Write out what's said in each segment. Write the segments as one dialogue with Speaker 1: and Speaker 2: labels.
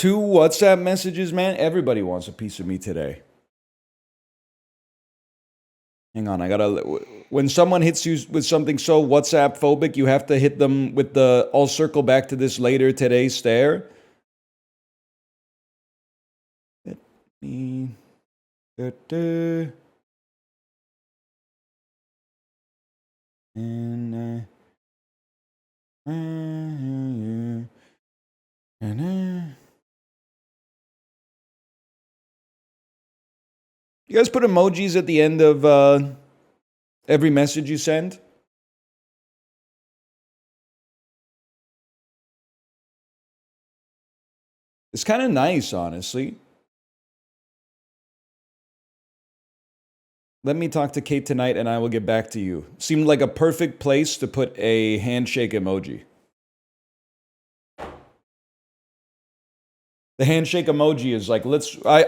Speaker 1: 2 WhatsApp messages, man. Everybody wants a piece of me today. Hang on, I gotta... When someone hits you with something so WhatsApp phobic, you have to hit them with the "I'll circle back to this later today" stare. Let me... And... You guys put emojis at the end of every message you send? It's kind of nice, honestly. Let me talk to Kate tonight and I will get back to you. Seemed like a perfect place to put a handshake emoji. The handshake emoji is like,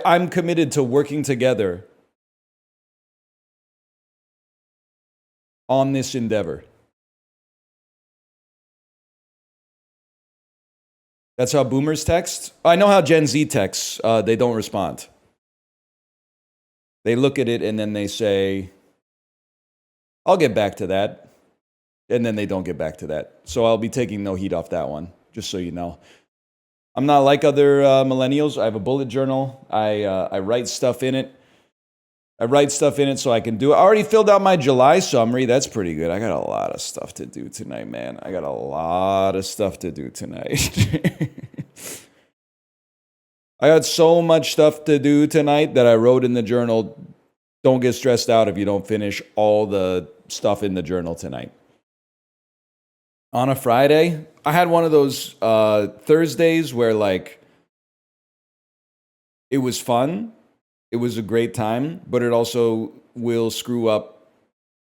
Speaker 1: I'm committed to working together on this endeavor. That's how boomers text? I know how Gen Z texts. They don't respond. They look at it and then they say, I'll get back to that. And then they don't get back to that. So I'll be taking no heat off that one, just so you know. I'm not like other millennials. I have a bullet journal. I write stuff in it. I write stuff in it so I can do it. I already filled out my July summary. That's pretty good. I got a lot of stuff to do tonight, man. I got a lot of stuff to do tonight. I got so much stuff to do tonight that I wrote in the journal. Don't get stressed out if you don't finish all the stuff in the journal tonight. On a Friday, I had one of those Thursdays where, like, it was fun. It was a great time, but it also will screw up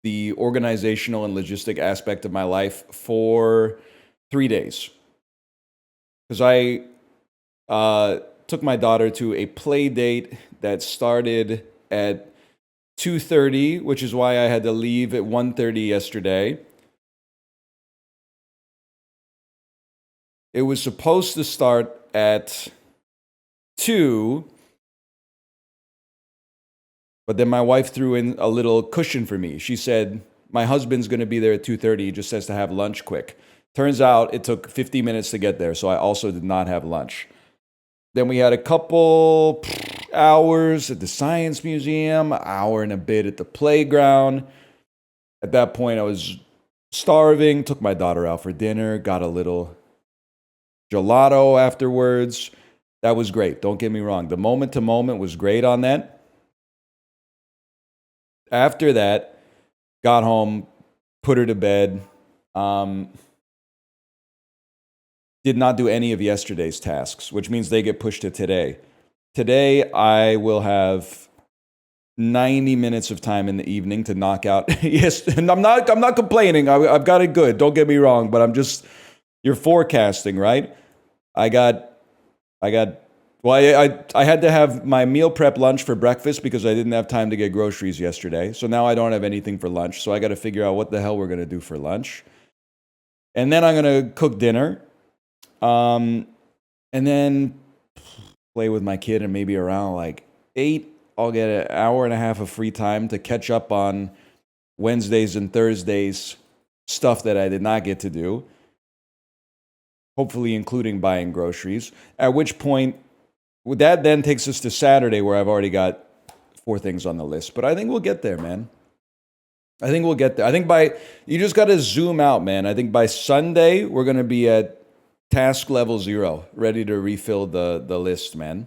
Speaker 1: the organizational and logistic aspect of my life for 3 days. Because I took my daughter to a play date that started at 2:30, which is why I had to leave at 1:30 yesterday. It was supposed to start at 2, but then my wife threw in a little cushion for me. She said, my husband's going to be there at 2:30. He just has to have lunch quick. Turns out it took 50 minutes to get there, so I also did not have lunch. Then we had a couple hours at the Science Museum, an hour and a bit at the playground. At that point, I was starving, took my daughter out for dinner, got a little gelato afterwards. That was great. Don't get me wrong. The moment to moment was great on that. After that, got home, put her to bed. Did not do any of yesterday's tasks, which means they get pushed to today. Today, I will have 90 minutes of time in the evening to knock out. Yes, and I'm not complaining. I've got it good. Don't get me wrong, but you're forecasting, right? I had to have my meal prep lunch for breakfast because I didn't have time to get groceries yesterday. So now I don't have anything for lunch. So I got to figure out what the hell we're going to do for lunch. And then I'm going to cook dinner. And then play with my kid, and maybe around like 8, I'll get an hour and a half of free time to catch up on Wednesdays and Thursdays stuff that I did not get to do. Hopefully including buying groceries. At which point, that then takes us to Saturday, where I've already got 4 things on the list. But I think we'll get there, man. I think we'll get there. I think you just got to zoom out, man. I think by Sunday, we're going to be at task level 0, ready to refill the list, man.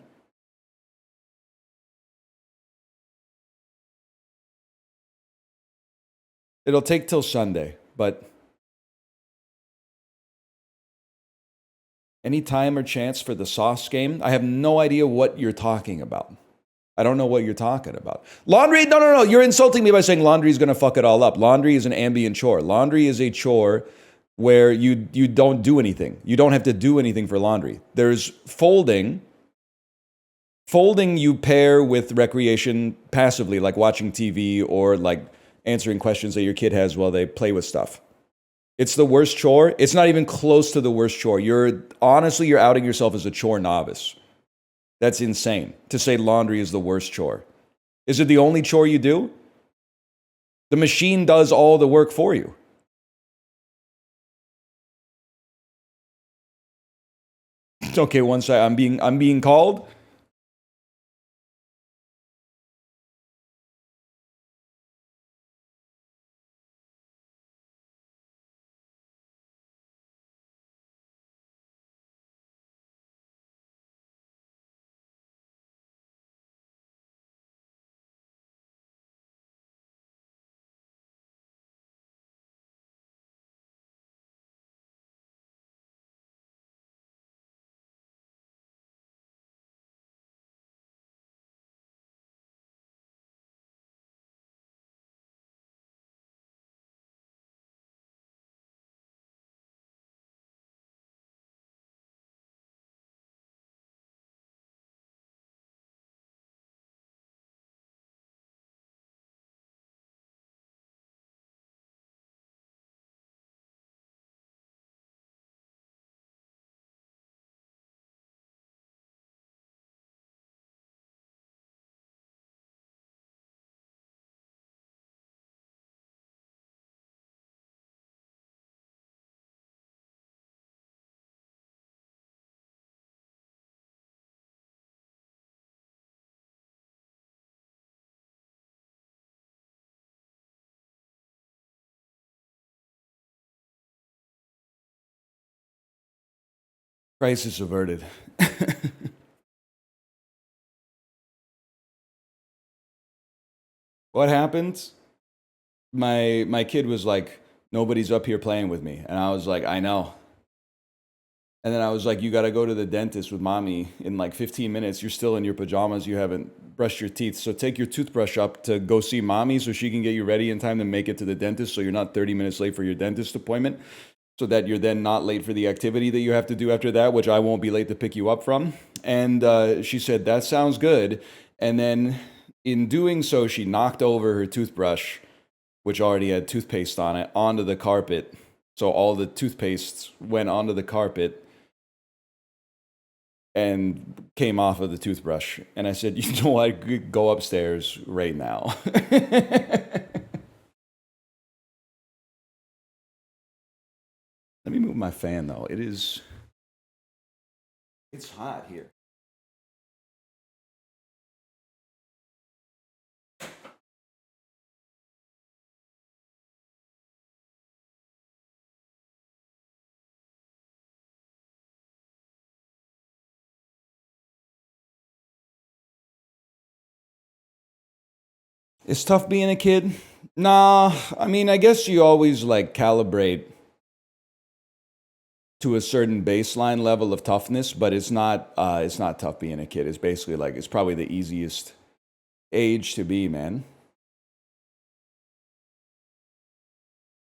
Speaker 1: It'll take till Sunday, but any time or chance for the sauce game? I have no idea what you're talking about. I don't know what you're talking about. Laundry? No. You're insulting me by saying laundry is going to fuck it all up. Laundry is an ambient chore. Laundry is a chore where you don't do anything. You don't have to do anything for laundry. There's folding. Folding you pair with recreation passively, like watching TV or like answering questions that your kid has while they play with stuff. It's the worst chore. It's not even close to the worst chore. You're outing yourself as a chore novice. That's insane to say laundry is the worst chore. Is it the only chore you do? The machine does all the work for you. Okay, one second. I'm being called. Crisis averted. What happened? My kid was like, nobody's up here playing with me. And I was like, I know. And then I was like, you got to go to the dentist with mommy in like 15 minutes. You're still in your pajamas. You haven't brushed your teeth. So take your toothbrush up to go see mommy so she can get you ready in time to make it to the dentist so you're not 30 minutes late for your dentist appointment. So that you're then not late for the activity that you have to do after that, which I won't be late to pick you up from. And she said, that sounds good. And then in doing so, she knocked over her toothbrush, which already had toothpaste on it, onto the carpet. So all the toothpaste went onto the carpet and came off of the toothbrush. And I said, you know what? Go upstairs right now. Let me move my fan, though. It's hot here. It's tough being a kid. Nah, I mean, I guess you always like calibrate to a certain baseline level of toughness, but it's not tough being a kid. It's basically like it's probably the easiest age to be, man.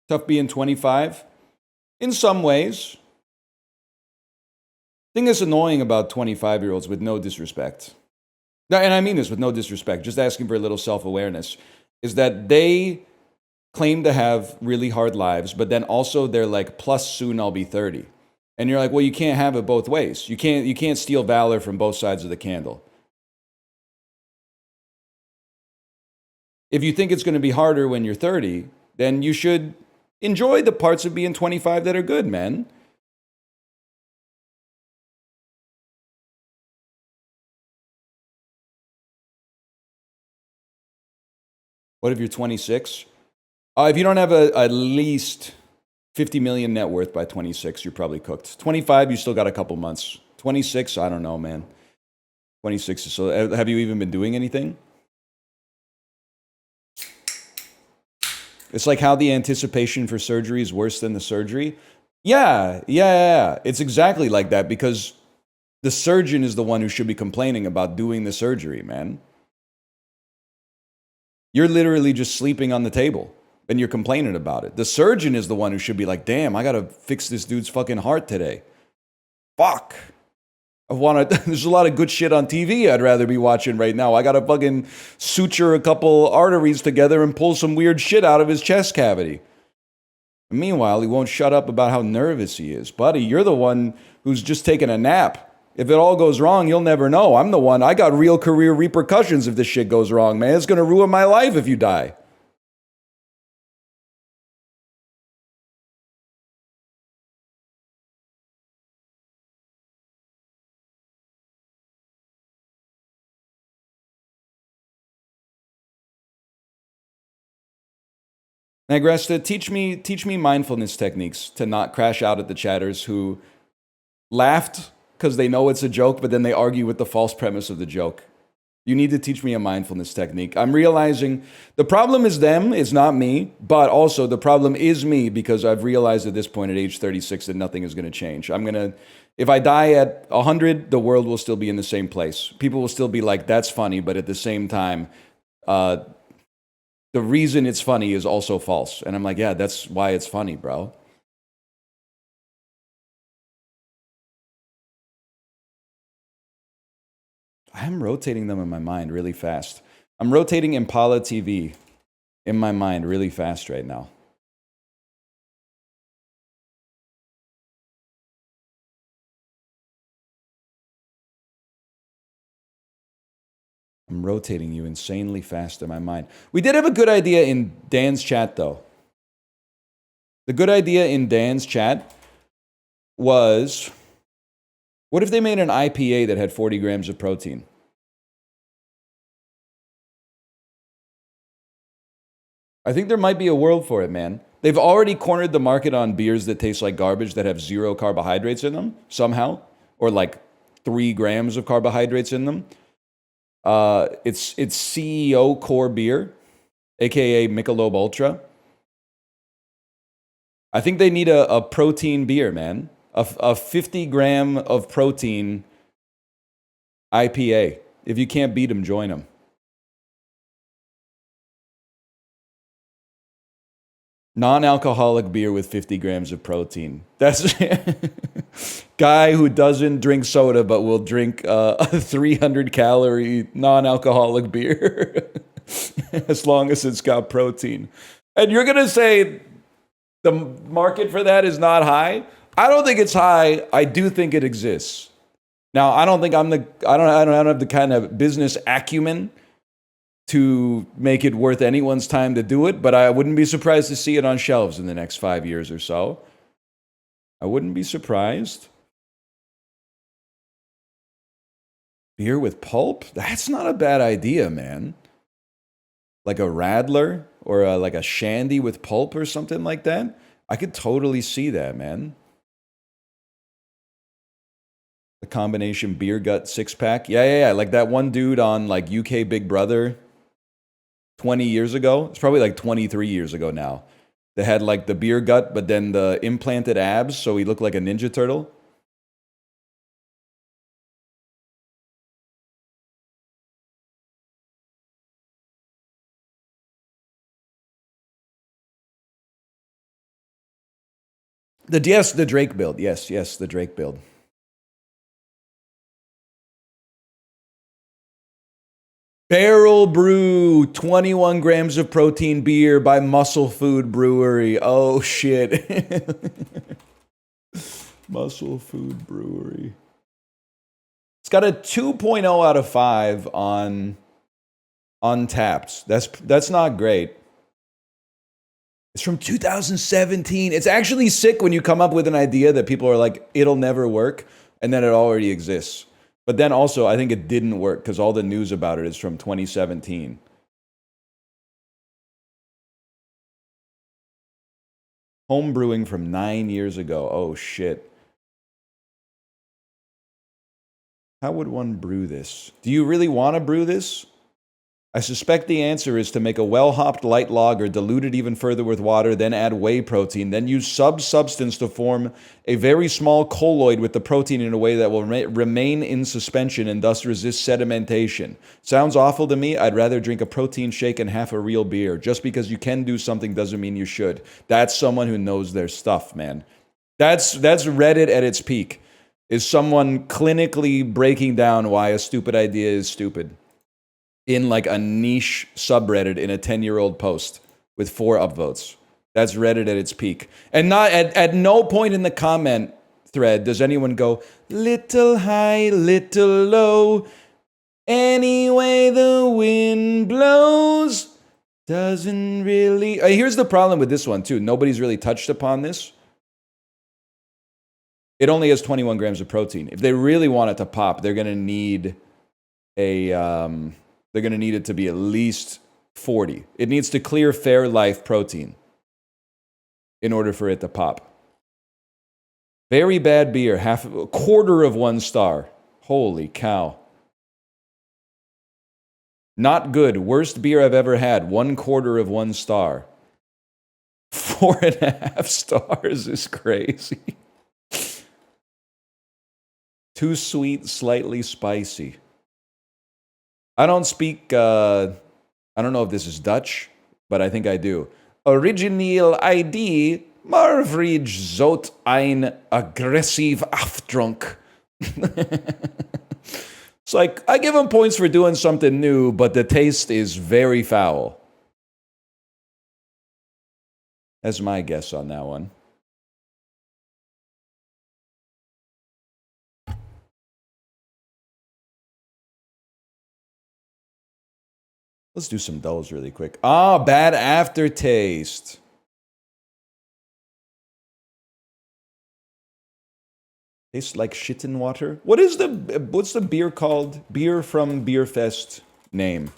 Speaker 1: Tough being 25 in some ways. Thing that's annoying about 25-year-olds, with no disrespect, and I mean this with no disrespect, just asking for a little self-awareness, is that they claim to have really hard lives, but then also they're like, plus soon I'll be 30. And you're like, well, you can't have it both ways. You can't steal valor from both sides of the candle. If you think it's going to be harder when you're 30, then you should enjoy the parts of being 25 that are good, man. What if you're 26? If you don't have at least 50 million net worth by 26, you're probably cooked. 25, you still got a couple months. 26, I don't know, man. 26 is so. Have you even been doing anything? It's like how the anticipation for surgery is worse than the surgery. Yeah. It's exactly like that because the surgeon is the one who should be complaining about doing the surgery, man. You're literally just sleeping on the table and you're complaining about it. The surgeon is the one who should be like, damn, I gotta fix this dude's fucking heart today. Fuck. There's a lot of good shit on TV I'd rather be watching right now. I gotta fucking suture a couple arteries together and pull some weird shit out of his chest cavity. And meanwhile, he won't shut up about how nervous he is. Buddy, you're the one who's just taking a nap. If it all goes wrong, you'll never know. I'm the one. I got real career repercussions if this shit goes wrong, man. It's going to ruin my life if you die. Nagresta, teach me mindfulness techniques to not crash out at the chatters who laughed because they know it's a joke, but then they argue with the false premise of the joke. You need to teach me a mindfulness technique. I'm realizing the problem is them, it's not me, but also the problem is me because I've realized at this point at age 36 that nothing is going to change. If I die at 100, the world will still be in the same place. People will still be like, that's funny, but at the same time, the reason it's funny is also false. And I'm like, yeah, that's why it's funny, bro. I'm rotating them in my mind really fast. I'm rotating Impala TV in my mind really fast right now. I'm rotating you insanely fast in my mind. We did have a good idea in Dan's chat, though. The good idea in Dan's chat was, what if they made an IPA that had 40 grams of protein? I think there might be a world for it, man. They've already cornered the market on beers that taste like garbage that have 0 carbohydrates in them, somehow, or like 3 grams of carbohydrates in them. It's CEO Core Beer, aka Michelob Ultra. I think they need a protein beer, man. A 50 gram of protein IPA. If you can't beat them, join them. Non-alcoholic beer with 50 grams of protein. That's guy who doesn't drink soda but will drink a 300-calorie non-alcoholic beer as long as it's got protein. And you're gonna say the market for that is not high? I don't think it's high. I do think it exists. Now, I don't think I don't have the kind of business acumen to make it worth anyone's time to do it, but I wouldn't be surprised to see it on shelves in the next 5 years or so. I wouldn't be surprised. Beer with pulp? That's not a bad idea, man. Like a Radler or like a Shandy with pulp or something like that. I could totally see that, man. The combination beer gut 6-pack. Yeah. Like that one dude on like UK Big Brother 20 years ago. It's probably like 23 years ago now. They had like the beer gut, but then the implanted abs, so he looked like a Ninja Turtle. The Drake build. Yes, the Drake build. Barrel Brew, 21 grams of protein beer by Muscle Food Brewery. Oh, shit. Muscle Food Brewery. It's got a 2.0 out of 5 on Untapped. That's not great. It's from 2017. It's actually sick when you come up with an idea that people are like, it'll never work, and then it already exists. But then also, I think it didn't work because all the news about it is from 2017. Home brewing from 9 years ago. Oh, shit. How would one brew this? Do you really want to brew this? I suspect the answer is to make a well-hopped light lager, dilute it even further with water, then add whey protein, then use substance to form a very small colloid with the protein in a way that will remain in suspension and thus resist sedimentation. Sounds awful to me. I'd rather drink a protein shake and half a real beer. Just because you can do something doesn't mean you should. That's someone who knows their stuff, man. That's Reddit at its peak. Is someone clinically breaking down why a stupid idea is stupid in like a niche subreddit in a 10-year-old post with 4 upvotes. That's Reddit at its peak. And not at no point in the comment thread does anyone go, little high, little low, any way the wind blows, doesn't really... here's the problem with this one, too. Nobody's really touched upon this. It only has 21 grams of protein. If they really want it to pop, they're going to need a... they're going to need it to be at least 40. It needs to clear Fairlife protein in order for it to pop. Very bad beer, a quarter of 1 star. Holy cow. Not good. Worst beer I've ever had. 1/4 of 1 star. 4.5 stars is crazy. Too sweet, slightly spicy. I don't speak, I don't know if this is Dutch, but I think I do. Origineel ID, maar vrij zout ein aggressief afdronk. It's like, I give him points for doing something new, but the taste is very foul. That's my guess on that one. Let's do some dulls really quick. Ah, bad aftertaste. Tastes like shit in water. What's the beer called? Beer from Beerfest name.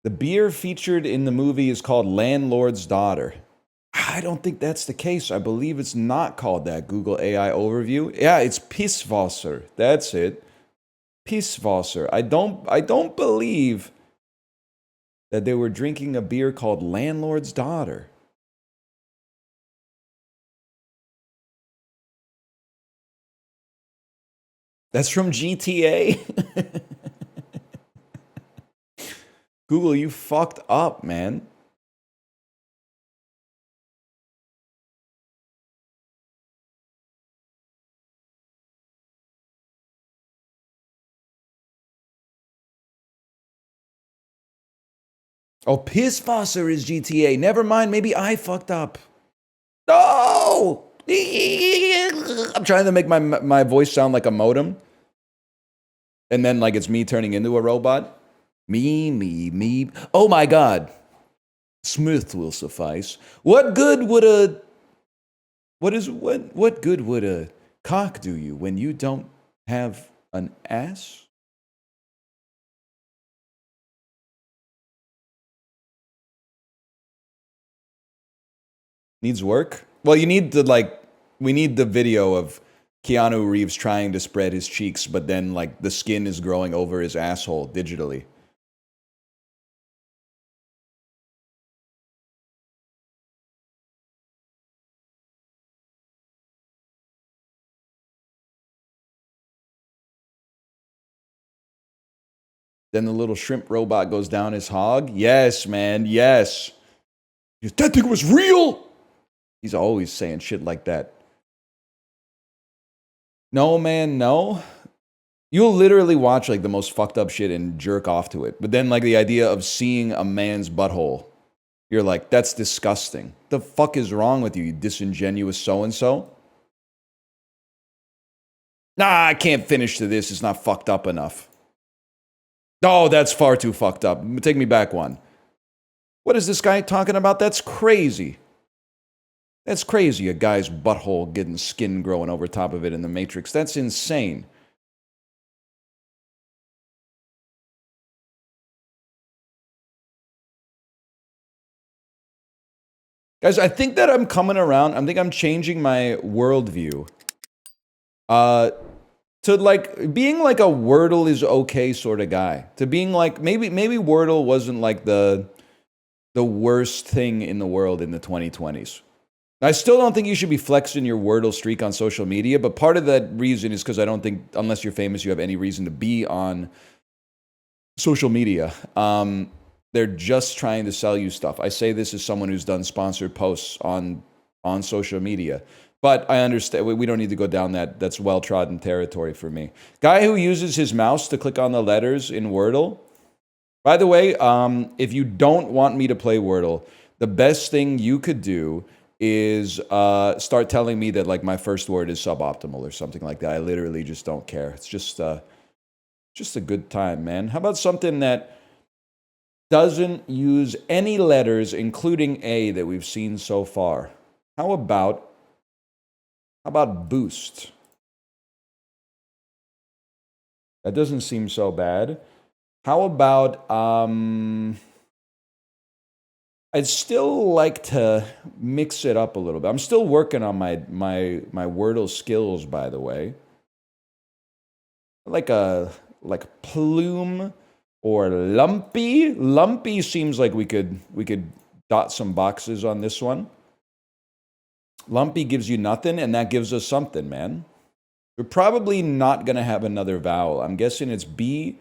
Speaker 1: The beer featured in the movie is called Landlord's Daughter. I don't think that's the case. I believe it's not called that. Google AI overview. Yeah, it's Pisswasser. That's it. Pisswasser. I don't believe that they were drinking a beer called Landlord's Daughter. That's from GTA? Google, you fucked up, man. Oh, Pisswasser is GTA. Never mind, maybe I fucked up. No! I'm trying to make my voice sound like a modem. And then like it's me turning into a robot. Me. Oh my god. Smith will suffice. What good would a cock do you when you don't have an ass? Needs work? Well, you need to we need the video of Keanu Reeves trying to spread his cheeks, but then like the skin is growing over his asshole digitally. Then the little shrimp robot goes down his hog. Yes, man, yes. That thing was real! He's always saying shit like that. No, man, no. You'll literally watch like the most fucked up shit and jerk off to it. But then like the idea of seeing a man's butthole, you're like, that's disgusting. The fuck is wrong with you, you disingenuous so-and-so? Nah, I can't finish to this. It's not fucked up enough. Oh, that's far too fucked up. Take me back one. What is this guy talking about? That's crazy. That's crazy, a guy's butthole getting skin growing over top of it in the Matrix. That's insane. Guys, I think that I'm coming around. I think I'm changing my worldview. To like, being like a Wordle is okay sort of guy. To being like, maybe Wordle wasn't like the worst thing in the world in the 2020s. I still don't think you should be flexing your Wordle streak on social media, but part of that reason is because I don't think, unless you're famous, you have any reason to be on social media. They're just trying to sell you stuff. I say this as someone who's done sponsored posts on social media. But I understand, we don't need to go down that's well-trodden territory for me. Guy who uses his mouse to click on the letters in Wordle. By the way, if you don't want me to play Wordle, the best thing you could do is start telling me that like my first word is suboptimal or something like that. I literally just don't care. It's just a good time, man. How about something that doesn't use any letters, including A, that we've seen so far? How about boost? That doesn't seem so bad. How about I'd still like to mix it up a little bit. I'm still working on my Wordle skills, by the way. Like plume or lumpy. Lumpy seems like we could dot some boxes on this one. Lumpy gives you nothing, and that gives us something, man. We're probably not going to have another vowel. I'm guessing it's B.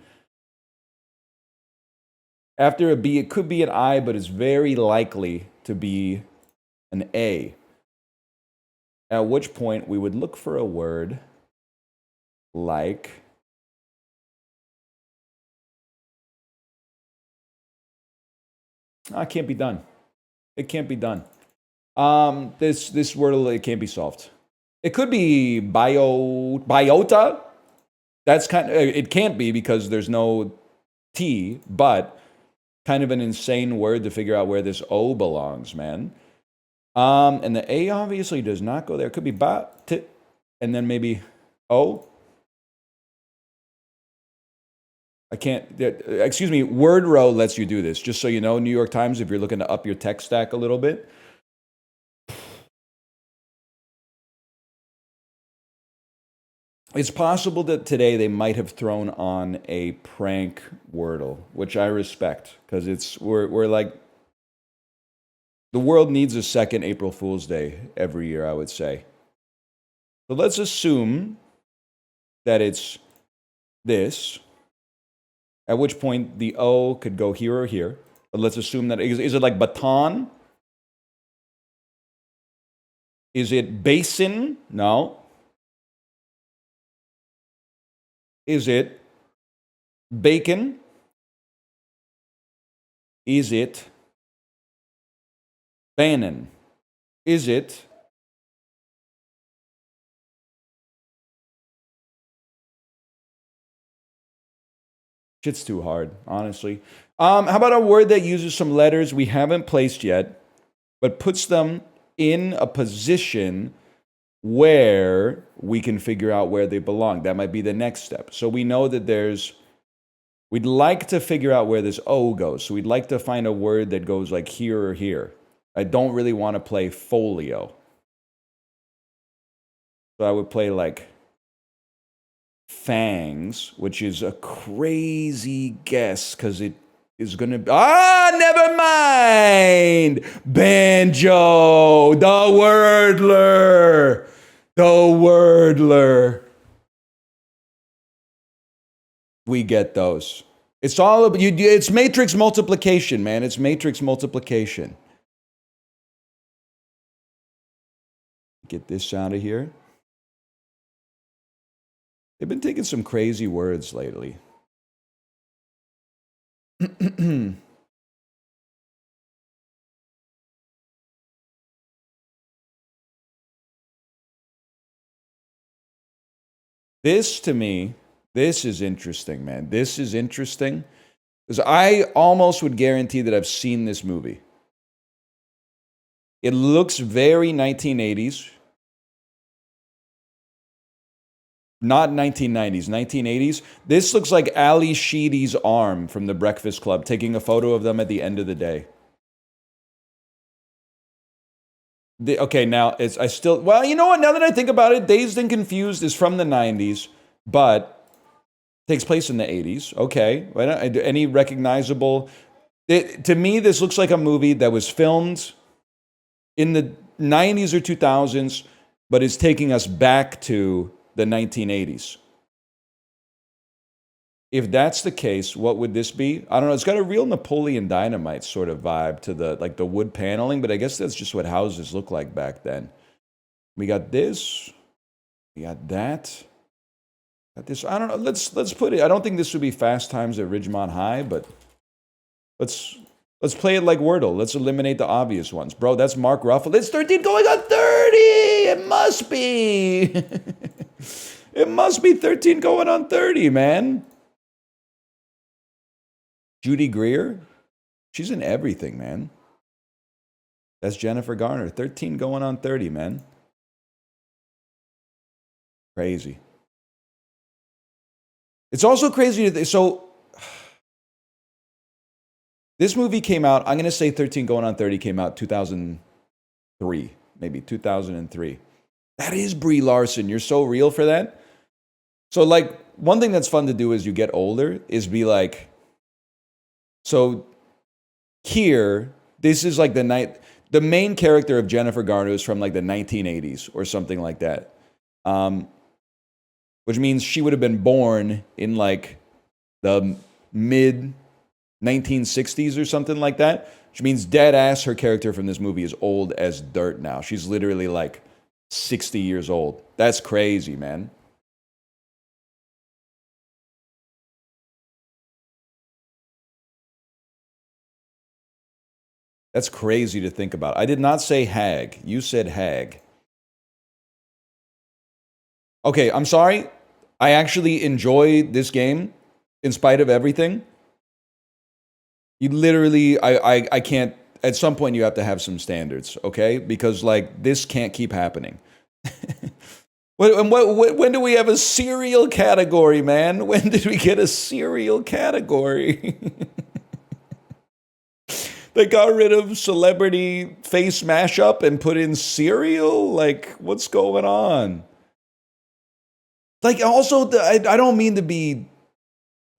Speaker 1: After a B, it could be an I, but it's very likely to be an A. At which point, we would look for a word like... it can't be done. It can't be done. This word, it can't be solved. It could be biota. That's kind of... it can't be because there's no T, but... kind of an insane word to figure out where this O belongs, man. And the A obviously does not go there. It could be ba, t, and then maybe O. I can't, excuse me, Word Row lets you do this. Just so you know, New York Times, if you're looking to up your tech stack a little bit. It's possible that today they might have thrown on a prank Wordle, which I respect, because we're like, the world needs a second April Fool's Day every year, I would say. So let's assume that it's this, at which point the O could go here or here. But let's assume that, is it like baton? Is it basin? No. Is it bacon? Is it Bannon? Is it shit's too hard, honestly. How about a word that uses some letters we haven't placed yet, but puts them in a position where we can figure out where they belong? That might be the next step. So we know that we'd like to figure out where this O goes. So we'd like to find a word that goes like here or here. I don't really want to play folio. So I would play like fangs, which is a crazy guess because it is going to be... never mind! Banjo! The Wordler! The Wordler. We get those. It's all about it's matrix multiplication, man. It's matrix multiplication. Get this out of here. They've been taking some crazy words lately. This, to me, this is interesting, man. This is interesting. Because I almost would guarantee that I've seen this movie. It looks very 1980s. Not 1990s, 1980s. This looks like Ali Sheedy's arm from The Breakfast Club, taking a photo of them at the end of the day. Okay, now well, you know what? Now that I think about it, Dazed and Confused is from the 90s, but takes place in the 80s. Okay, any recognizable? To me, this looks like a movie that was filmed in the 90s or 2000s, but is taking us back to the 1980s. If that's the case, what would this be? I don't know. It's got a real Napoleon Dynamite sort of vibe to the wood paneling, but I guess that's just what houses looked like back then. We got this. We got that. Got this. I don't know. Let's put it. I don't think this would be Fast Times at Ridgemont High, but let's Let's play it like Wordle. Let's eliminate the obvious ones. Bro, that's Mark Ruffalo. It's 13 going on 30! It must be! It must be 13 going on 30, man. Judy Greer? She's in everything, man. That's Jennifer Garner. 13 going on 30, man. Crazy. It's also crazy to so this movie came out, I'm going to say 13 going on 30 came out 2003, maybe 2003. That is Brie Larson. You're so real for that. So like one thing that's fun to do as you get older is be like, so here, this is like the main character of Jennifer Garner is from like the 1980s or something like that. Which means she would have been born in like the mid 1960s or something like that. Which means dead ass her character from this movie is old as dirt now. She's literally like 60 years old. That's crazy, man. That's crazy to think about. I did not say hag. You said hag. Okay, I'm sorry. I actually enjoy this game in spite of everything. You literally, I can't, at some point you have to have some standards, okay? Because like this can't keep happening. When do we have a cereal category, man? When did we get a cereal category? They got rid of celebrity face mashup and put in cereal? Like, what's going on? Like, also, I don't mean to be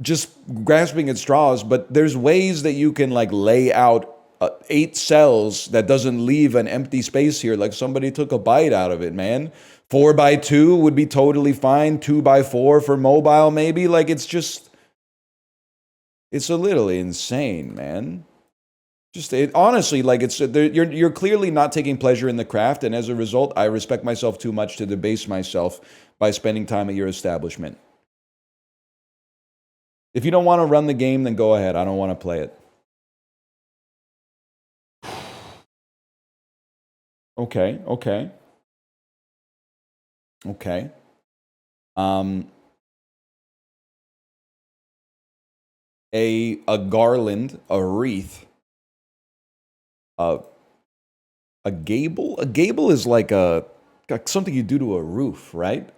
Speaker 1: just grasping at straws, but there's ways that you can, like, lay out 8 cells that doesn't leave an empty space here. Like, somebody took a bite out of it, man. 4x2 would be totally fine. 2x4 for mobile, maybe. Like, it's just... It's a little insane, man. Honestly, like you're clearly not taking pleasure in the craft, and as a result, I respect myself too much to debase myself by spending time at your establishment. If you don't want to run the game, then go ahead. I don't want to play it. Okay. A garland, a wreath. A gable? A gable is like something you do to a roof, right?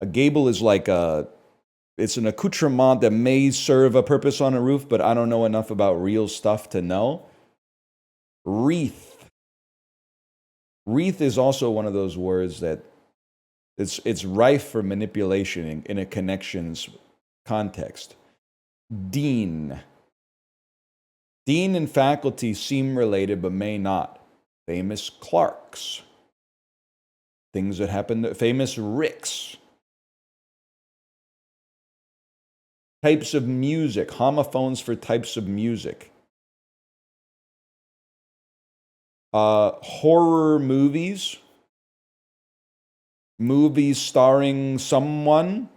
Speaker 1: A gable is like it's an accoutrement that may serve a purpose on a roof, but I don't know enough about real stuff to know. Wreath. Wreath is also one of those words that it's rife for manipulation in a connections context. Dean. Dean and faculty seem related, but may not. Famous clerks. Things that happen, famous Ricks. Types of music, homophones for types of music. Horror movies. Movies starring someone.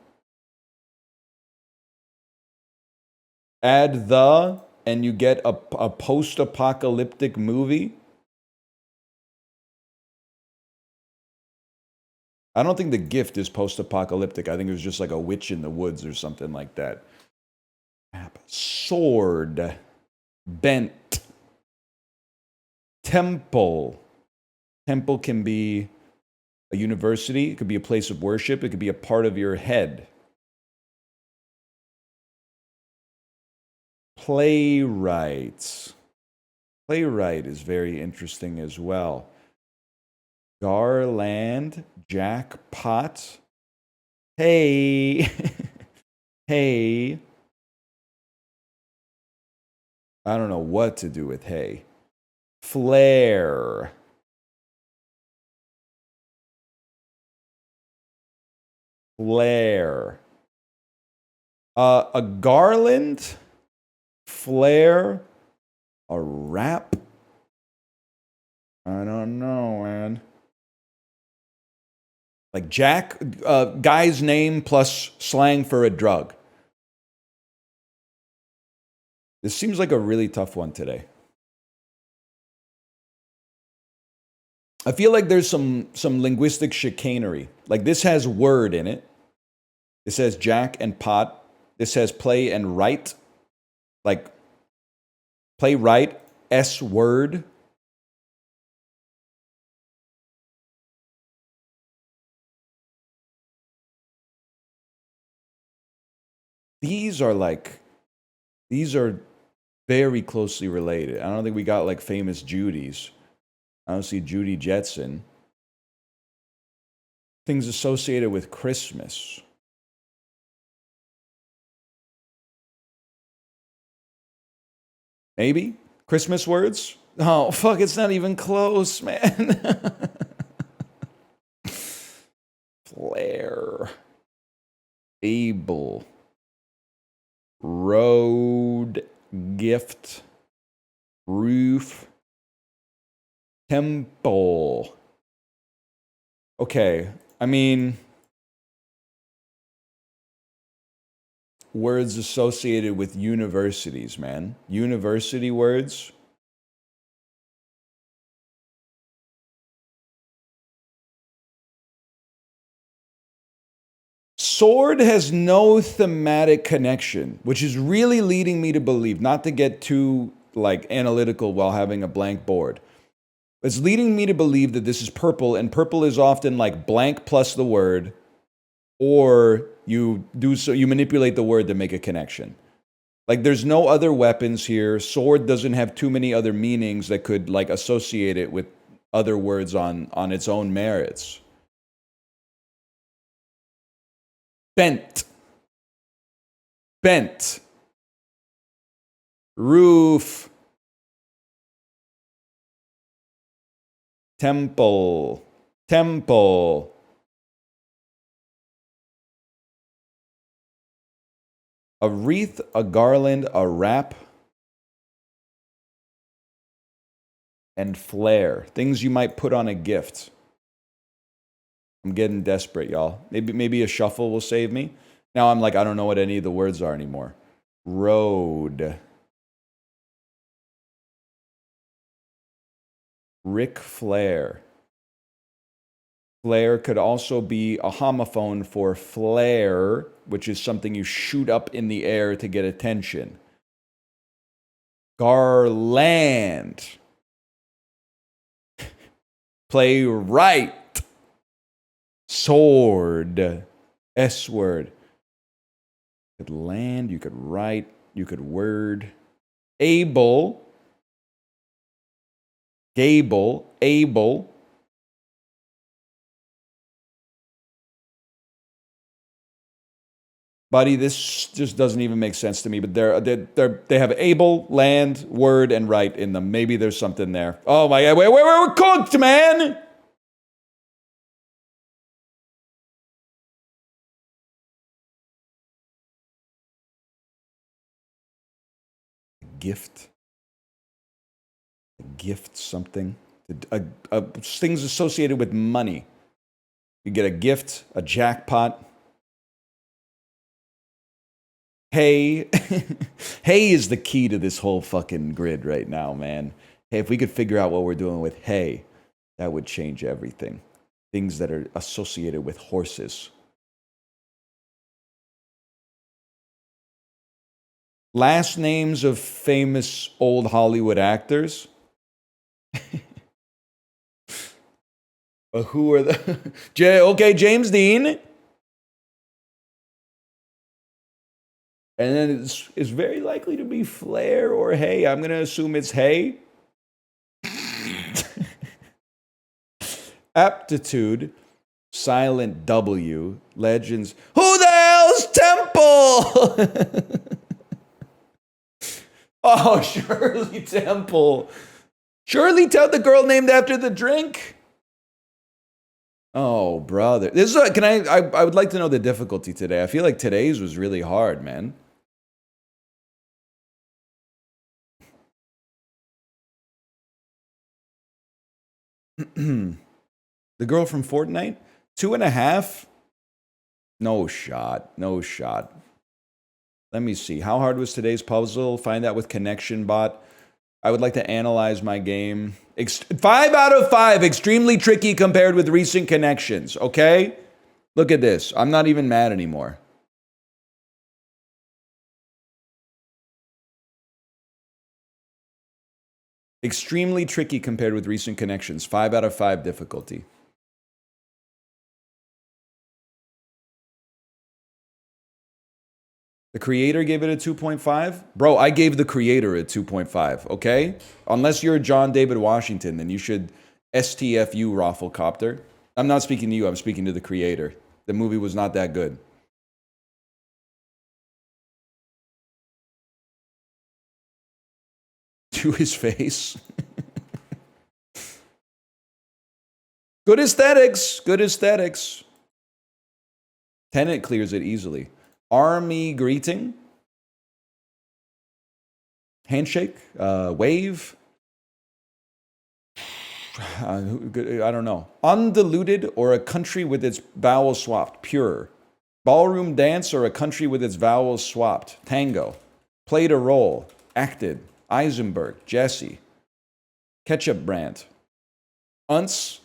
Speaker 1: Add the, and you get a post-apocalyptic movie. I don't think The Gift is post-apocalyptic. I think it was just like a witch in the woods or something like that. Sword. Bent. Temple. Temple can be a university. It could be a place of worship. It could be a part of your head. Playwrights. Playwright is very interesting as well. Garland, jackpot. Hey. Hey. I don't know what to do with hay. Flare. Flare. A garland. Flare. A wrap. I don't know, man. Like Jack, guy's name plus slang for a drug. This seems like a really tough one today. I feel like there's some linguistic chicanery. Like this has word in it. This has jack and pot. This has play and write. Like play write, S word. These are very closely related. I don't think we got like famous Judies. I don't see Judy Jetson. Things associated with Christmas. Maybe? Christmas words? Oh, fuck, it's not even close, man. Flare. Able. Road. Gift. Roof. Temple. Okay, I mean, words associated with universities, man. University words. Sword has no thematic connection, which is really leading me to believe, not to get too like analytical while having a blank board. It's leading me to believe that this is purple, and purple is often like blank plus the word, or you manipulate the word to make a connection. Like there's no other weapons here. Sword doesn't have too many other meanings that could like associate it with other words on its own merits. Bent. Bent. Roof. Temple. Temple. A wreath, a garland, a wrap, and flare. Things you might put on a gift. I'm getting desperate, y'all. Maybe a shuffle will save me. Now I'm like, I don't know what any of the words are anymore. Road. Ric Flair. Flare could also be a homophone for flare, which is something you shoot up in the air to get attention. Garland. Playwright. Sword. S word. You could land, you could write, you could word. Able. Gable. Able. Buddy, this just doesn't even make sense to me, but they have able, land, word, and right in them. Maybe there's something there. Oh my God, wait, we're cooked, man! Gift. Gift something. Things associated with money. You get a gift, a jackpot. Hay. Hay is the key to this whole fucking grid right now, man. Hey, if we could figure out what we're doing with hay, that would change everything. Things that are associated with horses. Last names of famous old Hollywood actors. Who are the... okay, James Dean. And then it's very likely to be Flair or Hay. I'm going to assume it's Hay. Aptitude. Silent W. Legends. Who the hell's Temple? Oh, Shirley Temple. Shirley Temple, the girl named after the drink? Oh, brother. This is I would like to know the difficulty today. I feel like today's was really hard, man. The girl from Fortnite? 2.5? No shot. No shot. Let me see. How hard was today's puzzle? Find out with connection bot. I would like to analyze my game. 5 out of 5. Extremely tricky compared with recent connections. Okay? Look at this. I'm not even mad anymore. Extremely tricky compared with recent connections. 5 out of 5 difficulty. The creator gave it a 2.5? Bro, I gave the creator a 2.5, okay? Unless you're John David Washington, then you should STFU Rafflecopter. I'm not speaking to you, I'm speaking to the creator. The movie was not that good. To his face. Good aesthetics, good aesthetics. Tenet clears it easily. Army greeting. Handshake. Wave. I don't know. Undiluted or a country with its vowels swapped. Pure. Ballroom dance or a country with its vowels swapped. Tango. Played a role. Acted. Eisenberg. Jesse. Ketchup brand. Unts.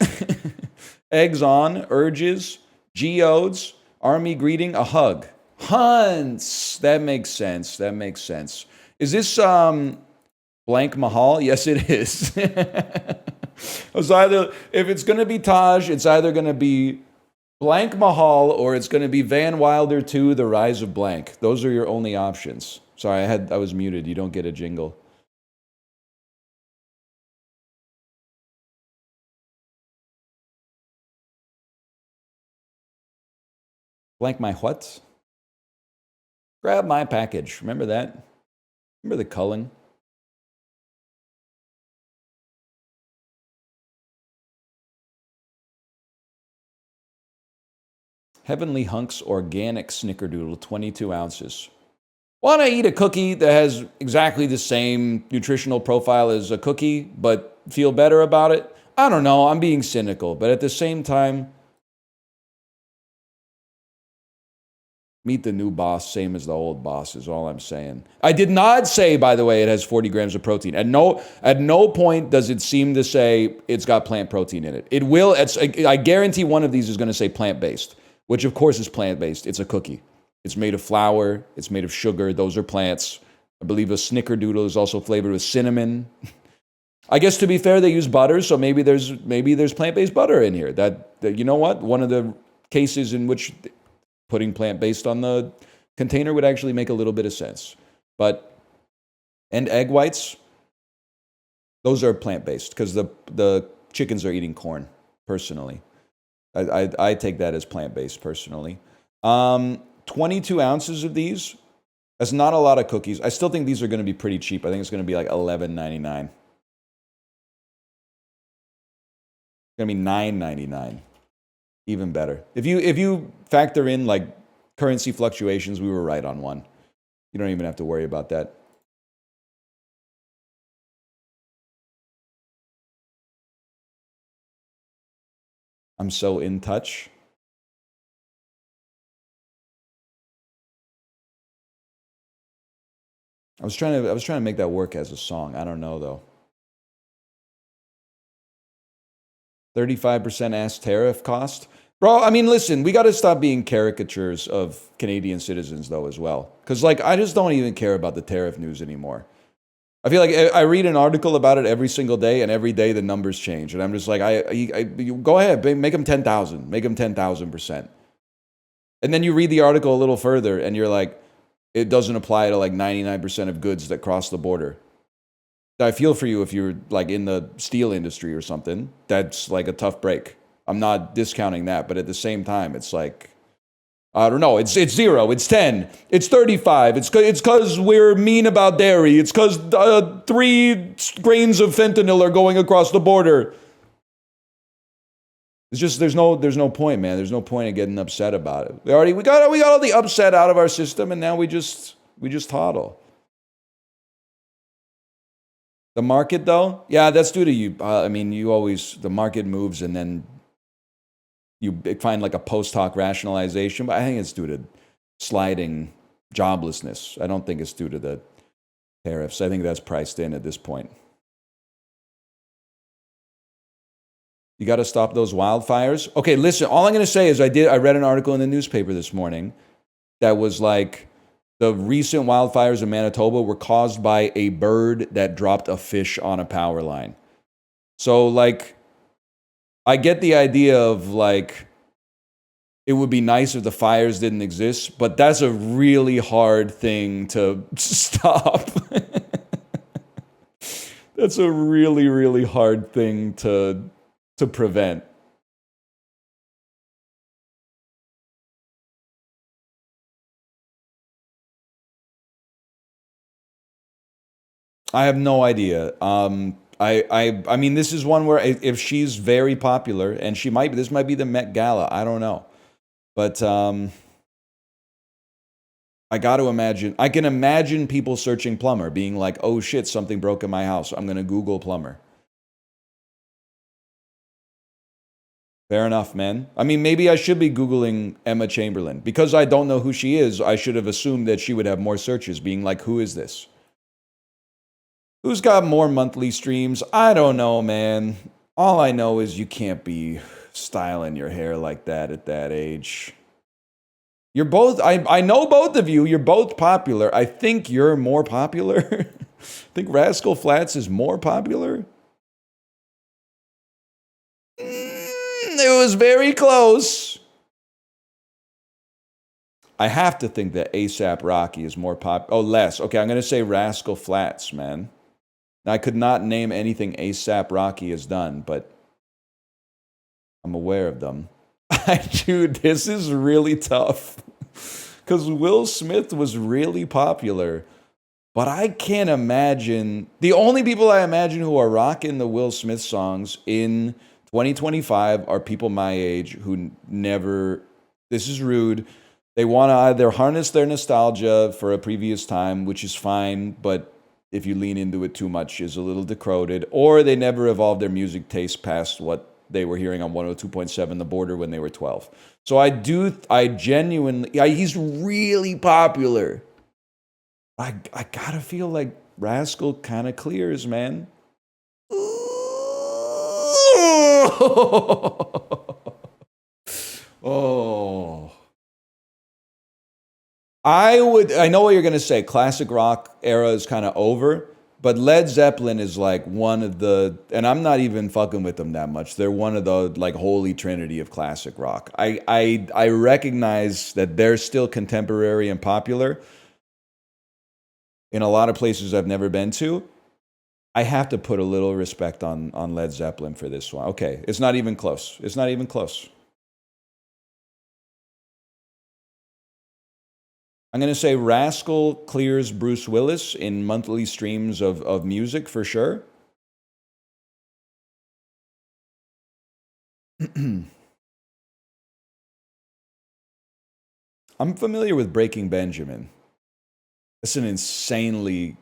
Speaker 1: Eggs on. Urges. Geodes. Army greeting. A hug. Hunts. That makes sense. That makes sense. Is this blank Mahal? Yes, it is. It's either, if it's going to be Taj, it's either going to be blank Mahal or it's going to be Van Wilder 2, The Rise of Blank. Those are your only options. Sorry, I was muted. You don't get a jingle. Blank my what? Grab my package. Remember that? Remember the culling? Heavenly Hunks Organic Snickerdoodle, 22 ounces. Want to eat a cookie that has exactly the same nutritional profile as a cookie, but feel better about it? I don't know. I'm being cynical, but at the same time, meet the new boss, same as the old boss is all I'm saying. I did not say, by the way, it has 40 grams of protein. At no point does it seem to say it's got plant protein in it. It will, I guarantee one of these is going to say plant-based, which of course is plant-based. It's a cookie. It's made of flour. It's made of sugar. Those are plants. I believe a snickerdoodle is also flavored with cinnamon. I guess to be fair, they use butter, so maybe there's plant-based butter in here. That you know what? One of the cases in which putting plant-based on the container would actually make a little bit of sense. And egg whites, those are plant-based because the chickens are eating corn, personally. I take that as plant-based, personally. 22 ounces of these. That's not a lot of cookies. I still think these are going to be pretty cheap. I think it's going to be like $11.99. It's going to be $9.99. Even better. If you factor in like currency fluctuations, we were right on one. You don't even have to worry about that. I'm so in touch. I was trying to make that work as a song. I don't know though. 35% ass tariff cost. Bro, I mean, listen, we got to stop being caricatures of Canadian citizens, though, as well. Because, like, I just don't even care about the tariff news anymore. I feel like I read an article about it every single day, and every day the numbers change. And I'm just like, go ahead, make them 10,000. Make them 10,000%. And then you read the article a little further, and you're like, it doesn't apply to, like, 99% of goods that cross the border. I feel for you if you're like in the steel industry or something. That's like a tough break. I'm not discounting that, but at the same time, it's like, I don't know. It's 0. It's 10. It's 35. It's because we're mean about dairy. It's because 3 grains of fentanyl are going across the border. It's just there's no point, man. There's no point in getting upset about it. We got all the upset out of our system, and now we just hodl. The market, though? Yeah, that's due to you. I mean, the market moves and then you find like a post hoc rationalization, but I think it's due to sliding joblessness. I don't think it's due to the tariffs. I think that's priced in at this point. You got to stop those wildfires. Okay, listen, all I'm going to say is I read an article in the newspaper this morning that was like, the recent wildfires in Manitoba were caused by a bird that dropped a fish on a power line. So, like, I get the idea of, like, it would be nice if the fires didn't exist, but that's a really hard thing to stop. That's a really, really hard thing to prevent. I have no idea. I mean, this is one where if she's very popular, and this might be the Met Gala. I don't know, but I got to imagine. I can imagine people searching plumber, being like, "Oh shit, something broke in my house. I'm gonna Google plumber." Fair enough, man. I mean, maybe I should be Googling Emma Chamberlain. Because I don't know who she is, I should have assumed that she would have more searches, being like, who is this? Who's got more monthly streams? I don't know, man. All I know is you can't be styling your hair like that at that age. You're both, I know both of you, you're both popular. I think you're more popular. I think Rascal Flatts is more popular. It was very close. I have to think that ASAP Rocky is more less. Okay, I'm going to say Rascal Flatts, man. Now, I could not name anything ASAP Rocky has done, but I'm aware of them. Dude, this is really tough. Because Will Smith was really popular. But I can't imagine... The only people I imagine who are rocking the Will Smith songs in 2025 are people my age who never... This is rude. They want to either harness their nostalgia for a previous time, which is fine, but if you lean into it too much, is a little decrowded, or they never evolved their music taste past what they were hearing on 102.7 The Border when they were 12. So I genuinely... he's really popular. I gotta feel like Rascal kind of clears, man. Oh. I know what you're going to say. Classic rock era is kind of over, but Led Zeppelin is like one of the, and I'm not even fucking with them that much. They're one of the like holy trinity of classic rock. I recognize that they're still contemporary and popular in a lot of places I've never been to. I have to put a little respect on Led Zeppelin for this one. Okay, it's not even close. It's not even close. I'm going to say Rascal clears Bruce Willis in monthly streams of music for sure. I'm familiar with Breaking Benjamin. It's an insanely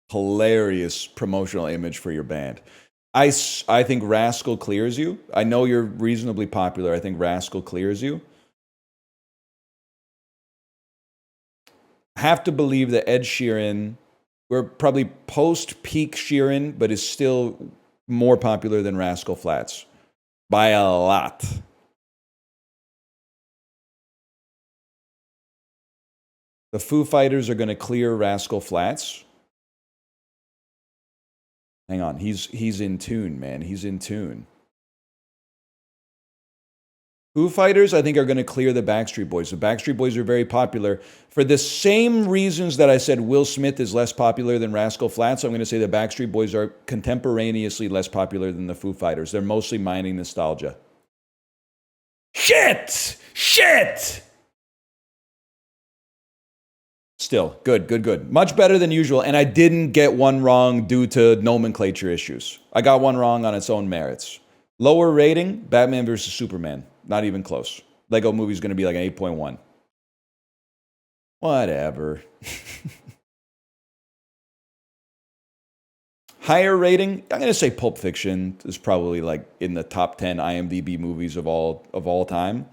Speaker 1: hilarious promotional image for your band. I think Rascal clears you. I know you're reasonably popular. I think Rascal clears you. Have to believe that Ed Sheeran, we're probably post-peak Sheeran, but is still more popular than Rascal Flatts. By a lot. The Foo Fighters are going to clear Rascal Flatts. Hang on, he's in tune, man. He's in tune. Foo Fighters, I think, are going to clear the Backstreet Boys. The Backstreet Boys are very popular. For the same reasons that I said Will Smith is less popular than Rascal Flatts, I'm going to say the Backstreet Boys are contemporaneously less popular than the Foo Fighters. They're mostly mining nostalgia. Shit! Still, good. Much better than usual, and I didn't get one wrong due to nomenclature issues. I got one wrong on its own merits. Lower rating, Batman vs. Superman. Not even close. Lego Movie's going to be like an 8.1. Whatever. Higher rating, I'm going to say Pulp Fiction is probably like in the top 10 IMDb movies of all time.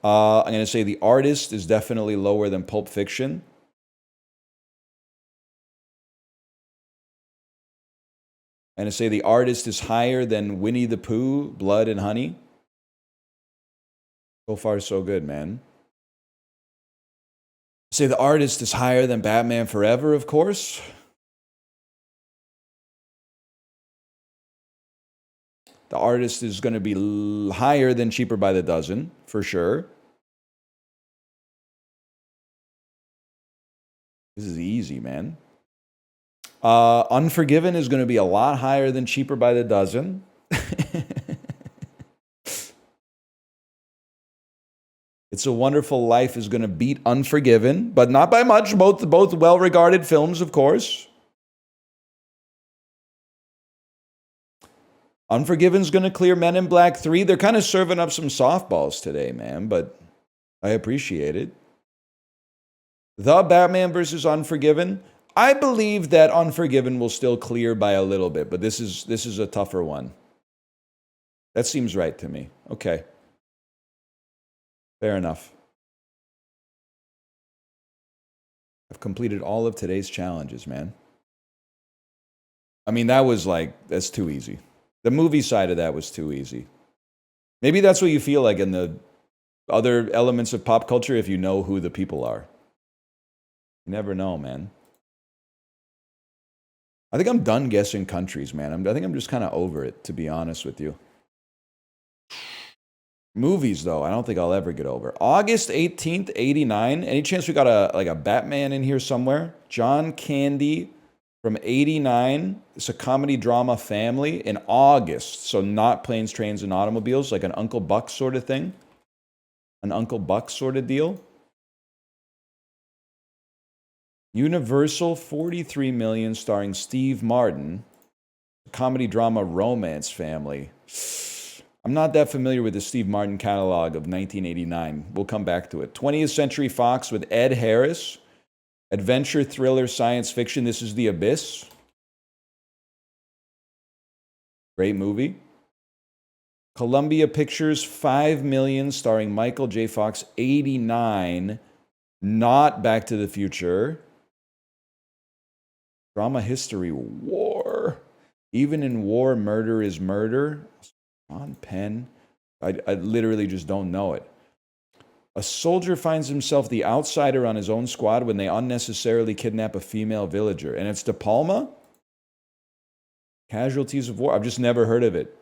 Speaker 1: I'm going to say The Artist is definitely lower than Pulp Fiction. I'm going to say The Artist is higher than Winnie the Pooh, Blood and Honey. So far, so good, man. Say The Artist is higher than Batman Forever, of course. The Artist is going to be higher than Cheaper by the Dozen, for sure. This is easy, man. Unforgiven is going to be a lot higher than Cheaper by the Dozen. It's a Wonderful Life is going to beat Unforgiven, but not by much. Both well-regarded films, of course. Unforgiven's going to clear Men in Black 3. They're kind of serving up some softballs today, man, but I appreciate it. The Batman versus Unforgiven. I believe that Unforgiven will still clear by a little bit, but this is a tougher one. That seems right to me. Okay. Fair enough. I've completed all of today's challenges, man. I mean, that's too easy. The movie side of that was too easy. Maybe that's what you feel like in the other elements of pop culture if you know who the people are. You never know, man. I think I'm done guessing countries, man. I think I'm just kind of over it, to be honest with you. Movies, though, I don't think I'll ever get over. August 18th, 89. Any chance we got a Batman in here somewhere? John Candy from 89. It's a comedy drama family in August. So not Planes, Trains, and Automobiles, like an Uncle Buck sort of thing. An Uncle Buck sort of deal. Universal, 43 million, starring Steve Martin. Comedy drama romance family. I'm not that familiar with the Steve Martin catalog of 1989. We'll come back to it. 20th Century Fox with Ed Harris. Adventure, thriller, science fiction. This is The Abyss. Great movie. Columbia Pictures, 5 million, starring Michael J. Fox, 89. Not Back to the Future. Drama history, war. Even in war, murder is murder. On Penn. I literally just don't know it. A soldier finds himself the outsider on his own squad when they unnecessarily kidnap a female villager. And it's De Palma? Casualties of War. I've just never heard of it.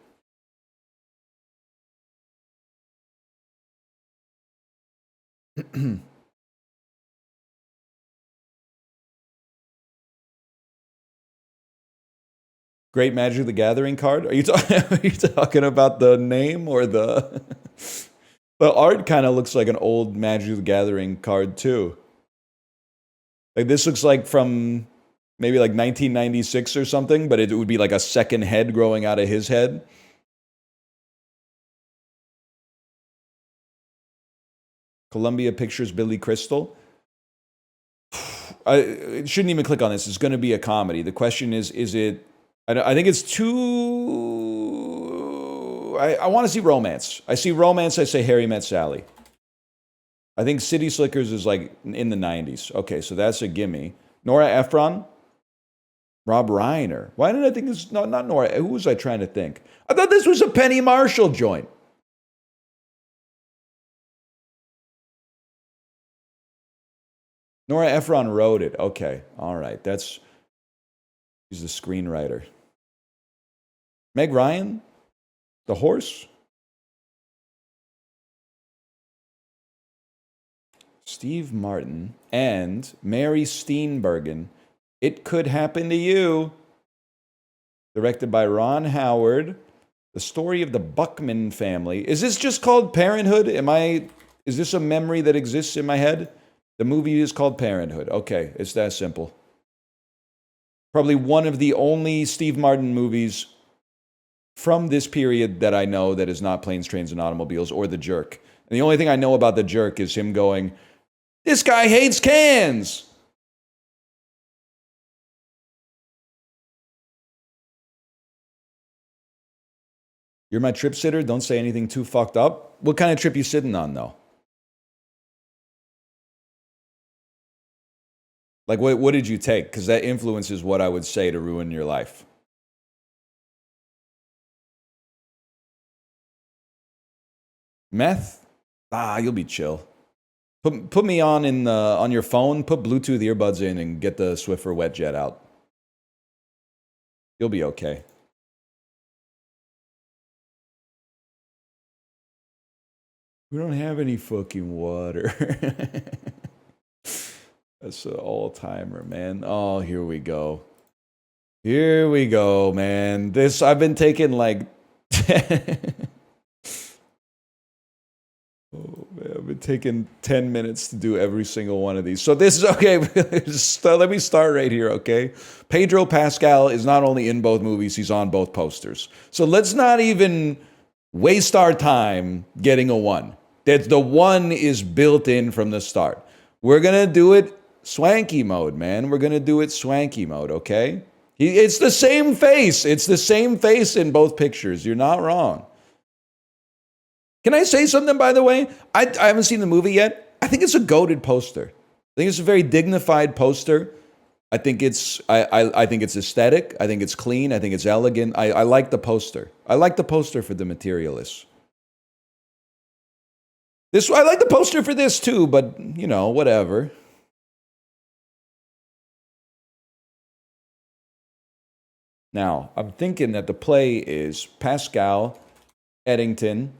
Speaker 1: Great Magic the Gathering card? Are you talking about the name or the... The art kind of looks like an old Magic the Gathering card, too. Like, this looks like from maybe like 1996 or something, but it would be like a second head growing out of his head. Columbia Pictures Billy Crystal. I shouldn't even click on this. It's going to be a comedy. The question is it... I think it's too... I want to see romance. I see romance, I say Harry Met Sally. I think City Slickers is like in the 90s. Okay, so that's a gimme. Nora Ephron? Rob Reiner. Why did I think this? No, not Nora. Who was I trying to think? I thought this was a Penny Marshall joint. Nora Ephron wrote it. Okay, all right. She's the screenwriter. Meg Ryan? The horse? Steve Martin and Mary Steenburgen. It Could Happen to You. Directed by Ron Howard. The story of the Buckman family. Is this just called Parenthood? Is this a memory that exists in my head? The movie is called Parenthood. Okay, it's that simple. Probably one of the only Steve Martin movies from this period that I know that is not Planes, Trains, and Automobiles or The Jerk. And the only thing I know about The Jerk is him going, "This guy hates cans." You're my trip sitter. Don't say anything too fucked up. What kind of trip you sitting on, though? Like, what did you take? Because that influences what I would say to ruin your life. Meth? You'll be chill. Put me on your phone. Put Bluetooth earbuds in and get the Swiffer wet jet out. You'll be okay. We don't have any fucking water. That's an all-timer, man. Oh, here we go. Here we go, man. I've been taking like... Oh, man, I've been taking 10 minutes to do every single one of these. So this is, okay, let me start right here, okay? Pedro Pascal is not only in both movies, he's on both posters. So let's not even waste our time getting a 1. The 1 is built in from the start. We're going to do it swanky mode, man. We're going to do it swanky mode, okay? It's the same face. It's the same face in both pictures. You're not wrong. Can I say something, by the way? I haven't seen the movie yet. I think it's a goated poster. I think it's a very dignified poster. I think it's aesthetic. I think it's clean. I think it's elegant. I like the poster. I like the poster for The Materialist. I like the poster for this too, but, you know, whatever. Now, I'm thinking that the play is Pascal, Eddington,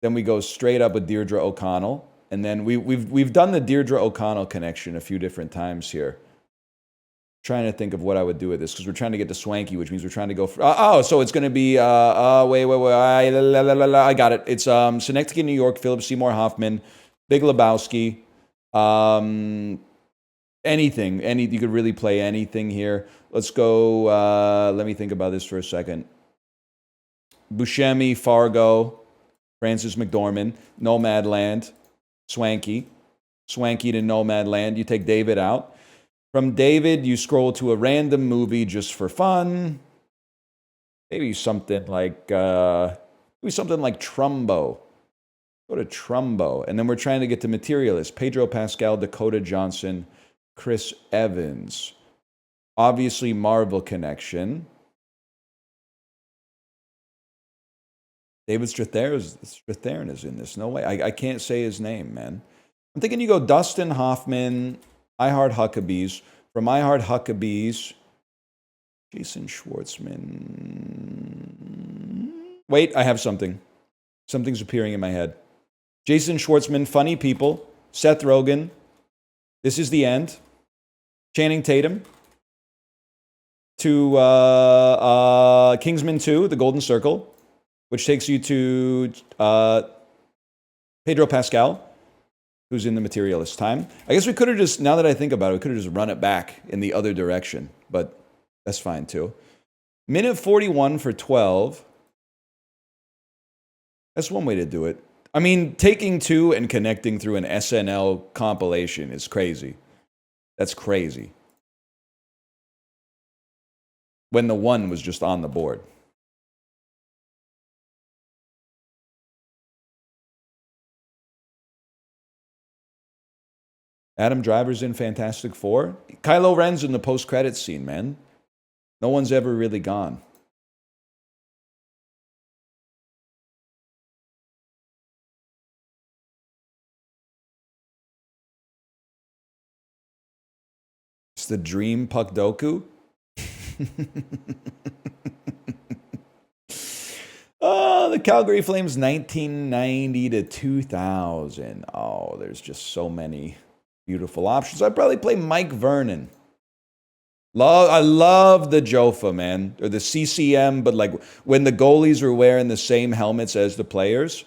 Speaker 1: then we go straight up with Deirdre O'Connell, and then we've done the Deirdre O'Connell connection a few different times here. Trying to think of what I would do with this, because we're trying to get to swanky, which means we're trying to go for... so it's going to be... wait. I got it. It's Synecdoche, New York, Philip Seymour Hoffman, Big Lebowski. Anything. You could really play anything here. Let's go... let me think about this for a second. Buscemi, Fargo... Francis McDormand, Nomadland, Swanky to Nomadland. You take David out. From David, you scroll to a random movie just for fun. Maybe something like Trumbo. Go to Trumbo. And then we're trying to get to Materialist. Pedro Pascal, Dakota Johnson, Chris Evans. Obviously, Marvel connection. David Strathairn is in this. No way. I can't say his name, man. I'm thinking you go Dustin Hoffman, I Heart Huckabees. From I Heart Huckabees, Jason Schwartzman. Wait, I have something. Something's appearing in my head. Jason Schwartzman, Funny People, Seth Rogen, This Is the End, Channing Tatum, to Kingsman 2, The Golden Circle, which takes you to Pedro Pascal, who's in The Materialist time. I guess we could have just, now that I think about it, we could have just run it back in the other direction, but that's fine too. Minute 41 for 12. That's one way to do it. I mean, taking 2 and connecting through an SNL compilation is crazy. That's crazy. When the 1 was just on the board. Adam Driver's in Fantastic Four. Kylo Ren's in the post-credits scene, man. No one's ever really gone. It's the Dream Puck Doku. Oh, the Calgary Flames 1990 to 2000. Oh, there's just so many beautiful options. I'd probably play Mike Vernon. I love the Jofa, man. Or the CCM, but like when the goalies were wearing the same helmets as the players.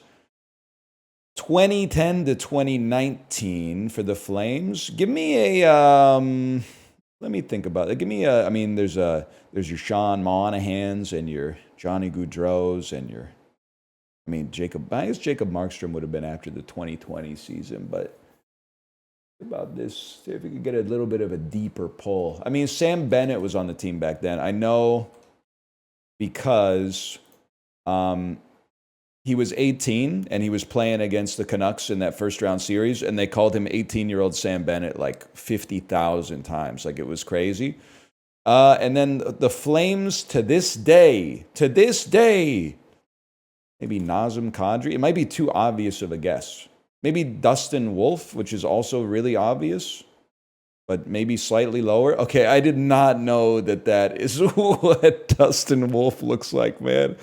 Speaker 1: 2010 to 2019 for the Flames. Give me a let me think about it. Give me a, I mean, there's your Sean Monahans and your Johnny Gaudreau's and your, I mean, I guess Jacob Markstrom would have been after the 2020 season, but about this, see if we could get a little bit of a deeper pull. I mean, Sam Bennett was on the team back then. I know because he was 18 and he was playing against the Canucks in that first round series, and they called him 18-year-old Sam Bennett like 50,000 times. Like, it was crazy. And then the Flames to this day, maybe Nazem Kadri. It might be too obvious of a guess. Maybe Dustin Wolf, which is also really obvious, but maybe slightly lower. Okay, I did not know that is what Dustin Wolf looks like, man.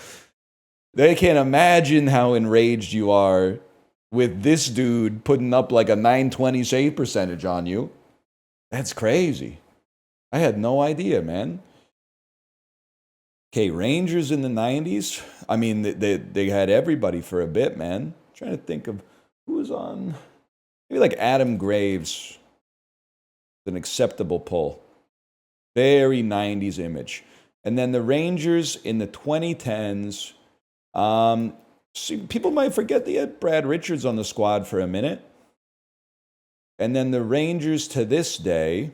Speaker 1: They can't imagine how enraged you are with this dude putting up like a 920 save percentage on you. That's crazy. I had no idea, man. Okay, Rangers in the 90s. I mean, they had everybody for a bit, man. I'm trying to think of who was on. Maybe like Adam Graves. An acceptable pull. Very 90s image. And then the Rangers in the 2010s. People might forget they had Brad Richards on the squad for a minute. And then the Rangers to this day.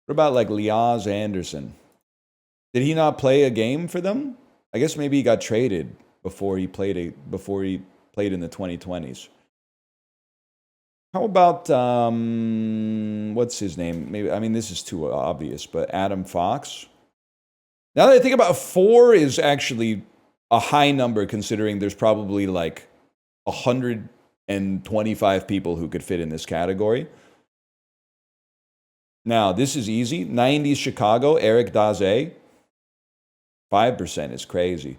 Speaker 1: What about like Liaz Anderson? Did he not play a game for them? I guess maybe he got traded before he played in the 2020s. How about what's his name? Maybe, I mean, this is too obvious, but Adam Fox. Now that I think about it, 4 is actually a high number considering there's probably like 125 people who could fit in this category. Now, this is easy. 90s Chicago, Eric Daze. 5% is crazy.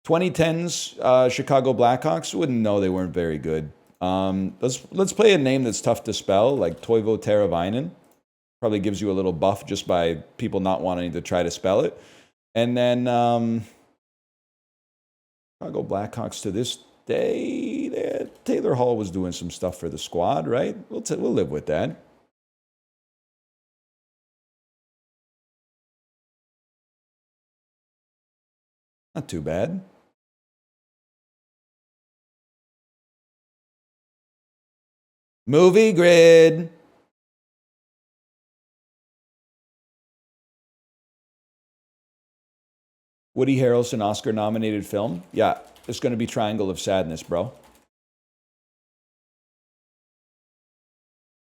Speaker 1: 2010s Chicago Blackhawks, wouldn't know, they weren't very good. Let's play a name that's tough to spell, like Toivo Teravainen. Probably gives you a little buff just by people not wanting to try to spell it. And then Chicago Blackhawks to this day, Taylor Hall was doing some stuff for the squad, right? We'll live with that. Not too bad. Movie grid. Woody Harrelson Oscar-nominated film? Yeah, it's going to be Triangle of Sadness, bro.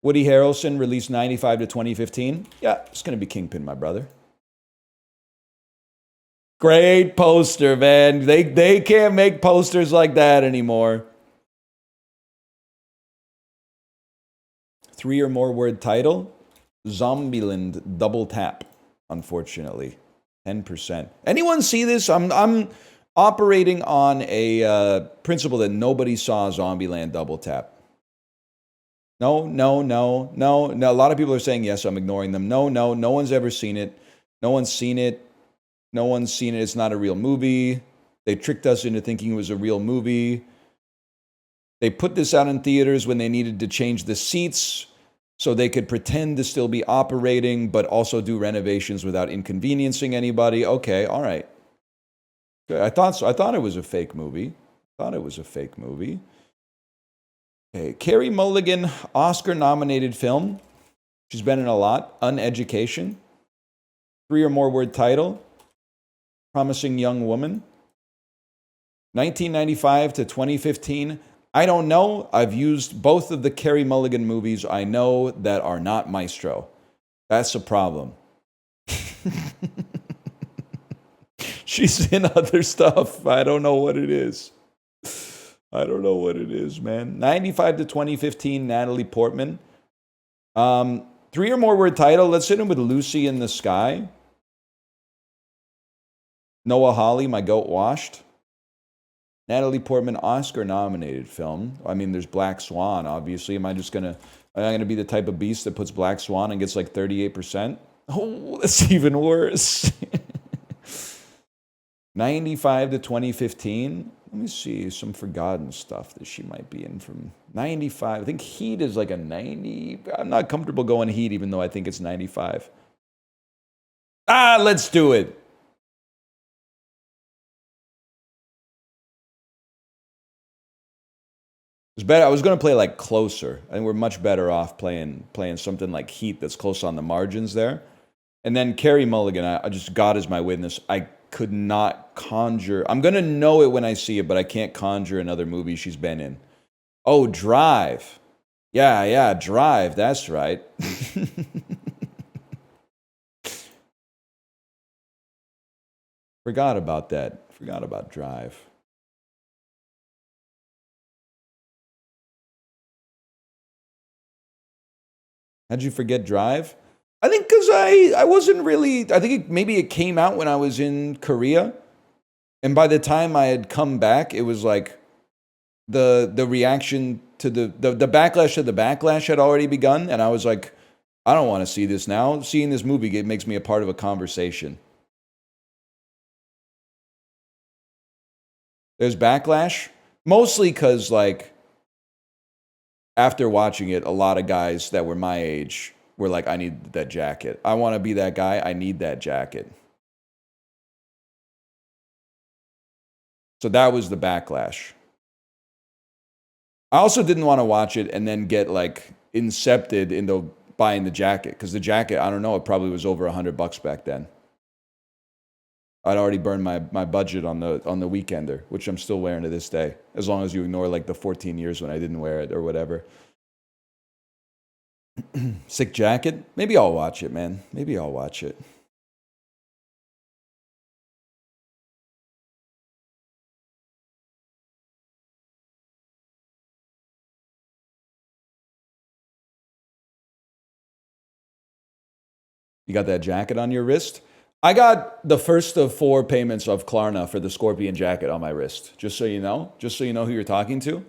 Speaker 1: Woody Harrelson released 95 to 2015? Yeah, it's going to be Kingpin, my brother. Great poster, man. They can't make posters like that anymore. 3 or more word title. Zombieland Double Tap, unfortunately. 10%. Anyone see this? I'm operating on a principle that nobody saw Zombieland Double Tap. No. A lot of people are saying yes, I'm ignoring them. No one's ever seen it. No one's seen it. It's not a real movie. They tricked us into thinking it was a real movie. They put this out in theaters when they needed to change the seats so they could pretend to still be operating, but also do renovations without inconveniencing anybody. Okay, all right. I thought it was a fake movie. Okay, Carey Mulligan, Oscar-nominated film. She's been in a lot. Uneducation. 3 or more word title. Promising Young Woman. 1995 to 2015. I don't know. I've used both of the Carey Mulligan movies I know that are not Maestro. That's a problem. She's in other stuff. I don't know what it is. Man. 95 to 2015, Natalie Portman. 3 or more word title. Let's hit him with Lucy in the Sky. Noah Hawley, My Goat Washed. Natalie Portman, Oscar-nominated film. I mean, there's Black Swan, obviously. Am I gonna be the type of beast that puts Black Swan and gets like 38%? Oh, that's even worse. 95 to 2015. Let me see some forgotten stuff that she might be in from 95. I think Heat is like a 90. I'm not comfortable going Heat, even though I think it's 95. Let's do it. It's better. I was going to play like Closer. I think we're much better off playing something like Heat that's close on the margins there. And then Carey Mulligan, I just, God is my witness, I could not conjure. I'm gonna know it when I see it, but I can't conjure another movie she's been in. Oh, Drive. Yeah, Drive. That's right. Forgot about that. Forgot about Drive. How'd you forget Drive? I think because I wasn't really. I think maybe it came out when I was in Korea, and by the time I had come back, it was like the reaction to the backlash to the backlash had already begun, and I was like, I don't want to see this now. Seeing this movie, it makes me a part of a conversation. There's backlash, mostly because like after watching it, a lot of guys that were my age were like, I need that jacket. I want to be that guy. I need that jacket. So that was the backlash. I also didn't want to watch it and then get like incepted into buying the jacket, because the jacket, I don't know, it probably was over $100 back then. I'd already burned my budget on the Weekender, which I'm still wearing to this day, as long as you ignore like the 14 years when I didn't wear it or whatever. Sick jacket? Maybe I'll watch it, man. Maybe I'll watch it. You got that jacket on your wrist? I got the first of 4 payments of Klarna for the Scorpion jacket on my wrist. Just so you know. Just so you know who you're talking to.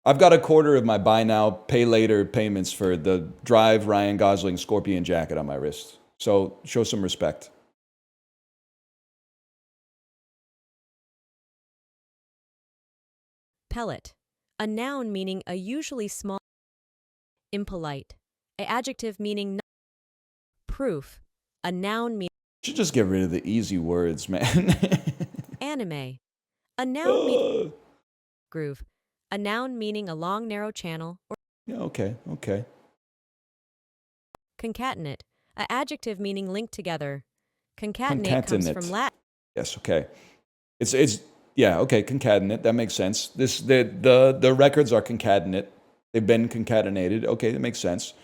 Speaker 1: I've got a quarter of my buy now, pay later payments for the Drive Ryan Gosling Scorpion jacket on my wrist. So show some respect.
Speaker 2: Pellet. A noun meaning a usually small. Impolite. An adjective meaning not. Proof. A noun meaning.
Speaker 1: Should just get rid of the easy words, man.
Speaker 2: Anime. A noun meaning. Groove. A noun meaning a long, narrow channel. Or
Speaker 1: Yeah, okay.
Speaker 2: concatenate. An adjective meaning linked together. Concatenate comes from Latin.
Speaker 1: Yes, okay. It's yeah, okay, concatenate. That makes sense. The records are concatenate. They've been concatenated. Okay, that makes sense.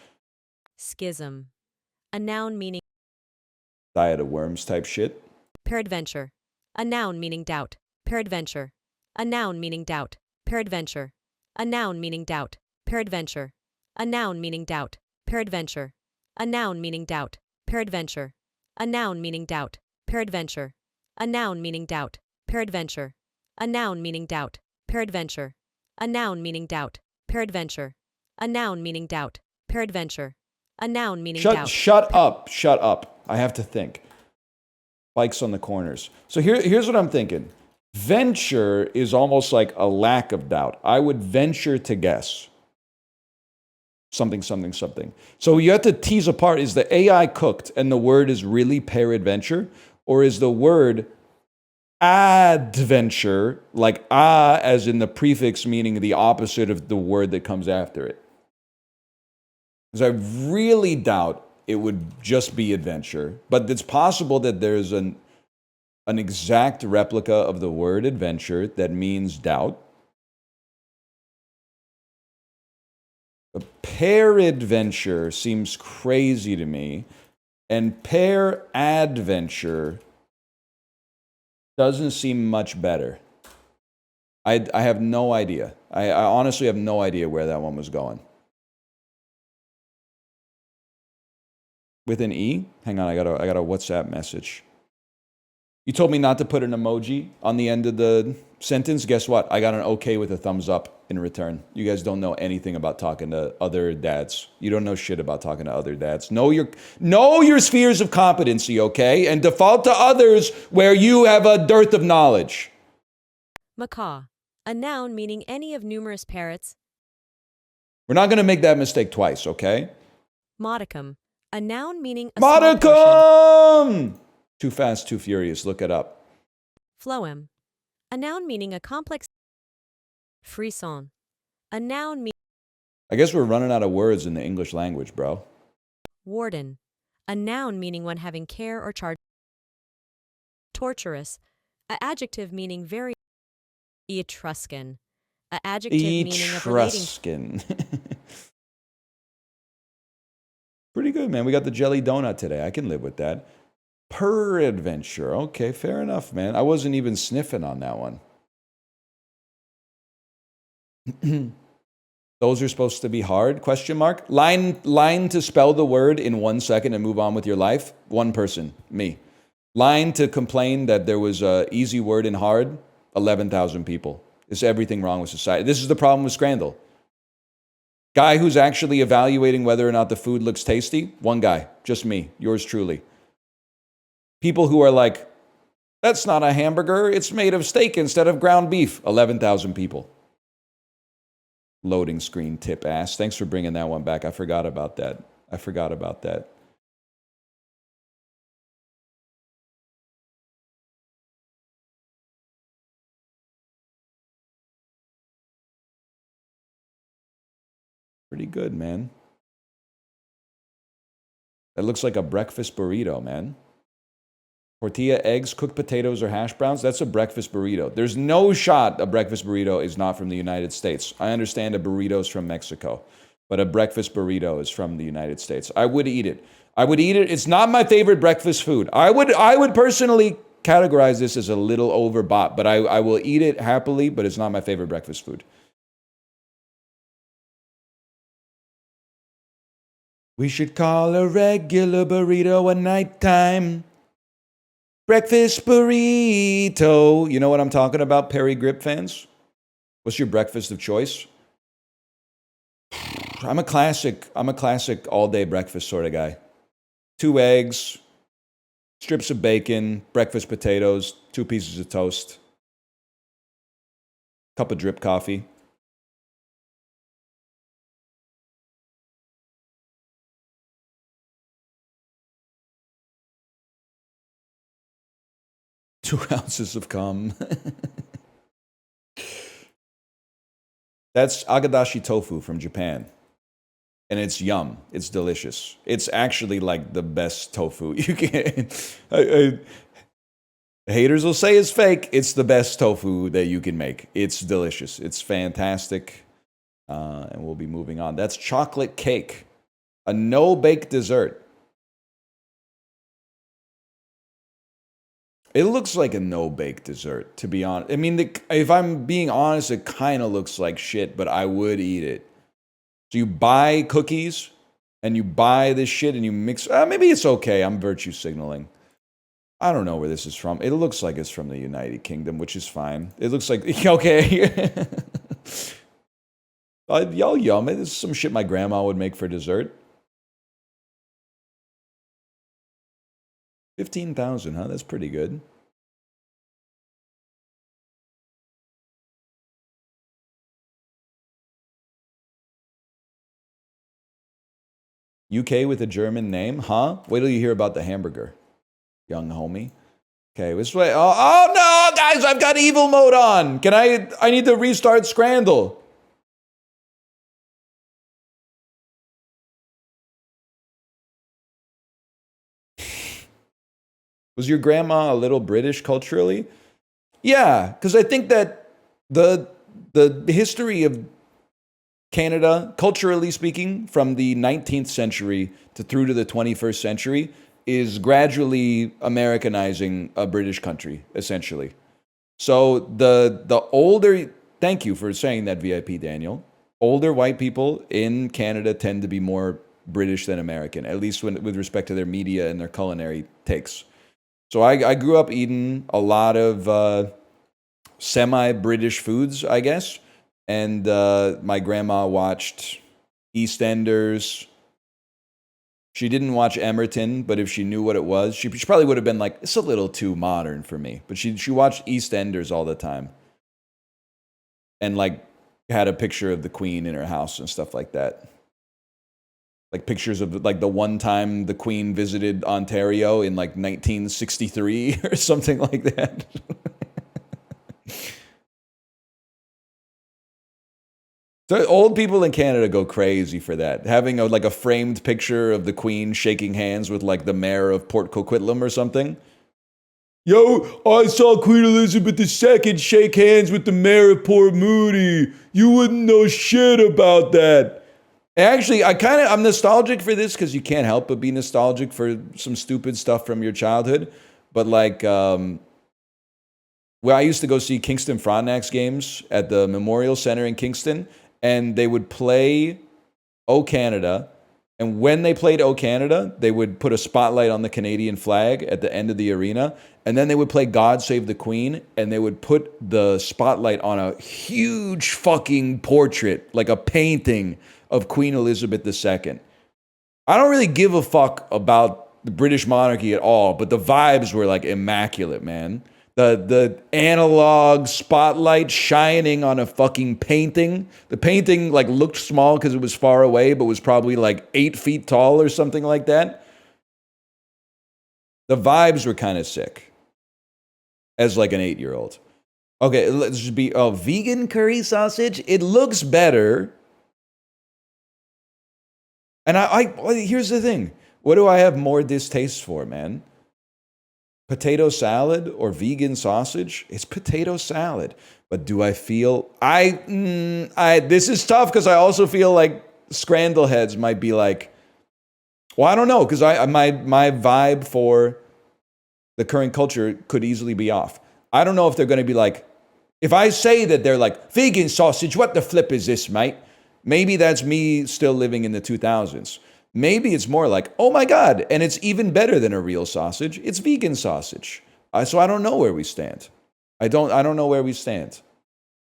Speaker 2: Schism. A noun meaning.
Speaker 1: Diet of worms type shit.
Speaker 2: Peradventure. A noun meaning doubt. Peradventure. A noun meaning doubt. Peradventure. A noun meaning doubt. Peradventure. A noun meaning doubt. Peradventure. A noun meaning doubt. Peradventure. A noun meaning doubt. Peradventure. A noun meaning doubt. Peradventure. A noun meaning doubt. Peradventure. A noun meaning doubt. Peradventure. A noun meaning doubt. Peradventure. A noun meaning doubt.
Speaker 1: Shut up. I have to think. Bikes on the corners. So here's what I'm thinking. Venture is almost like a lack of doubt. I would venture to guess. Something. So you have to tease apart, is the AI cooked and the word is really peradventure? Or is the word adventure, like as in the prefix meaning the opposite of the word that comes after it? Because I really doubt it would just be adventure, but it's possible that there's an exact replica of the word adventure that means doubt. A peradventure seems crazy to me, and peradventure doesn't seem much better. I have no idea. I honestly have no idea where that one was going. With an E? Hang on, I got a WhatsApp message. You told me not to put an emoji on the end of the sentence. Guess what? I got an okay with a thumbs up in return. You guys don't know anything about talking to other dads. You don't know shit about talking to other dads. Know your spheres of competency, okay? And default to others where you have a dearth of knowledge.
Speaker 2: Macaw. A noun meaning any of numerous parrots.
Speaker 1: We're not going to make that mistake twice, okay?
Speaker 2: Modicum. A noun meaning a
Speaker 1: modicum! Too fast, too furious. Look it up.
Speaker 2: Phloem. A noun meaning a complex. Frisson. A noun meaning.
Speaker 1: I guess we're running out of words in the English language, bro.
Speaker 2: Warden. A noun meaning one having care or charge. Torturous. A adjective meaning very. Etruscan. A adjective meaning of relating.
Speaker 1: Etruscan. Pretty good, man. We got the jelly donut today. I can live with that. Peradventure. Okay, fair enough, man. I wasn't even sniffing on that one. Those are supposed to be hard? Question mark. Line to spell the word in 1 second and move on with your life. One person, me. Line to complain that there was a easy word in hard. 11,000 people. Is everything wrong with society? This is the problem with Scrandle. Guy who's actually evaluating whether or not the food looks tasty. One guy, just me, yours truly. People who are like, that's not a hamburger. It's made of steak instead of ground beef. 11,000 people. Loading screen tip ass. Thanks for bringing that one back. I forgot about that. Pretty good, man. That looks like a breakfast burrito, man. Tortilla, eggs, cooked potatoes, or hash browns. That's a breakfast burrito. There's no shot a breakfast burrito is not from the United States. I understand a burrito is from Mexico, but a breakfast burrito is from the United States. I would eat it. It's not my favorite breakfast food. I would personally categorize this as a little overbought, but I will eat it happily, but it's not my favorite breakfast food. We should call a regular burrito a nighttime breakfast burrito. You know what I'm talking about, Perry Grip fans? What's your breakfast of choice? I'm a classic all-day breakfast sort of guy. 2 eggs, strips of bacon, breakfast potatoes, 2 pieces of toast, cup of drip coffee. Two ounces of cum. That's agadashi tofu from Japan. And it's yum. It's delicious. It's actually like the best tofu you can. Haters will say it's fake. It's the best tofu that you can make. It's delicious. It's fantastic. And we'll be moving on. That's chocolate cake. A no-bake dessert. It looks like a no-bake dessert, to be honest. I mean, if I'm being honest, it kind of looks like shit, but I would eat it. So you buy cookies, and you buy this shit, and you mix... maybe it's okay. I'm virtue signaling. I don't know where this is from. It looks like it's from the United Kingdom, which is fine. It looks like... Okay. Y'all yum. This is some shit my grandma would make for dessert. 15,000, huh? That's pretty good. UK with a German name, huh? Wait till you hear about the hamburger, young homie. Okay, this way. Oh no, guys, I've got evil mode on. I need to restart Scrandle. Was your grandma a little British culturally? Yeah, because I think that the history of Canada, culturally speaking, from the 19th century through to the 21st century, is gradually Americanizing a British country, essentially. So the older, thank you for saying that, VIP Daniel. Older white people in Canada tend to be more British than American, at least with respect to their media and their culinary takes. So I grew up eating a lot of semi-British foods, I guess. And my grandma watched EastEnders. She didn't watch Emerton, but if she knew what it was, she probably would have been like, it's a little too modern for me. But she watched EastEnders all the time. And like had a picture of the Queen in her house and stuff like that. Like pictures of like the one time the Queen visited Ontario in like 1963 or something like that. So old people in Canada go crazy for that. Having like a framed picture of the Queen shaking hands with like the mayor of Port Coquitlam or something. Yo, I saw Queen Elizabeth II shake hands with the mayor of Port Moody. You wouldn't know shit about that. Actually, I'm nostalgic for this because you can't help but be nostalgic for some stupid stuff from your childhood. But like, I used to go see Kingston Frontenac's games at the Memorial Center in Kingston, and they would play O Canada. And when they played O Canada, they would put a spotlight on the Canadian flag at the end of the arena. And then they would play God Save the Queen, and they would put the spotlight on a huge fucking portrait, like a painting of Queen Elizabeth II. I don't really give a fuck about the British monarchy at all, but the vibes were like immaculate, man. The analog spotlight shining on a fucking painting. The painting like looked small because it was far away, but was probably like 8 feet tall or something like that. The vibes were kind of sick as like an 8-year-old. Okay, let's just be vegan curry sausage. It looks better. And here's the thing. What do I have more distaste for, man? Potato salad or vegan sausage? It's potato salad. But do I feel this is tough because I also feel like scrandal heads might be like, well, I don't know, because my vibe for the current culture could easily be off. I don't know if they're going to be like, if I say that they're like, vegan sausage, what the flip is this, mate? Maybe that's me still living in the 2000s. Maybe it's more like, oh my God, and it's even better than a real sausage. It's vegan sausage. So I don't know where we stand. I don't know where we stand.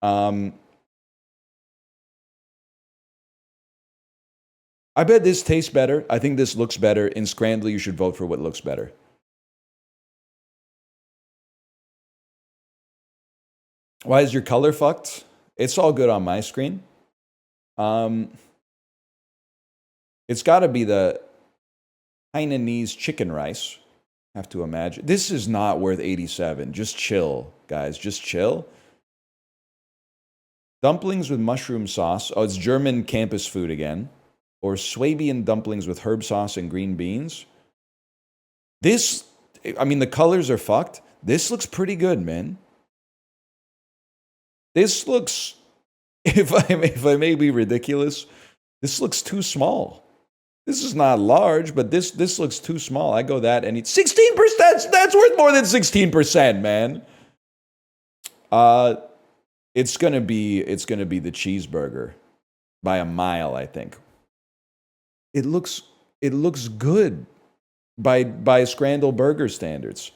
Speaker 1: I bet this tastes better. I think this looks better. In Scrandal, you should vote for what looks better. Why is your color fucked? It's all good on my screen. It's got to be the Hainanese chicken rice. I have to imagine. This is not worth 87. Just chill, guys. Just chill. Dumplings with mushroom sauce. Oh, it's German campus food again. Or Swabian dumplings with herb sauce and green beans. This, I mean, the colors are fucked. This looks pretty good, man. This looks, if I may be ridiculous, this looks too small. This is not large, but this looks too small. I go that and eat 16%. That's worth more than 16%, man. It's gonna be the cheeseburger by a mile, I think. It looks good by Scrandal burger standards.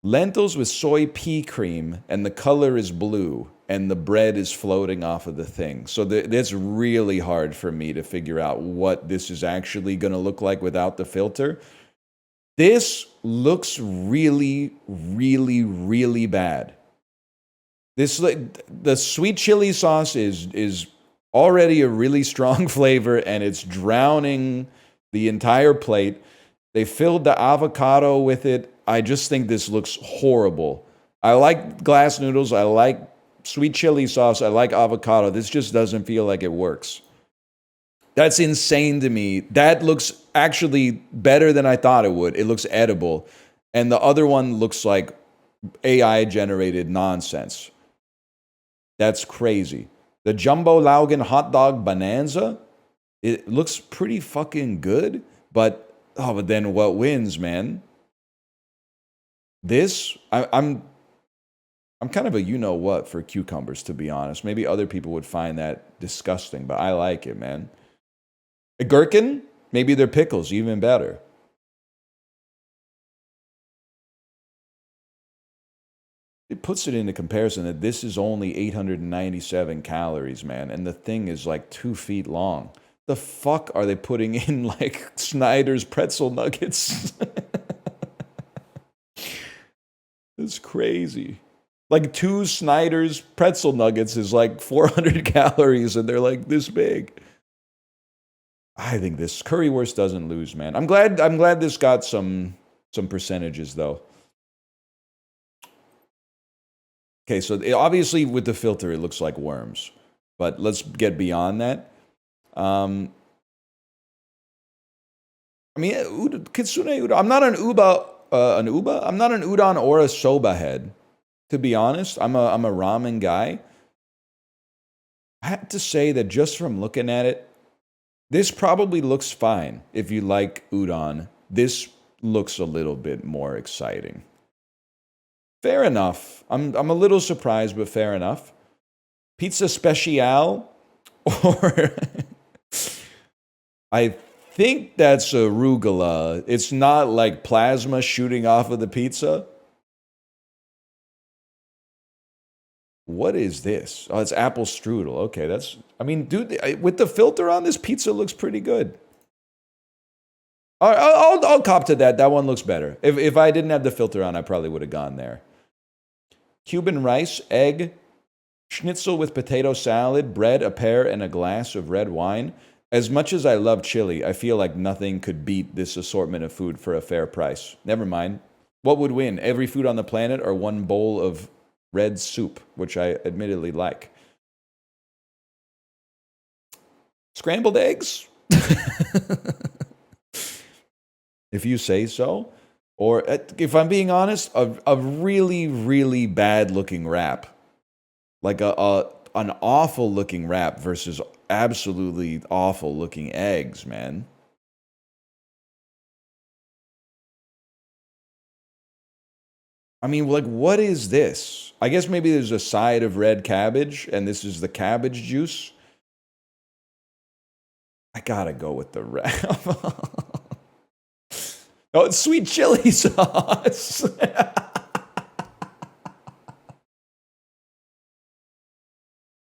Speaker 1: Lentils with soy pea cream, and the color is blue, and the bread is floating off of the thing. So it's really hard for me to figure out what this is actually going to look like without the filter. This looks really, really, really bad. The sweet chili sauce is already a really strong flavor, and it's drowning the entire plate. They filled the avocado with it. I just think this looks horrible. I like glass noodles. I like sweet chili sauce. I like avocado. This just doesn't feel like it works. That's insane to me. That looks actually better than I thought it would. It looks edible. And the other one looks like AI-generated nonsense. That's crazy. The Jumbo Laugen hot dog bonanza, it looks pretty fucking good. But then what wins, man? This, I'm kind of a you-know-what for cucumbers, to be honest. Maybe other people would find that disgusting, but I like it, man. A gherkin? Maybe they're pickles, even better. It puts it into comparison that this is only 897 calories, man, and the thing is like 2 feet long. The fuck are they putting in, like, Snyder's pretzel nuggets? It's crazy. Like 2 Snyder's pretzel nuggets is like 400 calories, and they're like this big. I think this currywurst doesn't lose, man. I'm glad this got some percentages though. Okay, so obviously with the filter, it looks like worms. But let's get beyond that. I mean, kitsune udon. I'm not an uba. I'm not an udon or a soba head. To be honest, I'm a ramen guy. I have to say that just from looking at it, this probably looks fine. If you like udon, this looks a little bit more exciting. Fair enough. I'm a little surprised, but fair enough. Pizza special, or I think that's arugula. It's not like plasma shooting off of the pizza. What is this? Oh, it's apple strudel. Okay, that's... I mean, dude, with the filter on, this pizza looks pretty good. I'll cop to that. That one looks better. If I didn't have the filter on, I probably would have gone there. Cuban rice, egg, schnitzel with potato salad, bread, a pear, and a glass of red wine. As much as I love chili, I feel like nothing could beat this assortment of food for a fair price. Never mind. What would win? Every food on the planet or one bowl of red soup, which I admittedly like. Scrambled eggs? If you say so. Or, if I'm being honest, a really, really bad-looking wrap. Like an awful-looking wrap versus absolutely awful-looking eggs, man. I mean, like, what is this? I guess maybe there's a side of red cabbage, and this is the cabbage juice. I gotta go with the wrap. Oh, it's sweet chili sauce.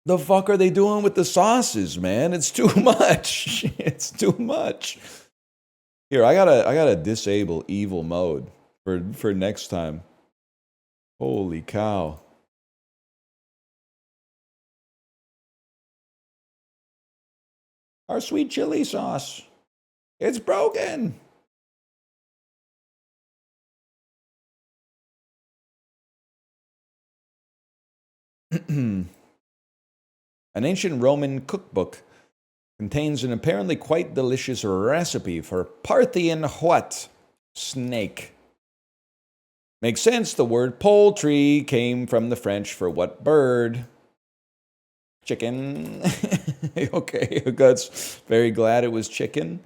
Speaker 1: The fuck are they doing with the sauces, man? It's too much. It's too much. Here, I gotta disable evil mode for next time. Holy cow. Our sweet chili sauce. It's broken. An ancient Roman cookbook contains an apparently quite delicious recipe for Parthian what? Snake. Makes sense, the word poultry came from the French for what bird? Chicken. Okay, God's very glad it was chicken.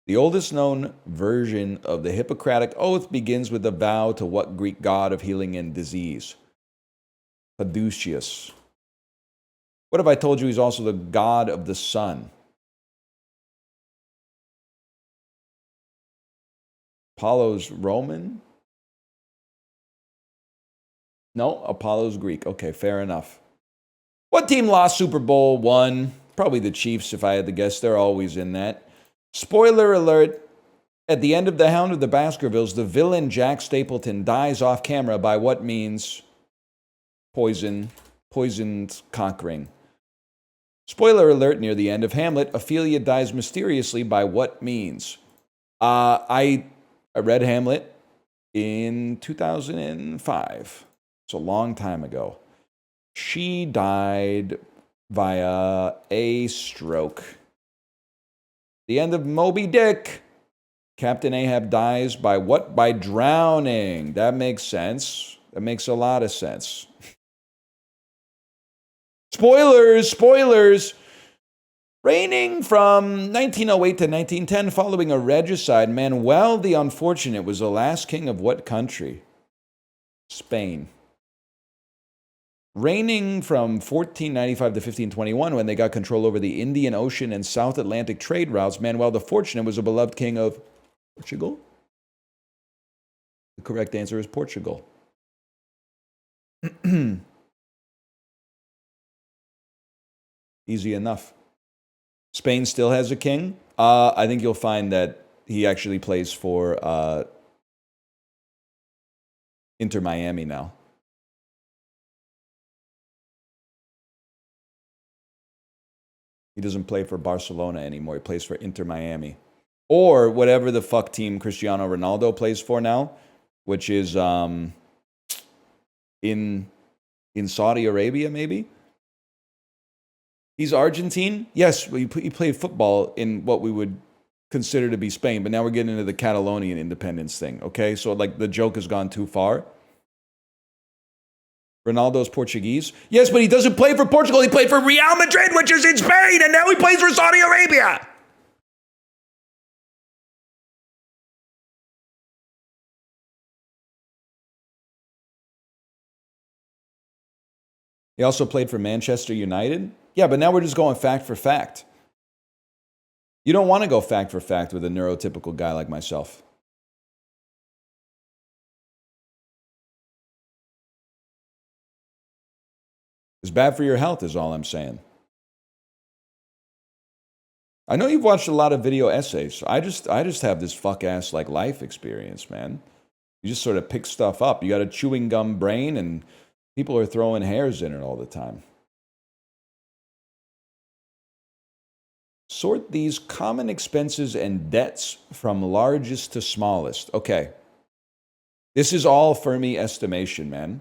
Speaker 1: The oldest known version of the Hippocratic Oath begins with a vow to what Greek god of healing and disease? Caduceus. What if I told you he's also the god of the sun? Apollo's Roman? No, Apollo's Greek. Okay, fair enough. What team lost Super Bowl I? Probably the Chiefs, if I had to guess. They're always in that. Spoiler alert. At the end of The Hound of the Baskervilles, the villain Jack Stapleton dies off camera by what means? Poisoned cock ring. Spoiler alert, near the end of Hamlet, Ophelia dies mysteriously by what means? I read Hamlet in 2005. It's a long time ago. She died via a stroke. The end of Moby Dick. Captain Ahab dies by what? By drowning. That makes sense. That makes a lot of sense. Spoilers! Reigning from 1908 to 1910 following a regicide, Manuel the Unfortunate was the last king of what country? Spain. Reigning from 1495 to 1521, when they got control over the Indian Ocean and South Atlantic trade routes, Manuel the Fortunate was a beloved king of Portugal? The correct answer is Portugal. Easy enough. Spain still has a king. I think you'll find that he actually plays for Inter Miami now. He doesn't play for Barcelona anymore. He plays for Inter Miami. Or whatever the fuck team Cristiano Ronaldo plays for now, which is in Saudi Arabia, maybe? He's Argentine? Yes, well, he played football in what we would consider to be Spain, but now we're getting into the Catalonian independence thing, okay? So, like, the joke has gone too far. Ronaldo's Portuguese? Yes, but he doesn't play for Portugal. He played for Real Madrid, which is in Spain, and now he plays for Saudi Arabia. He also played for Manchester United? Yeah, but now we're just going fact for fact. You don't want to go fact for fact with a neurotypical guy like myself. It's bad for your health is all I'm saying. I know you've watched a lot of video essays. I just have this fuck-ass like life experience, man. You just sort of pick stuff up. You got a chewing gum brain and people are throwing hairs in it all the time. Sort these common expenses and debts from largest to smallest. Okay. This is all Fermi estimation, man.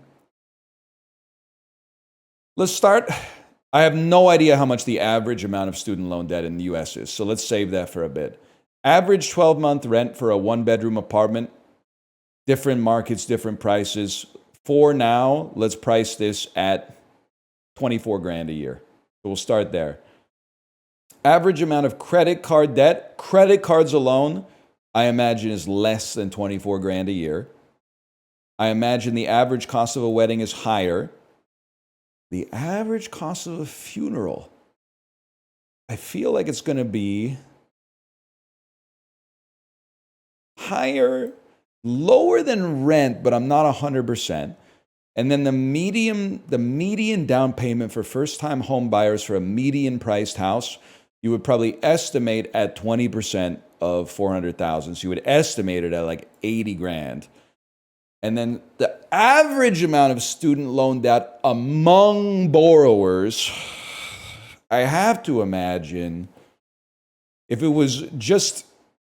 Speaker 1: Let's start. I have no idea how much the average amount of student loan debt in the US is, so let's save that for a bit. Average 12-month rent for a one-bedroom apartment, different markets, different prices. For now, let's price this at 24 grand a year. So we'll start there. Average amount of credit card debt, credit cards alone, I imagine is less than 24 grand a year. I imagine the average cost of a wedding is higher. The average cost of a funeral, I feel like it's going to be higher, lower than rent, but I'm not 100%. And then the median down payment for first-time home buyers for a median-priced house, you would probably estimate at 20% of 400,000. So you would estimate it at like 80 grand. And then the average amount of student loan debt among borrowers, I have to imagine, if it was just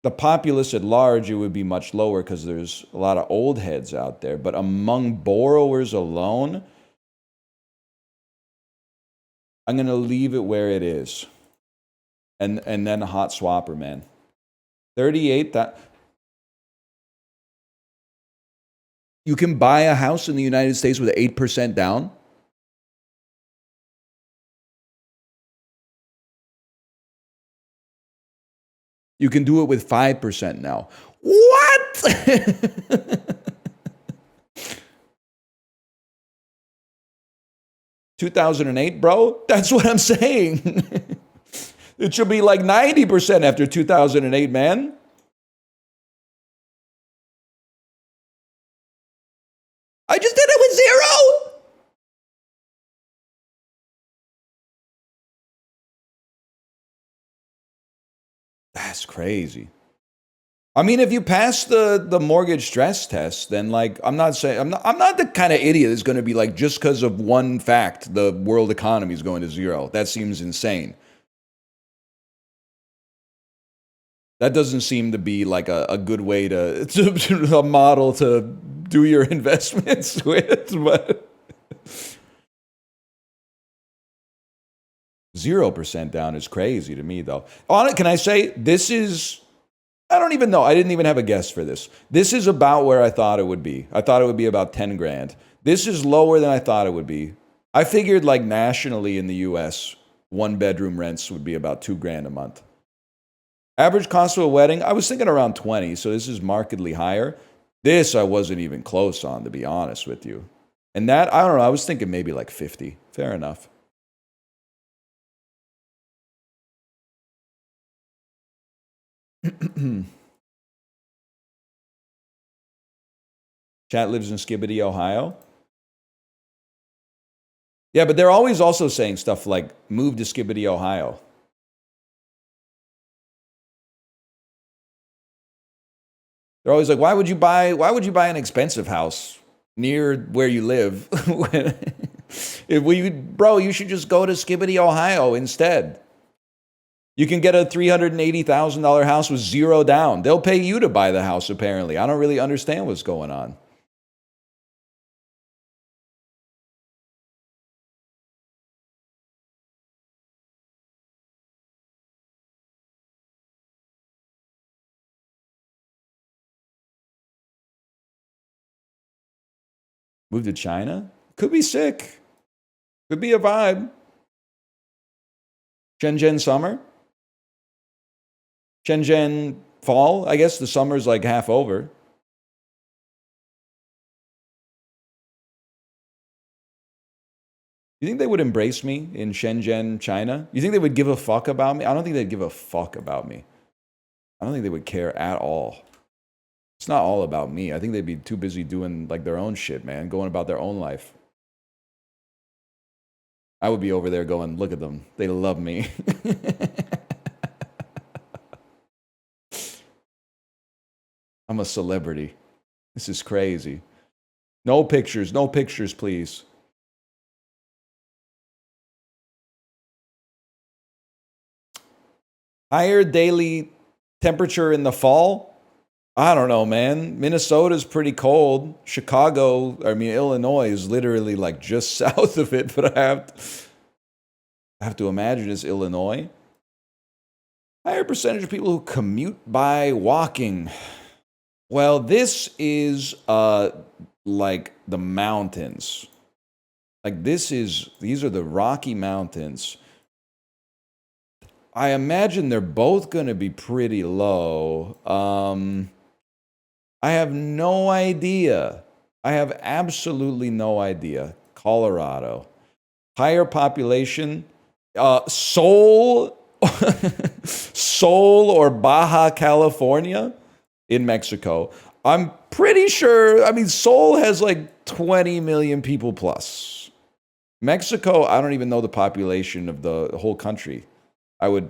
Speaker 1: the populace at large, it would be much lower because there's a lot of old heads out there. But among borrowers alone, I'm going to leave it where it is. And then a hot swapper, man. 38, that... You can buy a house in the United States with 8% down. You can do it with 5% now. What? 2008, bro? That's what I'm saying. It should be like 90% after 2008, man. I just did it with 0. That's crazy. I mean, if you pass the mortgage stress test, then like I'm not the kind of idiot that's going to be like, just because of one fact the world economy is going to 0. That seems insane. That doesn't seem to be like a good way to a model to do your investments with, but 0% down is crazy to me, though. On it, can I say this is? I don't even know. I didn't even have a guess for this. This is about where I thought it would be. I thought it would be about 10 grand. This is lower than I thought it would be. I figured like nationally in the U.S., one-bedroom rents would be about 2 grand a month. Average cost of a wedding, I was thinking around 20, so this is markedly higher. This I wasn't even close on, to be honest with you. And that, I don't know, I was thinking maybe like 50. Fair enough. Chat lives in Skibidi, Ohio. Yeah, but they're always also saying stuff like, move to Skibidi, Ohio. They're always like, why would you buy an expensive house near where you live? Bro, you should just go to Skibidi, Ohio instead. You can get a $380,000 house with 0 down. They'll pay you to buy the house, apparently. I don't really understand what's going on. Move to China? Could be sick. Could be a vibe. Shenzhen summer? Shenzhen fall? I guess the summer's like half over. You think they would embrace me in Shenzhen, China? You think they would give a fuck about me? I don't think they'd give a fuck about me. I don't think they would care at all. It's not all about me. I think they'd be too busy doing like their own shit, man, going about their own life. I would be over there going, look at them. They love me. I'm a celebrity. This is crazy. No pictures, please. Higher daily temperature in the fall? I don't know, man. Minnesota's pretty cold. Illinois is literally like just south of it, but I have to imagine it's Illinois. Higher percentage of people who commute by walking. Well, this is like the mountains. Like these are the Rocky Mountains. I imagine they're both going to be pretty low. I have no idea. I have absolutely no idea. Colorado. Higher population. Seoul or Baja California in Mexico. I'm pretty sure, Seoul has like 20 million people plus. Mexico, I don't even know the population of the whole country. I would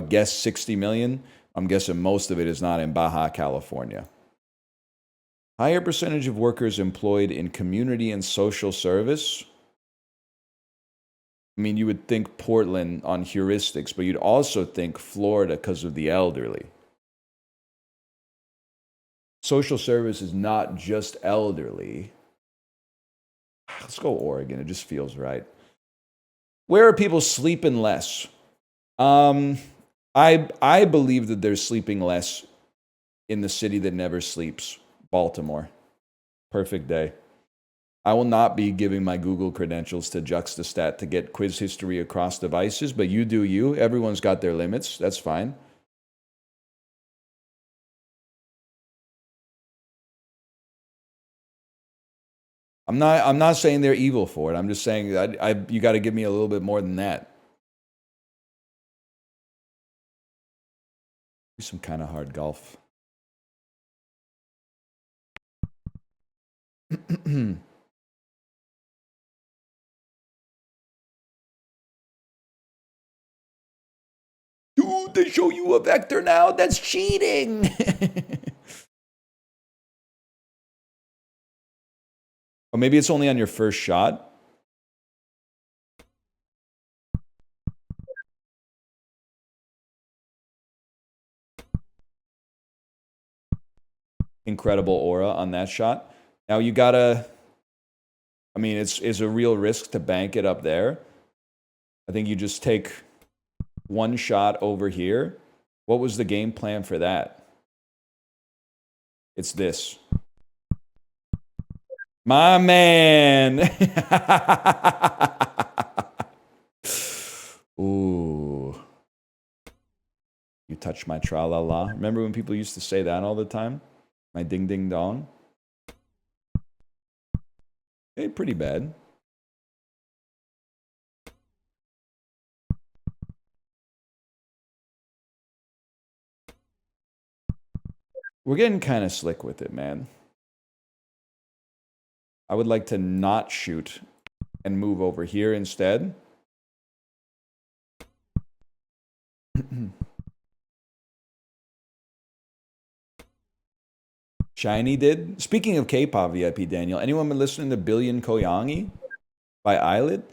Speaker 1: guess 60 million. I'm guessing most of it is not in Baja California. Higher percentage of workers employed in community and social service. You would think Portland on heuristics, but you'd also think Florida because of the elderly. Social service is not just elderly. Let's go Oregon. It just feels right. Where are people sleeping less? I believe that they're sleeping less in the city that never sleeps, Baltimore. Perfect day. I will not be giving my Google credentials to Juxtastat to get quiz history across devices, but you do you. Everyone's got their limits. That's fine. I'm not saying they're evil for it. I'm just saying you got to give me a little bit more than that. Some kind of hard golf. Dude, they show you a vector now? That's cheating. Or maybe it's only on your first shot. Incredible aura on that shot. Now you gotta, it's a real risk to bank it up there. I think you just take one shot over here. What was the game plan for that? It's this. My man. Ooh. You touch my tra-la-la. Remember when people used to say that all the time? My ding-ding-dong? Okay, pretty bad. We're getting kind of slick with it, man. I would like to not shoot and move over here instead. Shiny did. Speaking of K-pop VIP, Daniel, anyone been listening to Billion Koyangi by Eyelid?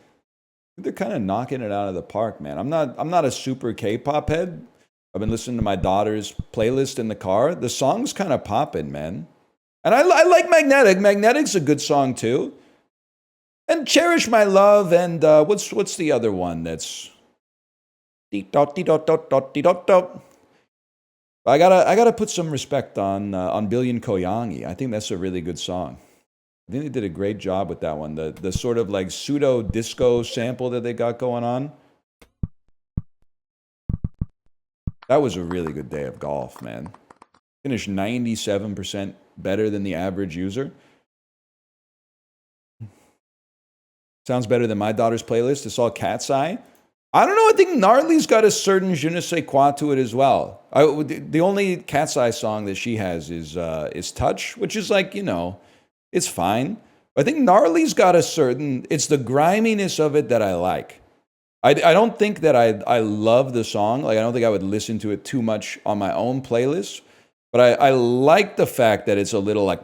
Speaker 1: They're kind of knocking it out of the park, man. I'm not a super K-pop head. I've been listening to my daughter's playlist in the car. The song's kind of popping, man. And I like Magnetic. Magnetic's a good song too. And Cherish My Love and what's the other one that's I gotta put some respect on Billion Koyangi. I think that's a really good song. I think they did a great job with that one. The sort of like pseudo disco sample that they got going on. That was a really good day of golf, man. Finished 97% better than the average user. Sounds better than my daughter's playlist. It's all Cat's Eye. I don't know. I think Gnarly's got a certain je ne sais quoi to it as well. The only Cat's Eye song that she has is Touch, which is like, you know, it's fine. I think Gnarly's got a certain, it's the griminess of it that I like. I don't think that I love the song. Like, I don't think I would listen to it too much on my own playlist. But I like the fact that it's a little like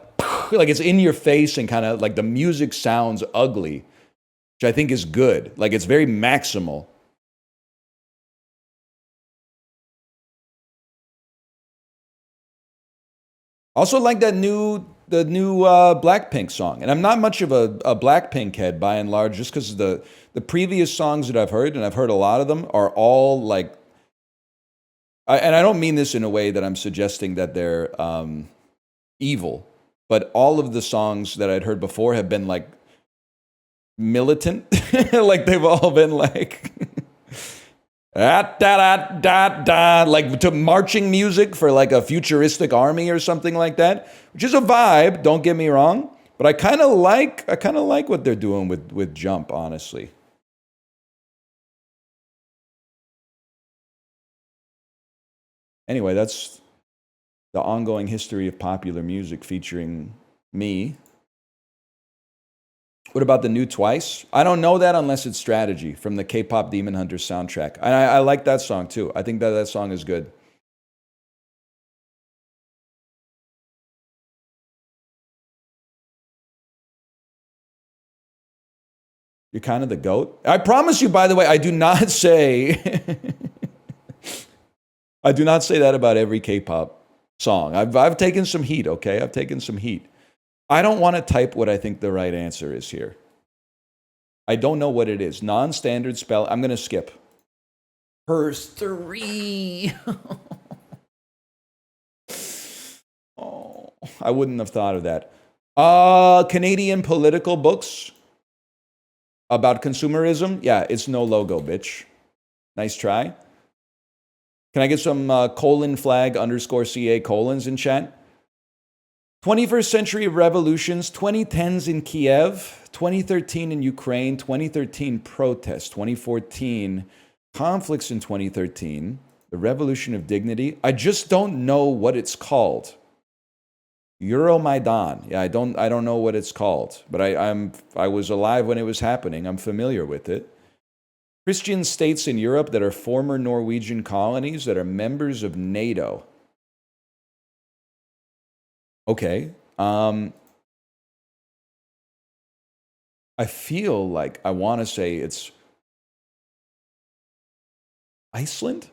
Speaker 1: it's in your face and kind of like the music sounds ugly, which I think is good. Like, it's very maximal. Also like the new Blackpink song. And I'm not much of a Blackpink head by and large, just because the previous songs that I've heard, and I've heard a lot of them, are all like, and I don't mean this in a way that I'm suggesting that they're evil, but all of the songs that I'd heard before have been like militant. Like, they've all been like like to marching music for like a futuristic army or something like that, which is a vibe, don't get me wrong, but I kind of like what they're doing with Jump, honestly. Anyway, that's the ongoing history of popular music featuring me. What about the new Twice? I don't know that unless it's Strategy from the K-pop Demon Hunters soundtrack. And I like that song too. I think that song is good. You're kind of the GOAT. I promise you, by the way, I do not say I do not say that about every K-pop song. I've taken some heat, okay? I've taken some heat. I don't want to type what I think the right answer is here. I don't know what it is. Non-standard spell. I'm going to skip. Hers 3. Oh, I wouldn't have thought of that. Canadian political books about consumerism. Yeah, it's no logo, bitch. Nice try. Can I get some :flag_CA colons in chat? 21st century revolutions, 2010s in Kiev, 2013 in Ukraine, 2013 protests, 2014 conflicts in 2013, the revolution of dignity. I just don't know what it's called. Euromaidan. Yeah, I don't know what it's called, but I was alive when it was happening. I'm familiar with it. Christian states in Europe that are former Norwegian colonies that are members of NATO. Okay. I feel like I want to say it's Iceland.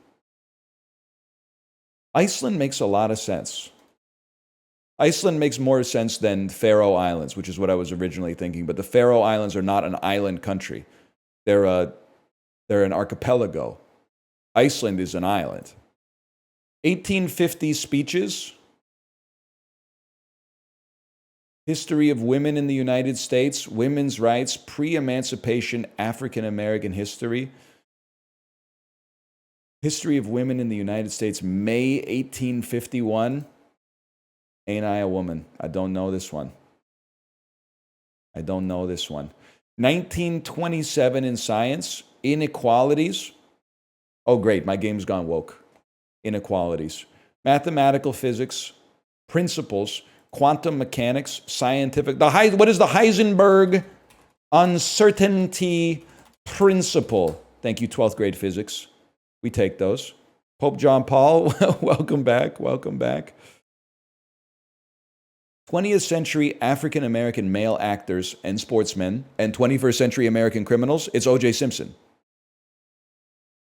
Speaker 1: Iceland makes a lot of sense. Iceland makes more sense than Faroe Islands, which is what I was originally thinking. But the Faroe Islands are not an island country. They're an archipelago. Iceland is an island. 1850 speeches. History of women in the United States, women's rights, pre-emancipation African American history. History of women in the United States, May 1851. Ain't I a woman? I don't know this one. 1927 in science, inequalities. Oh, great, my game's gone woke. Inequalities. Mathematical physics, principles, quantum mechanics, scientific. What is the Heisenberg uncertainty principle? Thank you, 12th grade physics. We take those. Pope John Paul, welcome back. 20th century African American male actors and sportsmen and 21st century American criminals. It's O.J. Simpson.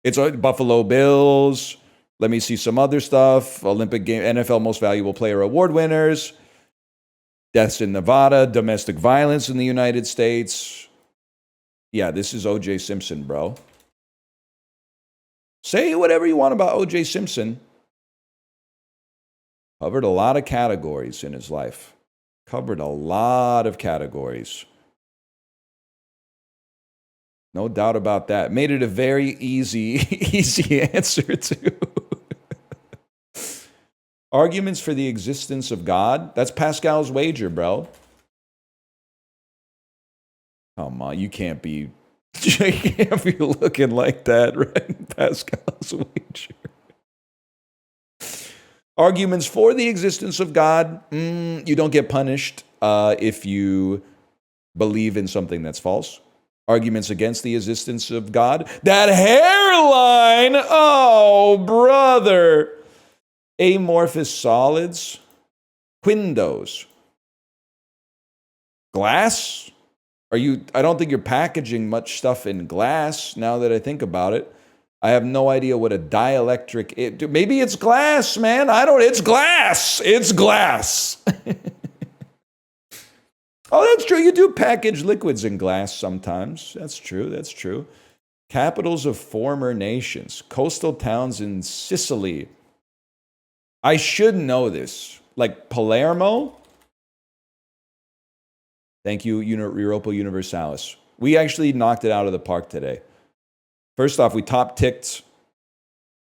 Speaker 1: It's Buffalo Bills. Let me see some other stuff. Olympic game, NFL Most Valuable Player Award winners. Deaths in Nevada. Domestic violence in the United States. Yeah, this is O.J. Simpson, bro. Say whatever you want about O.J. Simpson. Covered a lot of categories in his life. Covered a lot of categories. No doubt about that. Made it a very easy answer too. Arguments for the existence of God. That's Pascal's wager, bro. Come on, you can't be looking like that, right? Pascal's wager. Arguments for the existence of God. You don't get punished if you believe in something that's false. Arguments against the existence of God. That hairline! Oh, brother! Amorphous solids. Windows. Glass? I don't think you're packaging much stuff in glass, now that I think about it. I have no idea what a dielectric... maybe it's glass, man. It's glass! It's glass! Oh, that's true. You do package liquids in glass sometimes. That's true. Capitals of former nations. Coastal towns in Sicily. I should know this. Like Palermo? Thank you, Europa Universalis. We actually knocked it out of the park today. First off, we top-ticked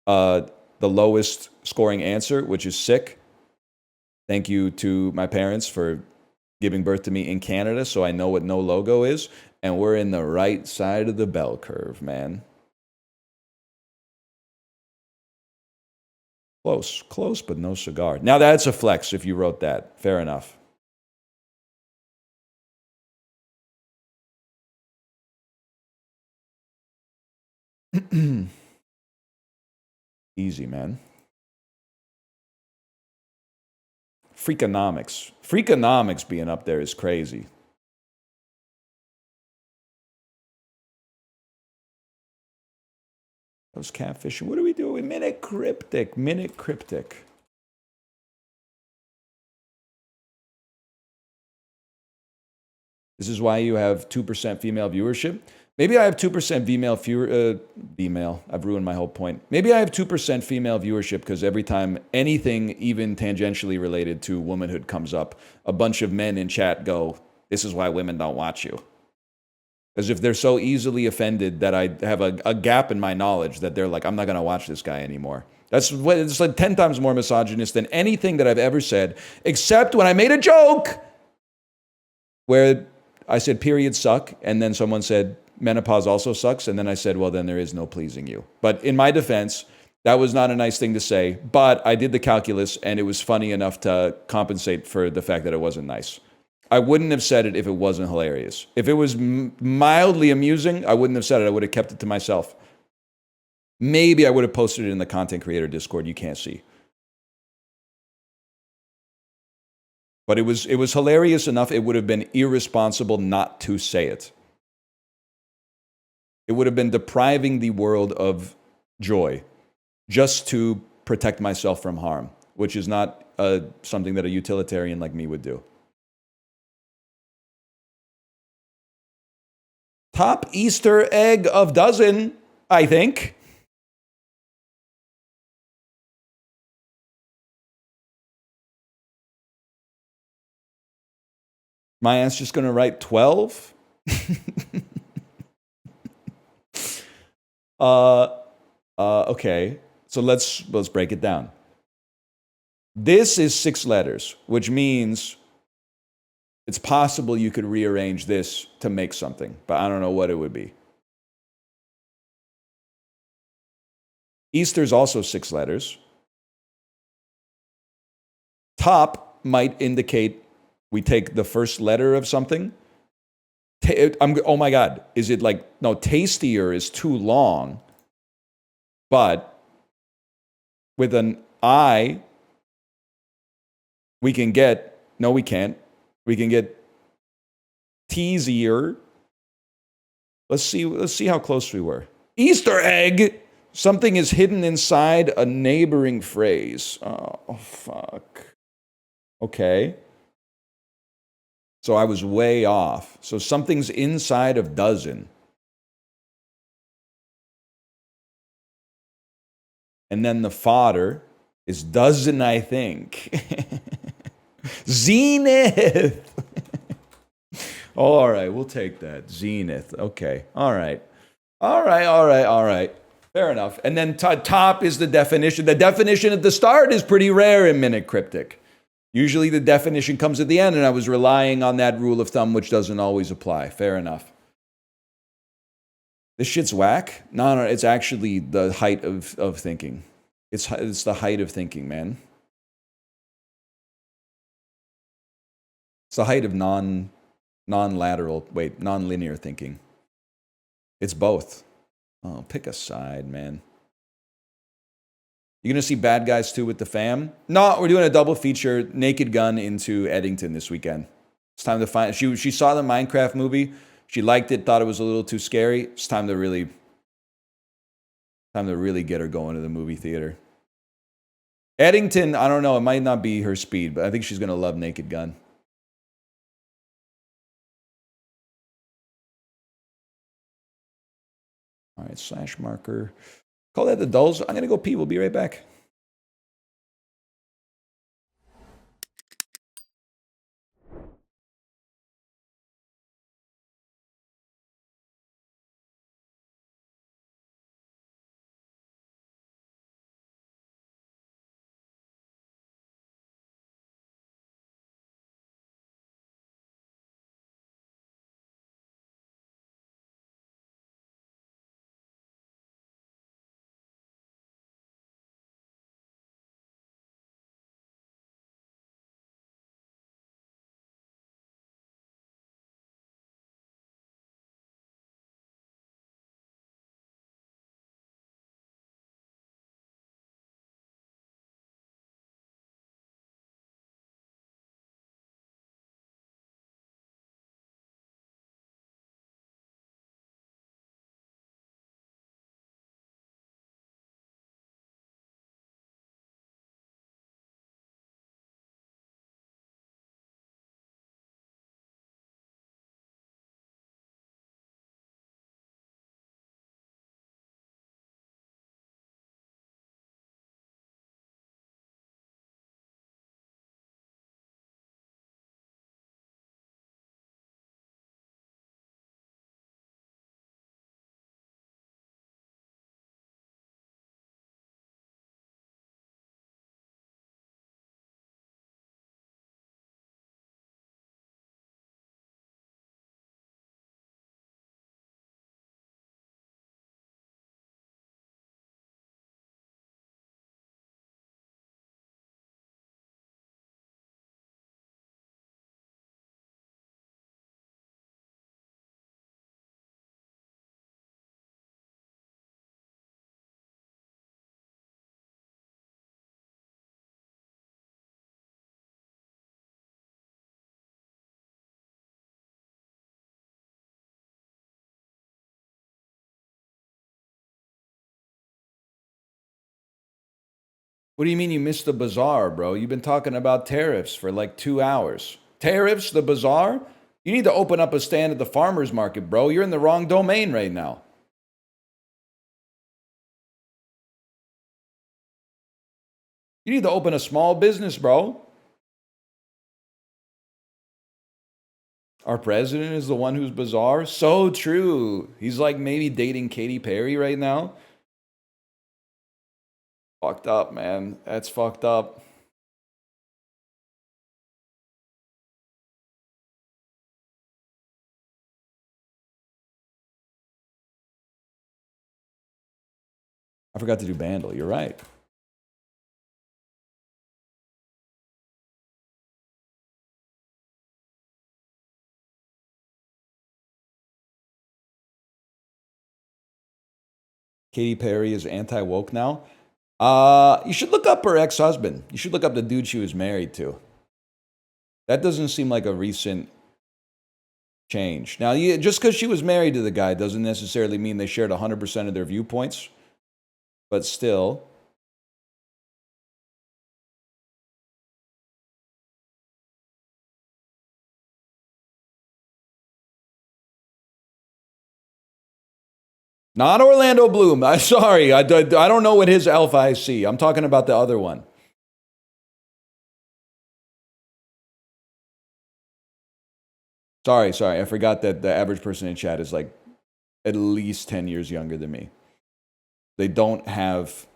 Speaker 1: the lowest scoring answer, which is sick. Thank you to my parents for giving birth to me in Canada, so I know what no logo is. And we're in the right side of the bell curve, man. Close, but no cigar. Now that's a flex if you wrote that. Fair enough. Easy, man. Freakonomics. Freakonomics being up there is crazy. Those catfishing. What are we doing? Minute cryptic. This is why you have 2% female viewership. Maybe I have 2% female. I've ruined my whole point. Maybe I have 2% female viewership because every time anything even tangentially related to womanhood comes up, a bunch of men in chat go, "This is why women don't watch you." As if they're so easily offended that I have a gap in my knowledge that they're like, "I'm not going to watch this guy anymore." It's like 10 times more misogynist than anything that I've ever said, except when I made a joke where I said periods suck, and then someone said menopause also sucks, and then I said, well, then there is no pleasing you. But in my defense, that was not a nice thing to say, but I did the calculus, and it was funny enough to compensate for the fact that it wasn't nice. I wouldn't have said it if it wasn't hilarious. If it was mildly amusing, I wouldn't have said it. I would have kept it to myself. Maybe I would have posted it in the content creator Discord you can't see. But it was hilarious enough, it would have been irresponsible not to say it. It would have been depriving the world of joy just to protect myself from harm, which is not something that a utilitarian like me would do. Top Easter egg of dozen, I think. My aunt's just going to write 12. Okay. So let's break it down. This is 6 letters, which means it's possible you could rearrange this to make something, but I don't know what it would be. Easter's also 6 letters. Top might indicate we take the first letter of something. Oh my God, is it like, no, tastier is too long, but with an I, we can get, no, we can't. We can get teasier. Let's see how close we were. Easter egg! Something is hidden inside a neighboring phrase. Oh, fuck. Okay. So I was way off. So something's inside of dozen. And then the fodder is dozen, I think. Zenith. All right, we'll take that. Zenith. Okay. All right. All right. Fair enough. And then top is the definition. The definition at the start is pretty rare in Minute Cryptic. Usually the definition comes at the end, and I was relying on that rule of thumb, which doesn't always apply. Fair enough. This shit's whack? No, it's actually the height of thinking. It's the height of thinking, man. It's the height of non-linear thinking. It's both. Oh, pick a side, man. You gonna see Bad Guys 2 with the fam? No, we're doing a double feature, Naked Gun into Eddington this weekend. It's time to find. She saw the Minecraft movie. She liked it, thought it was a little too scary. It's time to really get her going to the movie theater. Eddington, I don't know. It might not be her speed, but I think she's gonna love Naked Gun. All right, slash marker. Call that the dulls. I'm gonna go pee. We'll be right back. What do you mean you missed the bazaar, bro? You've been talking about tariffs for like 2 hours. Tariffs, the bazaar? You need to open up a stand at the farmer's market, bro. You're in the wrong domain right now. You need to open a small business, bro. Our president is the one who's bizarre. So true. He's like maybe dating Katy Perry right now. Fucked up, man. That's fucked up. I forgot to do Bandle. You're right. Katy Perry is anti-woke now. You should look up her ex-husband. You should look up the dude she was married to. That doesn't seem like a recent change. Now, just because she was married to the guy doesn't necessarily mean they shared 100% of their viewpoints. But still. Not Orlando Bloom. I'm sorry. I don't know what his alpha I see. I'm talking about the other one. Sorry. I forgot that the average person in chat is like at least 10 years younger than me. They don't have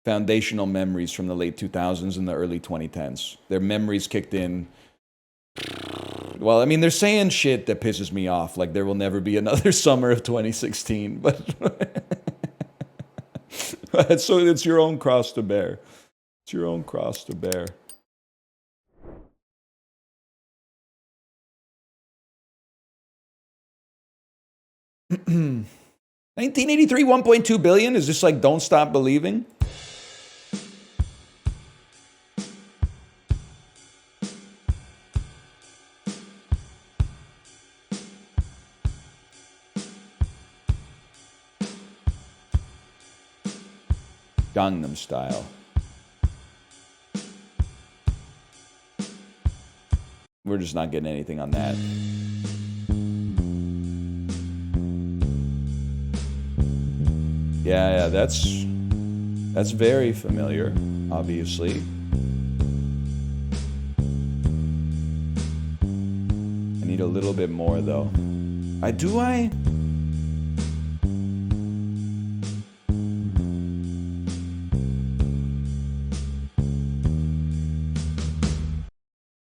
Speaker 1: foundational memories from the late 2000s and the early 2010s. Their memories kicked in. Well, I mean, they're saying shit that pisses me off, like there will never be another summer of 2016, but so it's your own cross to bear. It's your own cross to bear. $1983, 1.2 billion? Is this like Don't Stop Believing? Gangnam Style. We're just not getting anything on that. Yeah, that's very familiar, obviously. I need a little bit more though. Do I?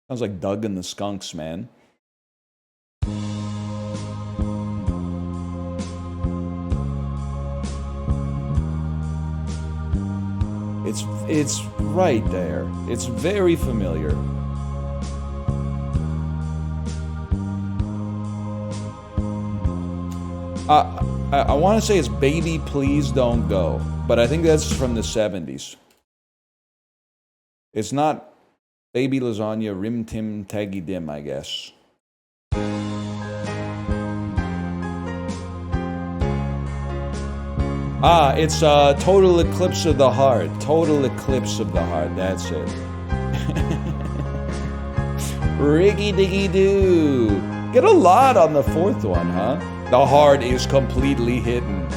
Speaker 1: Sounds like Doug and the Skunks, man. It's right there. It's very familiar. I want to say it's Baby Please Don't Go, but I think that's from the 70s. It's not Baby Lasagna Rim Tim Taggy Dim, I guess. It's Total Eclipse of the Heart. Total Eclipse of the Heart, that's it. Riggy diggy doo. Get a lot on the fourth one, huh? The heart is completely hidden.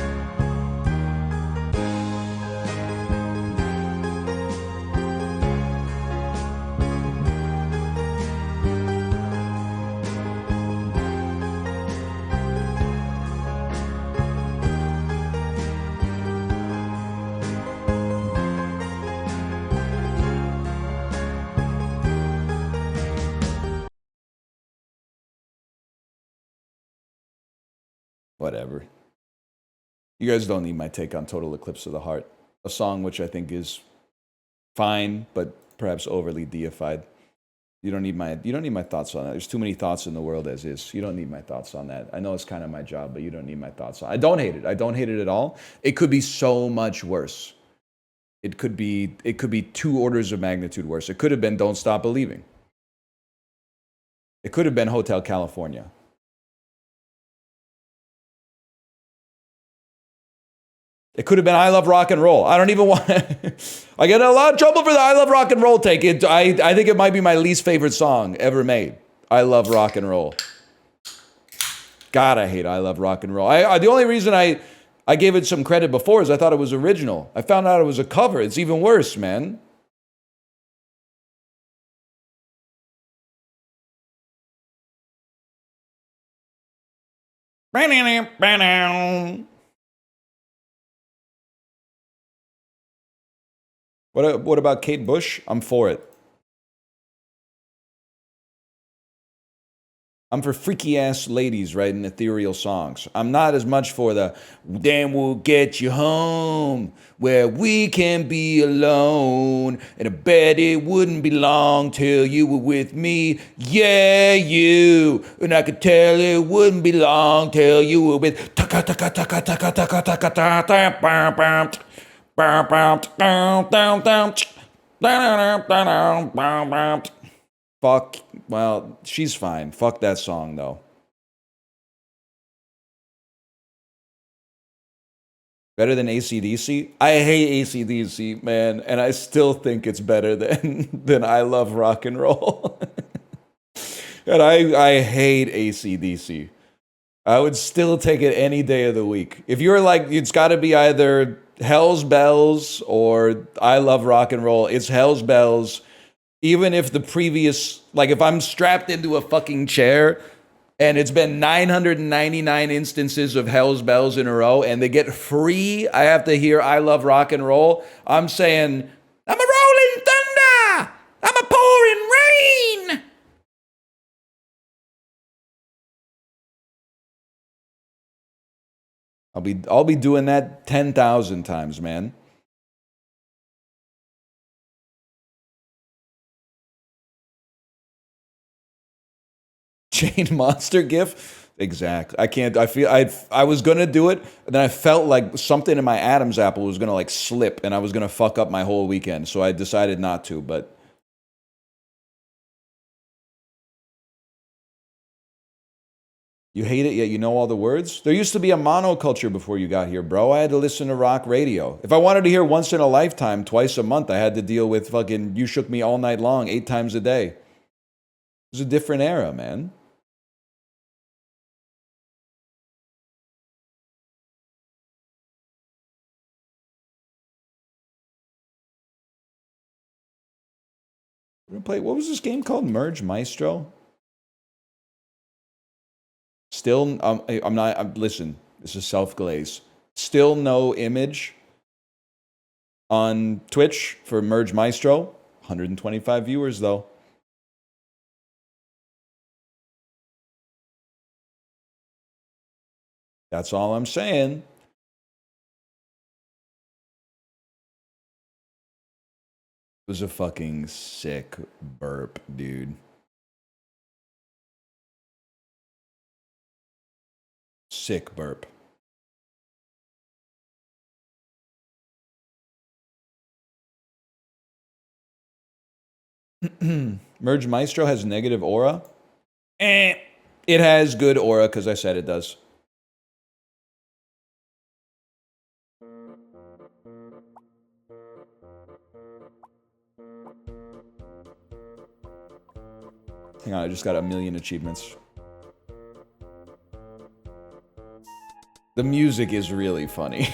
Speaker 1: Whatever. You guys don't need my take on Total Eclipse of the Heart. A song which I think is fine, but perhaps overly deified. You don't need my thoughts on that. There's too many thoughts in the world as is. You don't need my thoughts on that. I know it's kind of my job, but you don't need my thoughts on it. I don't hate it. I don't hate it at all. It could be so much worse. It could be 2 orders of magnitude worse. It could have been Don't Stop Believing. It could have been Hotel California. It could have been I Love Rock and Roll. I don't even want I get in a lot of trouble for the I Love Rock and Roll take. I think it might be my least favorite song ever made. I Love Rock and Roll. God, I hate I Love Rock and Roll. The only reason I gave it some credit before is I thought it was original. I found out it was a cover. It's even worse, man. What about Kate Bush? I'm for it. I'm for freaky ass ladies writing ethereal songs. I'm not as much for the "Then we'll get you home where we can be alone, and I bet it wouldn't be long till you were with me, yeah you, and I could tell it wouldn't be long till you were with." Fuck, well, she's fine. Fuck that song, though. Better than AC/DC? I hate AC/DC, man, and I still think it's better than I Love Rock and Roll. And I hate AC/DC. I would still take it any day of the week. If you're like, it's got to be either Hell's Bells or I Love Rock and Roll. It's Hell's Bells. Even if the previous, like if I'm strapped into a fucking chair and it's been 999 instances of Hell's Bells in a row, and they get free, I have to hear I Love Rock and Roll, I'm saying, I'm a rolling thunder! I'm a pouring rain! I'll be doing that 10,000 times, man. Chain monster gif? Exactly. I can't, I was gonna do it, and then I felt like something in my Adam's apple was gonna like slip, and I was gonna fuck up my whole weekend, so I decided not to, but. You hate it, yet you know all the words? There used to be a monoculture before you got here, bro. I had to listen to rock radio. If I wanted to hear Once in a Lifetime twice a month, I had to deal with fucking You Shook Me All Night Long 8 times a day. It was a different era, man. We're gonna play, what was this game called? Merge Maestro? Still, listen, this is self-glaze. Still no image on Twitch for Merge Maestro. 125 viewers, though. That's all I'm saying. It was a fucking sick burp, dude. Sick burp. Merge Maestro has negative aura. It has good aura because I said it does. Hang on, I just got 1,000,000 achievements. The music is really funny.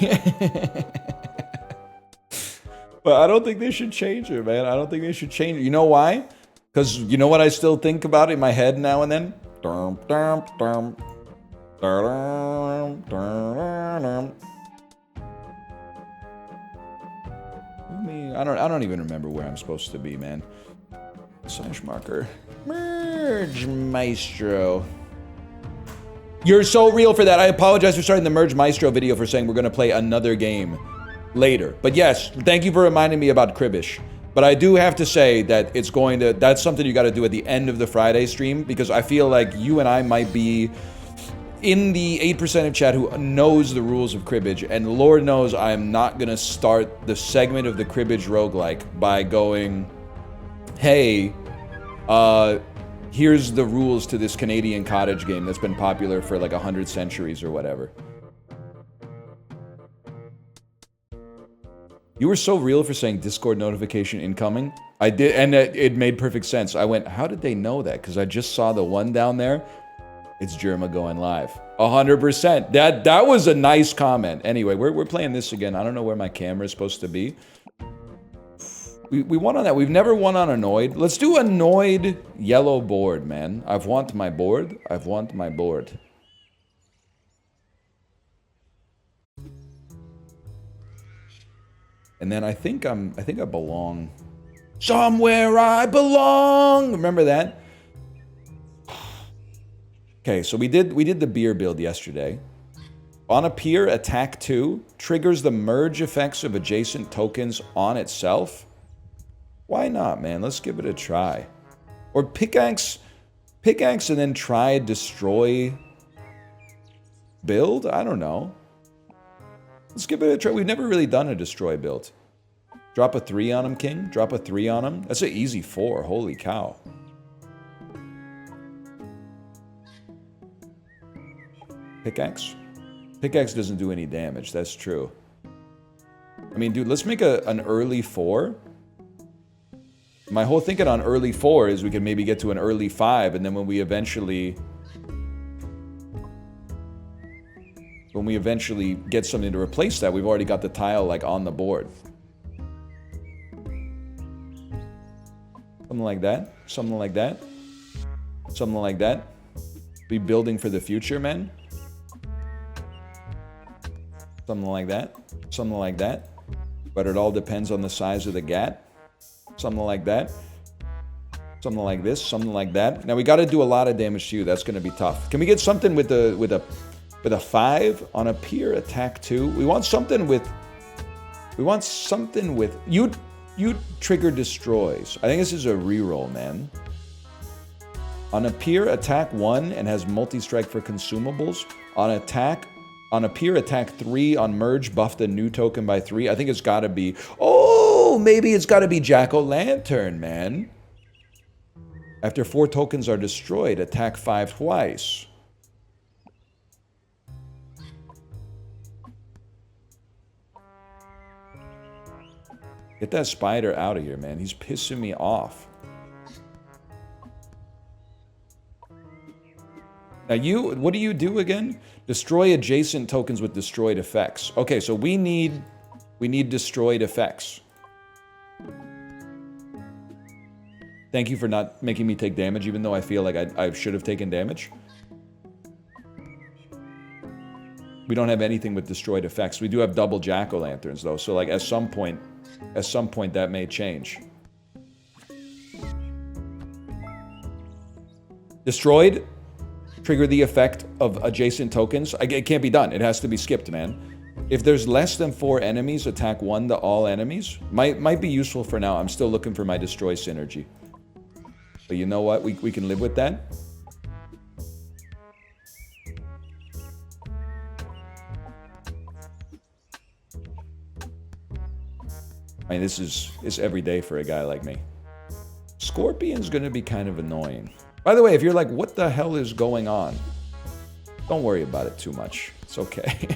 Speaker 1: But I don't think they should change it, man. I don't think they should change it. You know why? Because you know what I still think about in my head now and then? I don't even remember where I'm supposed to be, man. Slash marker. Merge Maestro. You're so real for that. I apologize for starting the Merge Maestro video for saying we're going to play another game later. But yes, thank you for reminding me about Cribbish. But I do have to say that that's something you got to do at the end of the Friday stream, because I feel like you and I might be in the 8% of chat who knows the rules of cribbage, and Lord knows I'm not going to start the segment of the cribbage roguelike by going, hey, here's the rules to this Canadian cottage game that's been popular for like 100 centuries or whatever. You were so real for saying Discord notification incoming. I did, and it made perfect sense. I went, how did they know that? Because I just saw the one down there. It's Jerma going live. 100%. That was a nice comment. Anyway, we're playing this again. I don't know where my camera is supposed to be. We won on that. We've never won on Annoyed. Let's do Annoyed yellow board, man. I've want my board. I've want my board. And then I think I belong. Somewhere I belong. Remember that? Okay, so we did the beer build yesterday. On a pier, attack 2 triggers the merge effects of adjacent tokens on itself. Why not, man? Let's give it a try. Or pickaxe and then try destroy build? I don't know. Let's give it a try. We've never really done a destroy build. Drop a 3 on him, King. Drop a 3 on him. That's an easy 4. Holy cow. Pickaxe? Pickaxe doesn't do any damage. That's true. I mean, dude, let's make an early 4. My whole thinking on early 4 is we could maybe get to an early 5, and then when we eventually get something to replace that, we've already got the tile, like, on the board. Something like that. Something like that. Something like that. Be building for the future, man. Something like that. Something like that. But it all depends on the size of the gat. Something like that. Something like this. Something like that. Now we got to do a lot of damage to you. That's going to be tough. Can we get something with a 5 on a pier attack 2? We want something with you trigger destroys. I think this is a reroll, man. On a pier attack 1 and has multi-strike for consumables. On a pier attack 3 on merge buffed a new token by 3. I think it's got to be, oh, maybe it's got to be Jack-o'-lantern, man. After 4 tokens are destroyed, attack 5 twice. Get that spider out of here, man. He's pissing me off. Now what do you do again? Destroy adjacent tokens with destroyed effects. Okay, so we need destroyed effects. Thank you for not making me take damage, even though I feel like I should have taken damage. We don't have anything with destroyed effects. We do have double jack-o'-lanterns, though, so like at some point that may change. Destroyed, trigger the effect of adjacent tokens. It can't be done. It has to be skipped, man. If there's less than 4 enemies, attack 1 to all enemies. Might be useful for now. I'm still looking for my destroy synergy. But you know what? We can live with that. I mean, this is every day for a guy like me. Scorpion's gonna be kind of annoying. By the way, if you're like, what the hell is going on? Don't worry about it too much. It's okay.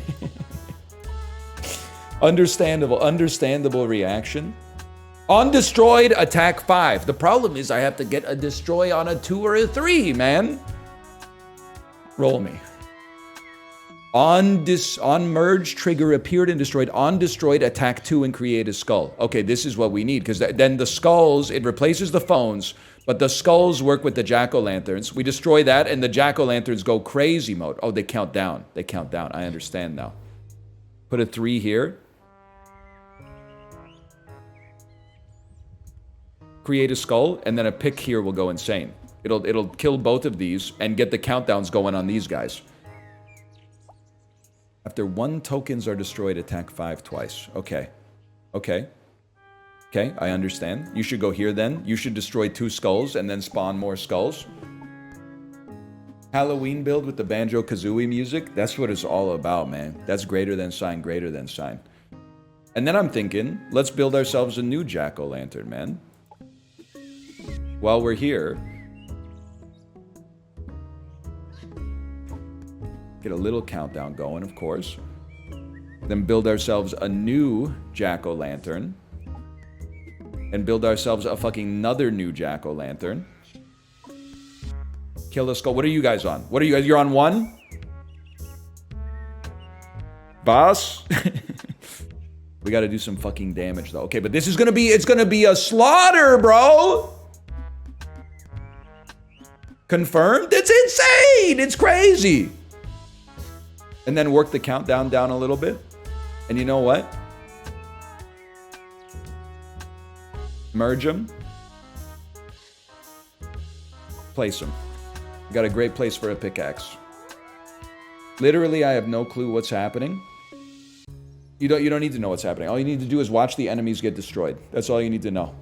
Speaker 1: Understandable reaction. On destroyed, attack 5. The problem is I have to get a destroy on a 2 or a 3, man. Roll me. On merge, trigger appeared and destroyed. On destroyed, attack 2 and create a skull. Okay, this is what we need, because then the skulls, it replaces the phones, but the skulls work with the jack-o'-lanterns. We destroy that, and the jack-o'-lanterns go crazy mode. Oh, they count down. They count down. I understand now. Put a 3 here. Create a skull, and then a pick here will go insane. It'll kill both of these and get the countdowns going on these guys. After 1 tokens are destroyed, attack 5 twice. Okay. Okay. Okay, I understand. You should go here then. You should destroy 2 skulls and then spawn more skulls. Halloween build with the Banjo-Kazooie music. That's what it's all about, man. That's greater than sign, greater than sign. And then I'm thinking, let's build ourselves a new jack-o'-lantern, man. While we're here, get a little countdown going, of course. Then build ourselves a new jack-o'-lantern. And build ourselves a fucking another new jack-o'-lantern. Kill the skull. What are you guys on? What are you guys? You're on 1? Boss? We gotta do some fucking damage, though. Okay, but this is gonna be, it's gonna be a slaughter, bro! Confirmed? It's insane! It's crazy! And then work the countdown down a little bit. And you know what? Merge them. Place them. Got a great place for a pickaxe. Literally, I have no clue what's happening. You don't need to know what's happening. All you need to do is watch the enemies get destroyed. That's all you need to know.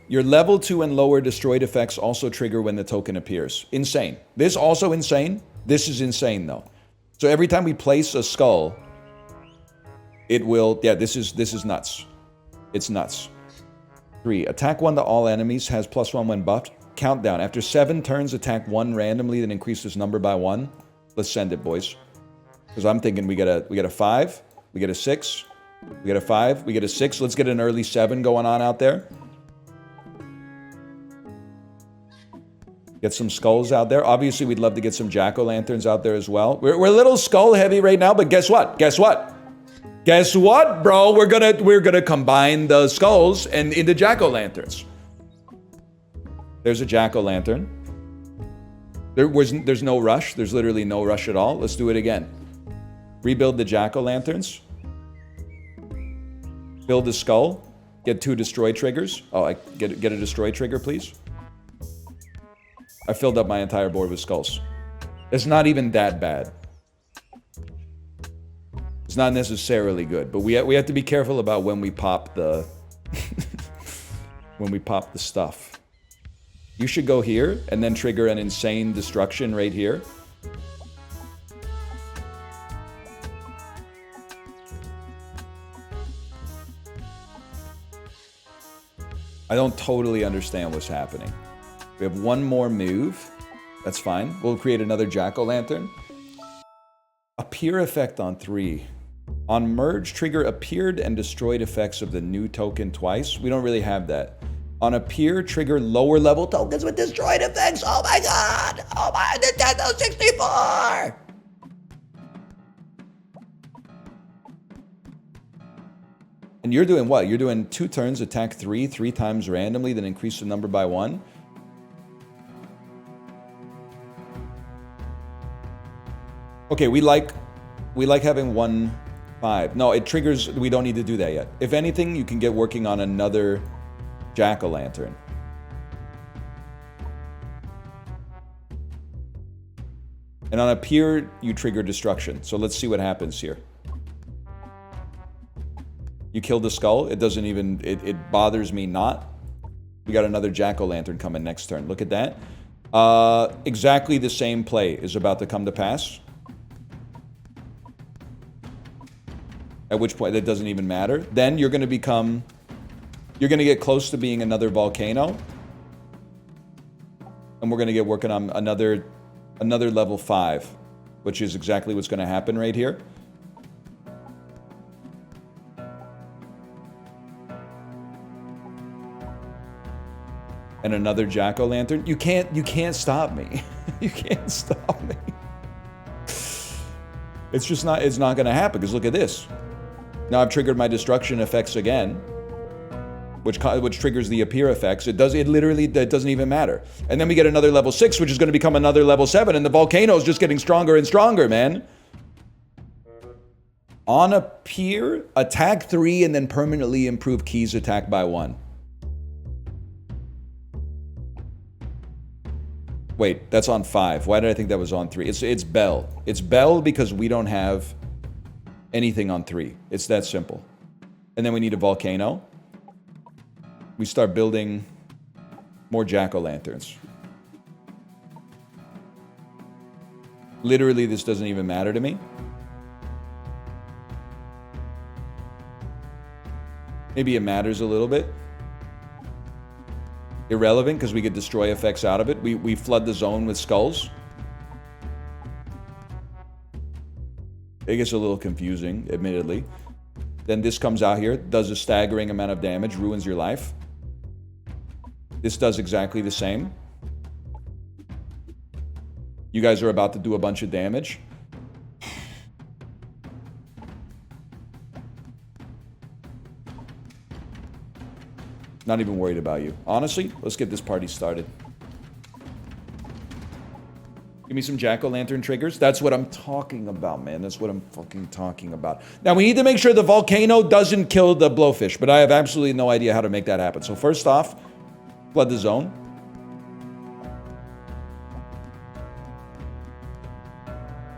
Speaker 1: Your level 2 and lower destroyed effects also trigger when the token appears. Insane. This also insane. This is insane though. So every time we place a skull, it will, yeah, this is nuts. It's nuts. 3, attack 1 to all enemies, has +1 when buffed. Countdown. After 7 turns, attack 1 randomly, then increase this number by 1. Let's send it, boys. Because I'm thinking we get a 5, we get a 6, we get a 5, we get a 6. Let's get an early 7 going on out there. Get some skulls out there. Obviously, we'd love to get some jack-o'-lanterns out there as well. We're a little skull heavy right now, but guess what? Guess what? Guess what, bro? We're gonna combine the skulls and into jack-o'-lanterns. There's a jack-o'-lantern. There's no rush. There's literally no rush at all. Let's do it again. Rebuild the jack-o'-lanterns. Build the skull. Get 2 destroy triggers. Oh, I get a destroy trigger, please. I filled up my entire board with skulls. It's not even that bad. It's not necessarily good, but we have to be careful about when we pop the when we pop the stuff. You should go here and then trigger an insane destruction right here. I don't totally understand what's happening. We have one more move. That's fine. We'll create another jack-o'-lantern. Appear effect on 3. On merge, trigger appeared and destroyed effects of the new token twice. We don't really have that. On appear, trigger lower level tokens with destroyed effects. Oh my god! Oh my Nintendo 64! And you're doing what? You're doing 2 turns, attack 3 times randomly, then increase the number by 1. Okay, we like having 1/5. No, it triggers. We don't need to do that yet. If anything, you can get working on another jack-o'-lantern. And on appear, you trigger destruction. So let's see what happens here. You killed the skull. It doesn't even, it bothers me not. We got another jack-o'-lantern coming next turn. Look at that. Exactly the same play is about to come to pass. At which point, that doesn't even matter. Then you're going to become, you're going to get close to being another volcano. And we're going to get working on another level 5, which is exactly what's going to happen right here. And another jack-o'-lantern. You can't stop me. You can't stop me. It's just not, it's not going to happen, because look at this. Now I've triggered my destruction effects again, which triggers the appear effects. It literally doesn't even matter. And then we get another level 6, which is going to become another level 7, and the volcano is just getting stronger and stronger, man. On appear, attack 3, and then permanently improve Key's attack by 1. Wait, that's on 5. Why did I think that was on 3? It's Bell. It's Bell because we don't have anything on 3. It's that simple. And then we need a volcano. We start building more jack-o'-lanterns. Literally, this doesn't even matter to me. Maybe it matters a little bit. Irrelevant, because we get destroy effects out of it. We flood the zone with skulls. It gets a little confusing, admittedly. Then this comes out here, does a staggering amount of damage, ruins your life. This does exactly the same. You guys are about to do a bunch of damage. Not even worried about you. Honestly, let's get this party started. Give me some jack-o'-lantern triggers. That's what I'm talking about, man. That's what I'm fucking talking about. Now, we need to make sure the volcano doesn't kill the blowfish, but I have absolutely no idea how to make that happen. So first off, flood the zone.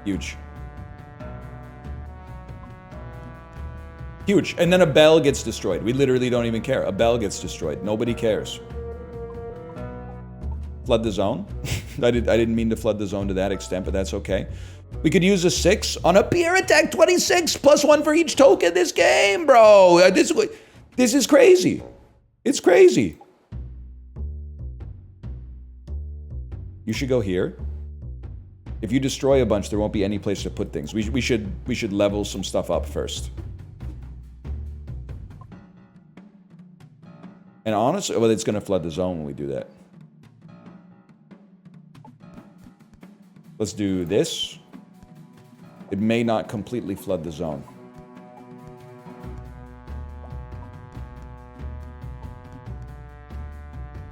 Speaker 1: Huge. Huge. And then a bell gets destroyed. We literally don't even care. A bell gets destroyed. Nobody cares. Flood the zone. I didn't mean to flood the zone to that extent, but that's okay. We could use a 6 on a peer attack 26 +1 for each token this game, bro. This is crazy. It's crazy. You should go here. If you destroy a bunch, there won't be any place to put things. We should level some stuff up first. And honestly, well, it's going to flood the zone when we do that. Let's do this. It may not completely flood the zone.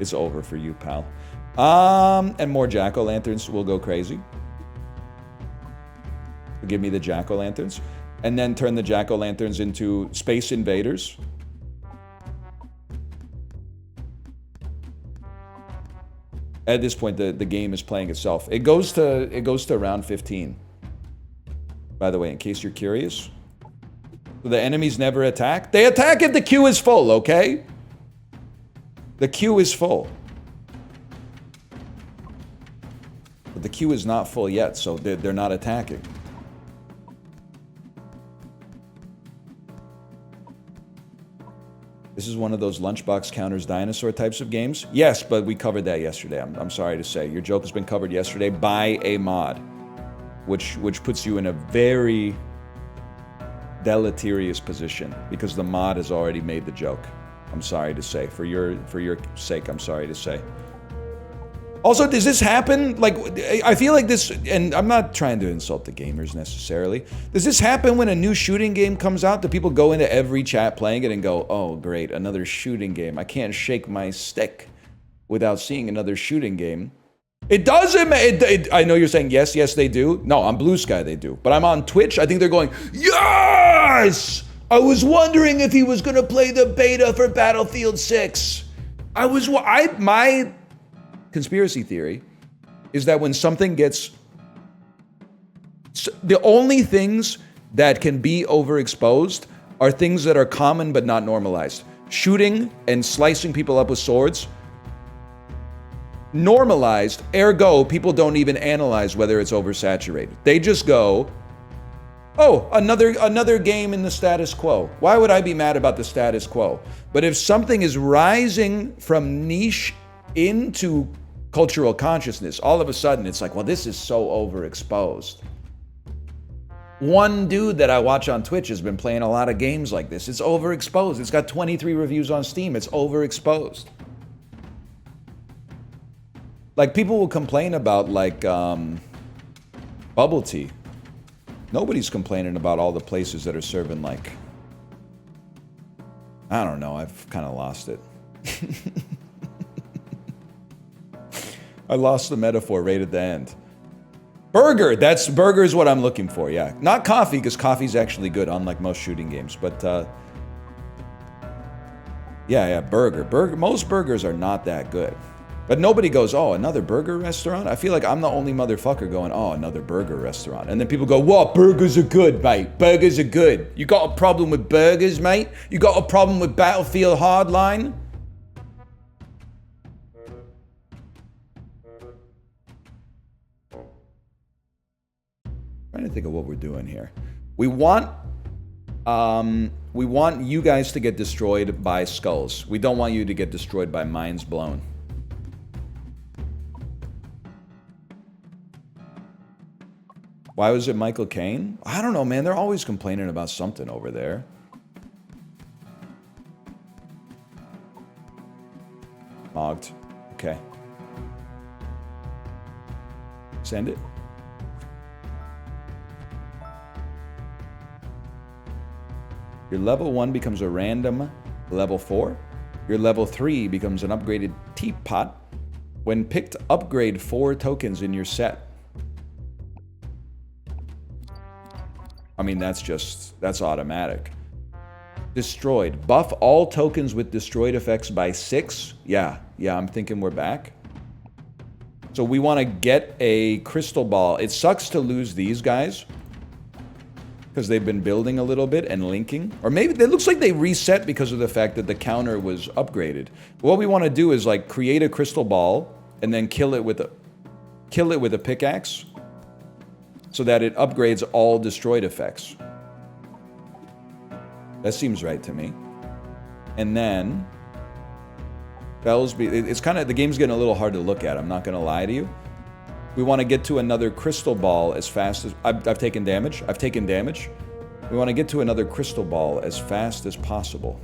Speaker 1: It's over for you, pal. And more jack-o'-lanterns will go crazy. Give me the jack-o'-lanterns. And then turn the jack-o'-lanterns into space invaders. At this point, the game is playing itself. It goes to round 15. By the way, in case you're curious. So the enemies never attack. They attack if the queue is full, okay? The queue is full. But the queue is not full yet, so they're not attacking. This is one of those lunchbox counters dinosaur types of games? Yes, but we covered that yesterday. I'm sorry to say. Your joke has been covered yesterday by a mod. Which puts you in a very deleterious position because the mod has already made the joke. I'm sorry to say. For your sake, I'm sorry to say. Also, does this happen? Like, I feel like this, and I'm not trying to insult the gamers necessarily. Does this happen when a new shooting game comes out? Do people go into every chat playing it and go, oh, great, another shooting game. I can't shake my stick without seeing another shooting game. It doesn't, I know you're saying, yes, they do. No, on Blue Sky they do. But I'm on Twitch, I think they're going, yes! I was wondering if he was going to play the beta for Battlefield 6. My conspiracy theory is that when something gets... The only things that can be overexposed are things that are common but not normalized. Shooting and slicing people up with swords. Normalized, ergo, people don't even analyze whether it's oversaturated. They just go, oh, another game in the status quo. Why would I be mad about the status quo? But if something is rising from niche into cultural consciousness, all of a sudden it's like, well, this is so overexposed. One dude that I watch on Twitch has been playing a lot of games like this. It's overexposed. It's got 23 reviews on Steam. It's overexposed. Like, people will complain about, like, bubble tea. Nobody's complaining about all the places that are serving, like... I don't know, I've kind of lost it. I lost the metaphor right at the end. Burger! Burger is what I'm looking for, yeah. Not coffee, because coffee's actually good, unlike most shooting games, but, yeah, burger. Most burgers are not that good. But nobody goes, oh, another burger restaurant? I feel like I'm the only motherfucker going, oh, another burger restaurant. And then people go, what? Burgers are good, mate. Burgers are good. You got a problem with burgers, mate? You got a problem with Battlefield Hardline? Trying to think of what we're doing here. We want you guys to get destroyed by skulls. We don't want you to get destroyed by minds blown. Why was it Michael Caine? I don't know, man. They're always complaining about something over there. Mogged. Okay. Send it. Your level 1 becomes a random level 4. Your level 3 becomes an upgraded teapot. When picked, upgrade 4 tokens in your set. I mean, that's automatic. Destroyed. Buff all tokens with destroyed effects by 6. Yeah, I'm thinking we're back. So we want to get a crystal ball. It sucks to lose these guys because they've been building a little bit and linking. Or maybe it looks like they reset because of the fact that the counter was upgraded. What we want to do is like create a crystal ball and then kill it with a pickaxe, so that it upgrades all destroyed effects. That seems right to me. And then it's kind of, the game's getting a little hard to look at, I'm not gonna lie to you. We want to get to another crystal ball as fast as I've taken damage. We want to get to another crystal ball as fast as possible.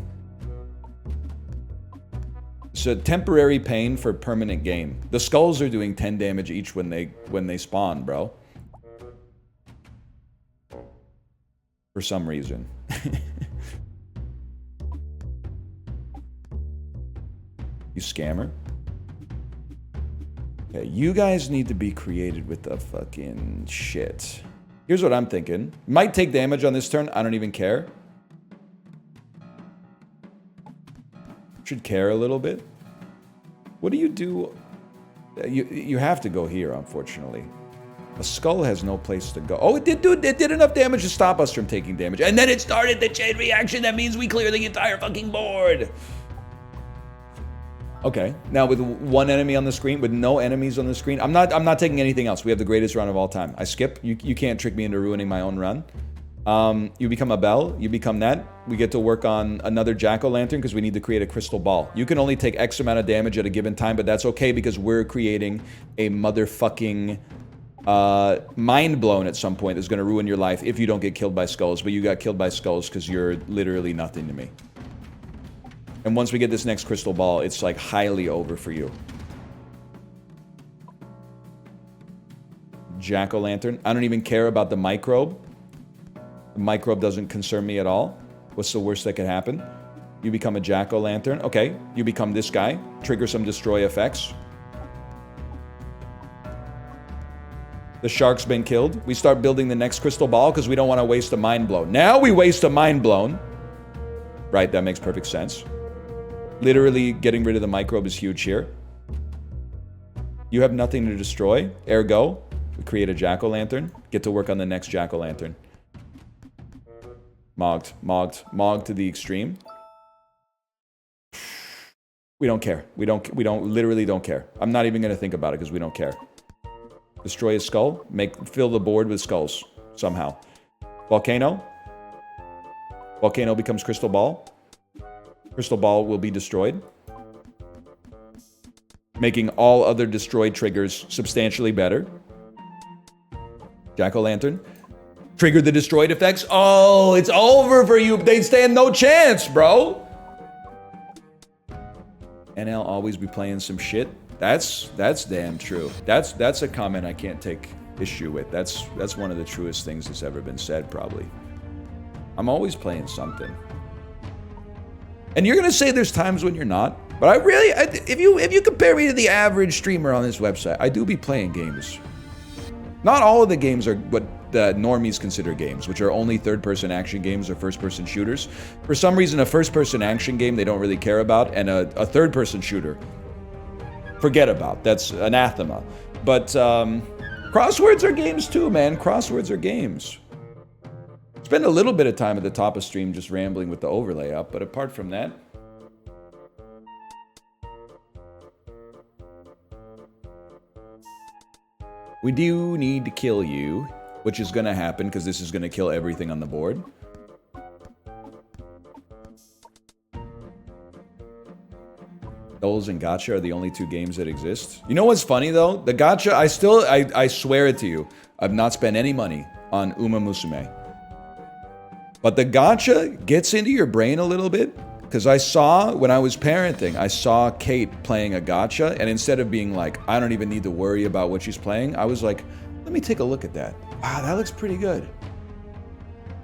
Speaker 1: It's a temporary pain for permanent gain. The skulls are doing 10 damage each when they spawn, bro. For some reason. You scammer. Okay, you guys need to be created with the fucking shit. Here's what I'm thinking. Might take damage on this turn. I don't even care. Should care a little bit. What do you do? You have to go here, unfortunately. A skull has no place to go. Oh, it did enough damage to stop us from taking damage. And then it started the chain reaction. That means we clear the entire fucking board. Okay, now with one enemy on the screen, with no enemies on the screen, I'm not taking anything else. We have the greatest run of all time. I skip. You can't trick me into ruining my own run. You become a bell. You become that. We get to work on another jack-o'-lantern because we need to create a crystal ball. You can only take X amount of damage at a given time, but that's okay because we're creating a motherfucking mind blown at some point that's going to ruin your life if you don't get killed by skulls. But you got killed by skulls because you're literally nothing to me. And once we get this next crystal ball, it's like highly over for you. Jack-o'-lantern. I don't even care about the microbe. The microbe doesn't concern me at all. What's the worst that could happen? You become a jack-o'-lantern. Okay, you become this guy. Trigger some destroy effects. The shark's been killed. We start building the next crystal ball because we don't want to waste a mind blown. Now we waste a mind blown. Right, that makes perfect sense. Literally getting rid of the microbe is huge here. You have nothing to destroy. Ergo, we create a jack-o'-lantern. Get to work on the next jack-o'-lantern. Mogged to the extreme. We don't care. We literally don't care. I'm not even going to think about it because we don't care. Destroy a skull. Fill the board with skulls somehow. Volcano. Volcano becomes crystal ball. Crystal ball will be destroyed. Making all other destroyed triggers substantially better. Jack-o'-lantern. Trigger the destroyed effects. Oh, it's over for you. They stand no chance, bro. NL always be playing some shit. That's damn true. That's a comment I can't take issue with. That's one of the truest things that's ever been said, probably. I'm always playing something. And you're gonna say there's times when you're not, but if you compare me to the average streamer on this website, I do be playing games. Not all of the games are what the normies consider games, which are only third-person action games or first-person shooters. For some reason, a first-person action game they don't really care about, and a third-person shooter, forget about. That's anathema. But crosswords are games too, man. Crosswords are games. Spend a little bit of time at the top of stream just rambling with the overlay up, but apart from that... We do need to kill you, which is going to happen because this is going to kill everything on the board. Souls and Gacha are the only two games that exist. You know what's funny though? The Gacha, I swear it to you, I've not spent any money on Uma Musume. But the Gacha gets into your brain a little bit. Because I saw, when I was parenting, I saw Kate playing a gacha, and instead of being like, I don't even need to worry about what she's playing, I was like, let me take a look at that. Wow, that looks pretty good.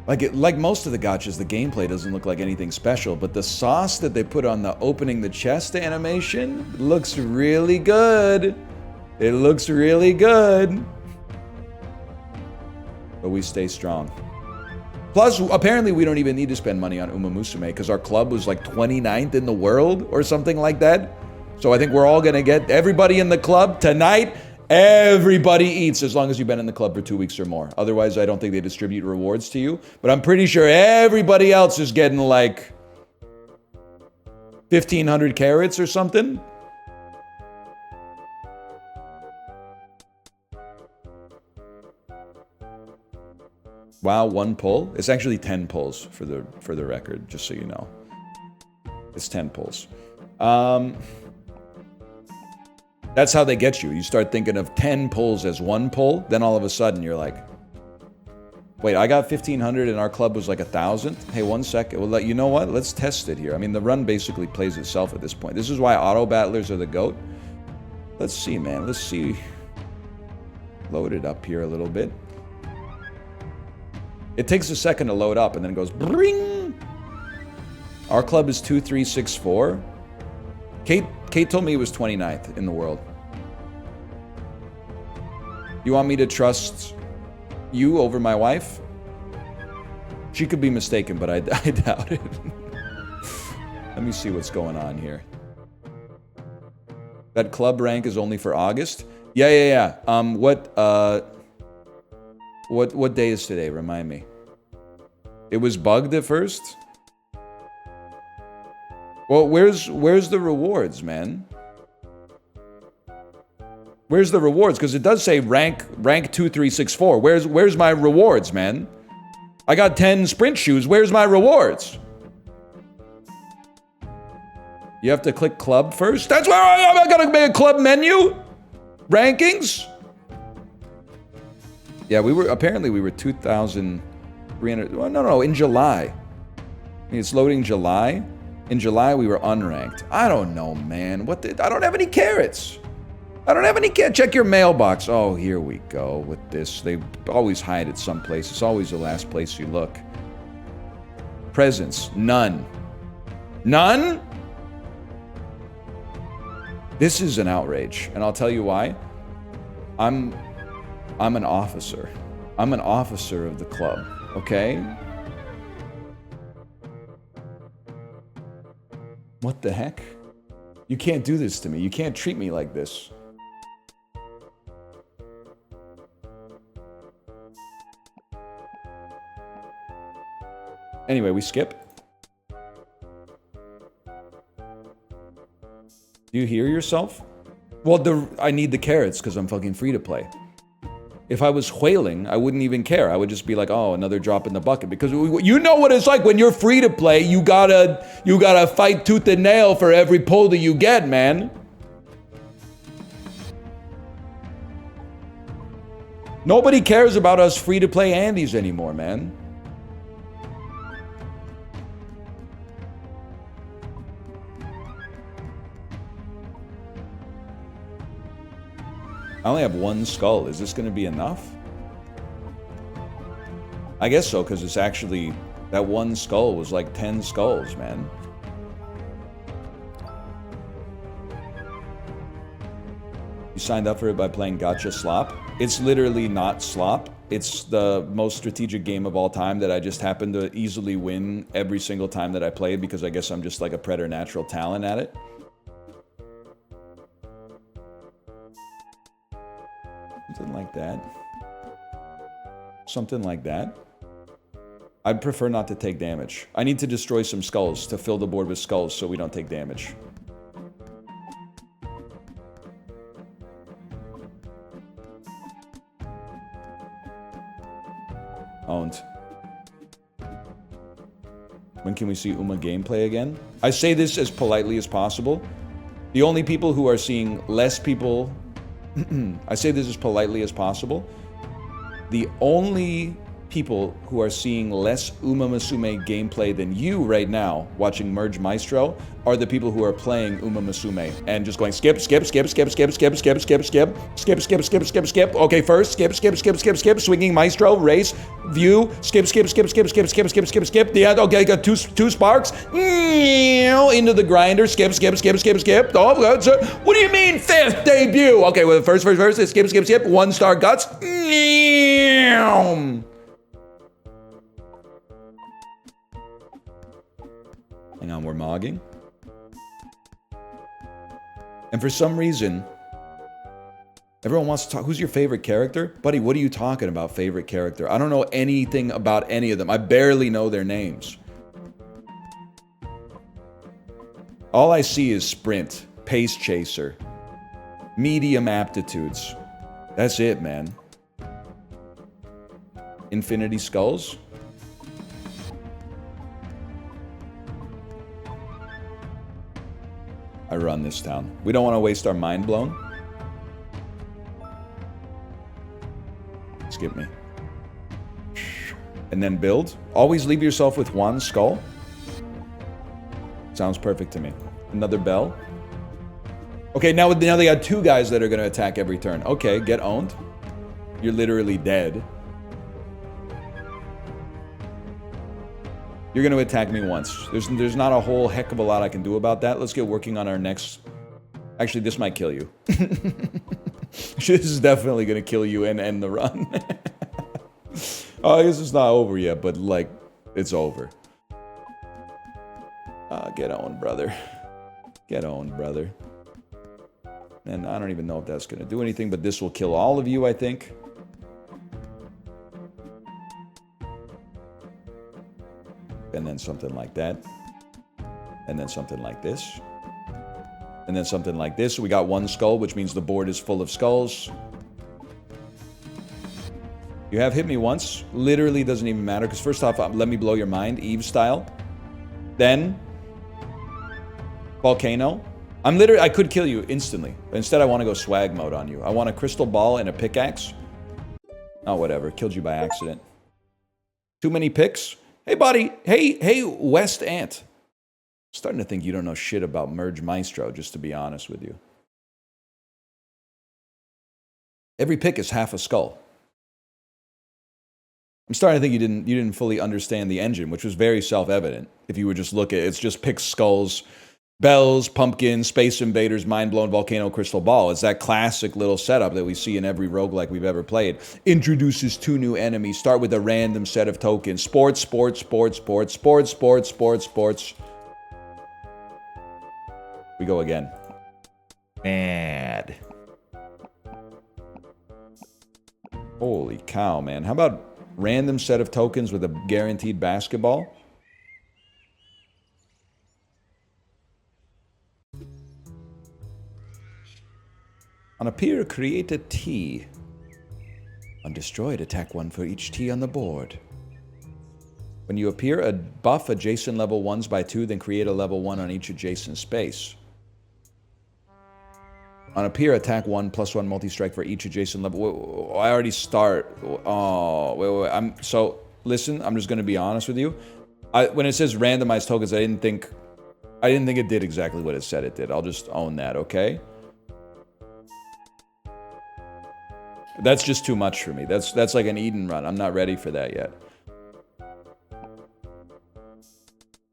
Speaker 1: Like most of the gachas, the gameplay doesn't look like anything special, but the sauce that they put on the opening the chest animation looks really good. It looks really good. But we stay strong. Plus, apparently we don't even need to spend money on Uma Musume because our club was like 29th in the world or something like that. So I think we're all going to get everybody in the club tonight. Everybody eats as long as you've been in the club for 2 weeks or more. Otherwise, I don't think they distribute rewards to you. But I'm pretty sure everybody else is getting like 1,500 carats or something. Wow, 1 pull? It's actually 10 pulls for the record, just so you know. It's 10 pulls. That's how they get you. You start thinking of 10 pulls as 1 pull, then all of a sudden you're like, wait, I got 1,500 and our club was like 1,000? Hey, 1 second. Well, you know what? Let's test it here. I mean, the run basically plays itself at this point. This is why auto battlers are the GOAT. Let's see, man. Let's see. Load it up here a little bit. It takes a second to load up and then it goes bring. Our club is 2364. Kate told me it was 29th in the world. You want me to trust you over my wife? She could be mistaken, but I doubt it. Let me see what's going on here. That club rank is only for August? Yeah. What day is today? Remind me. It was bugged at first? Well, where's the rewards, man? Where's the rewards? Because it does say rank 2364. Where's my rewards, man? I got 10 sprint shoes. Where's my rewards? You have to click club first? That's where I gotta make a club menu? Rankings? Yeah, we were 2,300. Well, no, in July. I mean, it's loading July. In July, we were unranked. I don't know, man. I don't have any carrots. I don't have any carrots. Check your mailbox. Oh, here we go with this. They always hide it someplace. It's always the last place you look. Presents. None. None? This is an outrage, and I'll tell you why. I'm an officer. I'm an officer of the club, okay? What the heck? You can't do this to me. You can't treat me like this. Anyway, we skip. Do you hear yourself? Well, I need the carrots because I'm fucking free to play. If I was whaling, I wouldn't even care. I would just be like, oh, another drop in the bucket. Because you know what it's like when you're free to play. You gotta fight tooth and nail for every pull that you get, man. Nobody cares about us free to play Andes anymore, man. I only have one skull. Is this going to be enough? I guess so, because it's actually... That one skull was like 10 skulls, man. You signed up for it by playing Gacha Slop? It's literally not Slop. It's the most strategic game of all time that I just happen to easily win every single time that I play because I guess I'm just like a preternatural talent at it. Something like that. Something like that. I'd prefer not to take damage. I need to destroy some skulls to fill the board with skulls so we don't take damage. Owned. When can we see Uma gameplay again? I say this as politely as possible. The only people who are seeing less people... I say this as politely as possible. The only people who are seeing less Uma Musume gameplay than you right now, watching Merge Maestro, are the people who are playing Uma Musume and just going skip, skip, skip, skip, skip, skip, skip, skip, skip, skip, skip, skip, skip, skip. Okay, first skip, skip, skip, skip, skip, swinging Maestro, race, view, skip, skip, skip, skip, skip, skip, skip, skip, skip. Yeah, okay, got two sparks. Into the grinder, skip, skip, skip, skip, skip. Oh, what do you mean fifth debut? Okay, well, first, skip, skip, skip. 1-star guts. Hang on, we're mogging. And for some reason, everyone wants to talk. Who's your favorite character? Buddy, what are you talking about, favorite character? I don't know anything about any of them. I barely know their names. All I see is sprint, pace chaser, medium aptitudes. That's it, man. Infinity Skulls? I run this town. We don't want to waste our mind blown. Skip me. And then build. Always leave yourself with one skull. Sounds perfect to me. Another bell. Okay, now they got two guys that are going to attack every turn. Okay, get owned. You're literally dead. You're going to attack me once. There's not a whole heck of a lot I can do about that. Let's get working on our next... Actually, this might kill you. This is definitely gonna kill you and end the run. Oh, I guess it's not over yet, but like, it's over. Get on, brother. Get on, brother. And I don't even know if that's gonna do anything, but this will kill all of you, I think. And then something like that. And then something like this. And then something like this. We got one skull, which means the board is full of skulls. You have hit me once. Literally doesn't even matter, because first off, let me blow your mind, Eve style. Then, volcano. I could kill you instantly. But instead, I want to go swag mode on you. I want a crystal ball and a pickaxe. Oh, whatever. Killed you by accident. Too many picks? Hey, buddy. Hey, West Ant. Starting to think you don't know shit about Merge Maestro, just to be honest with you. Every pick is half a skull. I'm starting to think you didn't fully understand the engine, which was very self-evident. If you would just look at it, it's just pick skulls, bells, pumpkins, space invaders, mind-blown volcano, crystal ball. It's that classic little setup that we see in every roguelike we've ever played. Introduces 2 new enemies. Start with a random set of tokens. Sports, sports, sports, sports, sports, sports, sports, sports. We go again. Mad. Holy cow, man. How about random set of tokens with a guaranteed basketball? On appear, create a T. On destroyed, attack 1 for each T on the board. When you appear, buff adjacent level 1s by 2, then create a level 1 on each adjacent space. On appear, attack 1, +1 multi-strike for each adjacent level. I already start. Oh, wait. So, listen, I'm just going to be honest with you. When it says randomized tokens, I didn't think it did exactly what it said it did. I'll just own that, okay? That's just too much for me. That's like an Eden run. I'm not ready for that yet.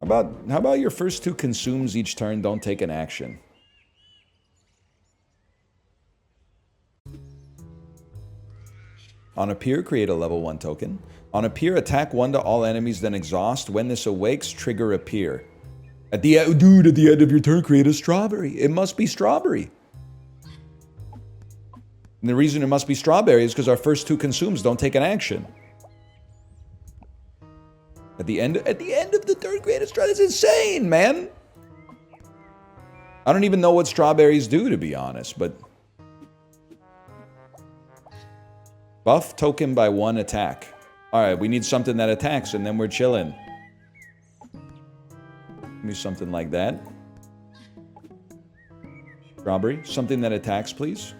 Speaker 1: How about your first 2 consumes each turn, don't take an action? On appear, create a level 1 token. On appear, attack 1 to all enemies, then exhaust. When this awakes, trigger appear. At the end of your turn, create a strawberry. It must be strawberry. And the reason it must be strawberry is because our first 2 consumes don't take an action. At the end of the turn, create a strawberry. That's insane, man. I don't even know what strawberries do, to be honest, but buff token by 1 attack. Alright, we need something that attacks, and then we're chilling. Give me something like that. Strawberry. Something that attacks, please.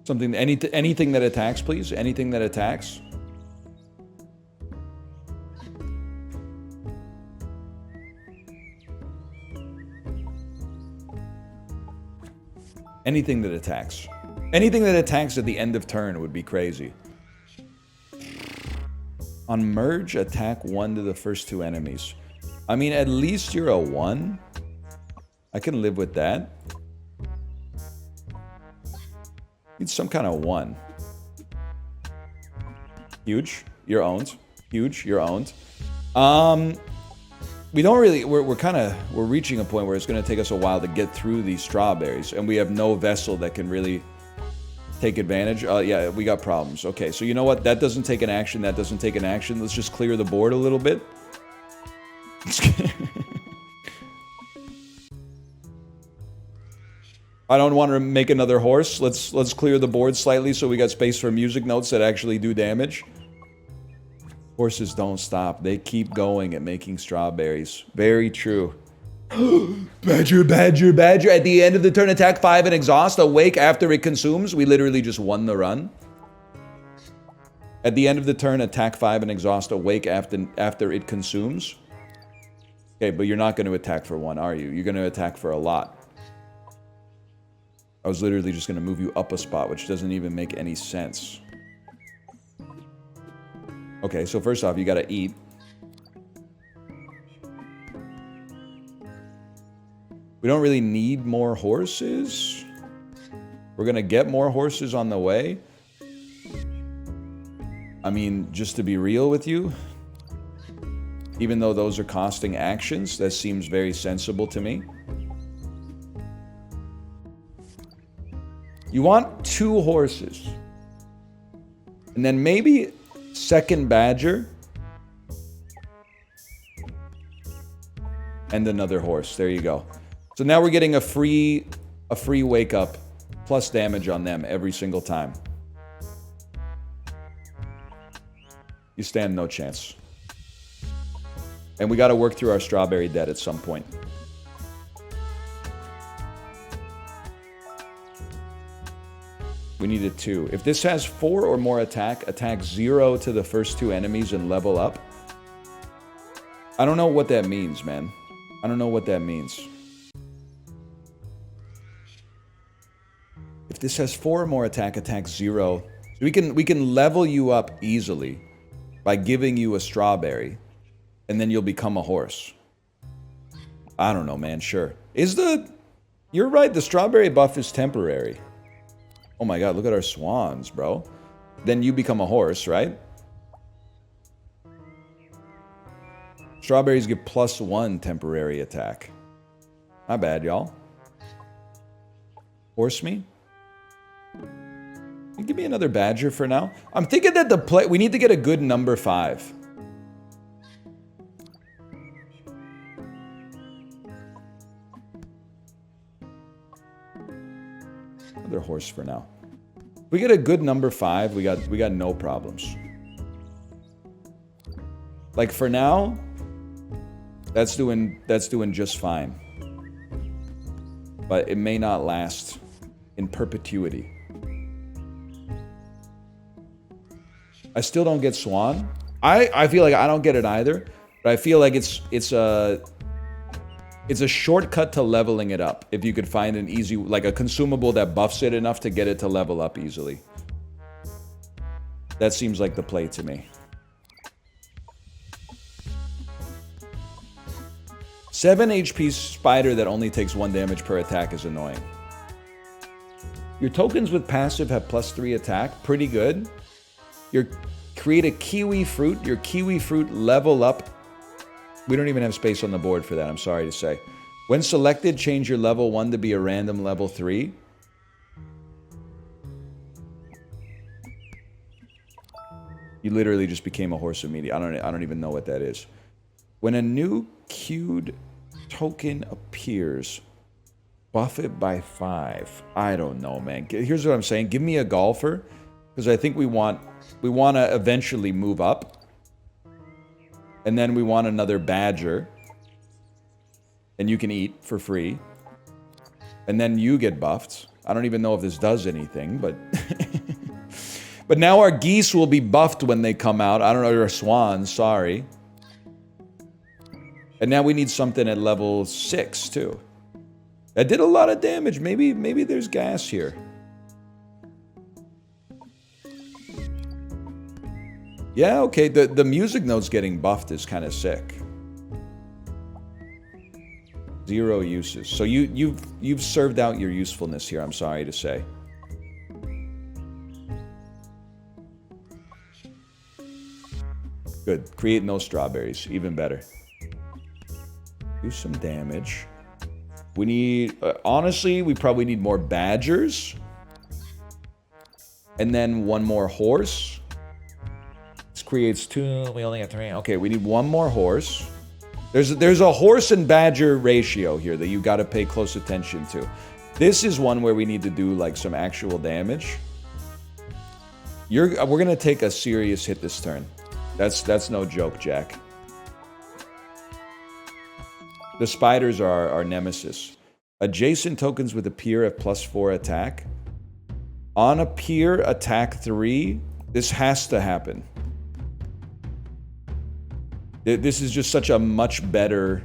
Speaker 1: Something, anything that attacks, please. Anything that attacks. Anything that attacks. Anything that attacks at the end of turn would be crazy. On merge, attack 1 to the first 2 enemies. I mean, at least you're a 1. I can live with that. Need some kind of 1. Huge. You're owned. Huge. You're owned. We don't really... We're reaching a point where it's going to take us a while to get through these strawberries. And we have no vessel that can really take advantage. Yeah, we got problems. Okay, so you know what? That doesn't take an action. That doesn't take an action. Let's just clear the board a little bit. I don't want to make another horse. Let's clear the board slightly so we got space for music notes that actually do damage. Horses don't stop. They keep going at making strawberries. Very true. Badger, badger, badger. At the end of the turn, attack 5 and exhaust. Awake after it consumes. We literally just won the run. At the end of the turn, attack 5 and exhaust. Awake after it consumes. Okay, but you're not going to attack for 1, are you? You're going to attack for a lot. I was literally just going to move you up a spot, which doesn't even make any sense. Okay, so first off, you got to eat. We don't really need more horses. We're going to get more horses on the way. I mean, just to be real with you, even though those are costing actions, that seems very sensible to me. You want 2 horses. And then maybe second badger. And another horse. There you go. So now we're getting a free wake up plus damage on them every single time. You stand no chance. And we got to work through our strawberry debt at some point. We needed 2. If this has 4 or more attack 0 to the first 2 enemies and level up. I don't know what that means, man. I don't know what that means. If this has 4 or more attack 0, we can level you up easily by giving you a strawberry, and then you'll become a horse. I don't know, man. Sure. You're right. The strawberry buff is temporary. Oh my god, look at our swans, bro. Then you become a horse, right? Strawberries give +1 temporary attack. Not bad, y'all. Horse me? Give me another badger for now. I'm thinking that we need to get a good number 5. Another horse for now. If we get a good number 5, we got no problems. Like for now, that's doing just fine. But it may not last in perpetuity. I still don't get Swan. I feel like I don't get it either, but I feel like it's a shortcut to leveling it up. If you could find an easy, like a consumable that buffs it enough to get it to level up easily. That seems like the play to me. 7 HP spider that only takes 1 damage per attack is annoying. Your tokens with passive have +3 attack. Pretty good. Create a kiwi fruit. Your kiwi fruit level up. We don't even have space on the board for that, I'm sorry to say. When selected, change your level 1 to be a random level 3. You literally just became a horse immediately. I don't even know what that is. When a new queued token appears, buff it by 5. I don't know, man. Here's what I'm saying. Give me a golfer, because I think we want to eventually move up. And then we want another badger. And you can eat for free. And then you get buffed. I don't even know if this does anything, but... But now our geese will be buffed when they come out. I don't know, our swans, sorry. And now we need something at level 6, too. That did a lot of damage. Maybe there's gas here. Yeah, okay, the music notes getting buffed is kind of sick. 0 uses. So you've served out your usefulness here, I'm sorry to say. Good. Create no strawberries. Even better. Do some damage. We need... honestly, we probably need more badgers. And then 1 more horse. This creates 2. We only have 3. Okay, we need 1 more horse. There's a horse and badger ratio here that you got to pay close attention to. This is one where we need to do like some actual damage. We're going to take a serious hit this turn. That's no joke, Jack. The spiders are our nemesis. Adjacent tokens with a peer have +4 attack. On a peer, attack 3. This has to happen. This is just such a much better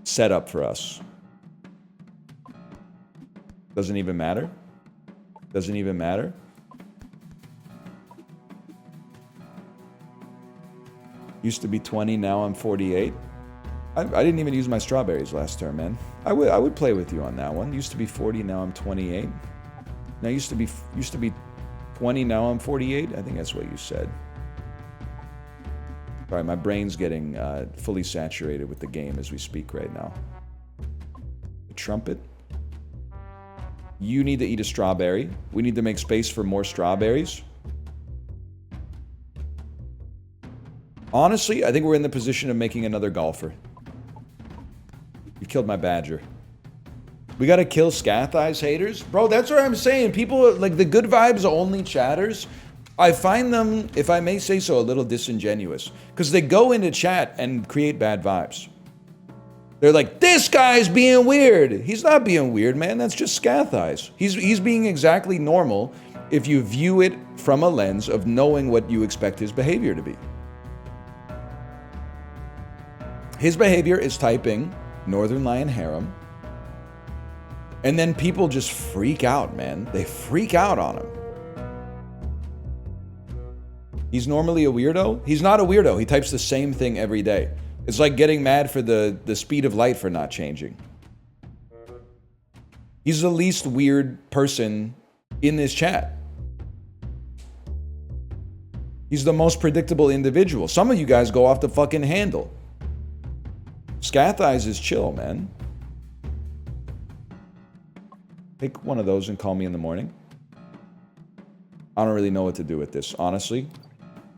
Speaker 1: setup for us. Doesn't even matter. Doesn't even matter. Used to be 20, now I'm 48. I didn't even use my strawberries last turn, man. I would play with you on that one. Used to be 40, now I'm 28. Now used to be 20, now I'm 48. I think that's what you said. Sorry, my brain's getting fully saturated with the game as we speak right now. The trumpet. You need to eat a strawberry. We need to make space for more strawberries. Honestly, I think we're in the position of making another golfer. You killed my badger. We gotta kill Scath Eyes haters? Bro, that's what I'm saying. People, like, the good vibes only chatters, I find them, if I may say so, a little disingenuous. Because they go into chat and create bad vibes. They're like, this guy's being weird. He's not being weird, man. That's just Scath Eyes. He's being exactly normal if you view it from a lens of knowing what you expect his behavior to be. His behavior is typing Northern Lion Harem. And then people just freak out, man. They freak out on him. He's normally a weirdo. He's not a weirdo. He types the same thing every day. It's like getting mad for the speed of light for not changing. He's the least weird person in this chat. He's the most predictable individual. Some of you guys go off the fucking handle. Scath Eyes is chill, man. Take one of those and call me in the morning. I don't really know what to do with this, honestly.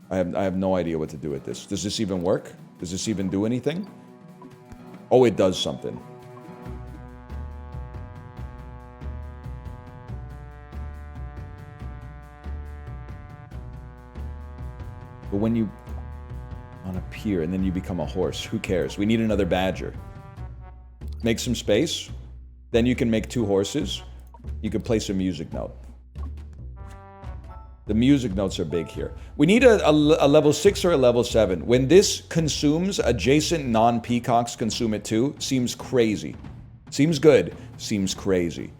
Speaker 1: I have no idea what to do with this. Does this even work? Does this even do anything? Oh, it does something. But when you on a pier and then you become a horse, who cares? We need another badger. Make some space. Then you can make 2 horses. You can place a music note. The music notes are big here. We need a level 6 or a level 7. When this consumes, adjacent non-peacocks consume it too. Seems crazy. Seems good. Seems crazy.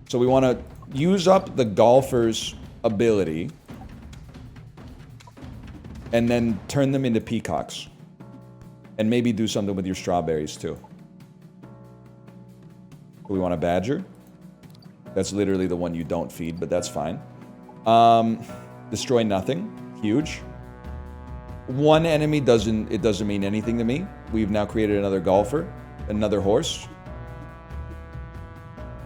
Speaker 1: So we want to use up the golfer's ability and then turn them into peacocks. And maybe do something with your strawberries too. We want a badger. That's literally the one you don't feed, but that's fine. Destroy nothing. Huge. One enemy doesn't mean anything to me. We've now created another golfer, another horse.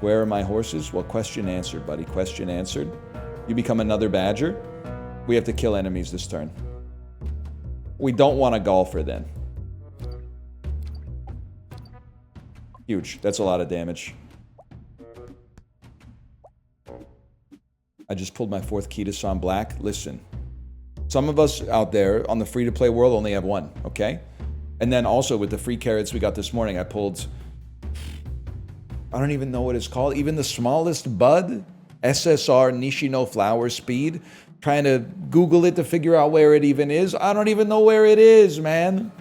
Speaker 1: Where are my horses? Well, question answered, buddy. Question answered. You become another badger. We have to kill enemies this turn. We don't want a golfer then. Huge. That's a lot of damage. I just pulled my 4th Ketis on black. Listen, some of us out there on the free-to-play world only have 1, okay? And then also with the free carrots we got this morning, I pulled, I don't even know what it's called, even the smallest bud, SSR Nishino flower speed, trying to Google it to figure out where it even is. I don't even know where it is, man.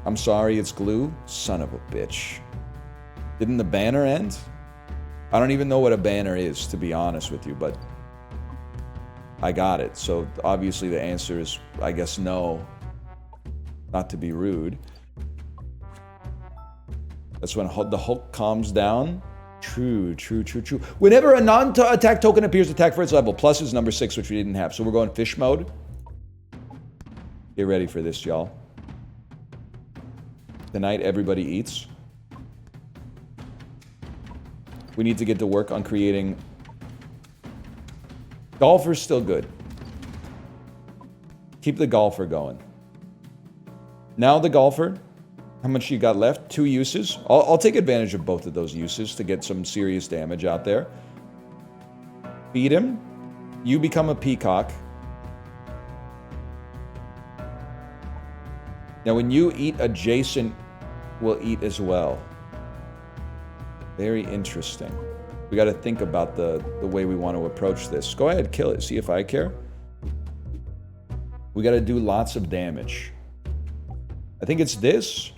Speaker 1: I'm sorry, it's glue. Son of a bitch. Didn't the banner end? I don't even know what a banner is, to be honest with you, but I got it. So obviously the answer is, I guess, no. Not to be rude. That's when the Hulk calms down. True. Whenever a non-attack token appears, attack for its level. Plus is number 6, which we didn't have. So we're going fish mode. Get ready for this, y'all. Tonight, everybody eats. We need to get to work on creating... Golfer's still good. Keep the golfer going. Now the golfer, how much you got left? 2 uses. I'll take advantage of both of those uses to get some serious damage out there. Feed him. You become a peacock. Now when you eat, adjacent will eat as well. Very interesting. We got to think about the way we want to approach this. Go ahead, kill it. See if I care. We got to do lots of damage. I think it's this.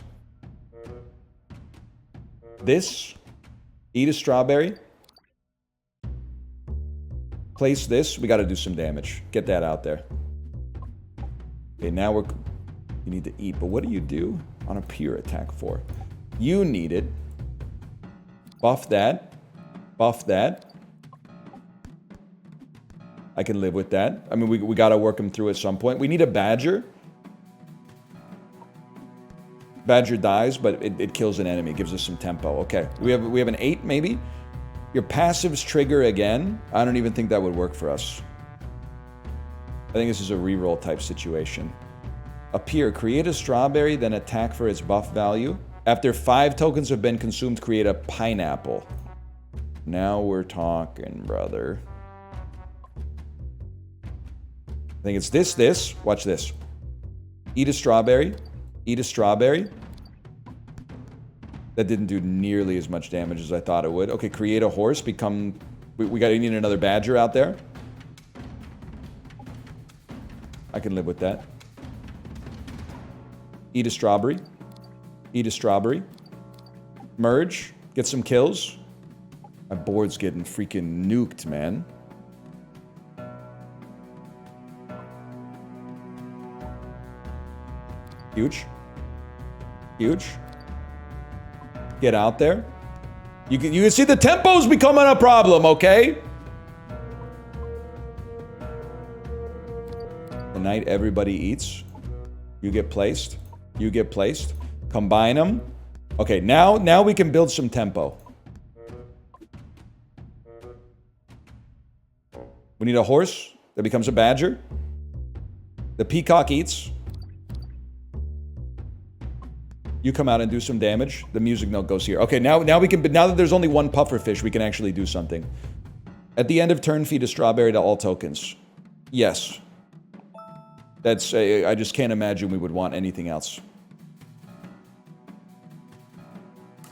Speaker 1: This. Eat a strawberry. Place this. We got to do some damage. Get that out there. Okay, now you need to eat. But what do you do on a pure attack for? You need it. Buff that. Buff that. I can live with that. I mean, we got to work him through at some point. We need a Badger. Badger dies, but it kills an enemy. It gives us some tempo. Okay, we have an 8 maybe. Your passives trigger again. I don't even think that would work for us. I think this is a reroll type situation. Appear, create a strawberry, then attack for its buff value. After 5 tokens have been consumed, create a pineapple. Now we're talking, brother. I think it's this. Watch this. Eat a strawberry. Eat a strawberry. That didn't do nearly as much damage as I thought it would. Okay, create a horse. Become... We need another badger out there. I can live with that. Eat a strawberry. Eat a strawberry. Merge. Get some kills. My board's getting freaking nuked, man. Huge. Huge. Get out there. You can see the tempo's becoming a problem, okay? Tonight, everybody eats. You get placed. You get placed. Combine them. Okay, now we can build some tempo. We need a horse that becomes a badger. The peacock eats. You come out and do some damage. The music note goes here. Okay, now we can. Now that there's only one pufferfish, we can actually do something. At the end of turn, feed a strawberry to all tokens. Yes. That's. I just can't imagine we would want anything else.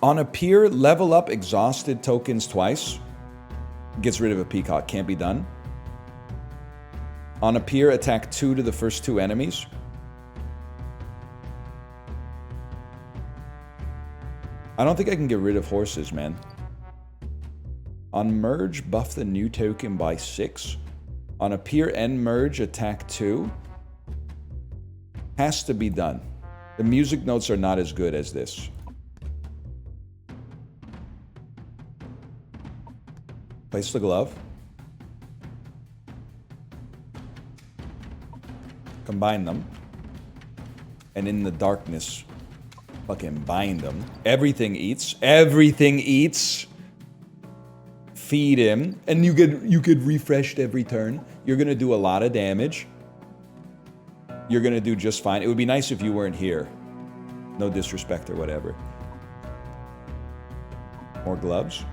Speaker 1: On appear, level up exhausted tokens twice. Gets rid of a peacock. Can't be done. On appear, attack 2 to the first 2 enemies. I don't think I can get rid of horses, man. On merge, buff the new token by 6. On appear and merge, attack 2. Has to be done. The music notes are not as good as this. Place the glove. Combine them. And in the darkness... fucking bind them. Everything eats. Everything eats. Feed him. And you get refreshed every turn. You're gonna do a lot of damage. You're gonna do just fine. It would be nice if you weren't here. No disrespect or whatever. More gloves.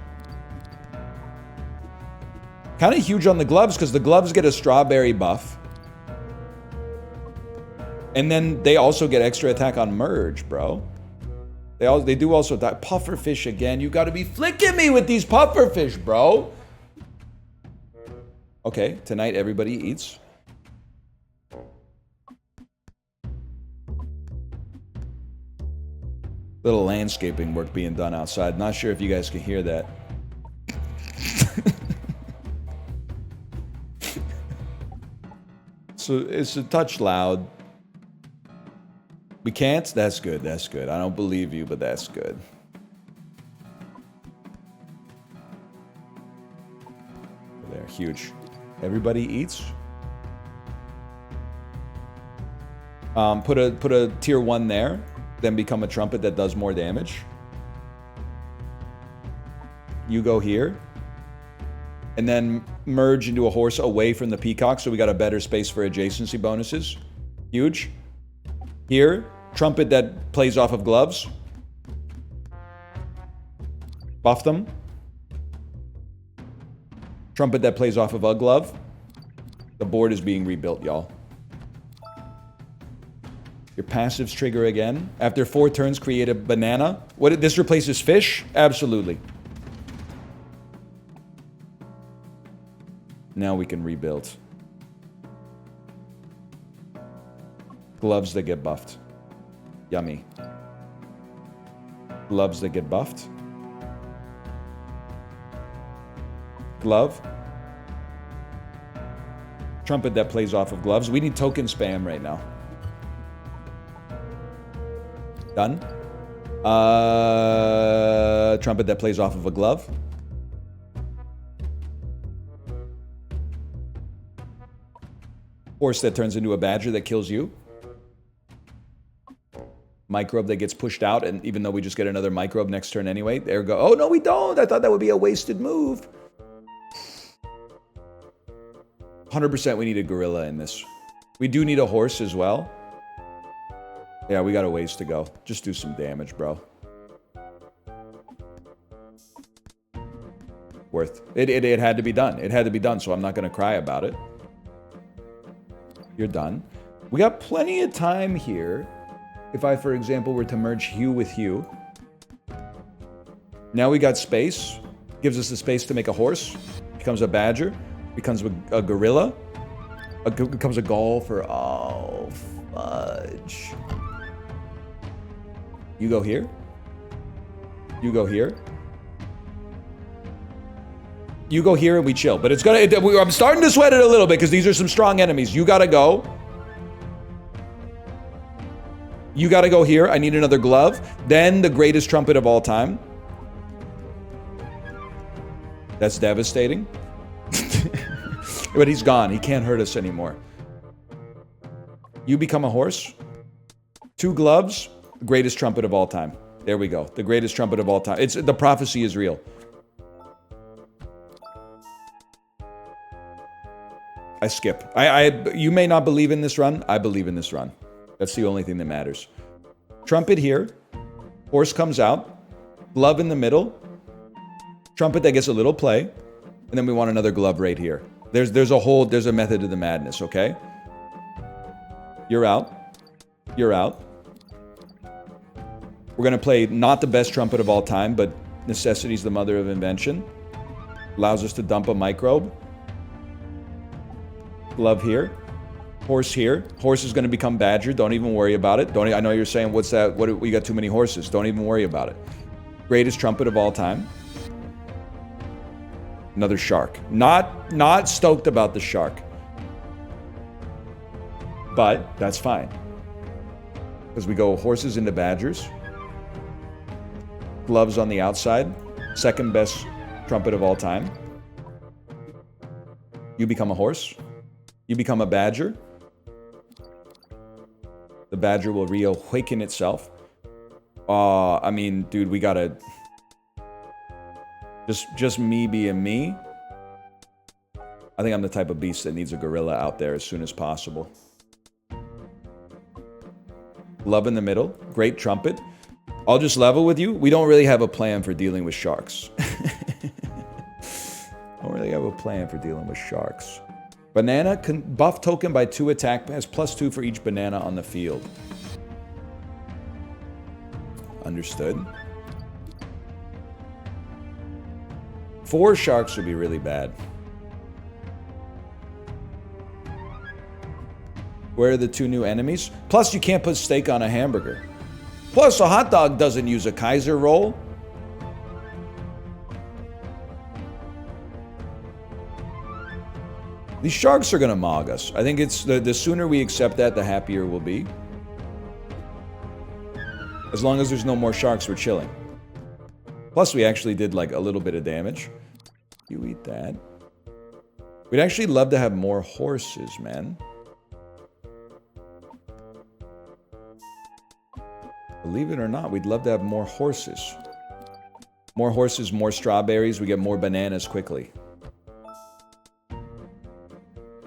Speaker 1: Kind of huge on the gloves because the gloves get a strawberry buff. And then they also get extra attack on merge, bro. They do also die. Pufferfish again. You got to be flicking me with these pufferfish, bro. Okay, tonight everybody eats. Little landscaping work being done outside. Not sure if you guys can hear that. So it's a touch loud. We can't? That's good, that's good. I don't believe you, but that's good. There, huge. Everybody eats. Put a tier 1 there, then become a trumpet that does more damage. You go here. And then merge into a horse away from the peacock, so we got a better space for adjacency bonuses. Huge. Here, trumpet that plays off of gloves. Buff them. Trumpet that plays off of a glove. The board is being rebuilt, y'all. Your passives trigger again. After 4 turns, create a banana. What? This replaces fish? Absolutely. Now we can rebuild. Gloves that get buffed. Yummy. Gloves that get buffed. Glove. Trumpet that plays off of gloves. We need token spam right now. Done. Trumpet that plays off of a glove. Horse that turns into a badger that kills you. Microbe that gets pushed out, and even though we just get another microbe next turn anyway, there we go. Oh, no, we don't. I thought that would be a wasted move. 100% we need a gorilla in this. We do need a horse as well. Yeah, we got a ways to go. Just do some damage, bro. Worth. It had to be done. It had to be done, so I'm not going to cry about it. You're done. We got plenty of time here. If I, for example, were to merge Hue with Hue. Now we got space. Gives us the space to make a horse. Becomes a badger. Becomes a gorilla. Becomes a golfer. Oh, fudge. You go here. You go here. You go here and we chill. But it's gonna... I'm starting to sweat it a little bit because these are some strong enemies. You gotta go. You gotta go here. I need another glove. Then the greatest trumpet of all time. That's devastating. But he's gone. He can't hurt us anymore. You become a horse. 2 gloves. Greatest trumpet of all time. There we go. The greatest trumpet of all time. It's the prophecy is real. I skip. You may not believe in this run. I believe in this run. That's the only thing that matters. Trumpet here. Horse comes out. Glove in the middle. Trumpet that gets a little play. And then we want another glove right here. There's a method to the madness, okay? You're out. You're out. We're going to play not the best trumpet of all time, but necessity's the mother of invention. Allows us to dump a microbe. Glove here. Horse here. Horse is going to become badger. Don't even worry about it. I know you're saying, what's that? We got too many horses. Don't even worry about it. Greatest trumpet of all time. Another shark. Not stoked about the shark. But that's fine. Because we go horses into badgers. Gloves on the outside. Second best trumpet of all time. You become a horse. You become a badger. The badger will reawaken itself. I mean, dude, we gotta... Just me being me. I think I'm the type of beast that needs a gorilla out there as soon as possible. Love in the middle. Great trumpet. I'll just level with you. We don't really have a plan for dealing with sharks. Don't really have a plan for dealing with sharks. Banana can buff token by 2 attack. Has +2 for each banana on the field. Understood. 4 sharks would be really bad. Where are the 2 new enemies? Plus, you can't put steak on a hamburger. Plus, a hot dog doesn't use a Kaiser roll. These sharks are gonna mog us. I think it's the sooner we accept that, the happier we'll be. As long as there's no more sharks, we're chilling. Plus, we actually did like a little bit of damage. You eat that. We'd actually love to have more horses, man. Believe it or not, we'd love to have more horses. More horses, more strawberries, we get more bananas quickly.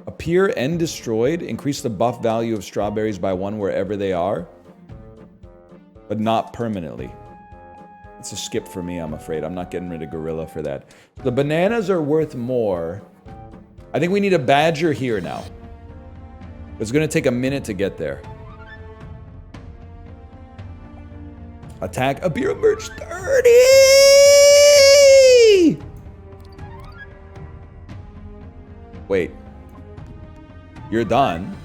Speaker 1: Appear and destroyed. Increase the buff value of strawberries by 1 wherever they are. But not permanently. It's a skip for me, I'm afraid. I'm not getting rid of gorilla for that. The bananas are worth more. I think we need a badger here now. It's going to take a minute to get there. Attack. Appear merge 30! Wait. You're done.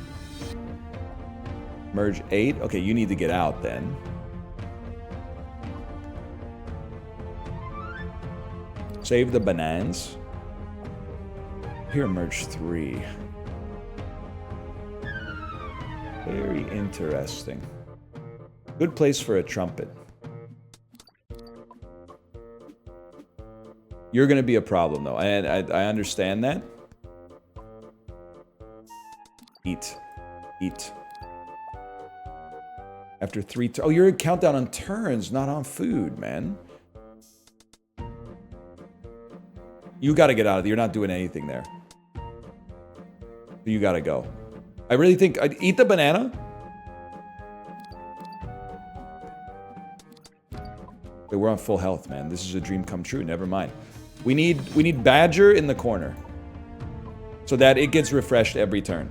Speaker 1: Merge 8. Okay, you need to get out then. Save the bananas. Here, merge 3. Very interesting. Good place for a trumpet. You're going to be a problem, though. And I understand that. Eat. Eat. After 3... Oh, you're a countdown on turns, not on food, man. You got to get out of there. You're not doing anything there. You got to go. I really think... Eat the banana. Wait, we're on full health, man. This is a dream come true. Never mind. We need Badger in the corner. So that it gets refreshed every turn.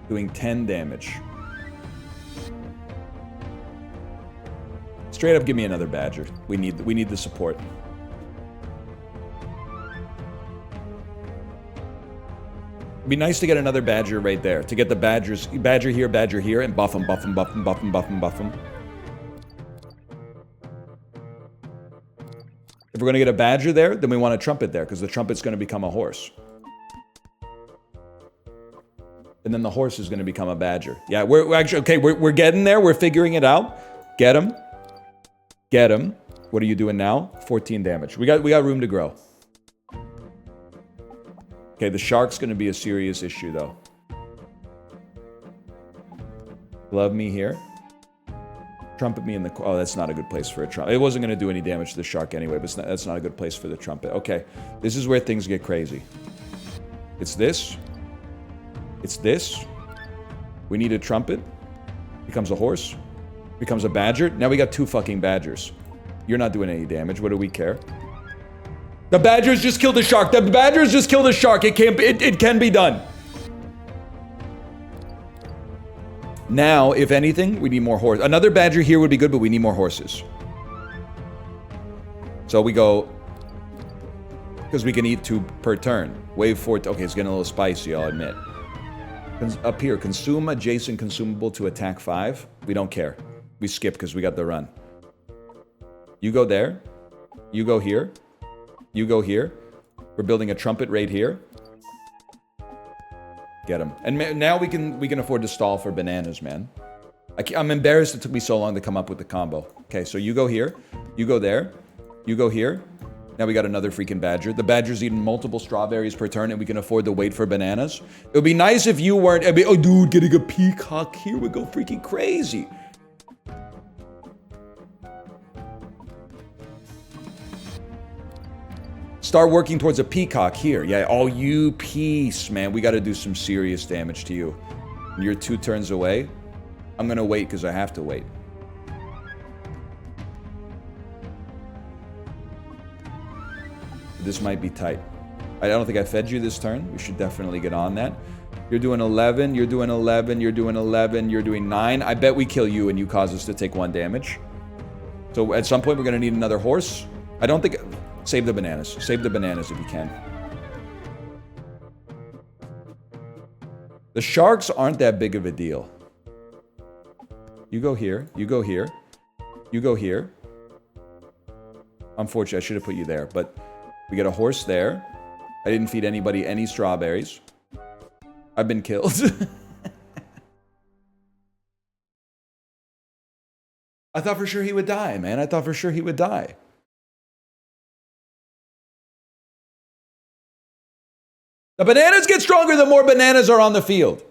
Speaker 1: Doing 10 damage. Straight up, give me another Badger. We need the support. It'd be nice to get another Badger right there. To get the Badger here, and buff him, buff him, buff him, buff him, buff him, buff him. If we're gonna get a Badger there, then we want a Trumpet there, because the Trumpet's gonna become a horse. And then the horse is going to become a Badger. Yeah, we're actually... Okay, we're getting there. We're figuring it out. Get him. Get him. What are you doing now? 14 damage. We got room to grow. Okay, the shark's going to be a serious issue, though. Love me here. Trumpet me in the... Oh, that's not a good place for a trumpet. It wasn't going to do any damage to the shark anyway, but that's not a good place for the trumpet. Okay, this is where things get crazy. It's this... It's this. We need a trumpet. Becomes a horse. Becomes a Badger. Now we got 2 fucking Badgers. You're not doing any damage. What do we care? The Badgers just killed the shark. The Badgers just killed the shark. It can be done. Now, if anything, we need more horse. Another Badger here would be good, but we need more horses. So we go... Because we can eat 2 per turn. Wave 4... Okay, it's getting a little spicy, I'll admit. Up here, consume adjacent consumable to attack 5. We don't care. We skip because we got the run. You go there. You go here. You go here. We're building a trumpet right here. Get him. And now we can afford to stall for bananas, man. I'm embarrassed it took me so long to come up with the combo. Okay, so you go here. You go there. You go here. Now we got another freaking Badger. The Badger's eating multiple strawberries per turn, and we can afford to wait for bananas. It would be nice if you weren't... I mean, oh, dude, getting a peacock here would go freaking crazy. Start working towards a peacock here. Yeah, oh, you piece, man. We got to do some serious damage to you. You're 2 turns away. I'm going to wait because I have to wait. This might be tight. I don't think I fed you this turn. We should definitely get on that. You're doing 11. You're doing 11. You're doing 11. You're doing 9. I bet we kill you and you cause us to take 1 damage. So at some point, we're going to need another horse. I don't think... Save the bananas. Save the bananas if you can. The sharks aren't that big of a deal. You go here. You go here. You go here. Unfortunately, I should have put you there, but... We get a horse there. I didn't feed anybody any strawberries. I've been killed. I thought for sure he would die, man. I thought for sure he would die. The bananas get stronger the more bananas are on the field.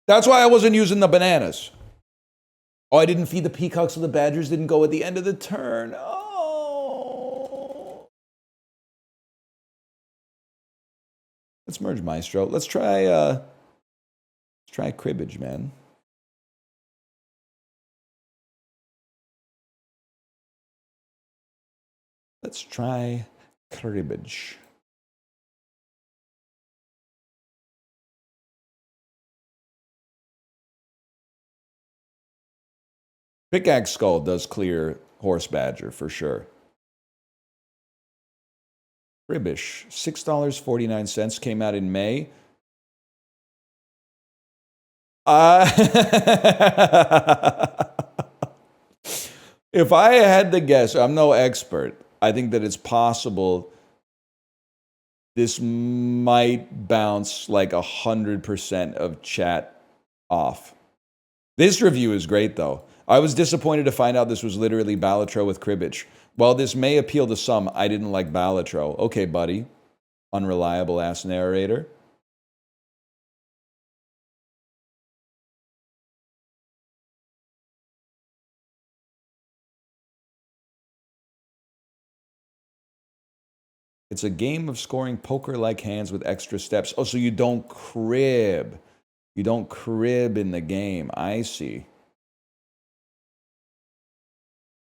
Speaker 1: That's why I wasn't using the bananas. Oh, I didn't feed the peacocks so the Badgers didn't go at the end of the turn. Oh. Let's merge Maestro. Let's try cribbage, man. Let's try cribbage. Pickaxe Skull does clear Horse Badger for sure. Ribbish, $6.49 came out in May. If I had to guess, I'm no expert, I think that it's possible this might bounce like 100% of chat off. This review is great, though. I was disappointed to find out this was literally Balatro with cribbage. While this may appeal to some, I didn't like Balatro. Okay, buddy. Unreliable ass narrator. It's a game of scoring poker-like hands with extra steps. Oh, so you don't crib. You don't crib in the game. I see.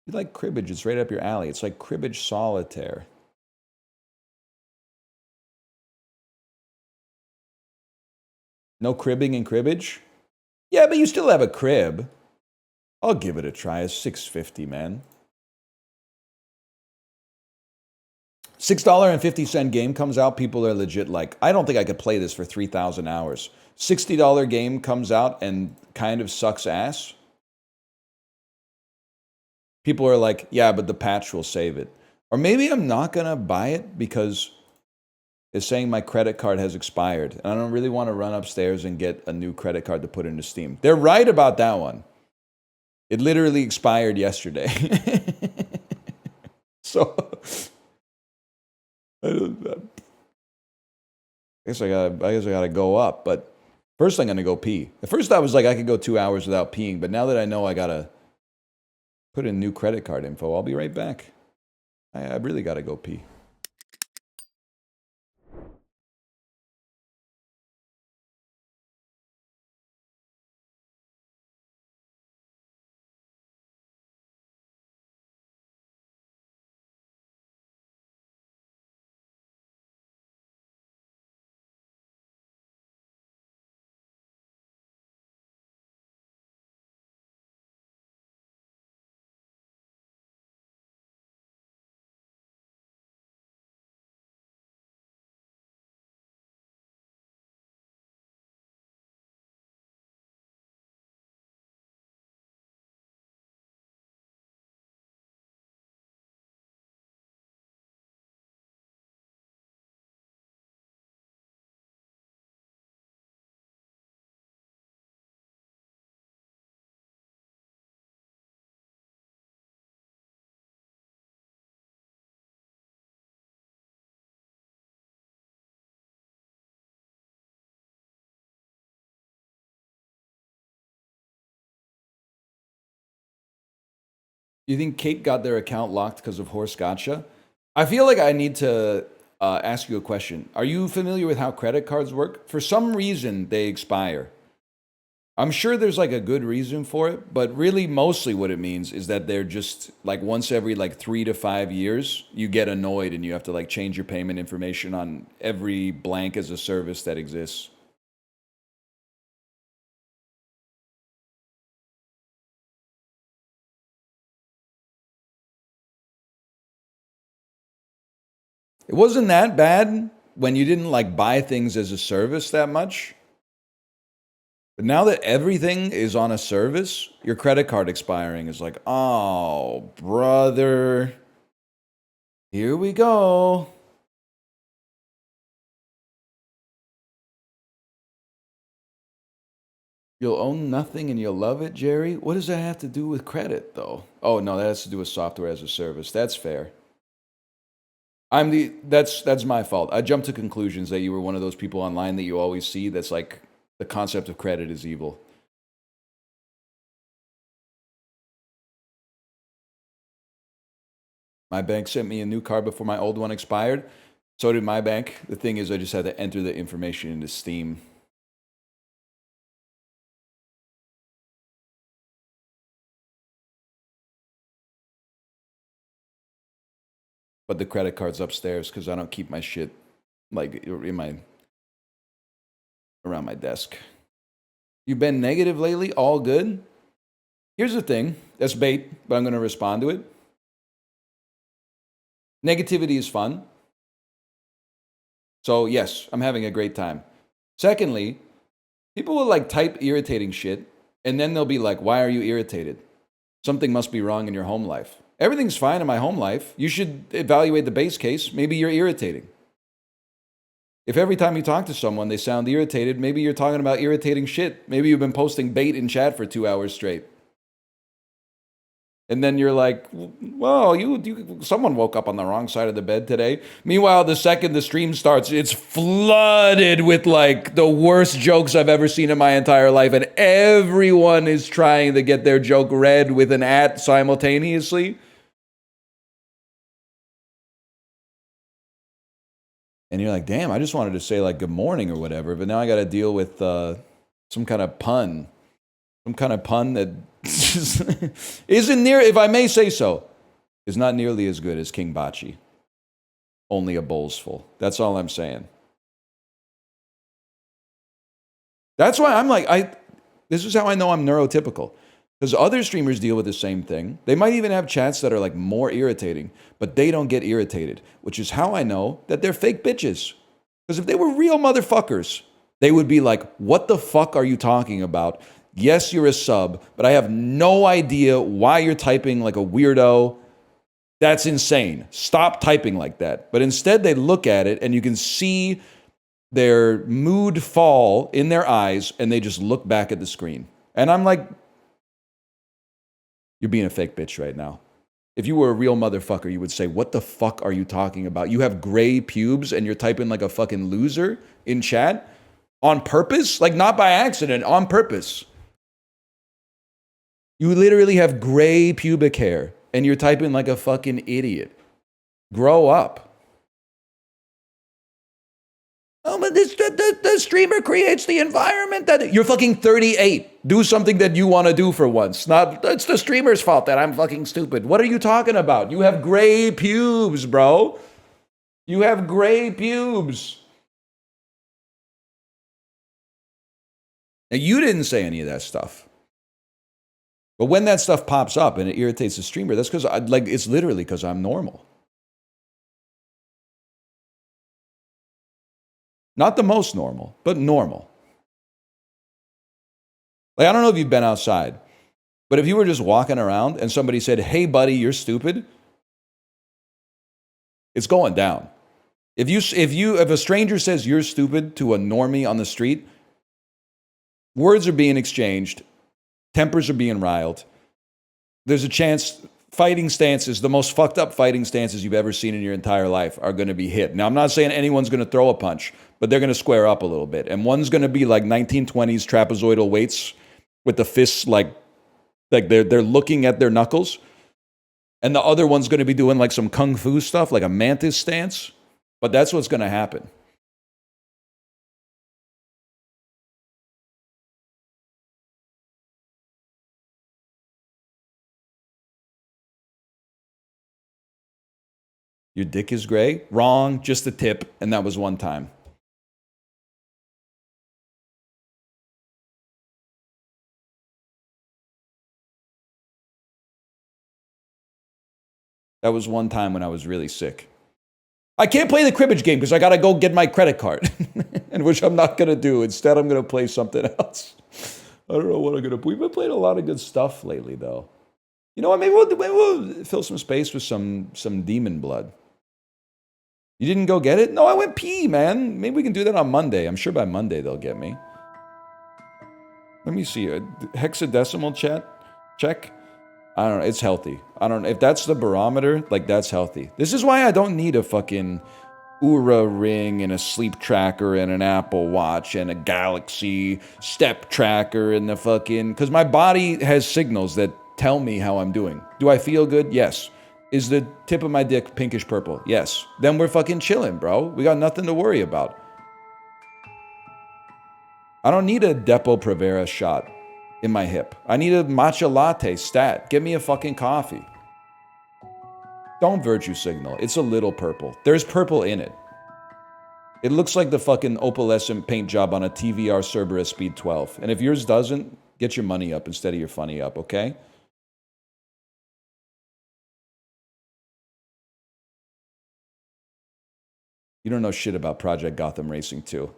Speaker 1: You like cribbage. It's right up your alley. It's like cribbage solitaire. No cribbing in cribbage? Yeah, but you still have a crib. I'll give it a try. It's $6.50, man. $6.50 game comes out. People are legit like, I don't think I could play this for 3,000 hours. $60 game comes out and kind of sucks ass. People are like, yeah, but the patch will save it. Or maybe I'm not going to buy it because it's saying my credit card has expired. And I don't really want to run upstairs and get a new credit card to put into Steam. They're right about that one. It literally expired yesterday. So I guess I gotta go up. But first I'm gonna go pee. At first I was like I could go 2 hours without peeing, but now that I know I gotta put in new credit card info, I'll be right back. I really gotta go pee. You think Kate got their account locked because of horse gotcha? I feel like I need to ask you a question. Are you familiar with how credit cards work? For some reason, they expire. I'm sure there's like a good reason for it, but really mostly what it means is that they're just like once every like 3 to 5 years, you get annoyed and you have to like change your payment information on every blank as a service that exists. It wasn't that bad when you didn't like buy things as a service that much. But now that everything is on a service, your credit card expiring is like, oh, brother, here we go. You'll own nothing and you'll love it, Jerry? What does that have to do with credit, though? Oh, no, that has to do with software as a service. That's fair. That's my fault. I jumped to conclusions that you were one of those people online that you always see that's like the concept of credit is evil. My bank sent me a new card before my old one expired. So did my bank. The thing is, I just had to enter the information into Steam. But the credit card's upstairs because I don't keep my shit like in my around my desk. You've been negative lately? All good? Here's the thing. That's bait, but I'm going to respond to it. Negativity is fun. So, yes, I'm having a great time. Secondly, people will like type irritating shit, and then they'll be like, why are you irritated? Something must be wrong in your home life. Everything's fine in my home life. You should evaluate the base case. Maybe you're irritating. If every time you talk to someone they sound irritated, maybe you're talking about irritating shit. Maybe you've been posting bait in chat for 2 hours straight. And then you're like, well, someone woke up on the wrong side of the bed today. Meanwhile, the second the stream starts, it's flooded with like the worst jokes I've ever seen in my entire life. And everyone is trying to get their joke read with an @ simultaneously. And you're like, damn, I just wanted to say like good morning or whatever. But now I got to deal with some kind of pun. Some kind of pun that isn't near, if I may say so, is not nearly as good as King Bachi. Only a bowl's full. That's all I'm saying. That's why I'm like, this is how I know I'm neurotypical. Because other streamers deal with the same thing. They might even have chats that are like more irritating, but they don't get irritated, which is how I know that they're fake bitches. Because if they were real motherfuckers, they would be like, what the fuck are you talking about? Yes, you're a sub, but I have no idea why you're typing like a weirdo. That's insane. Stop typing like that. But instead, they look at it and you can see their mood fall in their eyes and they just look back at the screen. And I'm like, you're being a fake bitch right now. If you were a real motherfucker, you would say, what the fuck are you talking about? You have gray pubes and you're typing like a fucking loser in chat on purpose? Like not by accident, on purpose. You literally have gray pubic hair and you're typing like a fucking idiot. Grow up. Oh, but the streamer creates the environment that you're fucking 38. Do something that you want to do for once. It's the streamer's fault that I'm fucking stupid. What are you talking about? You have gray pubes, bro. You have gray pubes. Now, you didn't say any of that stuff. But when that stuff pops up and it irritates the streamer, that's because it's literally because I'm normal. Not the most normal, but normal. Like, I don't know if you've been outside, but if you were just walking around and somebody said, hey, buddy, you're stupid, it's going down. If a stranger says you're stupid to a normie on the street, words are being exchanged, tempers are being riled. There's a chance fighting stances, the most fucked up fighting stances you've ever seen in your entire life, are going to be hit. Now, I'm not saying anyone's going to throw a punch, but they're going to square up a little bit. And one's going to be like 1920s trapezoidal weights with the fists like they're looking at their knuckles. And the other one's going to be doing like some kung fu stuff, like a mantis stance. But that's what's going to happen. Your dick is gray? Wrong, just the tip, and that was one time. That was one time when I was really sick. I can't play the cribbage game because I got to go get my credit card, and which I'm not going to do. Instead, I'm going to play something else. I don't know what I'm going to play. We've been playing a lot of good stuff lately, though. You know what? Maybe we'll fill some space with some demon blood. You didn't go get it? No, I went pee, man. Maybe we can do that on Monday. I'm sure by Monday they'll get me. Let me see. Hexadecimal check. I don't know. It's healthy. I don't know. If that's the barometer, like, that's healthy. This is why I don't need a fucking Oura ring and a sleep tracker and an Apple Watch and a Galaxy step tracker and the fucking... Because my body has signals that tell me how I'm doing. Do I feel good? Yes. Is the tip of my dick pinkish purple? Yes. Then we're fucking chilling, bro. We got nothing to worry about. I don't need a Depo-Provera shot in my hip. I need a matcha latte stat. Give me a fucking coffee. Don't virtue signal. It's a little purple. There's purple in it. It looks like the fucking opalescent paint job on a TVR Cerberus Speed 12. And if yours doesn't, get your money up instead of your funny up, okay? You don't know shit about Project Gotham Racing 2.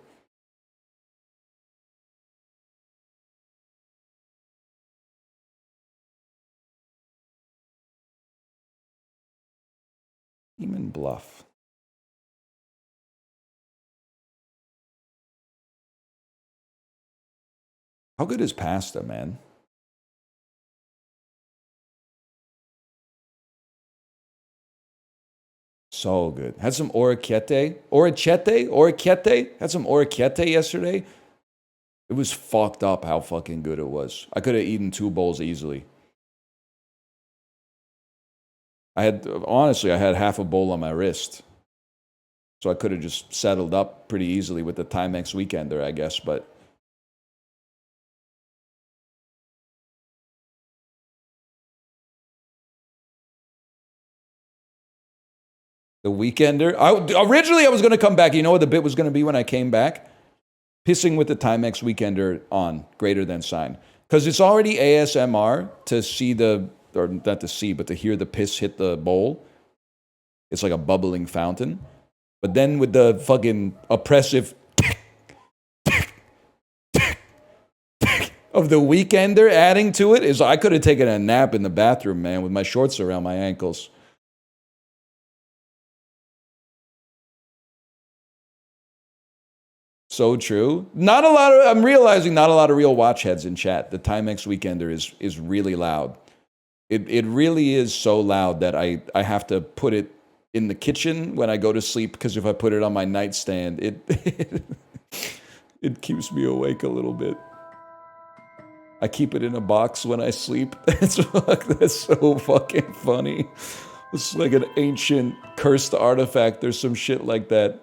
Speaker 1: Demon Bluff. How good is pasta, man? So good. Had some orecchiette. Orecchiette? Had some orecchiette yesterday. It was fucked up how fucking good it was. I could have eaten 2 bowls easily. Honestly, I had half a bowl on my wrist. So I could have just settled up pretty easily with the Timex Weekender, I guess, but the Weekender. Originally, I was going to come back. You know what the bit was going to be when I came back? Pissing with the Timex Weekender on, greater than sign. Because it's already ASMR to see or not to see, but to hear the piss hit the bowl. It's like a bubbling fountain. But then with the fucking oppressive of the Weekender adding to it, is I could have taken a nap in the bathroom, man, with my shorts around my ankles. So true. I'm realizing not a lot of real watch heads in chat. The Timex Weekender is really loud. It really is so loud that I have to put it in the kitchen when I go to sleep, because if I put it on my nightstand, it keeps me awake a little bit. I keep it in a box when I sleep. That's so fucking funny. It's like an ancient cursed artifact or some shit like that.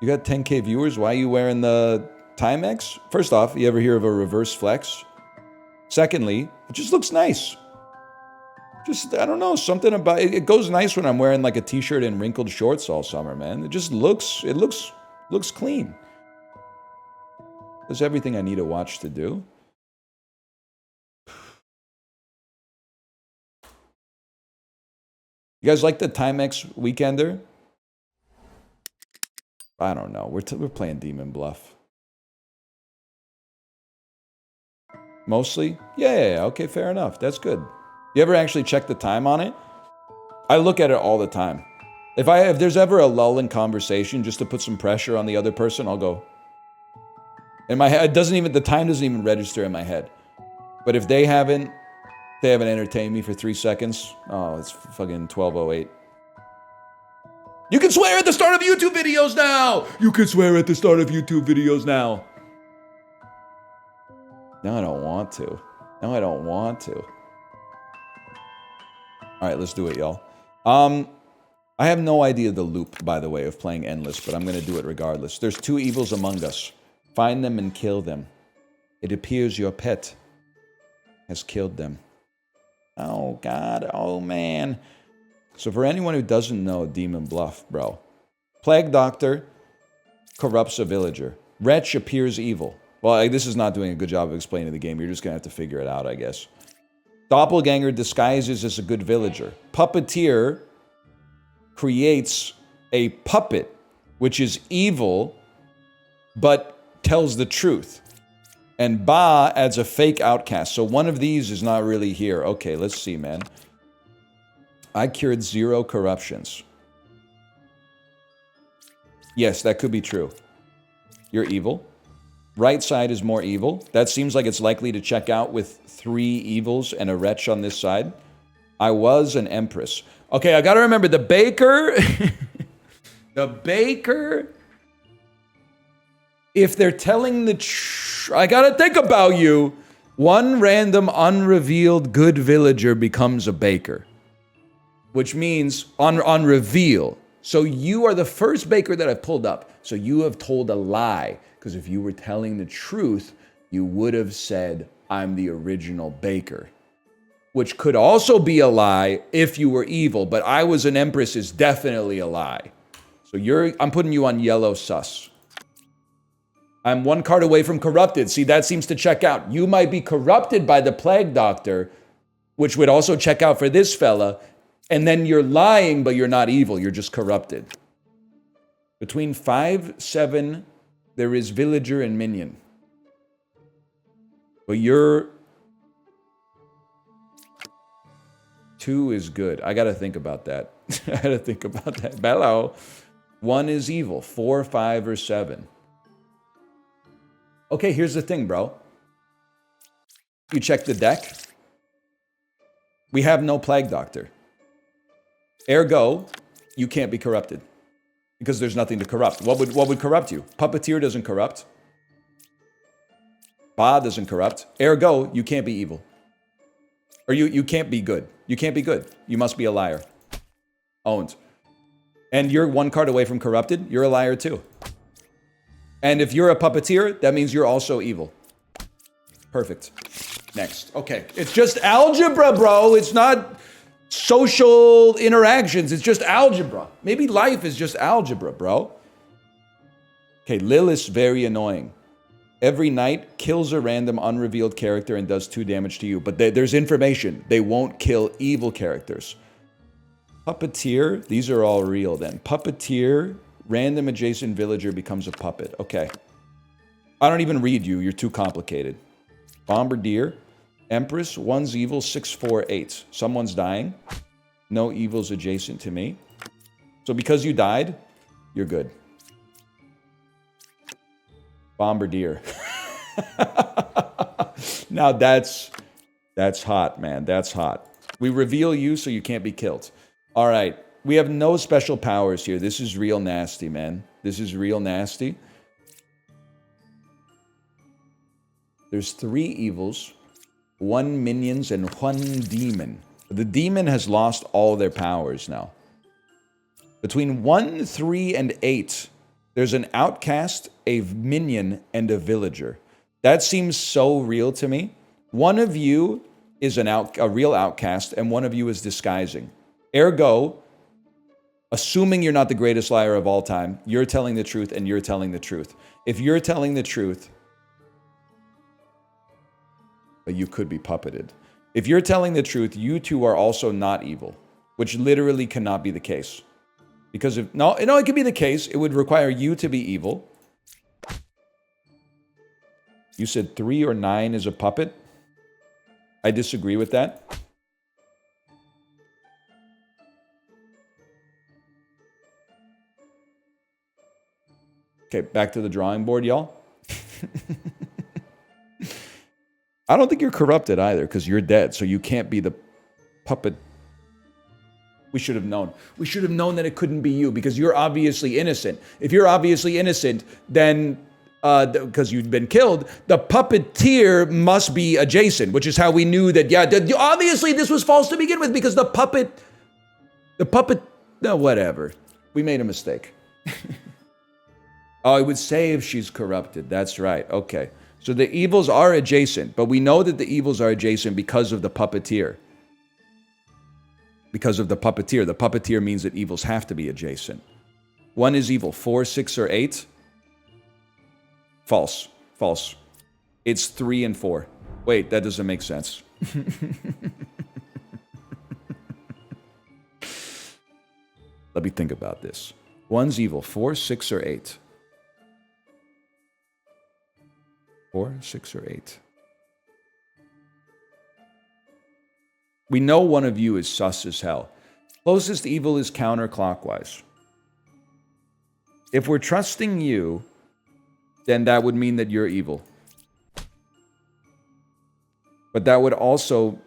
Speaker 1: You got 10K viewers? Why are you wearing the Timex? First off, you ever hear of a reverse flex? Secondly, it just looks nice. Just, I don't know, something about it. It goes nice when I'm wearing like a t-shirt and wrinkled shorts all summer, man. It just looks clean. There's everything I need a watch to do. You guys like the Timex Weekender? I don't know. We're playing Demon Bluff. Mostly? Yeah. Okay, fair enough. That's good. You ever actually check the time on it? I look at it all the time. If there's ever a lull in conversation just to put some pressure on the other person, I'll go. In my head, the time doesn't even register in my head. But if they haven't entertained me for 3 seconds, oh, it's fucking 12:08. You can swear at the start of YouTube videos now! You can swear at the start of YouTube videos now. No, I don't want to. All right, let's do it, y'all. I have no idea the loop, by the way, of playing Endless, but I'm going to do it regardless. There's 2 evils among us. Find them and kill them. It appears your pet has killed them. Oh, God. Oh, man. So for anyone who doesn't know Demon Bluff, bro. Plague Doctor corrupts a villager. Wretch appears evil. Well, this is not doing a good job of explaining the game. You're just going to have to figure it out, I guess. Doppelganger disguises as a good villager. Puppeteer creates a puppet, which is evil, but tells the truth. And Ba adds a fake outcast. So one of these is not really here. Okay, let's see, man. I cured 0 corruptions. Yes, that could be true. You're evil. Right side is more evil. That seems like it's likely to check out with 3 evils and a wretch on this side. I was an empress. Okay, I gotta remember the baker. The baker. If they're telling the truth, I gotta think about you. One random unrevealed good villager becomes a baker. Which means on reveal. So you are the first baker that I've pulled up. So you have told a lie. Because if you were telling the truth, you would have said, I'm the original baker. Which could also be a lie if you were evil. But I was an empress is definitely a lie. So I'm putting you on yellow sus. I'm 1 card away from corrupted. See, that seems to check out. You might be corrupted by the Plague Doctor, which would also check out for this fella. And then you're lying, but you're not evil. You're just corrupted. Between 5, 7, there is villager and minion. But you're 2 is good. I gotta think about that. I gotta think about that. Bello. 1 is evil. 4, 5, or 7. Okay, here's the thing, bro. You check the deck. We have no Plague Doctor. Ergo, you can't be corrupted. Because there's nothing to corrupt. What would corrupt you? Puppeteer doesn't corrupt. Ba doesn't corrupt. Ergo, you can't be evil. Or you can't be good. You can't be good. You must be a liar. Owned. And you're 1 card away from corrupted. You're a liar too. And if you're a puppeteer, that means you're also evil. Perfect. Next. Okay. It's just algebra, bro. It's not social interactions. It's just algebra. Maybe life is just algebra, bro. Okay. Lilith's very annoying. Every night, kills a random unrevealed character and does 2 damage to you. But there's information. They won't kill evil characters. Puppeteer. These are all real then. Puppeteer. Random adjacent villager becomes a puppet. Okay. I don't even read you. You're too complicated. Bombardier. Empress. 1's evil. 6, 4, 8. Someone's dying. No evils adjacent to me. So because you died, you're good. Bombardier. Now that's hot, man. That's hot. We reveal you so you can't be killed. All right. We have no special powers here. This is real nasty, man. This is real nasty. There's 3 evils, 1 minions, and 1 demon. The demon has lost all their powers now. Between 1, 3, and 8, there's an outcast, a minion, and a villager. That seems so real to me. One of you is a real outcast, and one of you is disguising. Ergo, assuming you're not the greatest liar of all time, you're telling the truth and you're telling the truth. If you're telling the truth, but you could be puppeted. If you're telling the truth, you two are also not evil, which literally cannot be the case. Because if, no, it could be the case. It would require you to be evil. You said 3 or 9 is a puppet. I disagree with that. Okay, back to the drawing board, y'all. I don't think you're corrupted either, because you're dead, so you can't be the puppet. We should have known. We should have known that it couldn't be you, because you're obviously innocent. If you're obviously innocent, then, because you've been killed, the puppeteer must be adjacent, which is how we knew that, yeah, obviously this was false to begin with, because the puppet, no, whatever. We made a mistake. Oh, I would say if she's corrupted. That's right. Okay. So the evils are adjacent, but we know that the evils are adjacent because of the puppeteer. Because of the puppeteer. The puppeteer means that evils have to be adjacent. 1 is evil. 4, 6, or 8? False. False. It's 3 and 4. Wait, that doesn't make sense. Let me think about this. 1's evil. 4, 6, or 8? 4, 6, or 8. We know one of you is sus as hell. Closest evil is counterclockwise. If we're trusting you, then that would mean that you're evil. But that would also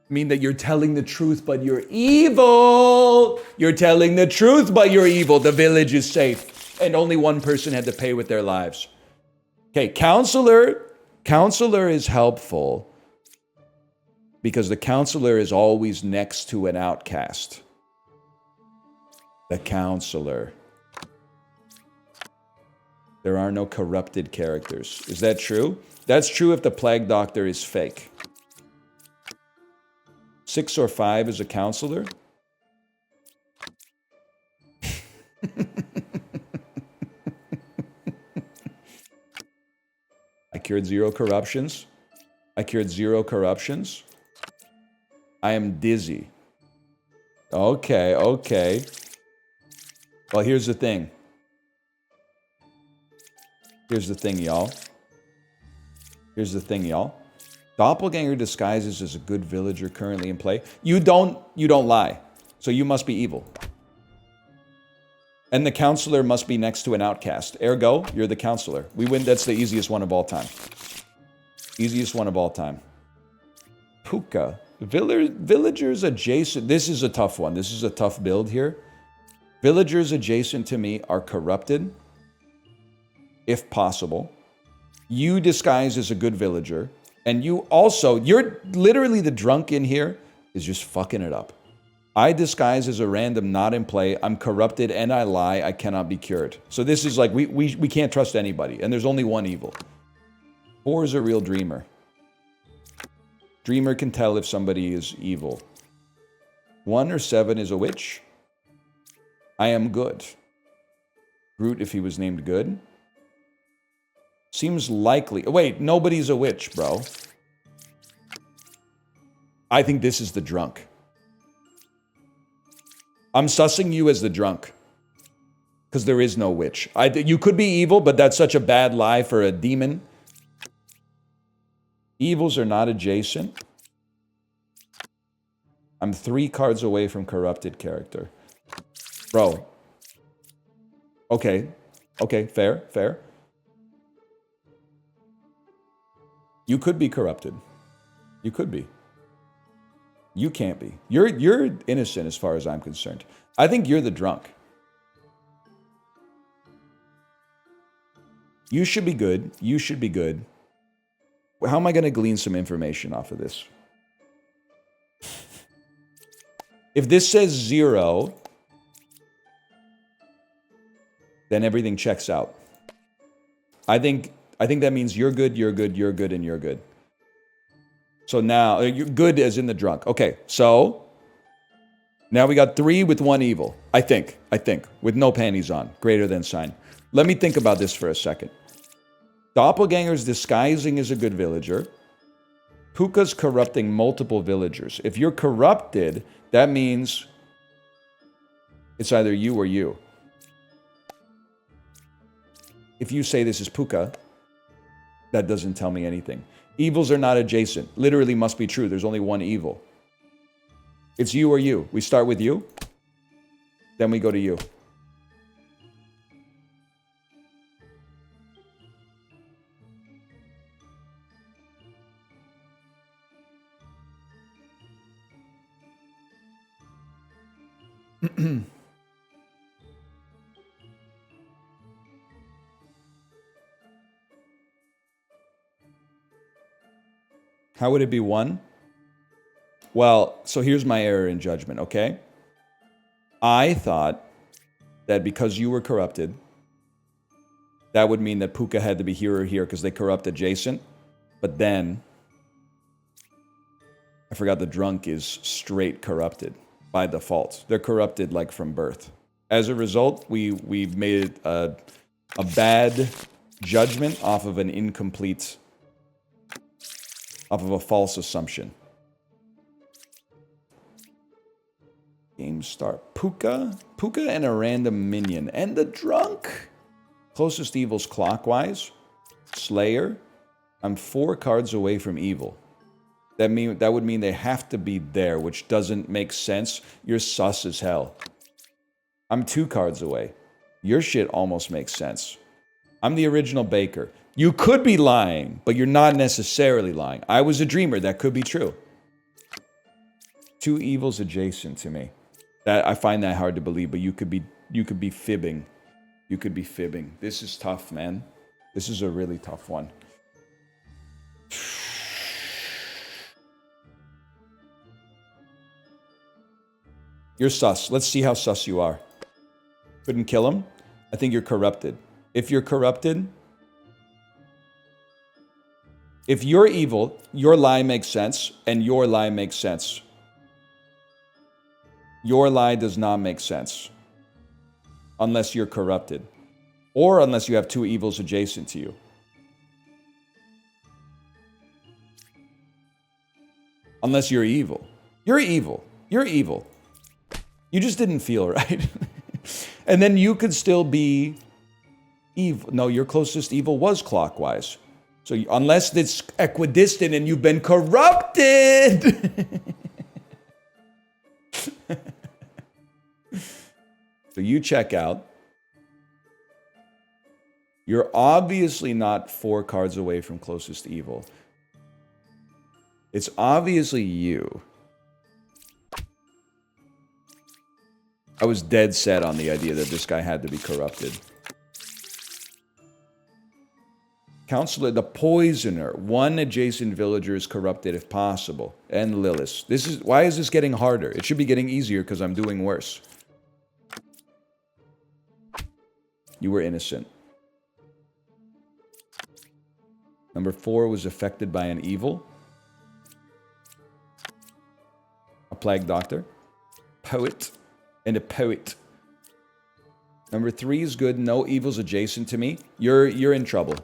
Speaker 1: mean that you're telling the truth, but you're evil. You're telling the truth, but you're evil. The village is safe. And only one person had to pay with their lives. Okay, counselor is helpful because the counselor is always next to an outcast. The counselor. There are no corrupted characters. Is that true? That's true if the plague doctor is fake. 6 or 5 is a counselor. I cured 0 corruptions. I cured 0 corruptions. I am dizzy. Okay, okay. Well, here's the thing. Here's the thing, y'all. Here's the thing, y'all. Doppelganger disguises as a good villager currently in play. You don't lie. So you must be evil. And the counselor must be next to an outcast. Ergo, you're the counselor. We win. That's the easiest one of all time. Easiest one of all time. Puka. Villagers adjacent. This is a tough one. This is a tough build here. Villagers adjacent to me are corrupted, if possible. You disguise as a good villager. And you also, you're literally the drunk in here is just fucking it up. I disguise as a random not in play. I'm corrupted and I lie. I cannot be cured. So this is like, we can't trust anybody. And there's only one evil. 4 is a real dreamer. Dreamer can tell if somebody is evil. 1 or 7 is a witch. I am good. Groot if he was named good. Seems likely. Wait, nobody's a witch, bro. I think this is the drunk. I'm sussing you as the drunk. Because there is no witch. You could be evil, but that's such a bad lie for a demon. Evils are not adjacent. I'm 3 cards away from corrupted character. Bro. Okay. Okay, fair, fair. You could be corrupted. You could be. You can't be. You're innocent as far as I'm concerned. I think you're the drunk. You should be good. You should be good. How am I going to glean some information off of this? If this says 0, then everything checks out. I think that means you're good, you're good, you're good, and you're good. So now, you're good as in the drunk. Okay, so now we got 3 with 1 evil. I think, with no panties on. Greater than sign. Let me think about this for a second. Doppelganger's disguising as a good villager. Puka's corrupting multiple villagers. If you're corrupted, that means it's either you or you. If you say this is Puka, that doesn't tell me anything. Evils are not adjacent. Literally must be true. There's only one evil. It's you or you. We start with you. Then we go to you. How would it be 1? Well, so here's my error in judgment, okay? I thought that because you were corrupted, that would mean that Puka had to be here or here because they corrupt adjacent. But then, I forgot the drunk is straight corrupted by default. They're corrupted like from birth. As a result, we've made a bad judgment off of an incomplete, off of a false assumption. Game start. Puka and a random minion. And the drunk. Closest evil's clockwise. Slayer. I'm 4 cards away from evil. That would mean they have to be there, which doesn't make sense. You're sus as hell. I'm 2 cards away. Your shit almost makes sense. I'm the original baker. You could be lying, but you're not necessarily lying. I was a dreamer. That could be true. 2 evils adjacent to me. That I find that hard to believe, but you could be fibbing. You could be fibbing. This is tough, man. This is a really tough one. You're sus. Let's see how sus you are. Couldn't kill him. I think you're corrupted. If you're corrupted, if you're evil, your lie makes sense, and your lie makes sense. Your lie does not make sense. Unless you're corrupted. Or unless you have 2 evils adjacent to you. Unless you're evil. You're evil. You're evil. You just didn't feel right. And then you could still be evil. No, your closest evil was clockwise. So unless it's equidistant and you've been corrupted. So you check out. You're obviously not 4 cards away from closest evil. It's obviously you. I was dead set on the idea that this guy had to be corrupted. Counselor, the Poisoner. 1 adjacent villager is corrupted if possible. And Lilith. Why is this getting harder? It should be getting easier because I'm doing worse. You were innocent. Number 4 was affected by an evil. A plague doctor. Poet. And a poet. Number 3 is good. No evils adjacent to me. You're in trouble.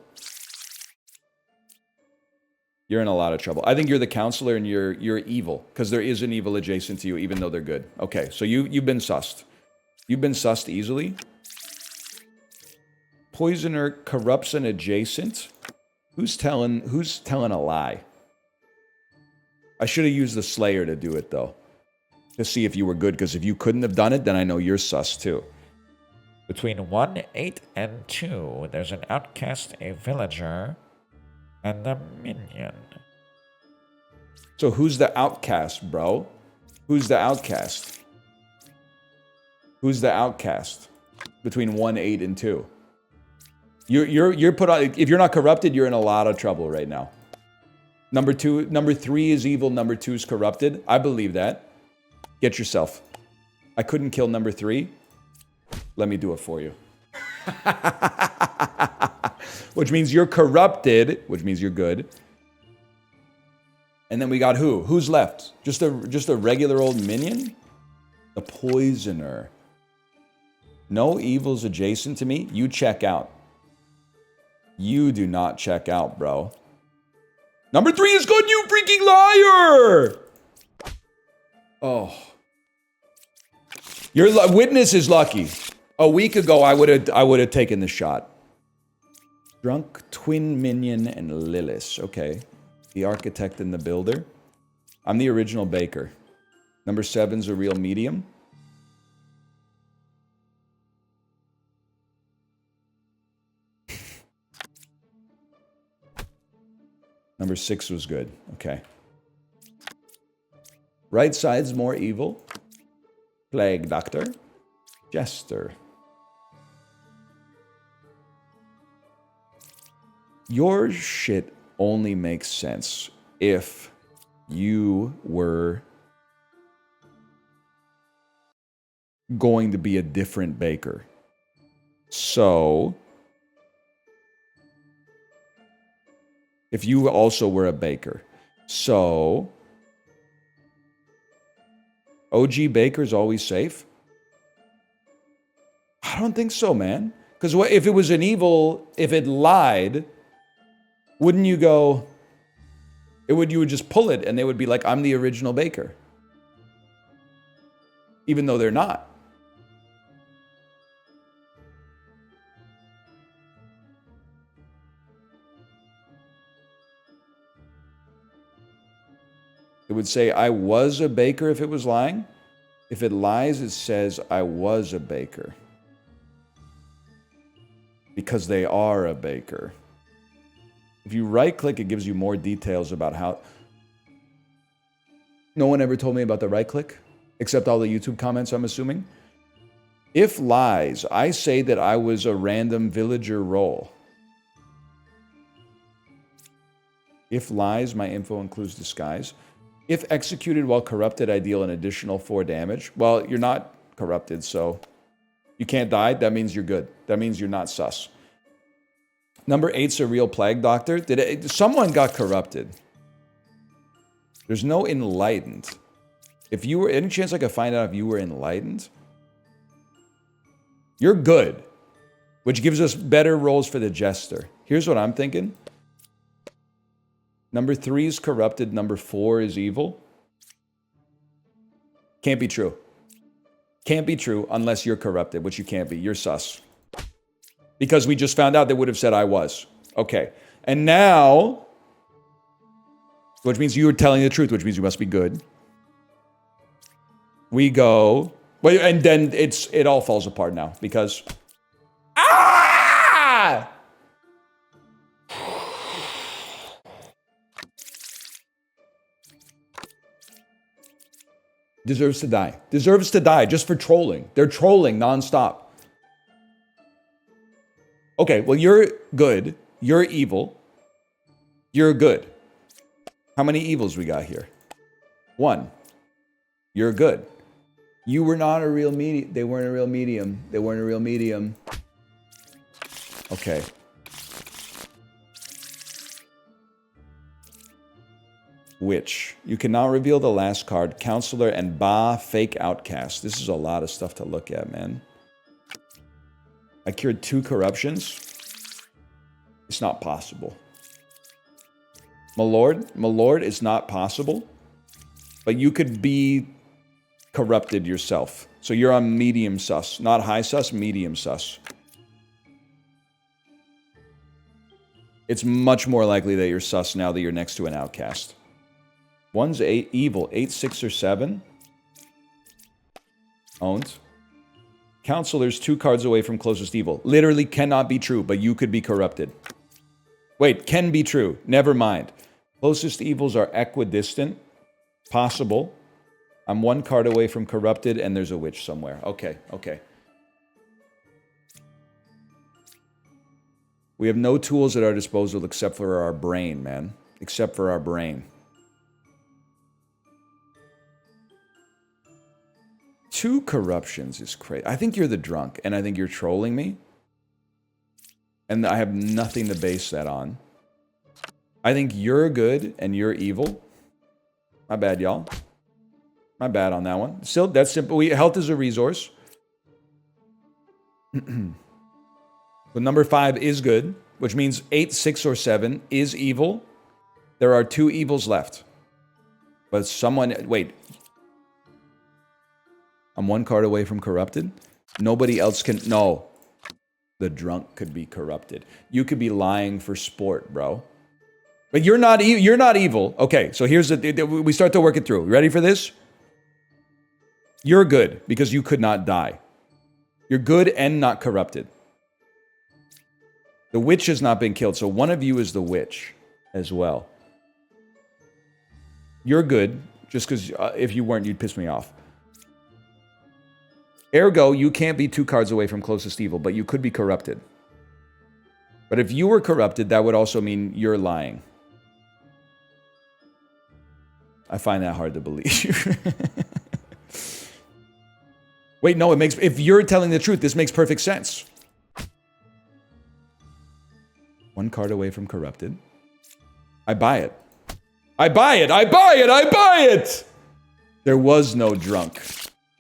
Speaker 1: You're in a lot of trouble. I think you're the counselor and you're evil. Because there is an evil adjacent to you, even though they're good. Okay, so you've been sussed. You've been sussed easily. Poisoner corrupts an adjacent. Who's telling a lie? I should have used the Slayer to do it, though. To see if you were good, because if you couldn't have done it, then I know you're sus, too.
Speaker 3: Between 1, 8, and 2, there's an outcast, a villager, and a minion.
Speaker 1: So who's the outcast, bro? Who's the outcast? Who's the outcast? Between 1, 8, and 2. You're put on. If you're not corrupted, you're in a lot of trouble right now. Number 3 is evil. Number 2 is corrupted. I believe that. Get yourself. I couldn't kill number 3. Let me do it for you. Which means you're corrupted. Which means you're good. And then we got who? Who's left? Just a regular old minion? The Poisoner. No evils adjacent to me. You check out. You do not check out, bro. Number 3 is good, you freaking liar! Oh. Your witness is lucky. A week ago, I would have taken the shot. Drunk, twin minion, and Lilith. Okay. The architect and the builder. I'm the original baker. Number 7's a real medium. Number 6 was good. Okay. Right side's more evil. Plague Doctor. Jester. Your shit only makes sense if you were going to be a different baker. So if you also were a baker. So OG baker's always safe? I don't think so, man. Because if it was an evil, if it lied, wouldn't you go, you would just pull it and they would be like, I'm the original baker. Even though they're not. It would say, I was a baker if it was lying. If it lies, it says, I was a baker. Because they are a baker. If you right-click, it gives you more details about how... No one ever told me about the right-click, except all the YouTube comments, I'm assuming. If lies, I say that I was a random villager role. If lies, my info includes disguise. If executed while corrupted, I deal an additional 4 damage. Well, you're not corrupted, so you can't die. That means you're good. That means you're not sus. Number 8's a real plague doctor. Someone got corrupted. There's no enlightened. If you were, any chance I could find out if you were enlightened? You're good, which gives us better rolls for the jester. Here's what I'm thinking. Number 3 is corrupted. Number 4 is evil. Can't be true. Can't be true unless you're corrupted, which you can't be. You're sus. Because we just found out they would have said I was. Okay. And now, which means you are telling the truth, which means you must be good. We go, wait, and then it all falls apart now because deserves to die. Deserves to die just for trolling. They're trolling nonstop. Okay, well, you're good. You're evil. You're good. How many evils we got here? 1. You're good. You were not a real medium. They weren't a real medium. They weren't a real medium. Okay. Witch. You cannot reveal the last card. Counselor and fake outcast. This is a lot of stuff to look at, man. I cured 2 corruptions. It's not possible. My lord, it's not possible. But you could be corrupted yourself. So you're on medium sus. Not high sus, medium sus. It's much more likely that you're sus now that you're next to an outcast. One's evil. 8, 6, or 7. Owned. Counselor's 2 cards away from closest evil. Literally cannot be true, but you could be corrupted. Wait, can be true. Never mind. Closest evils are equidistant. Possible. I'm 1 card away from corrupted, and there's a witch somewhere. Okay, okay. We have no tools at our disposal except for our brain, man. Except for our brain. 2 corruptions is crazy. I think you're the drunk, and I think you're trolling me. And I have nothing to base that on. I think you're good, and you're evil. My bad, y'all. My bad on that one. Still, that's simple. Health is a resource. But number 5 is good, which means 8, 6, or 7 is evil. There are 2 evils left. But someone... Wait. I'm 1 card away from corrupted. Nobody else can... No. The drunk could be corrupted. You could be lying for sport, bro. But you're not evil. Okay, so here's we start to work it through. You ready for this? You're good because you could not die. You're good and not corrupted. The witch has not been killed, so one of you is the witch as well. You're good, just because if you weren't, you'd piss me off. Ergo, you can't be 2 cards away from closest evil, but you could be corrupted. But if you were corrupted, that would also mean you're lying. I find that hard to believe. Wait, no, if you're telling the truth, this makes perfect sense. 1 card away from corrupted. I buy it. I buy it! I buy it! I buy it! There was no drunk.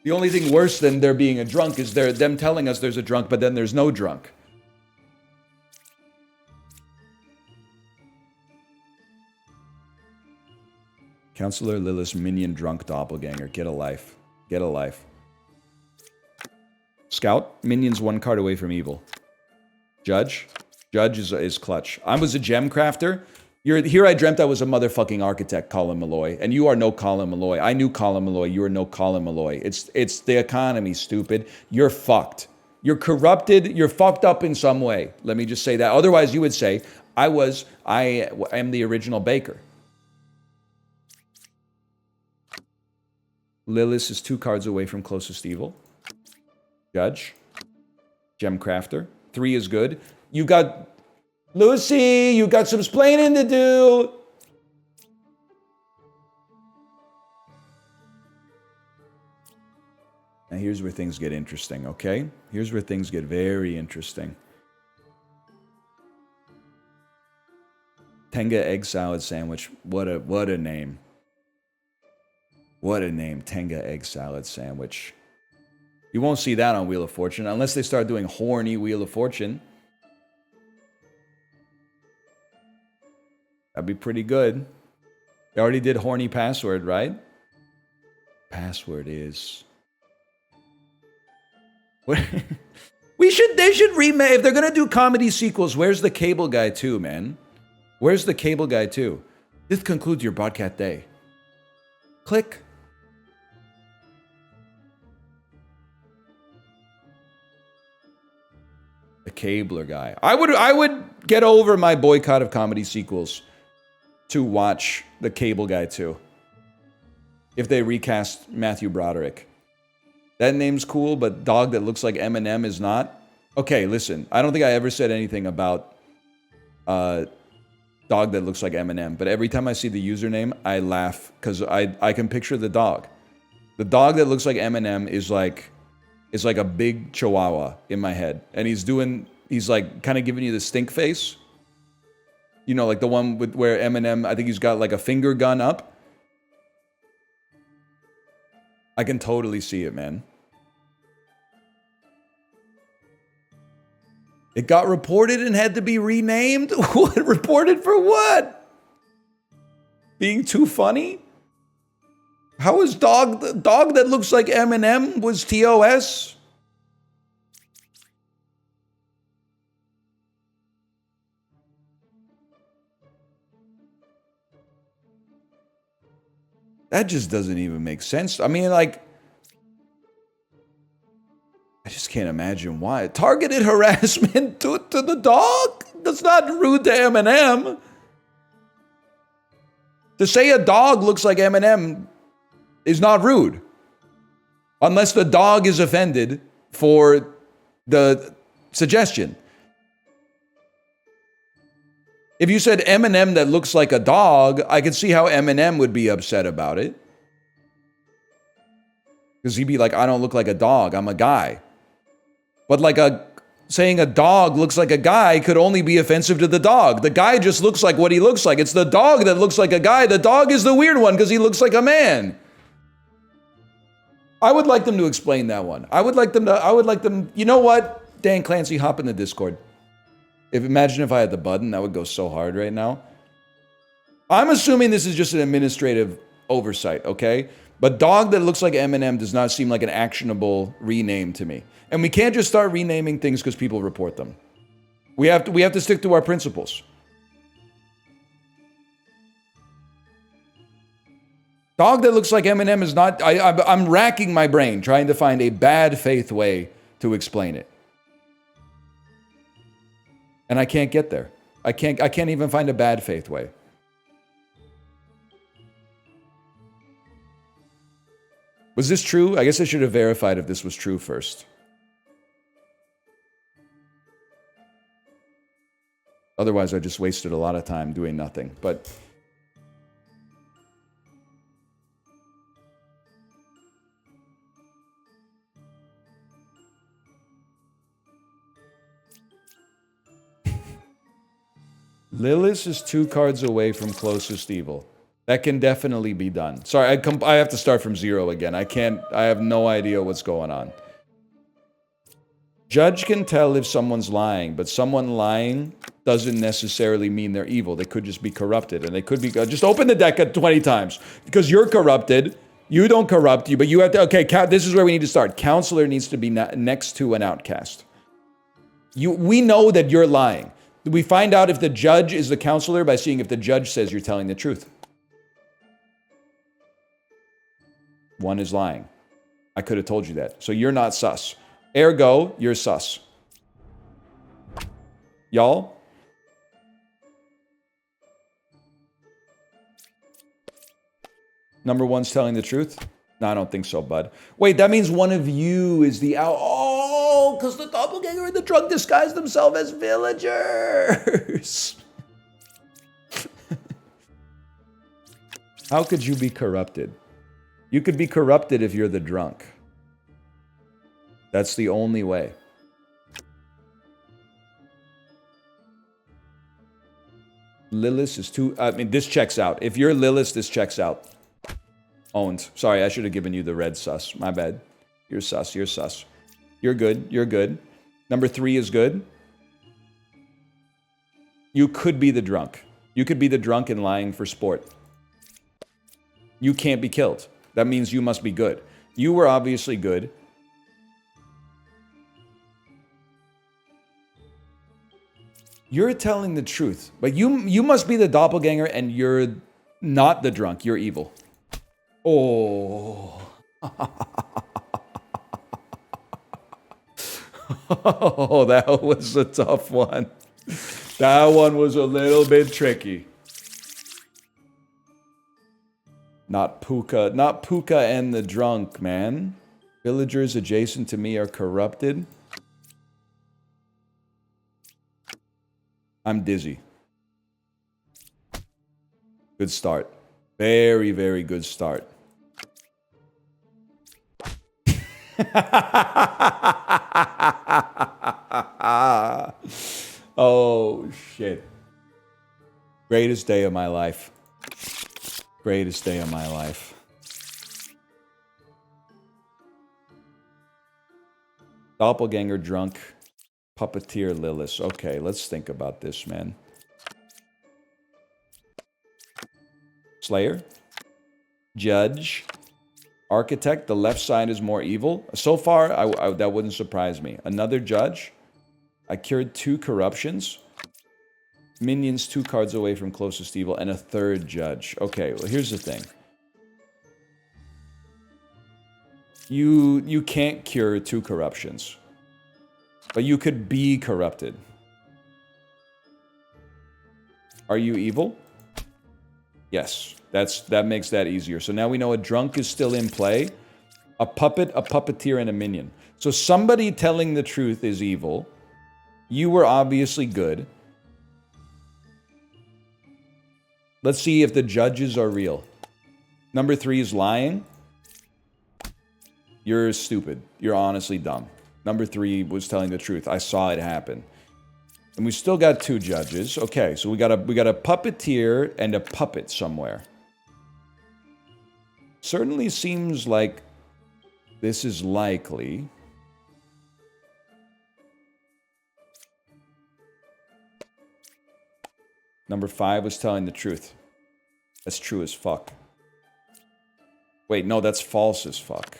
Speaker 1: The only thing worse than there being a drunk is them telling us there's a drunk, but then there's no drunk. Counselor Lilith's minion drunk doppelganger. Get a life. Get a life. Scout. Minion's 1 card away from evil. Judge. Judge is clutch. I was a gem crafter. Here I dreamt I was a motherfucking architect, Colin Malloy. And you are no Colin Malloy. I knew Colin Malloy. You are no Colin Malloy. It's the economy, stupid. You're fucked. You're corrupted. You're fucked up in some way. Let me just say that. Otherwise, you would say, I am the original baker. Lilith is 2 cards away from closest evil. Judge. Gem crafter. 3 is good. You got... Lucy, you got some splaining to do. Now here's where things get interesting, okay? Here's where things get very interesting. Tenga egg salad sandwich. What a name. What a name, Tenga egg salad sandwich. You won't see that on Wheel of Fortune unless they start doing horny Wheel of Fortune. That'd be pretty good. They already did horny password, right? Password is... They should remake... If they're gonna do comedy sequels, where's the cable guy too, man? Where's the cable guy too? This concludes your broadcast day. Click. The cabler guy. I would get over my boycott of comedy sequels to watch the cable guy too. If they recast Matthew Broderick. That name's cool, but dog that looks like Eminem is not. Okay, listen. I don't think I ever said anything about dog that looks like Eminem, but every time I see the username, I laugh because I can picture the dog. The dog that looks like Eminem is like a big chihuahua in my head, and he's like kind of giving you the stink face. You know, like the one with where Eminem, I think he's got like a finger gun up. I can totally see it, man. It got reported and had to be renamed? What? Reported for what? Being too funny? How is dog that looks like Eminem was TOS? That just doesn't even make sense. I mean, like, I just can't imagine why. Targeted harassment to the dog? That's not rude to Eminem. To say a dog looks like Eminem is not rude. Unless the dog is offended for the suggestion. If you said Eminem that looks like a dog, I could see how Eminem would be upset about it. Because he'd be like, I don't look like a dog, I'm a guy. But like saying a dog looks like a guy could only be offensive to the dog. The guy just looks like what he looks like. It's the dog that looks like a guy. The dog is the weird one because he looks like a man. I would like them to explain that one. I would like them, you know what? Dan Clancy, hop in the Discord. Imagine if I had the button, that would go so hard right now. I'm assuming this is just an administrative oversight, okay? But dog that looks like Eminem does not seem like an actionable rename to me. And we can't just start renaming things because people report them. We have to stick to our principles. Dog that looks like Eminem is not... I'm racking my brain trying to find a bad faith way to explain it. And I can't get there. I can't even find a bad faith way. Was this true? I guess I should have verified if this was true first. Otherwise, I just wasted a lot of time doing nothing. But Lilith is 2 cards away from closest evil. That can definitely be done. Sorry, I have to start from 0 again. I have no idea what's going on. Judge can tell if someone's lying, but someone lying doesn't necessarily mean they're evil. They could just be corrupted, and they could be... just open the deck 20 times. Because you're corrupted. You don't corrupt you, but you have to... Okay, this is where we need to start. Counselor needs to be next to an outcast. We know that you're lying. We find out if the judge is the counselor by seeing if the judge says you're telling the truth. One is lying. I could have told you that. So you're not sus. Ergo, you're sus. Y'all? Number 1's telling the truth? No, I don't think so, bud. Wait, that means one of you is the out. Oh, because the doppelganger and the drug disguise themselves as villagers. How could you be corrupted? You could be corrupted if you're the drunk. That's the only way. Lilith is too... I mean, this checks out. If you're Lilith, this checks out. Owned. Sorry, I should have given you the red sus. My bad. You're sus. You're sus. You're good. You're good. Number 3 is good. You could be the drunk. You could be the drunk and lying for sport. You can't be killed. That means you must be good. You were obviously good. You're telling the truth. But you must be the doppelganger and you're not the drunk. You're evil. Oh. Oh, that was a tough one. That one was a little bit tricky. Not Puka. Not Puka and the drunk, man. Villagers adjacent to me are corrupted. I'm dizzy. Good start. Very, very good start. Oh, shit. Greatest day of my life. Greatest day of my life. Doppelganger drunk. Puppeteer Lilith. Okay, let's think about this, man. Slayer. Judge. Architect. The left side is more evil. So far, that wouldn't surprise me. Another judge. I cured 2 corruptions. Minions 2 cards away from closest evil. And a third judge. Okay, well, here's the thing. You can't cure 2 corruptions. But you could be corrupted. Are you evil? Yes. That makes that easier. So now we know a drunk is still in play. A puppet, a puppeteer, and a minion. So somebody telling the truth is evil. You were obviously good. Let's see if the judges are real. Number 3 is lying. You're stupid. You're honestly dumb. Number 3 was telling the truth. I saw it happen. And we still got 2 judges. Okay, so we got a puppeteer and a puppet somewhere. Certainly seems like this is likely. Number 5 was telling the truth. That's true as fuck. Wait, no, that's false as fuck.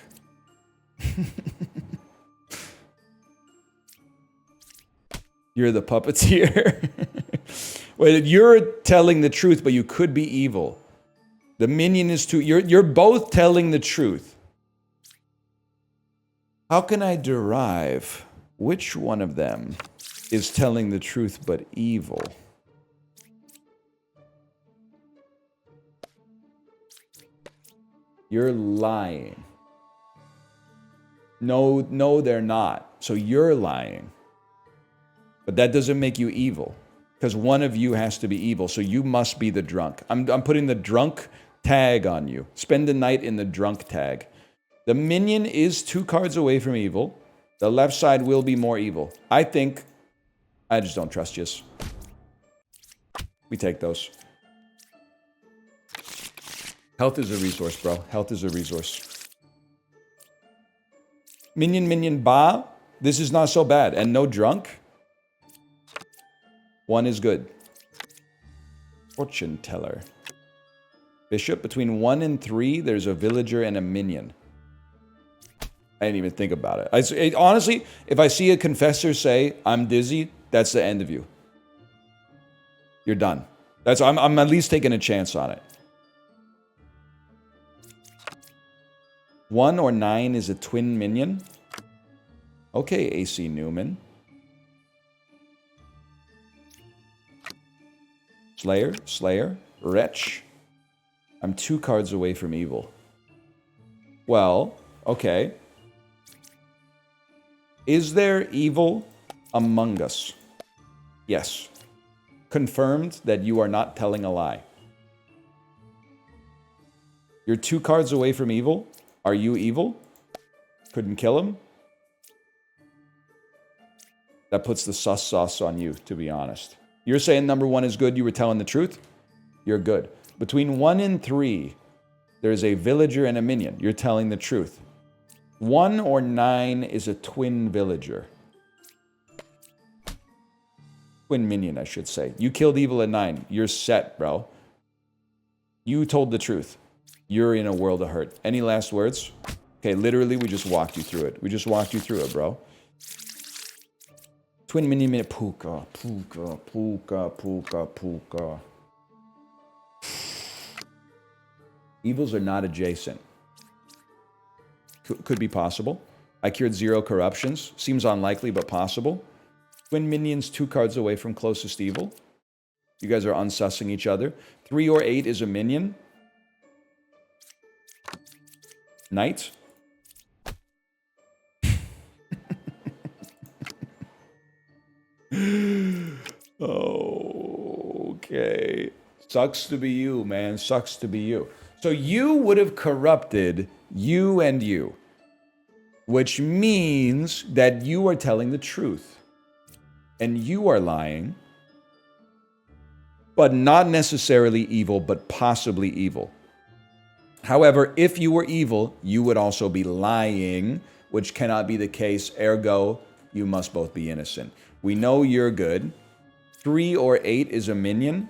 Speaker 1: You're the puppeteer. Wait, you're telling the truth, but you could be evil. The minion is too... You're both telling the truth. How can I derive which one of them is telling the truth but evil? You're lying. No, they're not. So you're lying. But that doesn't make you evil. Because one of you has to be evil. So you must be the drunk. I'm putting the drunk tag on you. Spend the night in the drunk tag. The minion is 2 cards away from evil. The left side will be more evil. I just don't trust you. We take those. Health is a resource, bro. Health is a resource. Minion, ba. This is not so bad. And no drunk. 1 is good. Fortune teller. Bishop. Between 1 and 3, there's a villager and a minion. I didn't even think about it. Honestly, if I see a confessor say, I'm dizzy, that's the end of you. You're done. I'm at least taking a chance on it. 1 or 9 is a twin minion. Okay, AC Newman. Slayer, Wretch. I'm 2 cards away from evil. Well, okay. Is there evil among us? Yes. Confirmed that you are not telling a lie. You're 2 cards away from evil. Are you evil? Couldn't kill him? That puts the sus sauce on you, to be honest. You're saying number 1 is good, you were telling the truth? You're good. Between 1 and 3, there's a villager and a minion. You're telling the truth. 1 or 9 is a twin villager. Twin minion, I should say. You killed evil at 9. You're set, bro. You told the truth. You're in a world of hurt. Any last words? Okay, literally, we just walked you through it. We just walked you through it, bro. Twin minion minute. Puka. Evils are not adjacent. Could be possible. I cured 0 corruptions. Seems unlikely, but possible. Twin minions 2 cards away from closest evil. You guys are unsussing each other. 3 or 8 is a minion. Knight. Okay. Sucks to be you, man. Sucks to be you. So you would have corrupted you and you, which means that you are telling the truth and you are lying, but not necessarily evil, but possibly evil. However, if you were evil, you would also be lying, which cannot be the case. Ergo, you must both be innocent. We know you're good. 3 or 8 is a minion.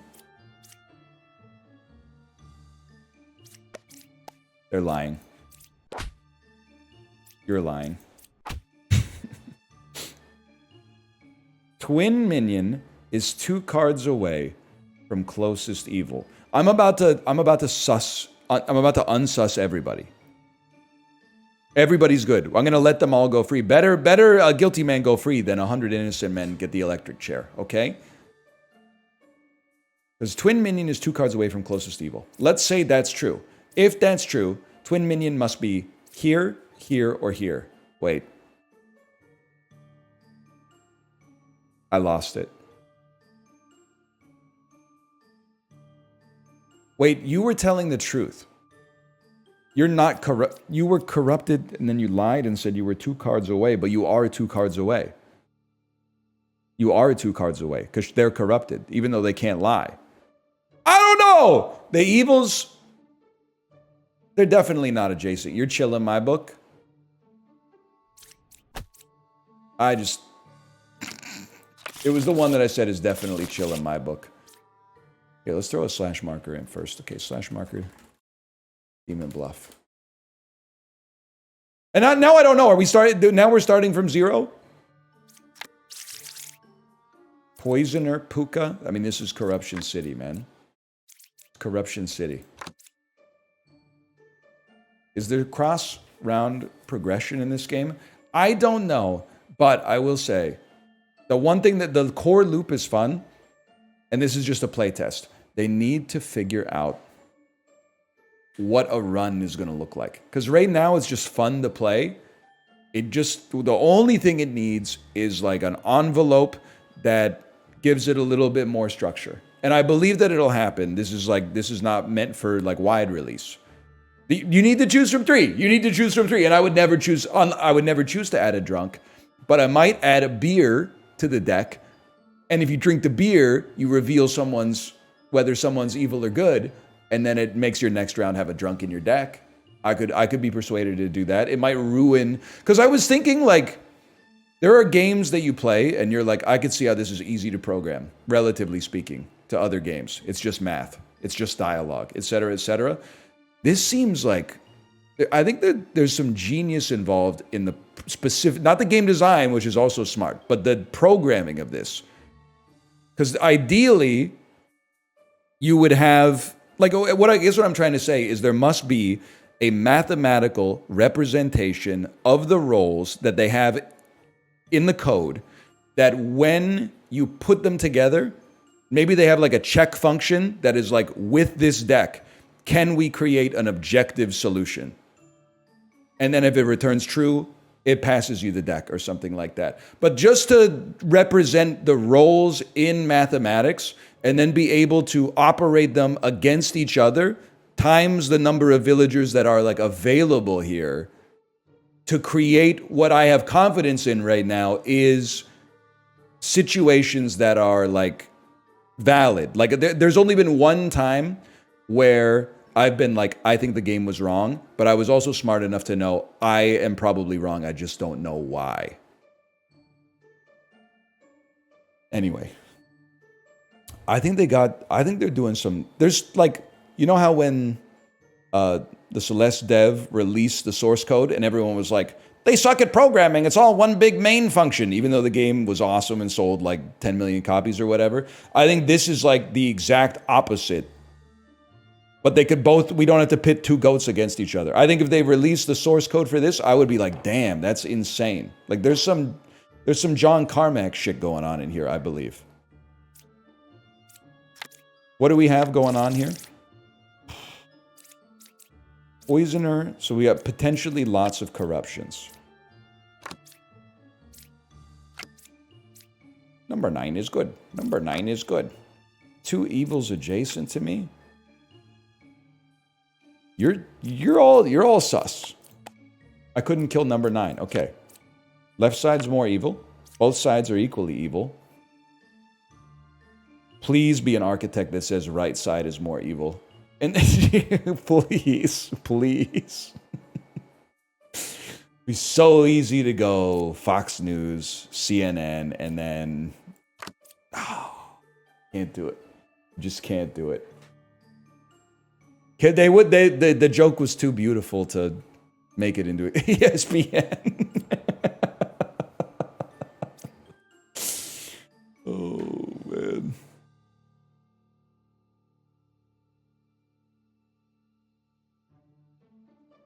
Speaker 1: They're lying. You're lying. Twin minion is 2 cards away from closest evil. I'm about to unsuss everybody. Everybody's good. I'm going to let them all go free. Better a guilty man go free than 100 innocent men get the electric chair, okay? Because twin minion is 2 cards away from closest evil. Let's say that's true. If that's true, twin minion must be here, here, or here. Wait. I lost it. Wait, you were telling the truth. You're not corrupt. You were corrupted and then you lied and said you were 2 cards away, but you are 2 cards away. You are 2 cards away because they're corrupted, even though they can't lie. I don't know! The evils, they're definitely not adjacent. You're chill in my book. It was the one that I said is definitely chill in my book. Okay, let's throw a slash marker in first. Okay, slash marker. Demon bluff. And now I don't know. Now we're starting from 0? Poisoner, Puka. I mean, this is Corruption City, man. Corruption City. Is there cross-round progression in this game? I don't know, but I will say, the one thing that the core loop is fun, and this is just a playtest. They need to figure out what a run is going to look like. Because right now it's just fun to play. The only thing it needs is like an envelope that gives it a little bit more structure. And I believe that it'll happen. This is not meant for like wide release. You need to choose from 3. You need to choose from 3. And I would never choose to add a drunk, but I might add a beer to the deck. And if you drink the beer, you reveal whether someone's evil or good, and then it makes your next round have a drunk in your deck. I could be persuaded to do that. It might ruin, because I was thinking like, there are games that you play and you're like, I could see how this is easy to program, relatively speaking, to other games. It's just math. It's just dialogue, etc., etc. This seems like, I think that there's some genius involved in the specific, not the game design, which is also smart, but the programming of this. Because ideally, you would have, like, what I'm trying to say is there must be a mathematical representation of the roles that they have in the code, that when you put them together, maybe they have like a check function that is like, with this deck, can we create an objective solution? And then if it returns true, it passes you the deck or something like that. But just to represent the roles in mathematics and then be able to operate them against each other times the number of villagers that are like available here to create what I have confidence in right now is situations that are like valid. Like there's only been one time where I've been like, I think the game was wrong, but I was also smart enough to know I am probably wrong. I just don't know why. Anyway, I think they're doing some, there's like, you know how when the Celeste dev released the source code, and everyone was like, they suck at programming. It's all one big main function, even though the game was awesome and sold like 10 million copies or whatever. I think this is like the exact opposite. But they could both, we don't have to pit two goats against each other. I think if they released the source code for this, I would be like, damn, that's insane. Like there's some John Carmack shit going on in here, I believe. What do we have going on here? Poisoner, so we have potentially lots of corruptions. Number 9 is good. Number 9 is good. 2 evils adjacent to me. You're all sus. I couldn't kill number 9. Okay. Left side's more evil. Both sides are equally evil. Please be an architect that says right side is more evil. And please, please. Be so easy to go Fox News, CNN, and then can't do it. Just can't do it. The joke was too beautiful to make it into ESPN. Oh man.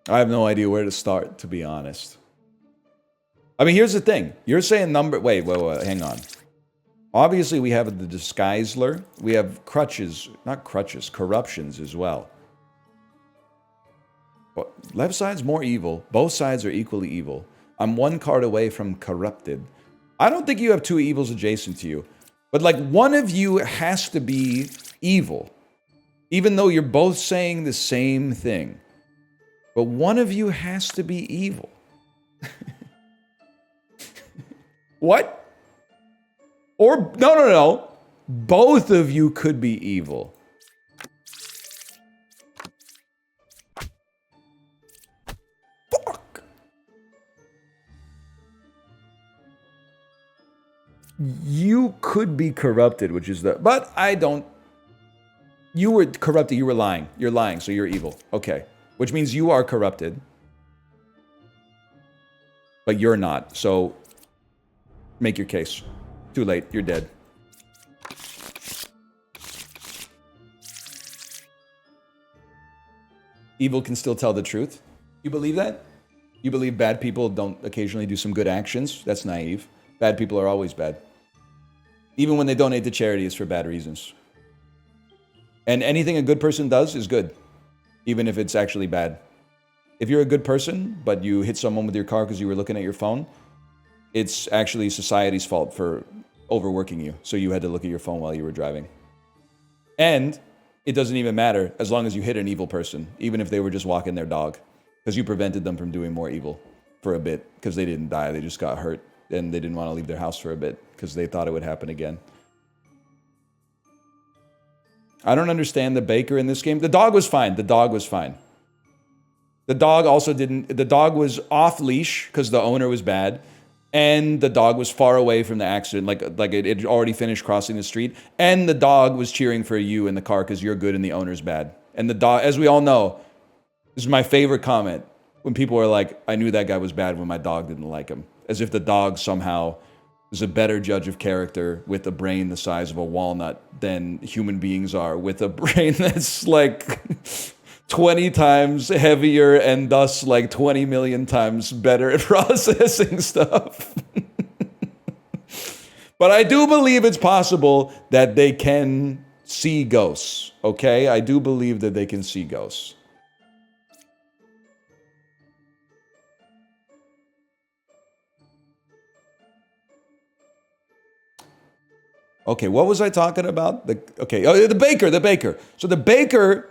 Speaker 1: I have no idea where to start, to be honest. I mean, here's the thing. You're saying number... Wait, hang on. Obviously, we have the Disguiseler. We have crutches. Not crutches. Corruptions as well. Left side's more evil. Both sides are equally evil. I'm 1 card away from corrupted. I don't think you have 2 evils adjacent to you. But, like, one of you has to be evil. Even though you're both saying the same thing. But one of you has to be evil. What? Or, no. Both of you could be evil. Fuck. You could be corrupted, which is the... But I don't... You were corrupted, you were lying. You're lying, so you're evil. Okay. Which means you are corrupted. But you're not. So, make your case. Too late. You're dead. Evil can still tell the truth. You believe that? You believe bad people don't occasionally do some good actions? That's naive. Bad people are always bad. Even when they donate to charity, it's for bad reasons. And anything a good person does is good. Even if it's actually bad. If you're a good person, but you hit someone with your car because you were looking at your phone, it's actually society's fault for overworking you. So you had to look at your phone while you were driving. And it doesn't even matter as long as you hit an evil person, even if they were just walking their dog. Because you prevented them from doing more evil for a bit. Because they didn't die, they just got hurt. And they didn't want to leave their house for a bit because they thought it would happen again. I don't understand the baker in this game. The dog was fine. The dog was fine. The dog also didn't... The dog was off-leash because the owner was bad. And the dog was far away from the accident. Like it had already finished crossing the street. And the dog was cheering for you in the car because you're good and the owner's bad. And the dog, as we all know, this is my favorite comment. When people are like, I knew that guy was bad when my dog didn't like him. As if the dog somehow... is a better judge of character with a brain the size of a walnut than human beings are with a brain that's like 20 times heavier and thus like 20 million times better at processing stuff. But I do believe it's possible that they can see ghosts, okay? I do believe that they can see ghosts. Okay, what was I talking about? The baker. So the baker,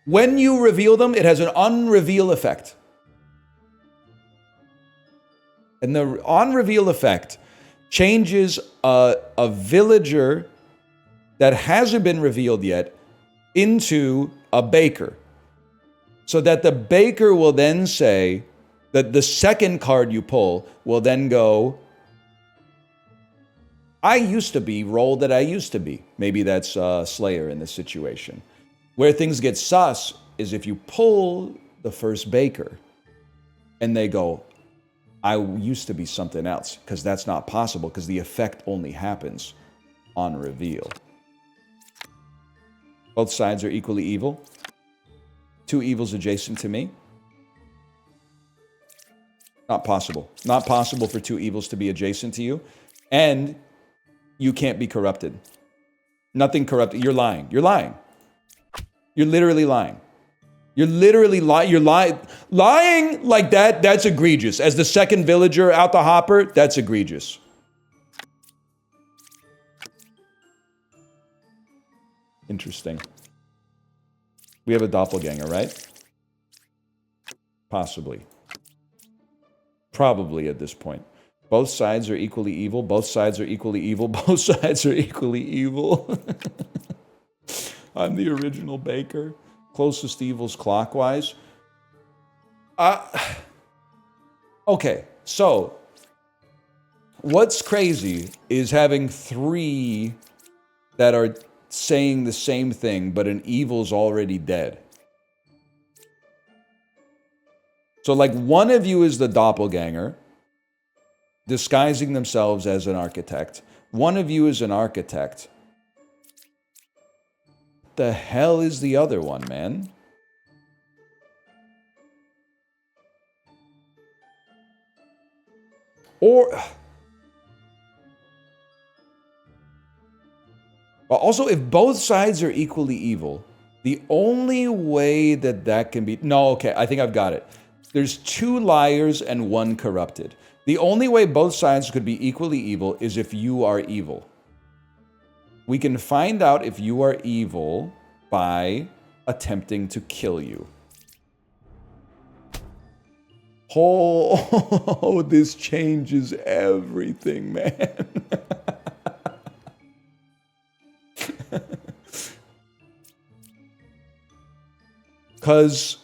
Speaker 1: when you reveal them, it has an unreveal effect. And the unreveal effect changes a villager that hasn't been revealed yet into a baker. So that the baker will then say that the second card you pull will then go... I used to be role that I used to be. Maybe that's Slayer in this situation. Where things get sus is if you pull the first baker and they go, I used to be something else, because that's not possible, because the effect only happens on reveal. Both sides are equally evil. Two evils adjacent to me. Not possible. Not possible for two evils to be adjacent to you. And you can't be corrupted. Nothing corrupted. You're lying. You're lying. You're literally lying. You're literally lying. You're lying. Lying like that, that's egregious. As the second villager out the hopper, that's egregious. Interesting. We have a doppelganger, right? Possibly. Probably at this point. Both sides are equally evil. Both sides are equally evil. Both sides are equally evil. I'm the original baker. Closest evils clockwise. Okay, so what's crazy is having three that are saying the same thing, but an evil's already dead. So like one of you is the doppelganger, disguising themselves as an architect. One of you is an architect. The hell is the other one, man? Or also, if both sides are equally evil, the only way that that can be... No, okay, I think I've got it. There's two liars and one corrupted. The only way both sides could be equally evil is if you are evil. We can find out if you are evil by attempting to kill you. Oh, this changes everything, man. Because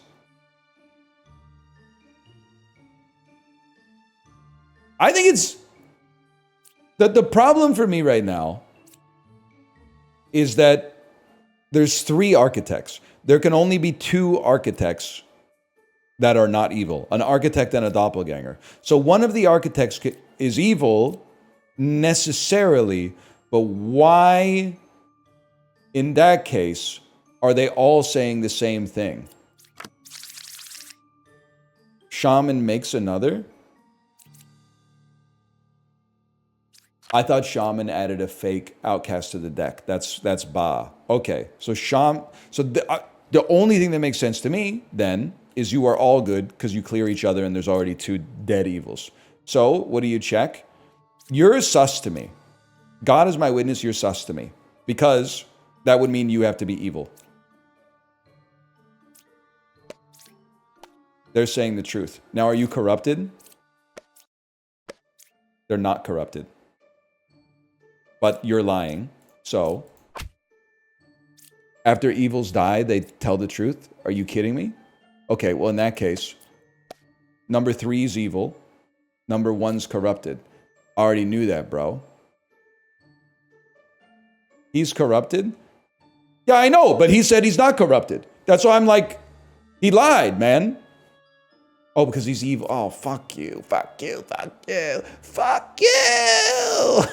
Speaker 1: I think it's that the problem for me right now is that there's three architects. There can only be two architects that are not evil, an architect and a doppelganger. So one of the architects is evil necessarily, but why in that case are they all saying the same thing? Shaman makes another? I thought Shaman added a fake outcast to the deck. That's Ba. Okay, so the only thing that makes sense to me then is you are all good because you clear each other and there's already two dead evils. So what do you check? You're sus to me. God is my witness, you're sus to me. Because that would mean you have to be evil. They're saying the truth. Now, are you corrupted? They're not corrupted. But you're lying. So, after evils die, they tell the truth? Are you kidding me? Okay, well, in that case, number 3 is evil. Number 1's corrupted. I already knew that, bro. He's corrupted? Yeah, I know, but he said he's not corrupted. That's why I'm like, he lied, man. Oh, because he's evil. Oh, fuck you, fuck you, fuck you, fuck you.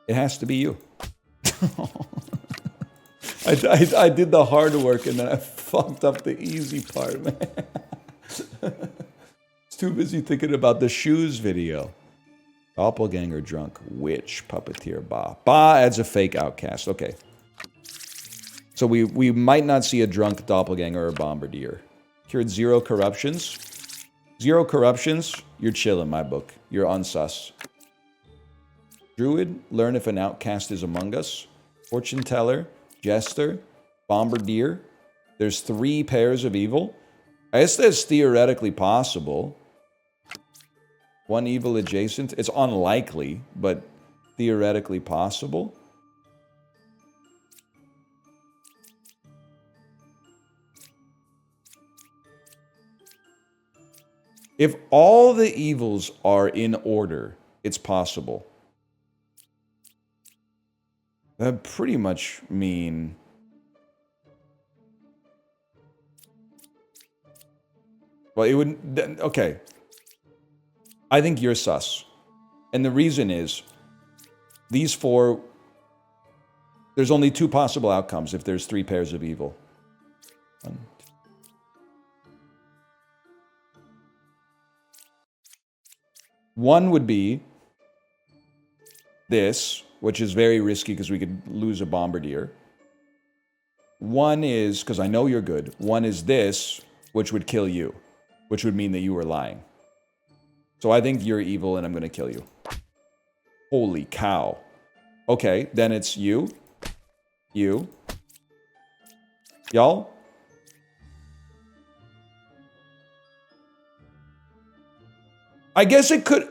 Speaker 1: It has to be you. I did the hard work and then I fucked up the easy part, man. It's too busy thinking about the shoes video. Doppelganger drunk. Witch. Puppeteer. Ba. Ba adds a fake outcast. Okay. So we might not see a drunk doppelganger or bombardier. Cured 0 corruptions. 0 corruptions. You're chill in my book. You're unsus. Druid. Learn if an outcast is among us. Fortune teller. Jester. Bombardier. There's 3 pairs of evil. I guess that's theoretically possible. 1 evil adjacent. It's unlikely, but theoretically possible. If all the evils are in order, it's possible. That pretty much mean... Well, it would... Okay. I think you're sus. And the reason is, these 4... There's only 2 possible outcomes if there's 3 pairs of evil. 1, 2. One would be this, which is very risky because we could lose a bombardier. One is, because I know you're good, one is this, which would kill you, which would mean that you were lying. So I think you're evil and I'm going to kill you. Holy cow. Okay, then it's you. You. Y'all? I guess it could...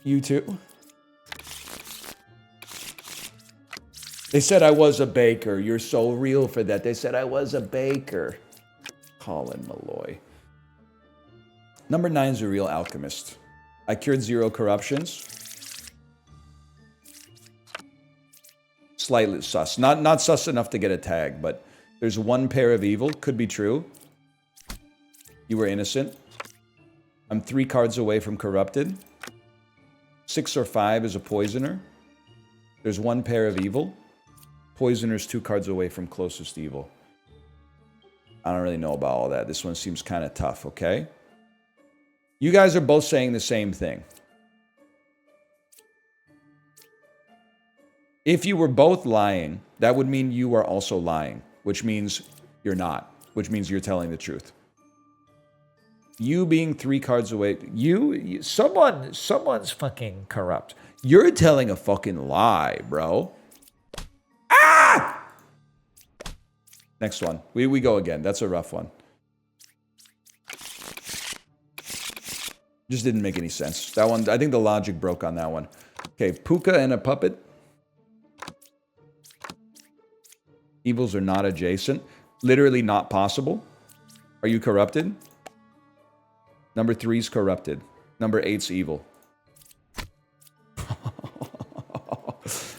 Speaker 1: You too? They said I was a baker. You're so real for that. They said I was a baker. Colin Malloy. Number 9 is a real alchemist. I cured 0 corruptions. Slightly sus. Not sus enough to get a tag, but there's 1 pair of evil. Could be true. You were innocent. I'm 3 cards away from corrupted. 6 or 5 is a poisoner. There's 1 pair of evil. Poisoner's 2 cards away from closest evil. I don't really know about all that. This one seems kind of tough, okay? You guys are both saying the same thing. If you were both lying, that would mean you are also lying, which means you're not, which means you're telling the truth. You being 3 cards away, someone's fucking corrupt. You're telling a fucking lie, bro. Ah! Next one. We go again. That's a rough one. Just didn't make any sense. That one, I think the logic broke on that one. Okay, Puka and a puppet. Evils are not adjacent. Literally not possible. Are you corrupted? Number 3's corrupted. Number 8's evil.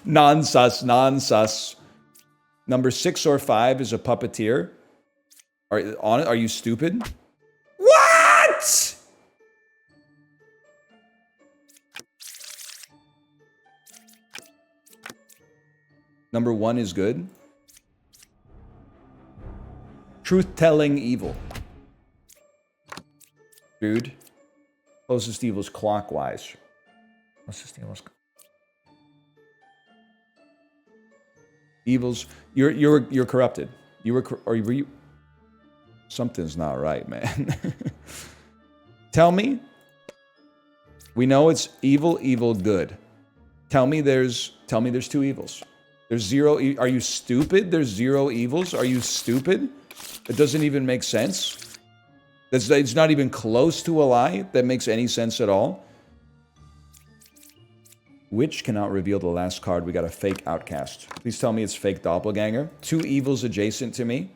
Speaker 1: Non-sus, non-sus. Number 6 or 5 is a puppeteer. Are you stupid? What? Number 1 is good. Truth-telling evil. Dude. Closest evil is clockwise. Closest evil is... Evils. You're corrupted. Were you... Something's not right, man. Tell me. We know it's evil, evil, good. Tell me there's 2 evils. There's 0... Are you stupid? There's 0 evils? Are you stupid? It doesn't even make sense. It's not even close to a lie that makes any sense at all. Witch cannot reveal the last card. We got a fake outcast. Please tell me it's fake doppelganger. 2 evils adjacent to me.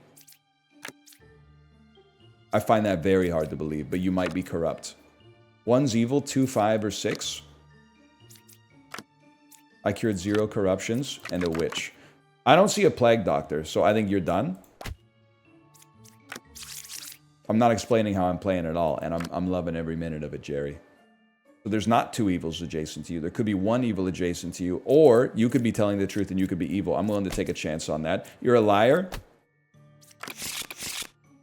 Speaker 1: I find that very hard to believe, but you might be corrupt. 1's evil, 2, 5, or 6. I cured 0 corruptions and a witch. I don't see a plague doctor, so I think you're done. I'm not explaining how I'm playing at all, and I'm loving every minute of it, Jerry. So there's not 2 evils adjacent to you. There could be 1 evil adjacent to you, or you could be telling the truth and you could be evil. I'm willing to take a chance on that. You're a liar.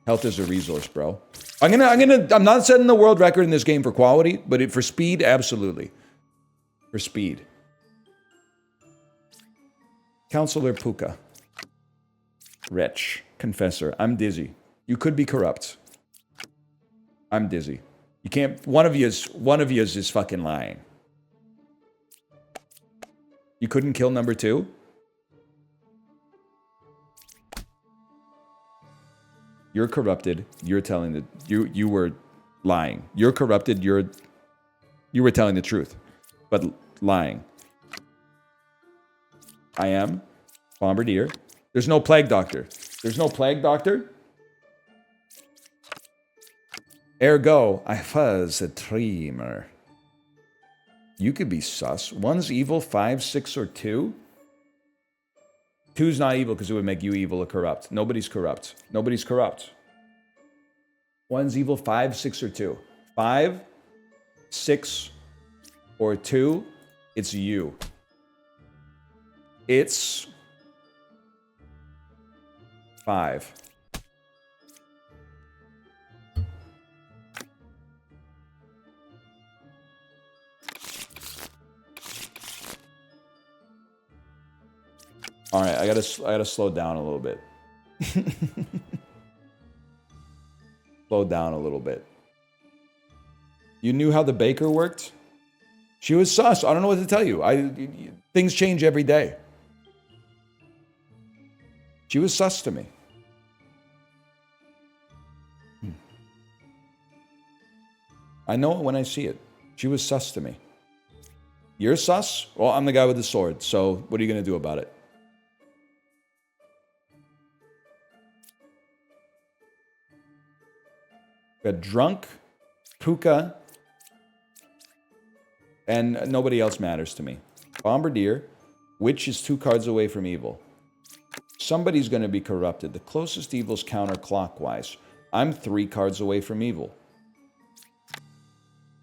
Speaker 1: Health is a resource, bro. I'm not setting the world record in this game for quality, but for speed, absolutely. For speed. Counselor Puka. Wretch. Confessor. I'm dizzy. You could be corrupt. I'm dizzy. You can't... One of you is fucking lying. You couldn't kill number 2? You're corrupted. You're telling the... You were lying. You're corrupted. You were telling the truth. But lying. I am. Bombardier. There's no plague doctor. There's no plague doctor? Ergo, I was a dreamer. You could be sus. 1's evil, 5, 6, or 2? 2's not evil because it would make you evil or corrupt. Nobody's corrupt. Nobody's corrupt. 1's evil, 5, 6, or 2. 5, 6, or 2, it's you. It's 5. All right, I gotta slow down a little bit. Slow down a little bit. You knew how the baker worked? She was sus. I don't know what to tell you. Things change every day. She was sus to me. I know it when I see it. She was sus to me. You're sus? Well, I'm the guy with the sword, so what are you going to do about it? Got drunk, puka, and nobody else matters to me. Bombardier, witch is 2 cards away from evil. Somebody's going to be corrupted. The closest evil's counterclockwise. I'm 3 cards away from evil.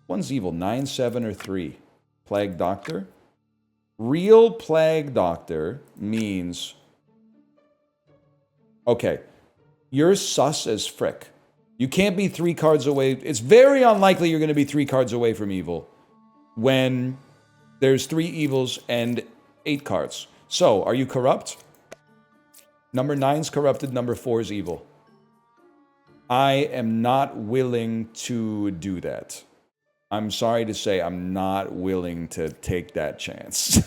Speaker 1: 1's evil, 9, 7, or 3. Plague Doctor. Real Plague Doctor means... Okay, you're sus as frick. You can't be 3 cards away. It's very unlikely you're going to be 3 cards away from evil when there's 3 evils and 8 cards. So, are you corrupt? Number 9's corrupted, number 4's evil. I am not willing to do that. I'm sorry to say I'm not willing to take that chance.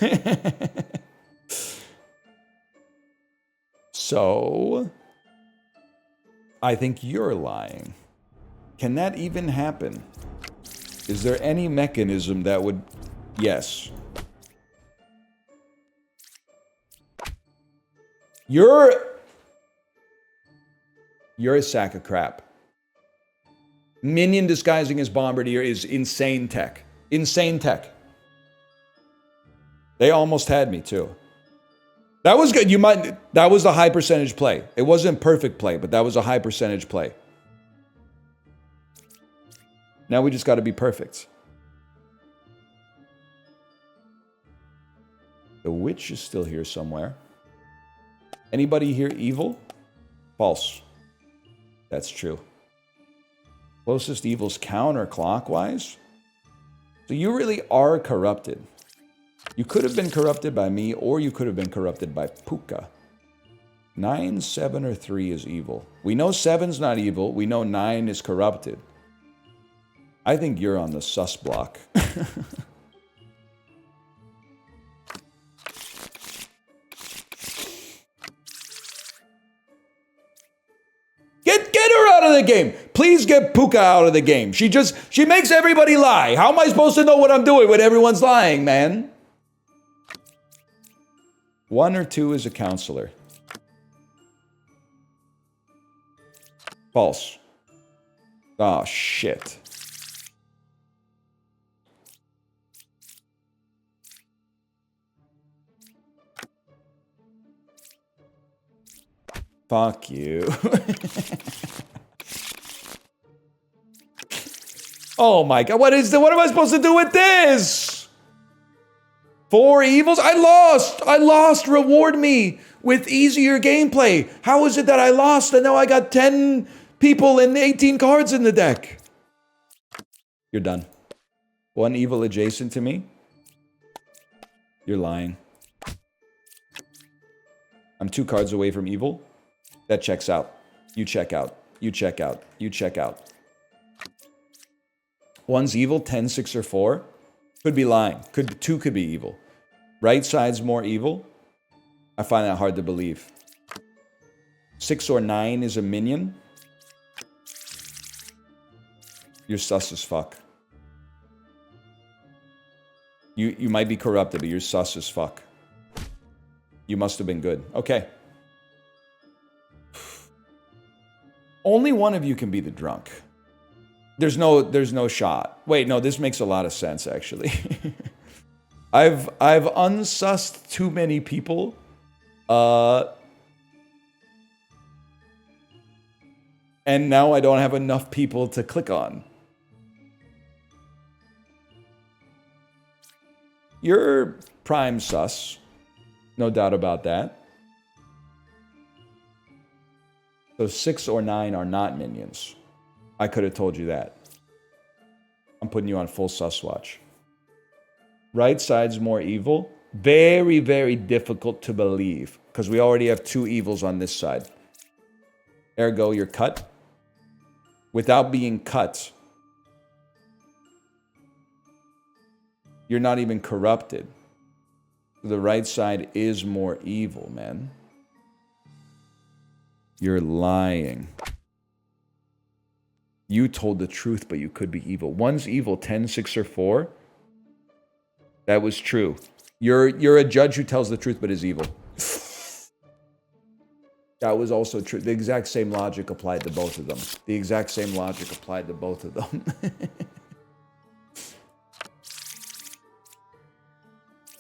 Speaker 1: So, I think you're lying. Can that even happen? Is there any mechanism that would... Yes. You're a sack of crap. Minion disguising as Bombardier is insane tech. Insane tech. They almost had me too. That was good. That was a high percentage play. It wasn't perfect play, but that was a high percentage play. Now we just got to be perfect. The witch is still here somewhere. Anybody here evil? False. That's true. Closest evil's counterclockwise. So you really are corrupted. You could have been corrupted by me, or you could have been corrupted by Puka. 9, 7, or 3 is evil. We know 7's not evil. We know 9 is corrupted. I think you're on the sus block. Get her out of the game. Please get Puka out of the game. She makes everybody lie. How am I supposed to know what I'm doing when everyone's lying, man? 1 or 2 is a counselor. False. Oh, shit. Fuck you. Oh my god, what am I supposed to do with this? 4 evils? I lost. Reward me with easier gameplay. How is it that I lost and now I got 10 people and 18 cards in the deck? You're done. 1 evil adjacent to me? You're lying. I'm 2 cards away from evil. That checks out. You check out. You check out. You check out. 1's evil, 10, 6, or 4. Could be lying. 2 could be evil. Right side's more evil. I find that hard to believe. 6 or 9 is a minion. You're sus as fuck. You might be corrupted, but you're sus as fuck. You must have been good. Okay. Only one of you can be the drunk. There's no shot. Wait, no, this makes a lot of sense, actually. I've unsussed too many people. And now I don't have enough people to click on. You're prime sus. No doubt about that. So 6 or 9 are not minions. I could have told you that. I'm putting you on full sus watch. Right side's more evil. Very, very difficult to believe. Because we already have 2 evils on this side. Ergo, you're cut. Without being cut, you're not even corrupted. The right side is more evil, man. You're lying. You told the truth, but you could be evil. One's evil, 10, 6, or 4. That was true. You're a judge who tells the truth, but is evil. That was also true. The exact same logic applied to both of them. The exact same logic applied to both of them.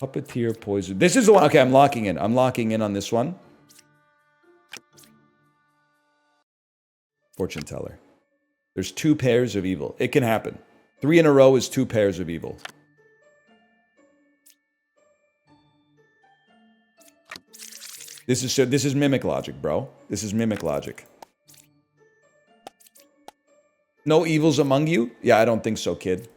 Speaker 1: Puppeteer poison. This is the one. Okay, I'm locking in. I'm locking in on this one. Fortune teller. There's 2 pairs of evil. It can happen. 3 in a row is 2 pairs of evil. This is mimic logic, bro. This is mimic logic. No evils among you? Yeah, I don't think so, kid.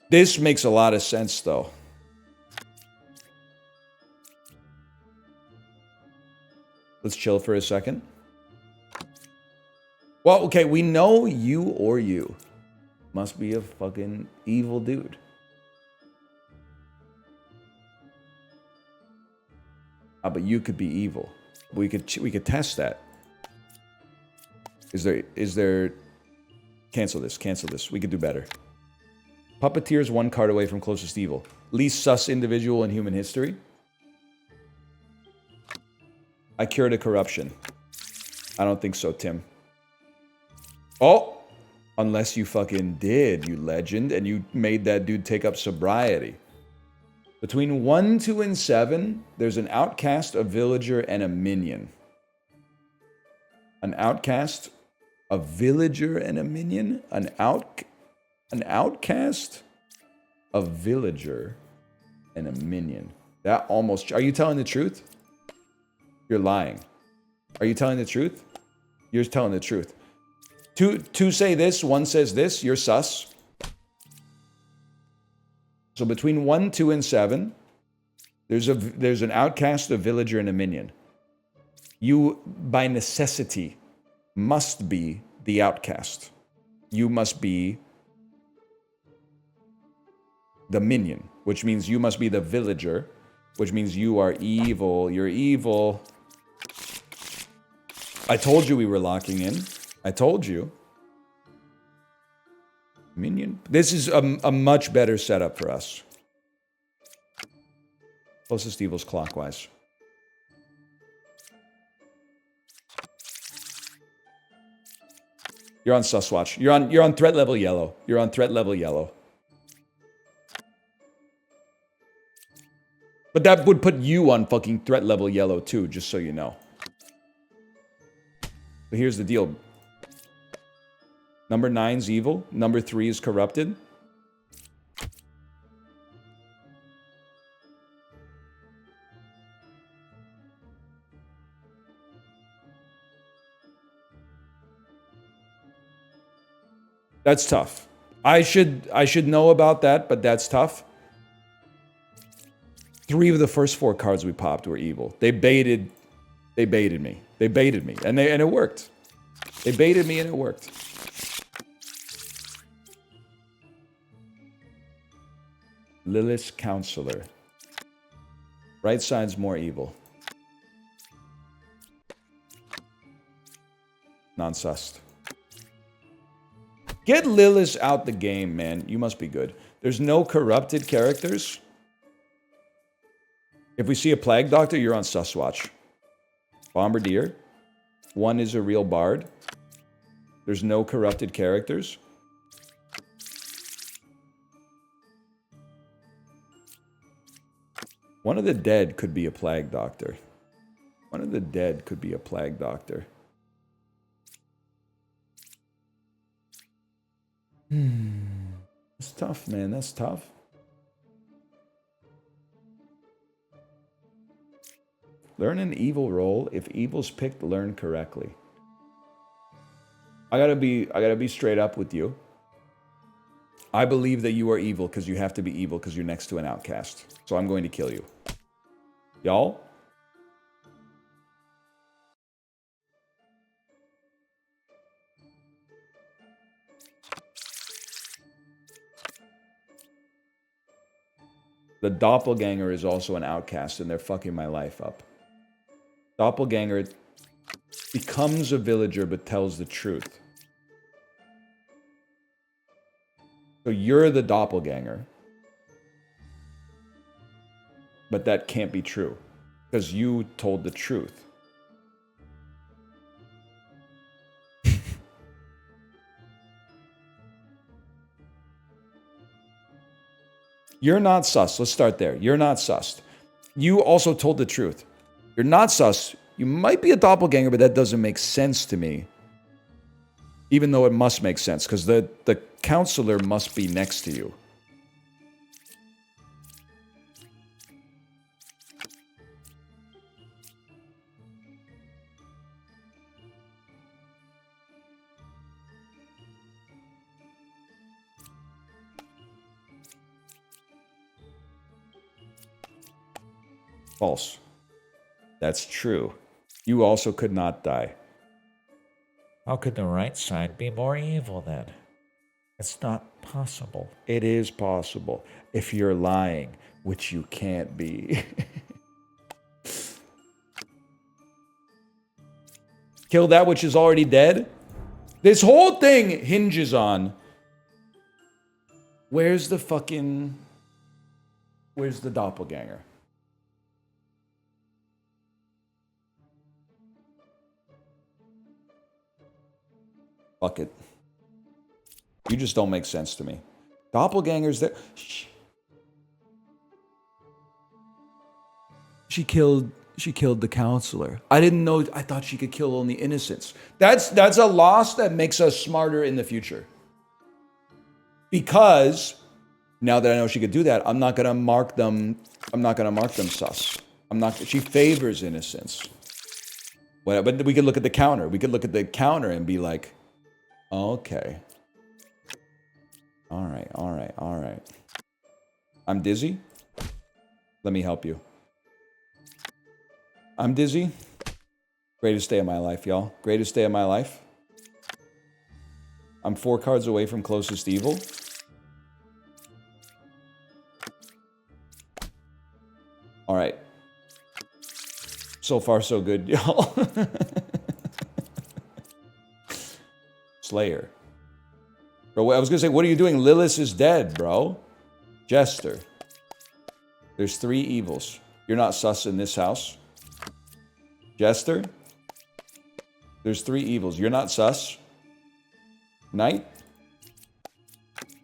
Speaker 1: This makes a lot of sense, though. Let's chill for a second. Well, okay, we know you or you must be a fucking evil dude. But you could be evil. We could test that. Is there cancel this. We could do better. Puppeteer is 1 card away from closest evil. Least sus individual in human history. I cured a corruption. I don't think so, Tim. Oh! Unless you fucking did, you legend, and you made that dude take up sobriety. Between 1, 2, and 7, there's an outcast, a villager, and a minion. An outcast, a villager, and a minion? An outcast, a villager, and a minion. That almost... Are you telling the truth? You're lying. Are you telling the truth? You're telling the truth. Two say this, 1 says this, you're sus. So between 1, 2, and 7, there's an outcast, a villager, and a minion. You, by necessity, must be the outcast. You must be the minion, which means you must be the villager, which means you are evil. You're evil. I told you we were locking in. I told you. Minion. This is a much better setup for us. Closest evil's clockwise. You're on sus watch. You're on threat level yellow. You're on threat level yellow. But that would put you on fucking threat level yellow too, just so you know. But here's the deal. Number 9's evil. Number 3 is corrupted. That's tough. I should know about that, but that's tough. 3 of the first 4 cards we popped were evil. They baited me. They baited me, and it worked. They baited me, and it worked. Lilith's Counselor. Right side's more evil. Non-sussed. Get Lilith out the game, man. You must be good. There's no corrupted characters. If we see a Plague Doctor, you're on sus watch. Bombardier. 1 is a real bard. There's no corrupted characters. One of the dead could be a plague doctor. One of the dead could be a plague doctor. That's tough, man. That's tough. Learn an evil role. If evil's picked, learn correctly. I gotta be straight up with you. I believe that you are evil because you have to be evil because you're next to an outcast. So I'm going to kill you. Y'all? The doppelganger is also an outcast, and they're fucking my life up. Doppelganger becomes a villager but tells the truth. So you're the doppelganger. But that can't be true. Because you told the truth. You're not sus. Let's start there. You're not sus. You also told the truth. You're not sus. You might be a doppelganger, but that doesn't make sense to me. Even though it must make sense, because the counselor must be next to you. False. That's true. You also could not die.
Speaker 3: How could the right side be more evil then? It's not possible.
Speaker 1: It is possible if you're lying, which you can't be. Kill that which is already dead? This whole thing hinges on... Where's the doppelganger? Fuck it. You just don't make sense to me. Doppelgangers that... She killed the counselor. I didn't know... I thought she could kill only innocents. That's a loss that makes us smarter in the future. Because... Now that I know she could do that, I'm not gonna mark them... I'm not gonna mark them sus. She favors innocence. But we could look at the counter. We could look at the counter and be like... Okay. All right. I'm dizzy. Let me help you. I'm dizzy. Greatest day of my life, y'all. Greatest day of my life. I'm 4 cards away from closest evil. All right. So far, so good, y'all. Slayer. Bro, I was gonna say, what are you doing? Lilith is dead, bro. Jester. There's 3 evils. You're not sus in this house. Jester. There's 3 evils. You're not sus. Knight.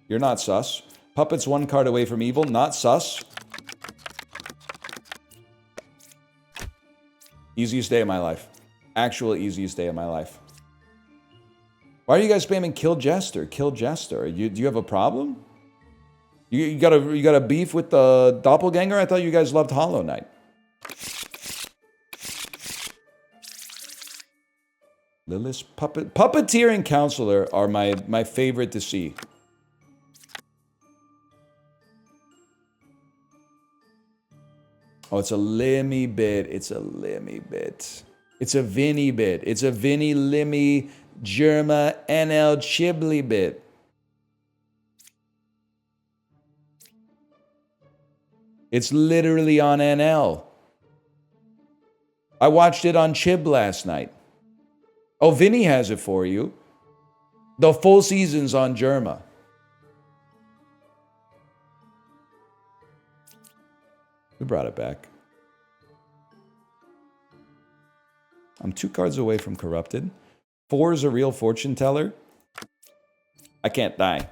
Speaker 1: You're not sus. Puppet's 1 card away from evil. Not sus. Easiest day of my life. Actual easiest day of my life. Why are you guys spamming kill Jester? Kill Jester. Do you have a problem? You got a beef with the doppelganger? I thought you guys loved Hollow Knight. Lilith's Puppeteer and Counselor are my favorite to see. Oh, it's a Limmy bit. It's a Limmy bit. It's a Vinny bit. It's a Vinny Limmy Germa NL Chibli bit. It's literally on NL. I watched it on Chib last night. Oh, Vinny has it for you. The full season's on Germa. We brought it back. I'm 2 cards away from Corrupted. 4 is a real fortune teller. I can't die.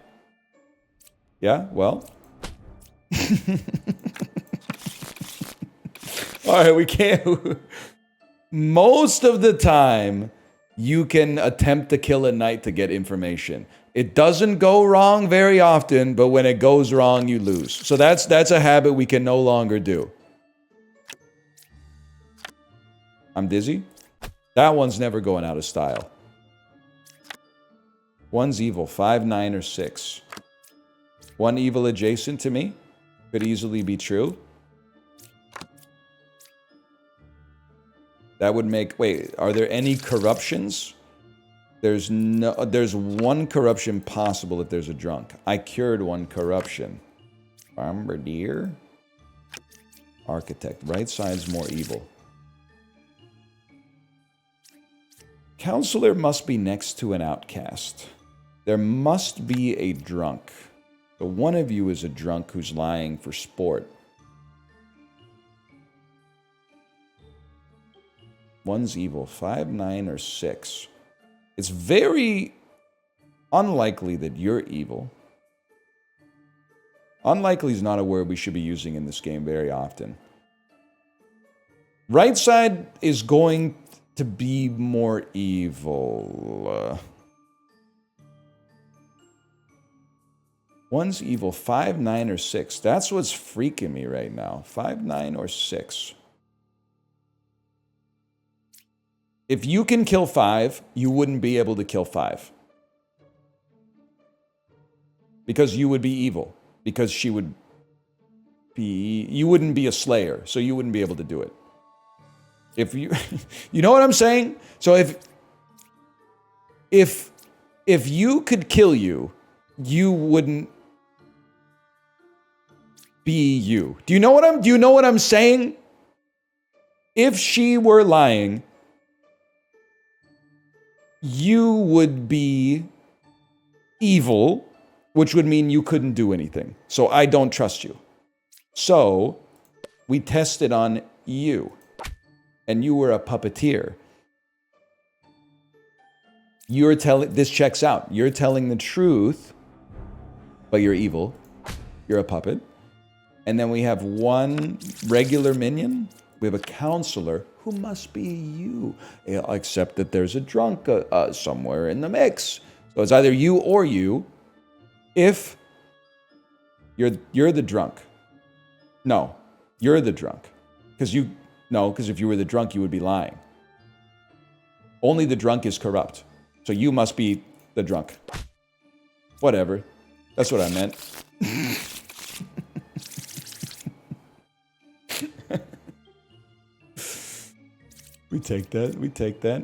Speaker 1: Yeah, well. right, we can't. Most of the time, you can attempt to kill a knight to get information. It doesn't go wrong very often, but when it goes wrong, you lose. So that's a habit we can no longer do. I'm dizzy. That one's never going out of style. One's evil, 5, 9, or 6. One evil adjacent to me could easily be true. That would make... Wait, are there any corruptions? There's one corruption possible if there's a drunk. I cured one corruption. Bombardier? Architect. Right side's more evil. Counselor must be next to an outcast. There must be a drunk. So one of you is a drunk who's lying for sport. One's evil. 5, 9, or 6. It's very unlikely that you're evil. Unlikely is not a word we should be using in this game very often. Right side is going to be more evil. One's evil. 5, 9, or 6. That's what's freaking me right now. 5, 9, or 6. If you can kill 5, you wouldn't be able to kill 5. Because you would be evil. Because she would be... You wouldn't be a slayer, so you wouldn't be able to do it. If you... You know what I'm saying? So if you could kill you, you wouldn't be you. Do you know what I'm saying? If she were lying... You would be evil, which would mean you couldn't do anything. So I don't trust you. So we tested on you. And you were a puppeteer. You're telling... This checks out. You're telling the truth, but you're evil. You're a puppet. And then we have one regular minion. We have a counselor who must be you, except that there's a drunk somewhere in the mix. So it's either you or you. If you're the drunk. No, you're the drunk. Because if you were the drunk, you would be lying. Only the drunk is corrupt. So you must be the drunk. Whatever. That's what I meant. We take that. We take that.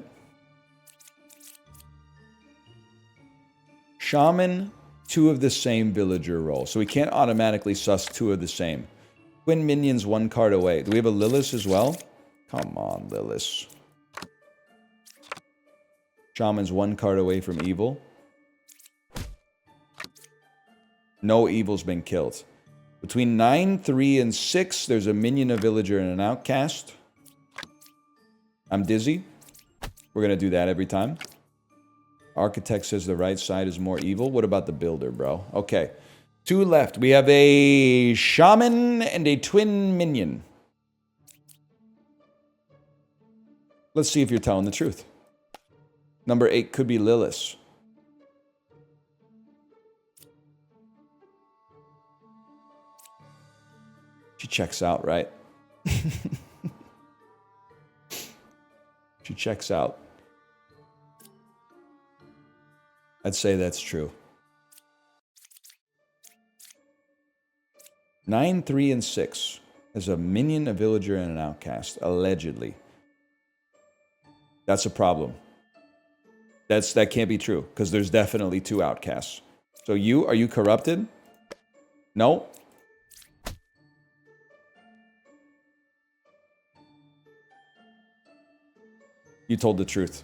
Speaker 1: Shaman, 2 of the same villager role. So we can't automatically suss 2 of the same. Twin minions, 1 card away. Do we have a Lilith as well? Come on, Lilith. Shaman's 1 card away from evil. No evil's been killed. Between 9, 3, and 6, there's a minion, a villager, and an outcast. I'm dizzy. We're going to do that every time. Architect says the right side is more evil. What about the builder, bro? Okay. 2 left. We have a shaman and a twin minion. Let's see if you're telling the truth. Number 8 could be Lilith. She checks out, right? She checks out. I'd say that's true. 9, 3, and 6. As a minion, a villager, and an outcast. Allegedly. That's a problem. That can't be true. Because there's definitely 2 outcasts. So are you corrupted? No? You told the truth.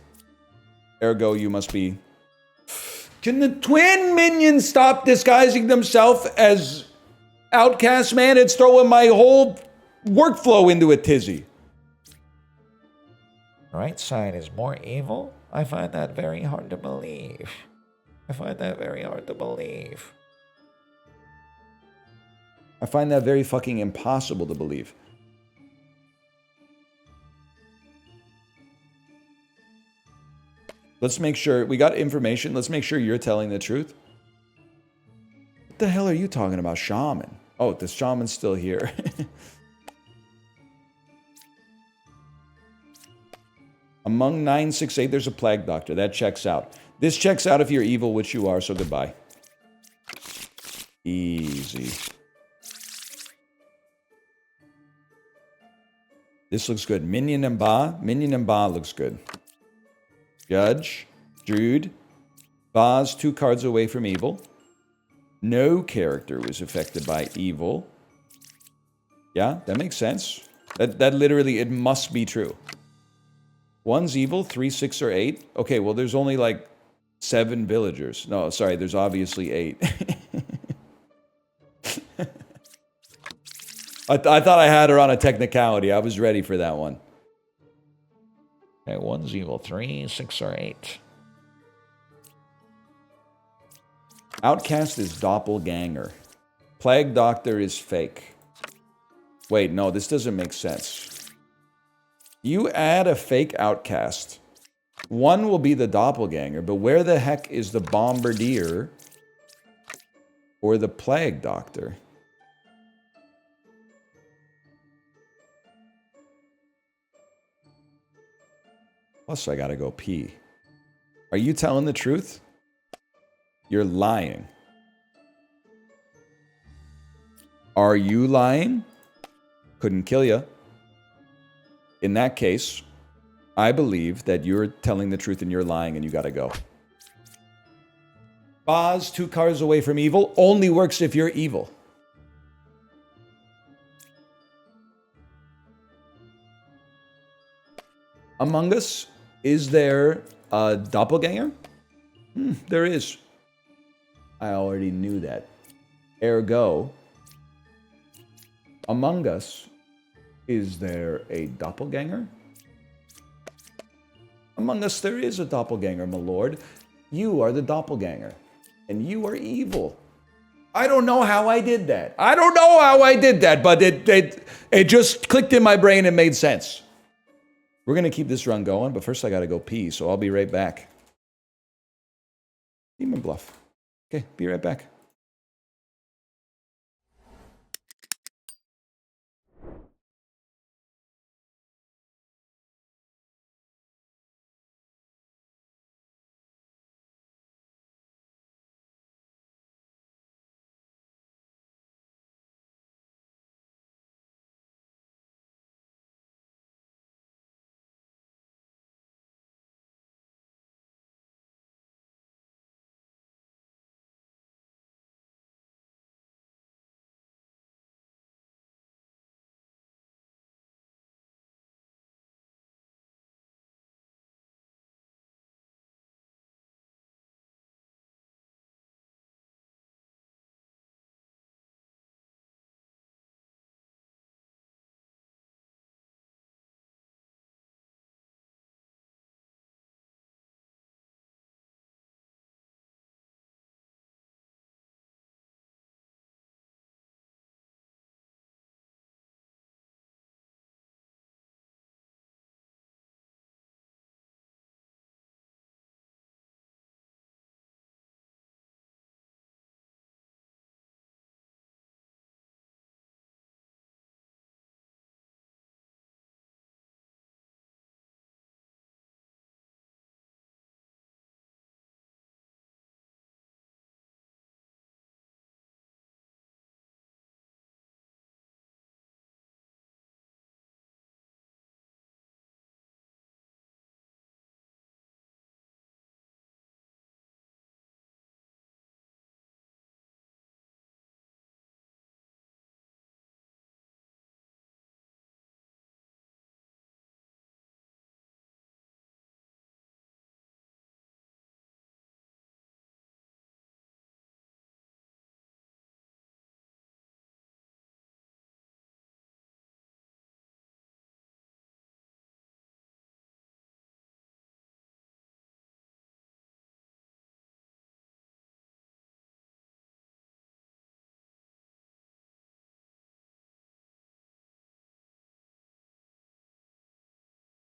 Speaker 1: Ergo, you must be... Can the twin minions stop disguising themselves as outcasts, man? It's throwing my whole workflow into a tizzy.
Speaker 3: Right side is more evil? I find that very hard to believe. I find that very hard to believe.
Speaker 1: I find that very fucking impossible to believe. Let's make sure we got information. Let's make sure you're telling the truth. What the hell are you talking about, shaman? Oh, the shaman's still here. Among 968, there's a plague doctor. That checks out. This checks out if you're evil, which you are, so goodbye. Easy. This looks good. Minion and Ba. Minion and Ba looks good. Judge. Druid. Ba's 2 cards away from evil. No character was affected by evil. Yeah, that makes sense. That literally, it must be true. 1's evil, 3, 6, or 8. Okay, well, there's only like 7 villagers. No, sorry, there's obviously 8. I thought I had her on a technicality. I was ready for that one.
Speaker 3: Okay, 1's evil, 3, 6, or 8.
Speaker 1: Outcast is doppelganger. Plague Doctor is fake. Wait, no, this doesn't make sense. You add a fake outcast. One will be the doppelganger, but where the heck is the bombardier or the Plague Doctor? Plus, I gotta go pee. Are you telling the truth? You're lying. Are you lying? Couldn't kill you. In that case, I believe that you're telling the truth and you're lying and you gotta go. Ba's 2 cards away from evil only works if you're evil. Among Us, is there a doppelganger? There is. I already knew that. Ergo, Among Us, is there a doppelganger? Among Us, there is a doppelganger, my lord. You are the doppelganger, and you are evil. I don't know how I did that. I don't know how I did that, but it just clicked in my brain and made sense. We're going to keep this run going, but first I got to go pee, so I'll be right back. Demon Bluff. Okay, be right back.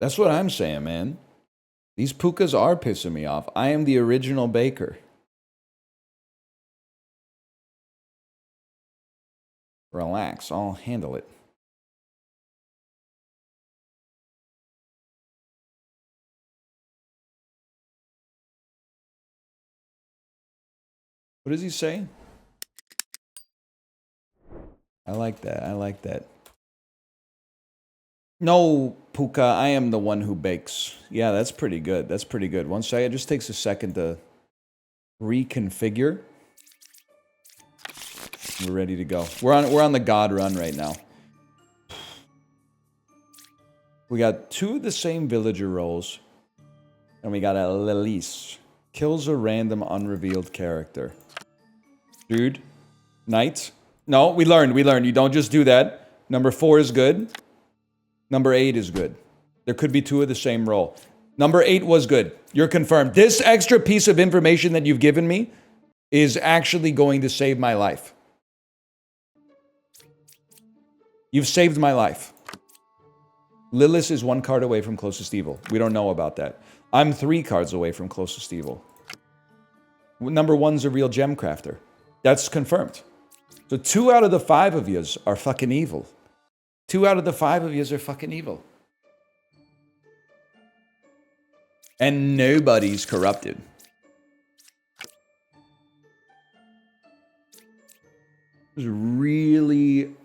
Speaker 1: That's what I'm saying, man. These pukas are pissing me off. I am the original baker. Relax, I'll handle it. What does he say? I like that. I like that. No, Puka, I am the one who bakes. Yeah, that's pretty good. That's pretty good. One second. It just takes a second to reconfigure. We're ready to go. We're on the God run right now. We got 2 of the same villager roles. And we got a Lilise. Kills a random unrevealed character. Dude. Knight. No, we learned. You don't just do that. Number 4 is good. Number 8 is good. There could be 2 of the same role. Number 8 was good. You're confirmed. This extra piece of information that you've given me is actually going to save my life. You've saved my life. Lilith is 1 card away from closest evil. We don't know about that. I'm 3 cards away from closest evil. Number 1's a real gem crafter. That's confirmed. So 2 out of the 5 of yous are fucking evil. 2 out of the 5 of yous are fucking evil. And nobody's corrupted. It's really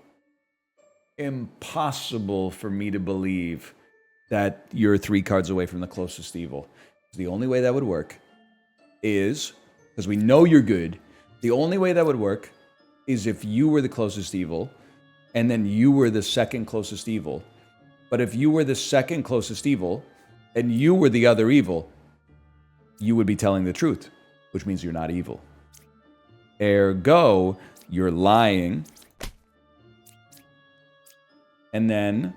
Speaker 1: impossible for me to believe that you're 3 cards away from the closest evil. The only way that would work is, because we know you're good, the only way that would work is if you were the closest evil, and then you were the second closest evil. But if you were the second closest evil, and you were the other evil, you would be telling the truth, which means you're not evil. Ergo, you're lying. And then,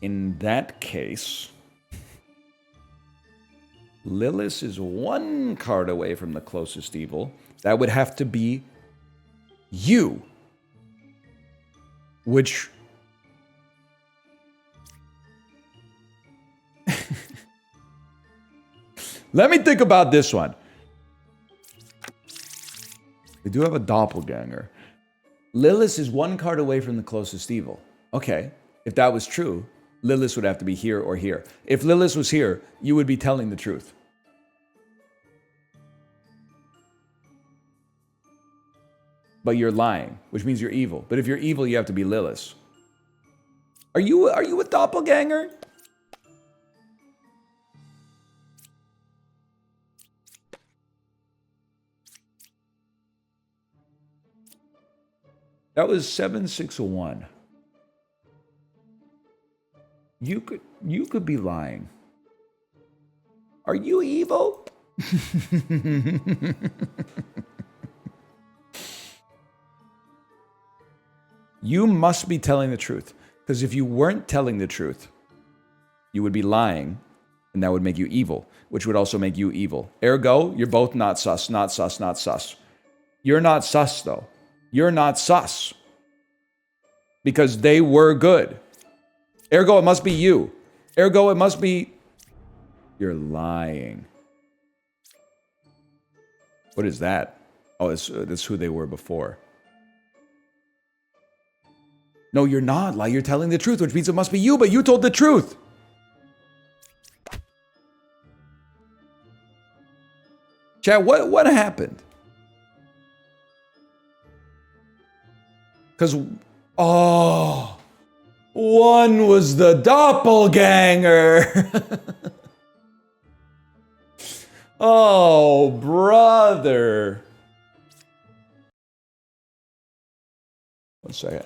Speaker 1: in that case, Lilith is 1 card away from the closest evil. That would have to be you. Which... Let me think about this one. We do have a doppelganger. Lilith is 1 card away from the closest evil. Okay, if that was true, Lilith would have to be here or here. If Lilith was here, you would be telling the truth. But you're lying, which means you're evil. But if you're evil, you have to be Lilith. Are you a doppelganger? That was 761. You could be lying. Are you evil? You must be telling the truth. Because if you weren't telling the truth, you would be lying, and that would make you evil, which would also make you evil. Ergo, you're both not sus, not sus, not sus. You're not sus, though. You're not sus. Because they were good. Ergo, it must be you. Ergo, it must be... You're lying. What is that? Oh, that's who they were before. No, you're not lying. You're telling the truth, which means it must be you, but you told the truth. Chat, what happened? Because, oh, one was the doppelganger. Oh, brother. One second.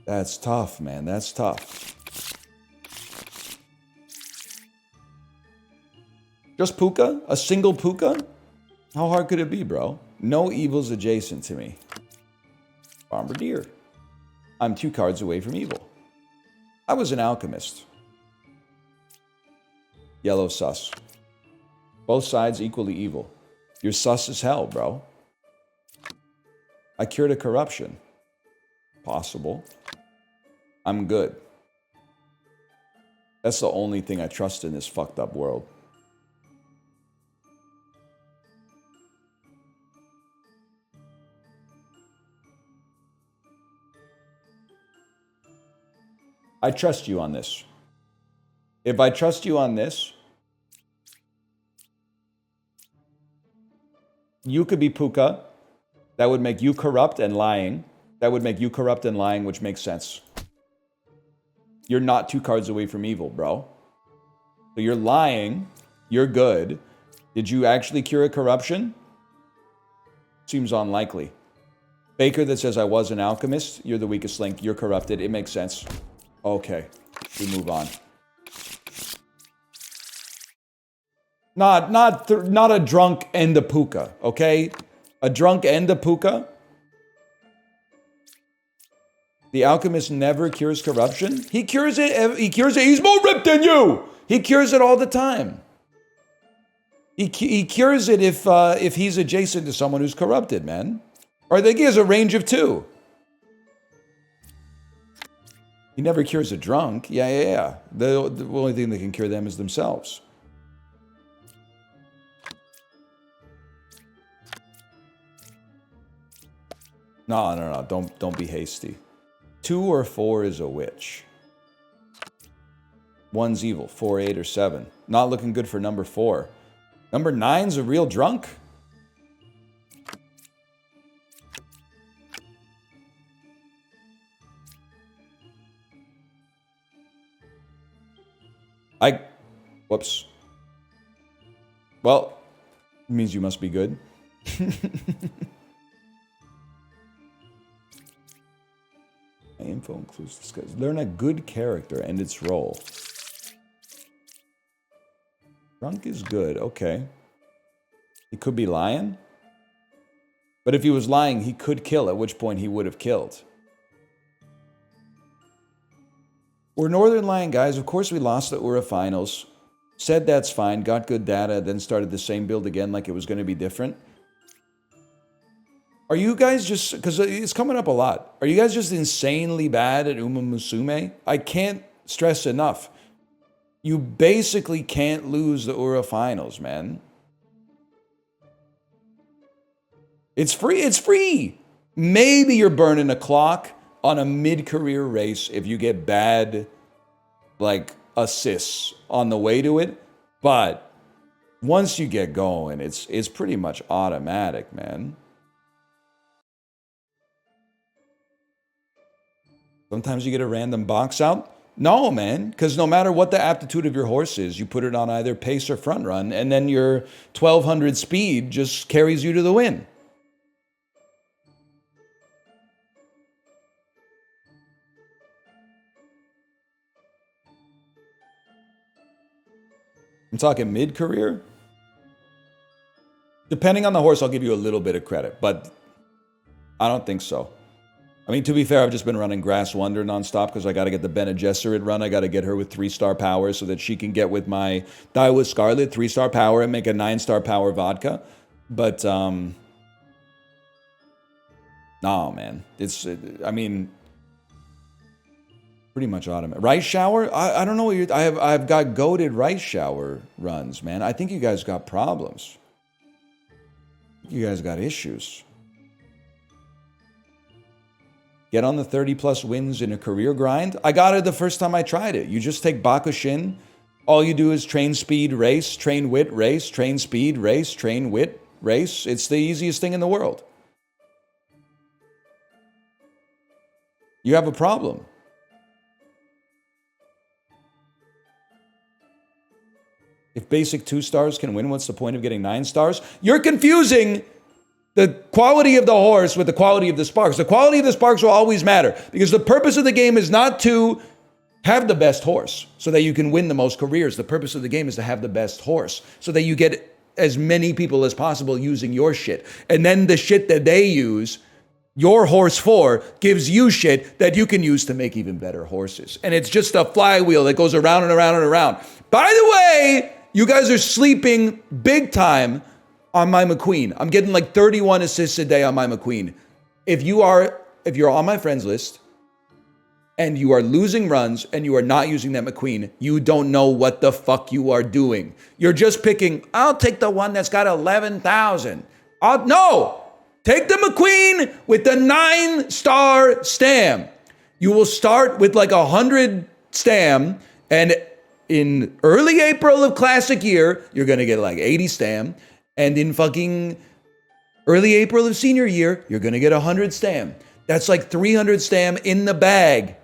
Speaker 1: That's tough, man. That's tough. Just Puka? A single Puka? How hard could it be, bro? No evils adjacent to me. Bombardier. I'm 2 cards away from evil. I was an alchemist. Yellow sus. Both sides equally evil. You're sus as hell, bro. I cured a corruption. Possible. I'm good. That's the only thing I trust in this fucked up world. I trust you on this. If I trust you on this, you could be Puka. That would make you corrupt and lying. That would make you corrupt and lying, which makes sense. You're not 2 cards away from evil, bro. So you're lying. You're good. Did you actually cure a corruption? Seems unlikely. Baker that says I was an alchemist. You're the weakest link. You're corrupted. It makes sense. Okay. We move on. Not a drunk and a puka, okay? A drunk and a puka. The alchemist never cures corruption. He cures it. He cures it. He's more ripped than you. He cures it all the time. He cures it if he's adjacent to someone who's corrupted, man. Or I think he has a range of 2. He never cures a drunk. Yeah. The only thing that can cure them is themselves. No. Don't be hasty. 2 or 4 is a witch. 1's evil. 4, 8, or 7. Not looking good for number 4. Number 9's a real drunk. Whoops. Well, it means you must be good. Info includes this guy. Learn a good character and its role. Drunk is good. Okay. He could be lying. But if he was lying, he could kill, at which point he would have killed. We're Northern Lion guys. Of course we lost the Ura finals. Said that's fine. Got good data. Then started the same build again like it was going to be different. Are you guys just, because it's coming up a lot, are you guys just insanely bad at Uma Musume? I can't stress enough. You basically can't lose the Ura finals, man. It's free. It's free. Maybe you're burning a clock on a mid-career race if you get bad, like, assists on the way to it. But once you get going, it's pretty much automatic, man. Sometimes you get a random box out. No, man, because no matter what the aptitude of your horse is, you put it on either pace or front run, and then your 1200 speed just carries you to the win. I'm talking mid-career. Depending on the horse, I'll give you a little bit of credit, but I don't think so. I mean, to be fair, I've just been running Grass Wonder nonstop because I got to get the Bene Gesserit run. I got to get her with 3-star power so that she can get with my Die with Scarlet 3-star power and make a 9-star power vodka. But, no, man. I mean, pretty much automatic. Rice shower? I don't know what you're... I've got goated rice shower runs, man. I think you guys got problems. You guys got issues. Get on the 30-plus wins in a career grind. I got it the first time I tried it. You just take Bakushin. All you do is train speed, race, train wit, race, train speed, race, train wit, race. It's the easiest thing in the world. You have a problem. If basic 2 stars can win, what's the point of getting 9 stars? You're confusing the quality of the horse with the quality of the sparks. The quality of the sparks will always matter because the purpose of the game is not to have the best horse so that you can win the most careers. The purpose of the game is to have the best horse so that you get as many people as possible using your shit. And then the shit that they use your horse for gives you shit that you can use to make even better horses. And it's just a flywheel that goes around and around and around. By the way, you guys are sleeping big time on my McQueen. I'm getting like 31 assists a day on my McQueen. If if you're on my friends list and you are losing runs and you are not using that McQueen, you don't know what the fuck you are doing. You're just picking, I'll take the one that's got 11,000. No, take the McQueen with the 9-star stam. You will start with like 100 stam, and in early April of classic year, you're going to get like 80 stam. And in fucking early April of senior year, you're going to get 100 stam. That's like 300 stam in the bag,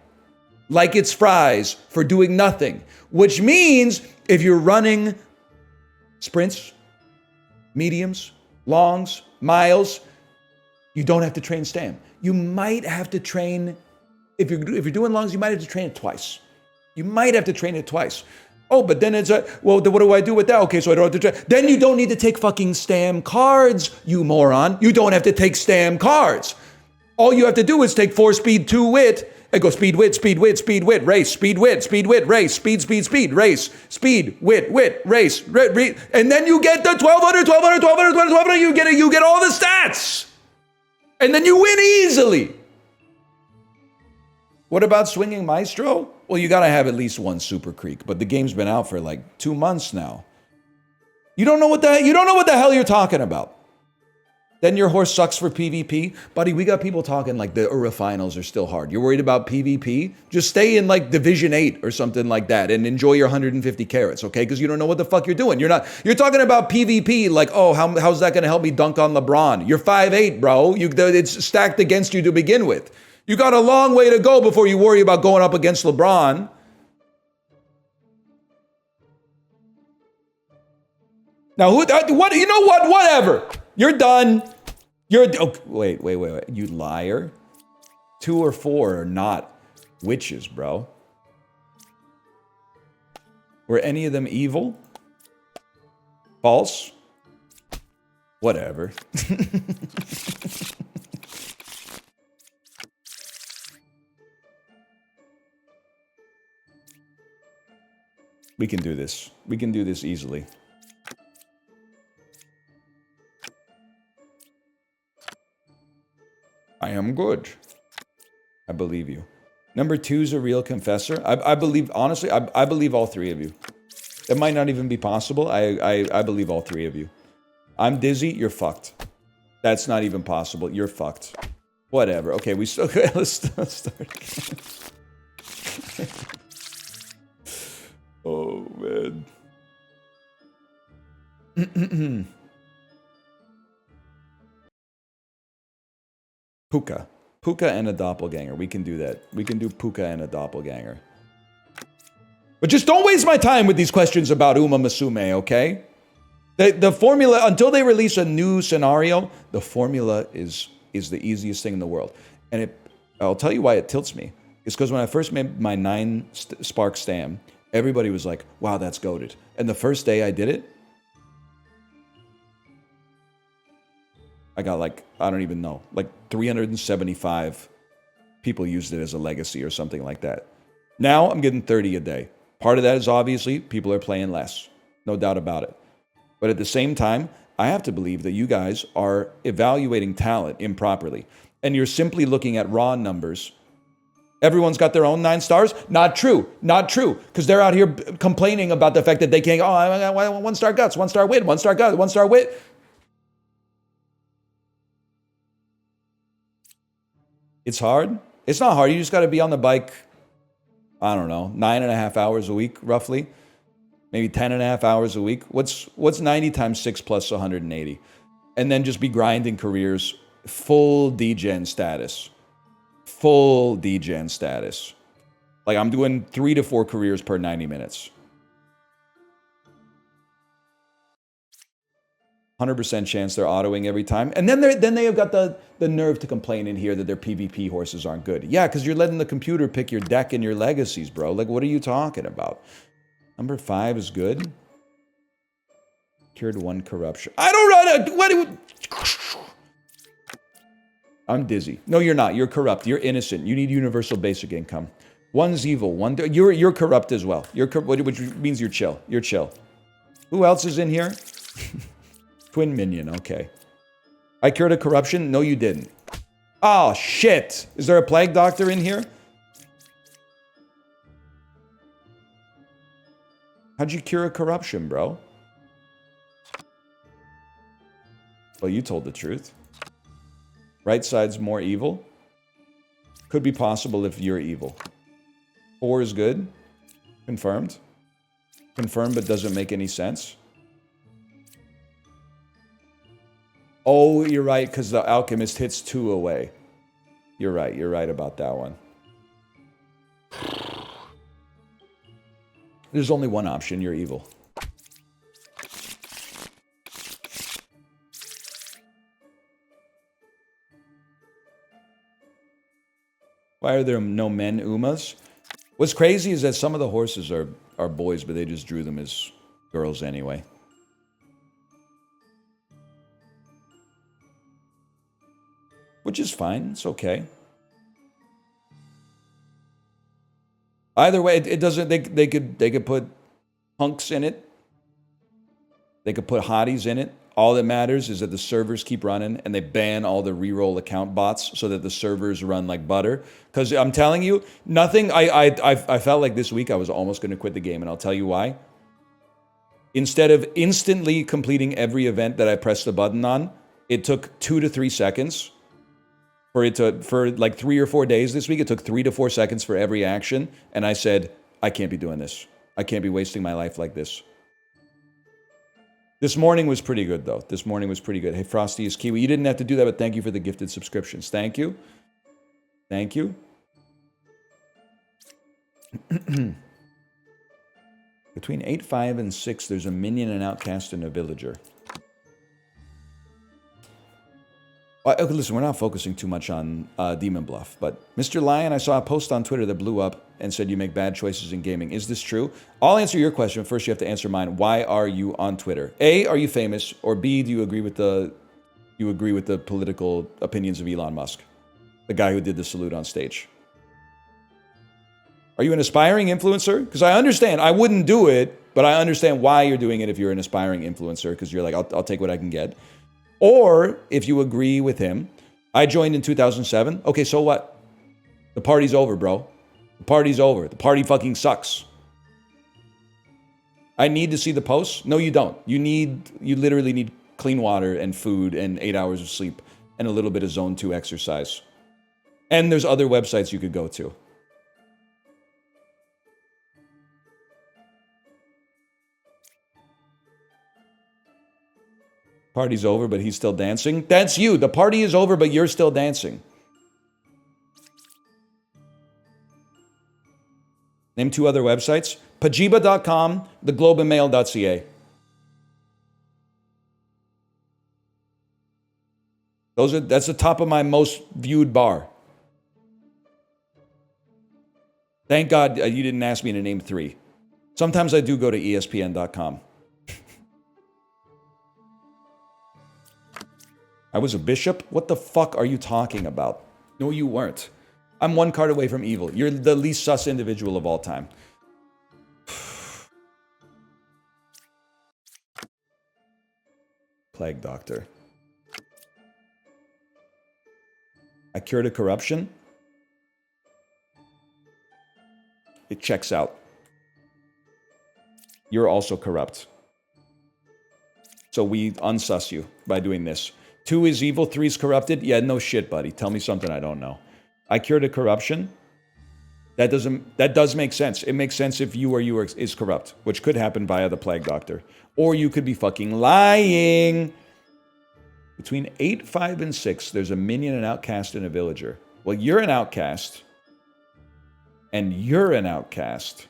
Speaker 1: like it's fries for doing nothing. Which means if you're running sprints, mediums, longs, miles, you don't have to train stam. You might have to train, if you're doing longs, you might have to train it twice. You might have to train it twice. Oh, but then it's well, what do I do with that? Okay, so I don't have to train. Then you don't need to take fucking stam cards, you moron. You don't have to take stam cards. All you have to do is take 4-speed, 2-wit, and go speed, wit, speed, wit, speed, wit, race, speed, wit, race, speed, speed, speed, race, speed, wit, race, and then you get the 1200, you get all the stats. And then you win easily. What about swinging Maestro? Well, you got to have at least one Super Creek, but the game's been out for like 2 months now. You don't know what the hell you're talking about. Then your horse sucks for PvP. Buddy, we got people talking like the Ura finals are still hard. You're worried about PvP? Just stay in like Division 8 or something like that and enjoy your 150 carats, okay? Because you don't know what the fuck you're doing. You're talking about PvP like, oh, how's that going to help me dunk on LeBron? You're 5'8", bro. It's stacked against you to begin with. You got a long way to go before you worry about going up against LeBron. Now, whatever. You're done. Wait. You liar. 2 or 4 are not witches, bro. Were any of them evil? False? Whatever. We can do this. We can do this easily. I am good. I believe you. Number 2's a real confessor. I believe, honestly, I believe all 3 of you. It might not even be possible. I believe all 3 of you. I'm dizzy. You're fucked. That's not even possible. You're fucked. Whatever. Okay, let's start again. Oh, man. Puka. Puka and a doppelganger. We can do that. We can do Puka and a doppelganger. But just don't waste my time with these questions about Uma Musume, okay? The formula, until they release a new scenario, the formula is the easiest thing in the world. And I'll tell you why it tilts me. It's because when I first made my 9 Spark Stam, everybody was like, wow, that's goated. And the first day I did it, I got like, I don't even know, like 375 people used it as a legacy or something like that. Now I'm getting 30 a day. Part of that is obviously people are playing less. No doubt about it. But at the same time, I have to believe that you guys are evaluating talent improperly. And you're simply looking at raw numbers. Everyone's got their own 9 stars? Not true. Not true. Because they're out here complaining about the fact that they can't, oh, I got 1-star guts, 1-star wit, 1-star guts, 1-star wit. It's hard. It's not hard. You just got to be on the bike, I don't know, 9.5 hours a week, roughly. Maybe 10.5 hours a week. What's 90 times 6 plus 180? And then just be grinding careers, full degen status. Full degen status. Like I'm doing 3 to 4 careers per 90 minutes. 100% chance they're autoing every time. And then they have got the nerve to complain in here that their PvP horses aren't good. Yeah, because you're letting the computer pick your deck and your legacies, bro. Like, what are you talking about? Number 5 is good. Cured 1 corruption. I don't know. I'm dizzy. No, you're not. You're corrupt. You're innocent. You need universal basic income. 1's evil. You're corrupt as well. Which means you're chill. You're chill. Who else is in here? Twin minion. Okay. I cured a corruption? No, you didn't. Oh, shit. Is there a plague doctor in here? How'd you cure a corruption, bro? Well, you told the truth. Right side's more evil. Could be possible if you're evil. 4 is good. Confirmed. Confirmed, but doesn't make any sense. Oh, you're right, because the alchemist hits 2 away. You're right about that one. There's only one option, you're evil. Why are there no men Umas? What's crazy is that some of the horses are boys, but they just drew them as girls anyway. Which is fine, it's okay. Either way, it doesn't. They could put hunks in it. They could put hotties in it. All that matters is that the servers keep running and they ban all the reroll account bots so that the servers run like butter. Because I'm telling you, nothing. I felt like this week I was almost going to quit the game, and I'll tell you why. Instead of instantly completing every event that I pressed the button on, it took 2 to 3 seconds. For like 3 or 4 days this week, it took 3 to 4 seconds for every action. And I said, I can't be doing this. I can't be wasting my life like this. This morning was pretty good, though. This morning was pretty good. Hey, Frosty is Kiwi. You didn't have to do that, but thank you for the gifted subscriptions. Thank you. Thank you. Between 8, 5, and 6, there's a minion, an outcast, and a villager. Okay, listen, we're not focusing too much on Demon Bluff, but Mr. Lion, I saw a post on Twitter that blew up and said you make bad choices in gaming. Is this true? I'll answer your question. First, you have to answer mine. Why are you on Twitter? A, are you famous? Or B, do you agree with the political opinions of Elon Musk, the guy who did the salute on stage? Are you an aspiring influencer? Because I understand. I wouldn't do it, but I understand why you're doing it if you're an aspiring influencer, because you're like, I'll take what I can get. Or, if you agree with him, I joined in 2007. Okay, so what? The party's over, bro. The party's over. The party fucking sucks. I need to see the posts? No, you don't. You literally need clean water and food and 8 hours of sleep and a little bit of zone 2 exercise. And there's other websites you could go to. Party's over, but he's still dancing. That's you. The party is over, but you're still dancing. Name 2 other websites. Pajiba.com, theglobeandmail.ca. That's the top of my most viewed bar. Thank God you didn't ask me to name 3. Sometimes I do go to ESPN.com. I was a bishop? What the fuck are you talking about? No, you weren't. I'm 1 card away from evil. You're the least sus individual of all time. Plague Doctor. I cured a corruption? It checks out. You're also corrupt. So we unsus you by doing this. 2 is evil, 3 is corrupted. Yeah, no shit, buddy. Tell me something I don't know. I cured a corruption. That does make sense. It makes sense if you is corrupt, which could happen via the Plague Doctor. Or you could be fucking lying. Between 8, 5, and 6, there's a minion, an outcast, and a villager. Well, you're an outcast. And you're an outcast.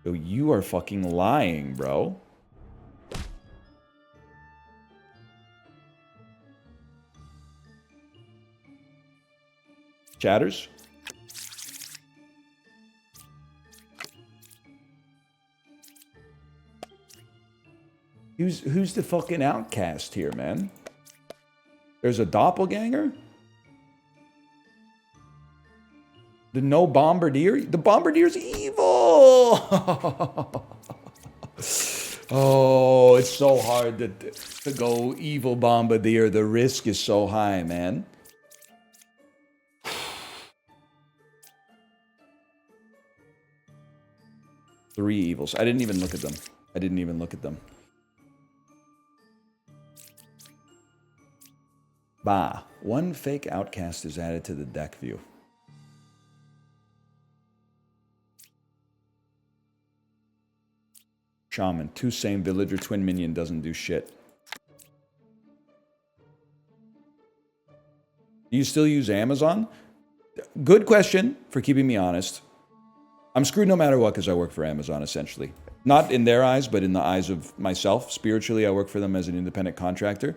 Speaker 1: So you are fucking lying, bro. Chatters? Who's the fucking outcast here, man? There's a doppelganger? The no bombardier? The bombardier's evil! Oh, it's so hard to go evil bombardier. The risk is so high, man. 3 evils. I didn't even look at them. I didn't even look at them. Bah. 1 fake outcast is added to the deck view. Shaman. 2 same villager twin minion doesn't do shit. Do you still use Amazon? Good question for keeping me honest. I'm screwed no matter what because I work for Amazon, essentially. Not in their eyes, but in the eyes of myself. Spiritually, I work for them as an independent contractor.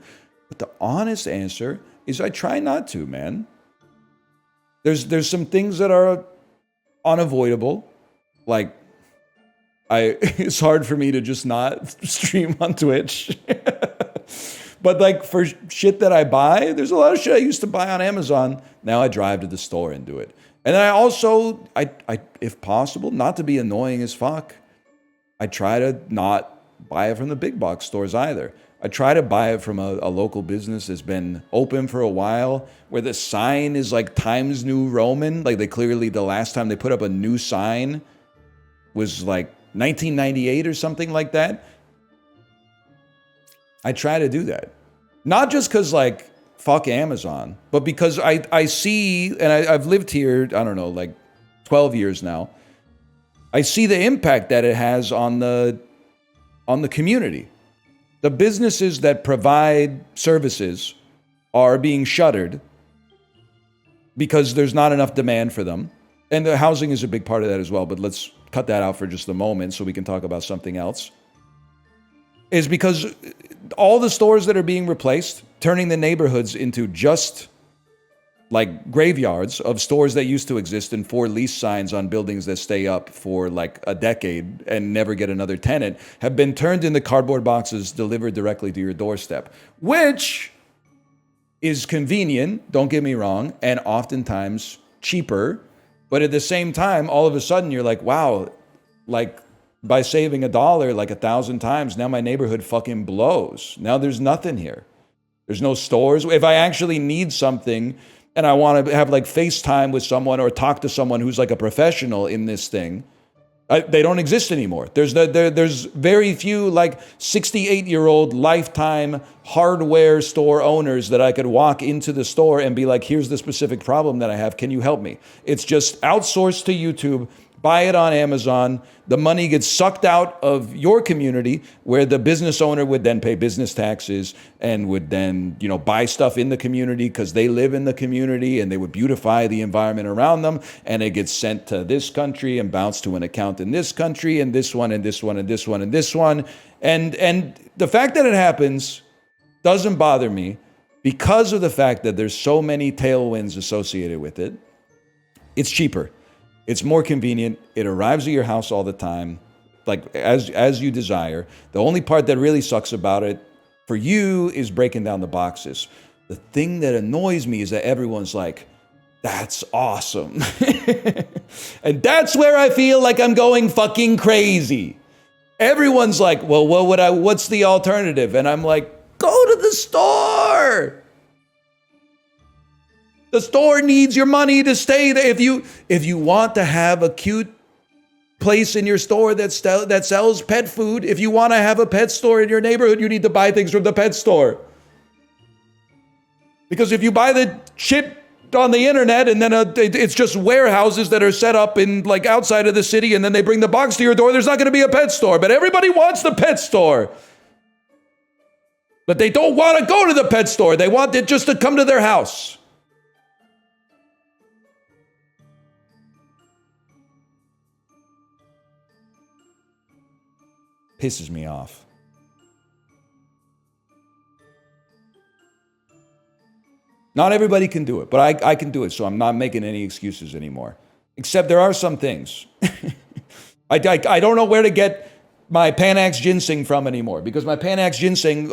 Speaker 1: But the honest answer is I try not to, man. There's some things that are unavoidable. Like, it's hard for me to just not stream on Twitch. But like for shit that I buy, there's a lot of shit I used to buy on Amazon. Now I drive to the store and do it. And then I also, if possible, not to be annoying as fuck, I try to not buy it from the big box stores either. I try to buy it from a local business that's been open for a while, where the sign is like Times New Roman. Like they clearly, the last time they put up a new sign was like 1998 or something like that. I try to do that. Not just because, like, fuck Amazon, but because I see, and I've lived here, I don't know, like 12 years now. I see the impact that it has on the community. The businesses that provide services are being shuttered because there's not enough demand for them. And the housing is a big part of that as well, but let's cut that out for just a moment so we can talk about something else. Is because all the stores that are being replaced, turning the neighborhoods into just like graveyards of stores that used to exist and for lease signs on buildings that stay up for like a decade and never get another tenant, have been turned into cardboard boxes delivered directly to your doorstep, which is convenient, don't get me wrong, and oftentimes cheaper. But at the same time, all of a sudden you're like, wow, like by saving $1 like 1,000 times, now my neighborhood fucking blows. Now there's nothing here. There's no stores. If I actually need something and I want to have like FaceTime with someone or talk to someone who's like a professional in this thing, they don't exist anymore. There's very few like 68-year-old lifetime hardware store owners that I could walk into the store and be like, here's the specific problem that I have. Can you help me? It's just outsourced to YouTube. Buy it on Amazon. The money gets sucked out of your community, where the business owner would then pay business taxes and would then, buy stuff in the community because they live in the community, and they would beautify the environment around them. And it gets sent to this country and bounced to an account in this country, and this one, and this one, and this one, and this one. And the fact that it happens doesn't bother me because of the fact that there's so many tailwinds associated with it. It's cheaper. It's more convenient. It arrives at your house all the time, like as you desire. The only part that really sucks about it for you is breaking down the boxes. The thing that annoys me is that everyone's like, that's awesome. And that's where I feel like I'm going fucking crazy. Everyone's like, well, what's the alternative? And I'm like, go to the store. The store needs your money to stay there. If you want to have a cute place in your store that sells pet food, if you want to have a pet store in your neighborhood, you need to buy things from the pet store. Because if you buy the shit on the internet and then it's just warehouses that are set up in like outside of the city, and then they bring the box to your door, there's not going to be a pet store. But everybody wants the pet store. But they don't want to go to the pet store. They want it just to come to their house. Pisses me off. Not everybody can do it, but I can do it, so I'm not making any excuses anymore. Except there are some things. I don't know where to get my Panax ginseng from anymore, because my Panax ginseng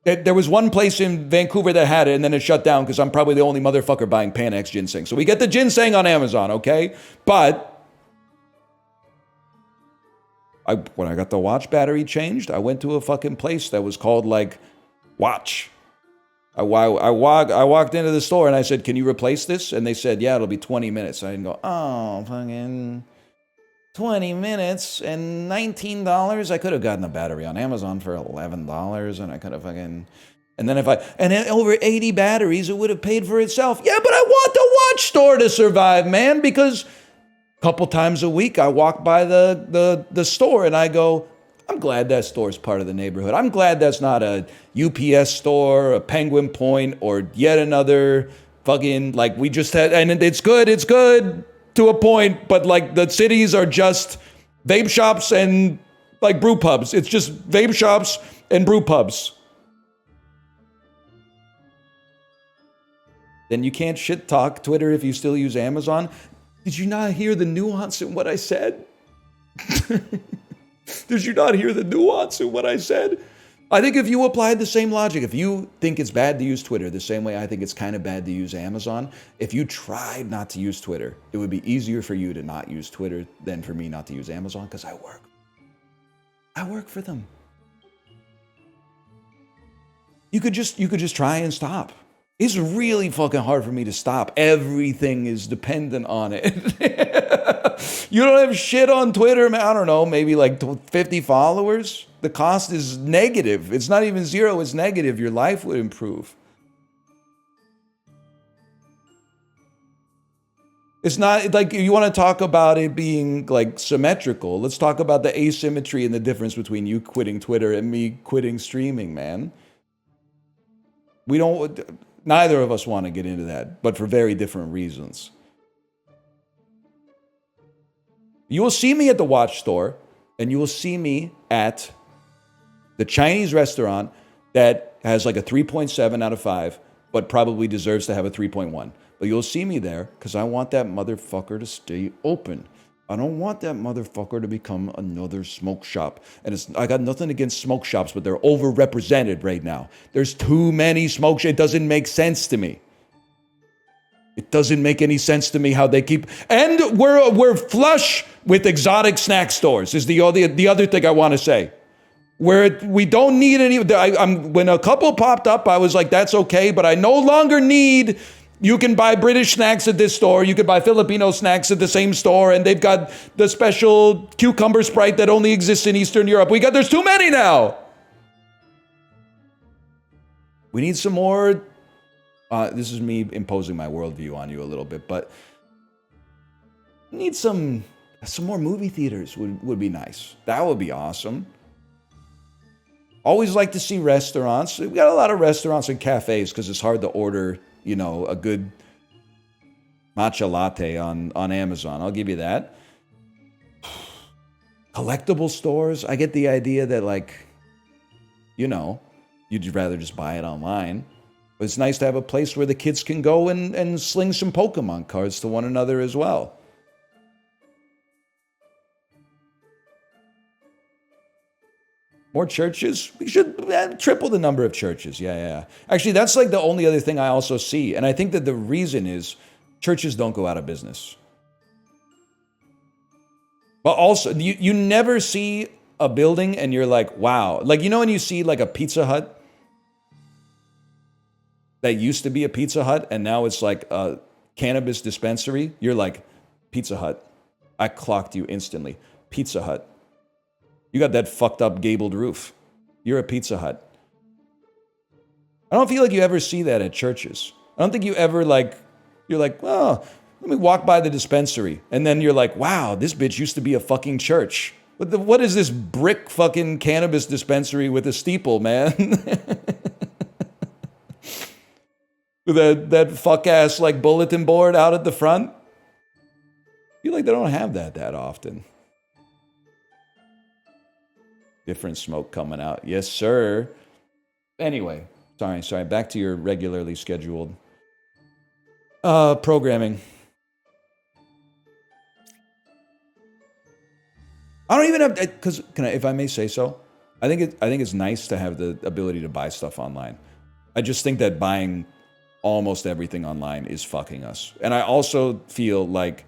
Speaker 1: there was one place in Vancouver that had it, and then it shut down because I'm probably the only motherfucker buying Panax ginseng. So we get the ginseng on Amazon, okay? But when I got the watch battery changed, I went to a fucking place that was called like Watch. I walked into the store and I said, can you replace this? And they said, yeah, it'll be 20 minutes. I didn't go, oh, fucking. 20 minutes and $19. I could have gotten a battery on Amazon for $11 and I could have fucking. And then over 80 batteries, it would have paid for itself. Yeah, but I want the watch store to survive, man, because a couple times a week I walk by the store and I go, I'm glad that store's part of the neighborhood. I'm glad that's not a UPS store, a Penguin Point, or yet another fucking, like we just had, and it's good to a point, but like the cities are just vape shops and like brew pubs. It's just vape shops and brew pubs. Then you can't shit talk Twitter if you still use Amazon. Did you not hear the nuance in what I said? Did you not hear the nuance in what I said? I think if you applied the same logic, if you think it's bad to use Twitter the same way I think it's kind of bad to use Amazon, if you tried not to use Twitter, it would be easier for you to not use Twitter than for me not to use Amazon because I work for them. You could just try and stop. It's really fucking hard for me to stop. Everything is dependent on it. You don't have shit on Twitter, man. I don't know, maybe like 50 followers. The cost is negative. It's not even zero, it's negative. Your life would improve. It's not like you want to talk about it being like symmetrical. Let's talk about the asymmetry and the difference between you quitting Twitter and me quitting streaming, man. Neither of us want to get into that, but for very different reasons. You will see me at the watch store, and you will see me at the Chinese restaurant that has like a 3.7 out of 5, but probably deserves to have a 3.1. But you'll see me there because I want that motherfucker to stay open. I don't want that motherfucker to become another smoke shop. And I got nothing against smoke shops, but they're overrepresented right now. There's too many smoke shops. It doesn't make sense to me. It doesn't make any sense to me how they keep. And we're flush with exotic snack stores. Is the other thing I want to say. Where we don't need any. When a couple popped up, I was like, that's okay, but I no longer need. You can buy British snacks at this store. You can buy Filipino snacks at the same store. And they've got the special cucumber Sprite that only exists in Eastern Europe. There's too many now. We need some more. This is me imposing my worldview on you a little bit, but we need some more movie theaters would be nice. That would be awesome. Always like to see restaurants. We've got a lot of restaurants and cafes because it's hard to order, a good matcha latte on Amazon. I'll give you that. Collectible stores. I get the idea that you'd rather just buy it online. But it's nice to have a place where the kids can go and sling some Pokemon cards to one another as well. More churches? We should triple the number of churches. Yeah. Actually, that's like the only other thing I also see. And I think that the reason is churches don't go out of business. But also, you never see a building and you're like, wow. Like, when you see like a Pizza Hut that used to be a Pizza Hut and now it's like a cannabis dispensary, you're like, Pizza Hut. I clocked you instantly. Pizza Hut. You got that fucked up gabled roof. You're a Pizza Hut. I don't feel like you ever see that at churches. I don't think you ever you're like, oh, let me walk by the dispensary. And then you're like, wow, this bitch used to be a fucking church. What is this brick fucking cannabis dispensary with a steeple, man? that fuck ass bulletin board out at the front. I feel like they don't have that often. Different smoke coming out. Yes, sir. Anyway, sorry. Back to your regularly scheduled programming. I don't even have, because if I may say so, I think it's nice to have the ability to buy stuff online. I just think that buying almost everything online is fucking us. And I also feel like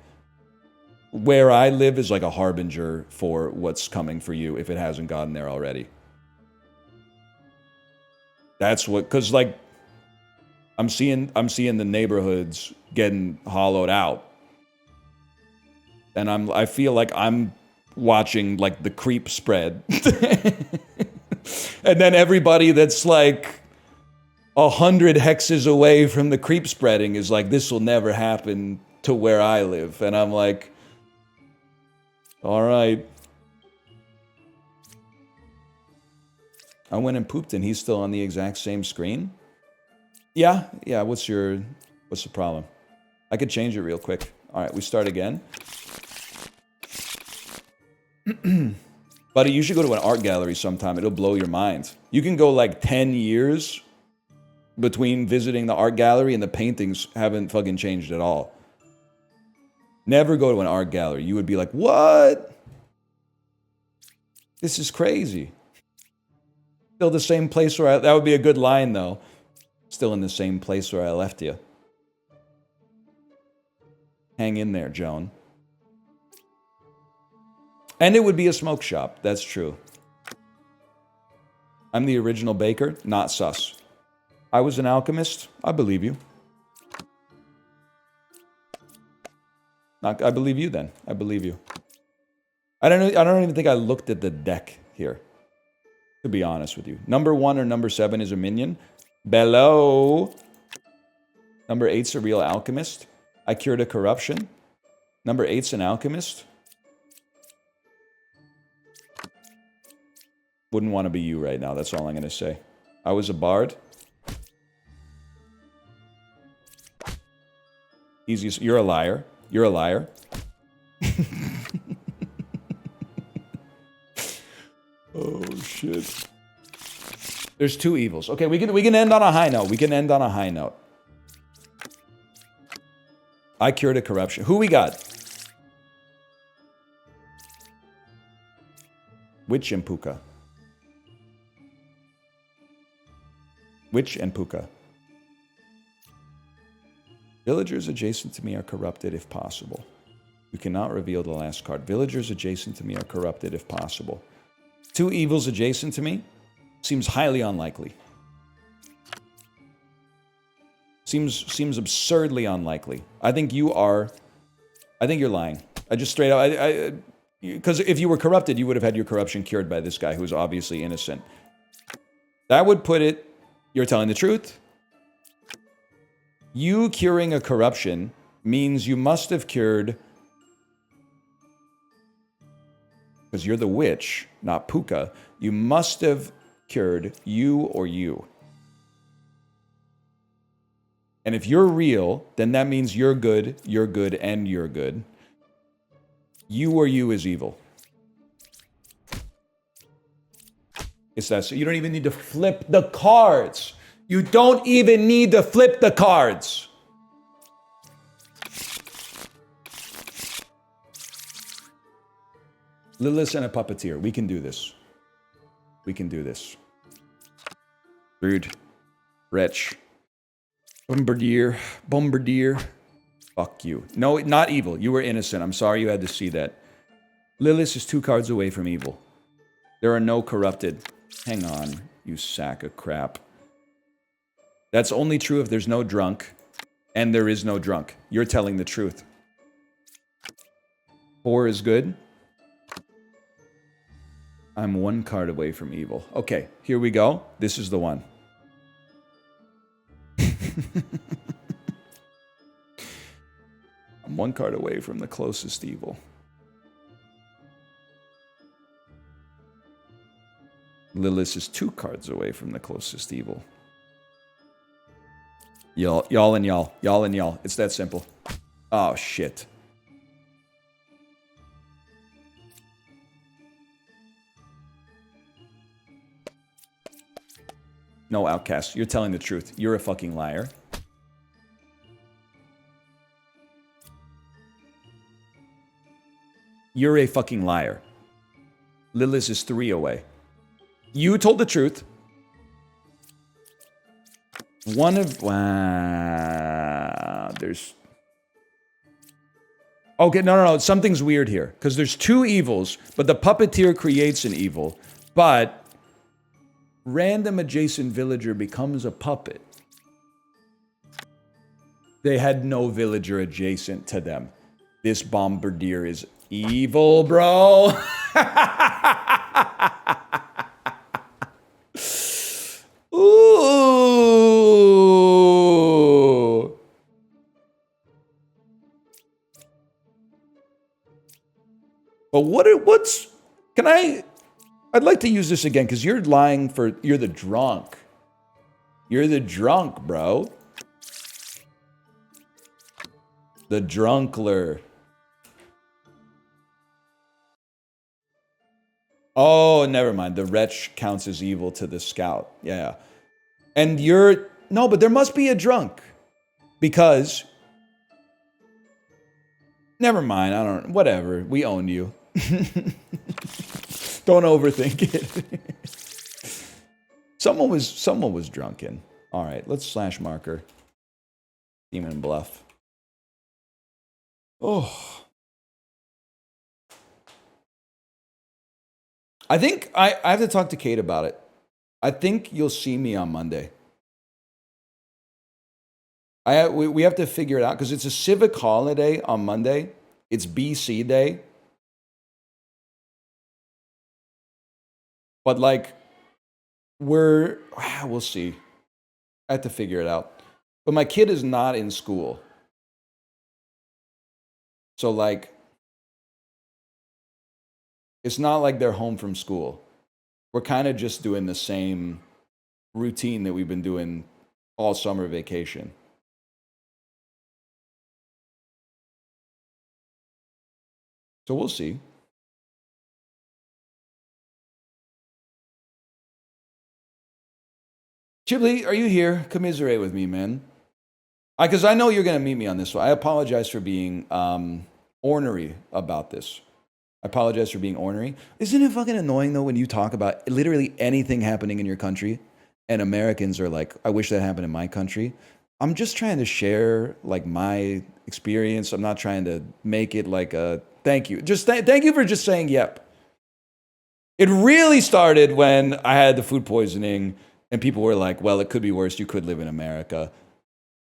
Speaker 1: where I live is like a harbinger for what's coming for you if it hasn't gotten there already. That's what, because I'm seeing the neighborhoods getting hollowed out. And I feel like I'm watching like the creep spread. And then everybody that's like 100 hexes away from the creep spreading is like, this will never happen to where I live. And I'm like, all right. I went and pooped and he's still on the exact same screen? Yeah, what's the problem? I could change it real quick. All right, we start again. Buddy, you should go to an art gallery sometime. It'll blow your mind. You can go like 10 years between visiting the art gallery and the paintings haven't fucking changed at all. Never go to an art gallery. You would be like, what? This is crazy. Still the same place where that would be a good line though. Still in the same place where I left you. Hang in there, Joan. And it would be a smoke shop. That's true. I'm the original baker. Not sus. I was an alchemist. I believe you. I believe you then. I believe you. I don't even think I looked at the deck here. To be honest with you. Number 1 or number 7 is a minion. Below. Number 8's a real alchemist. I cured a corruption. Number 8's an alchemist. Wouldn't want to be you right now. That's all I'm going to say. I was a bard. Easiest. You're a liar. You're a liar. Oh, shit. There's 2 evils. Okay, we can end on a high note. We can end on a high note. I cured a corruption. Who we got? Witch and Puka. Witch and Puka. Villagers adjacent to me are corrupted if possible. You cannot reveal the last card. Villagers adjacent to me are corrupted if possible. 2 evils adjacent to me seems highly unlikely. Seems absurdly unlikely. I think you're lying. I just straight up, because if you were corrupted, you would have had your corruption cured by this guy who's obviously innocent. That would put it, you're telling the truth. You curing a corruption means you must have cured, because you're the witch, not Puka, you must have cured you or you. And if you're real, then that means you're good, and you're good. You or you is evil. It's that. So you don't even need to flip the cards. You don't even need to flip the cards. Lilith and a puppeteer. We can do this. We can do this. Rude. Wretch. Bombardier. Bombardier. Fuck you. No, not evil. You were innocent. I'm sorry you had to see that. Lilith is 2 cards away from evil. There are no corrupted. Hang on, you sack of crap. That's only true if there's no drunk, and there is no drunk. You're telling the truth. 4 is good. I'm 1 card away from evil. Okay, here we go. This is the one. I'm 1 card away from the closest evil. Lilith is 2 cards away from the closest evil. Y'all and y'all. Y'all and y'all. It's that simple. Oh, shit. No, Outcast. You're telling the truth. You're a fucking liar. You're a fucking liar. Lilith is 3 away. You told the truth. One of... Wow. There's... Okay, no. Something's weird here. Because there's 2 evils, but the puppeteer creates an evil. But... random adjacent villager becomes a puppet. They had no villager adjacent to them. This bombardier is evil, bro. Ooh. But what's... I'd like to use this again, because you're lying for... You're the drunk. You're the drunk, bro. The drunkler. Oh, never mind. The wretch counts as evil to the scout. Yeah. And you're... No, but there must be a drunk. Because... Never mind. I don't... Whatever. We own you. Don't overthink it. Someone was drunken. All right, let's slash marker. Demon bluff. Oh. I think I have to talk to Kate about it. I think you'll see me on Monday. We have to figure it out because it's a civic holiday on Monday. It's BC Day. But like, we'll see. I have to figure it out. But my kid is not in school. So like, it's not like they're home from school. We're kind of just doing the same routine that we've been doing all summer vacation. So we'll see. Chiblee, are you here? Commiserate with me, man. Because I know you're going to meet me on this one. I apologize for being ornery about this. I apologize for being ornery. Isn't it fucking annoying, though, when you talk about literally anything happening in your country and Americans are like, I wish that happened in my country. I'm just trying to share, like, my experience. I'm not trying to make it like a thank you. Just thank you for just saying yep. It really started when I had the food poisoning and people were like, well, it could be worse. You could live in America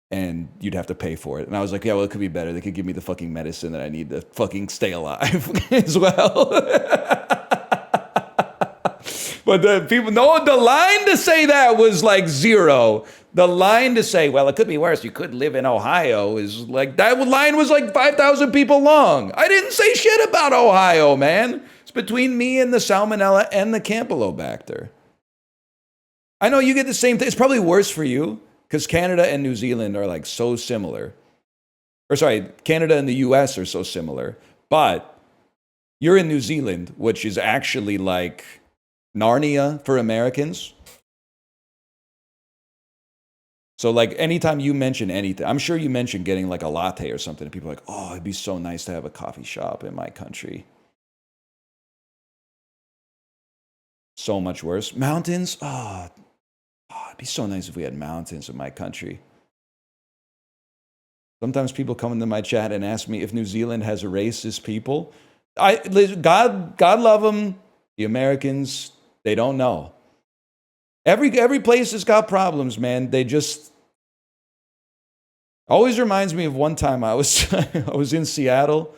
Speaker 1: and you'd have to pay for it. And I was like, yeah, well, it could be better. They could give me the fucking medicine that I need to fucking stay alive as well. But the people, no, the line to say that was like zero. The line to say, well, it could be worse. You could live in Ohio is like, that line was like 5,000 people long. I didn't say shit about Ohio, man. It's between me and the Salmonella and the Campylobacter. I know you get the same thing. It's probably worse for you because Canada and New Zealand are like so similar. Or sorry, Canada and the US are so similar. But you're in New Zealand, which is actually like Narnia for Americans. So like anytime you mention anything, I'm sure you mentioned getting like a latte or something and people are like, oh, it'd be so nice to have a coffee shop in my country. So much worse. Mountains? Oh, it'd be so nice if we had mountains in my country. Sometimes people come into my chat and ask me if New Zealand has racist people. God love them. The Americans, they don't know. Every place has got problems, man. They just always reminds me of one time I was I was in Seattle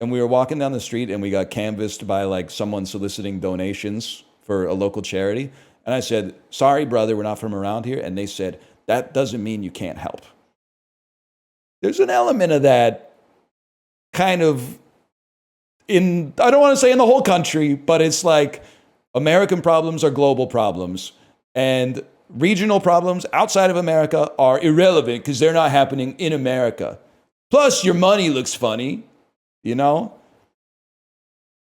Speaker 1: and we were walking down the street and we got canvassed by like someone soliciting donations for a local charity. And I said, sorry, brother, we're not from around here. And they said, that doesn't mean you can't help. There's an element of that kind of in, I don't want to say in the whole country, but it's like American problems are global problems. And regional problems outside of America are irrelevant because they're not happening in America. Plus, your money looks funny, you know?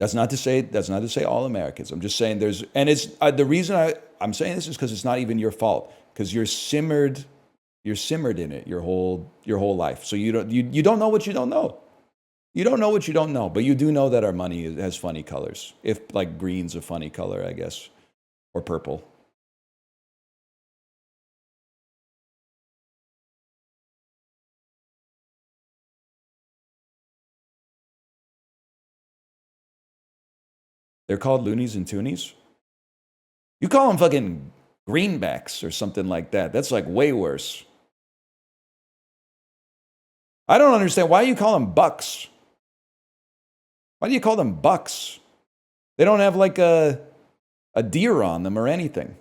Speaker 1: That's not to say all Americans. I'm just saying there's, and it's the reason I'm saying this is because it's not even your fault because you're simmered in it your whole life. So you don't know what you don't know. You don't know what you don't know, but you do know that our money has funny colors. If like green's a funny color, I guess, or purple. They're called loonies and toonies. You call them fucking greenbacks or something like that. That's like way worse. I don't understand. Why do you call them bucks? Why do you call them bucks? They don't have like a deer on them or anything.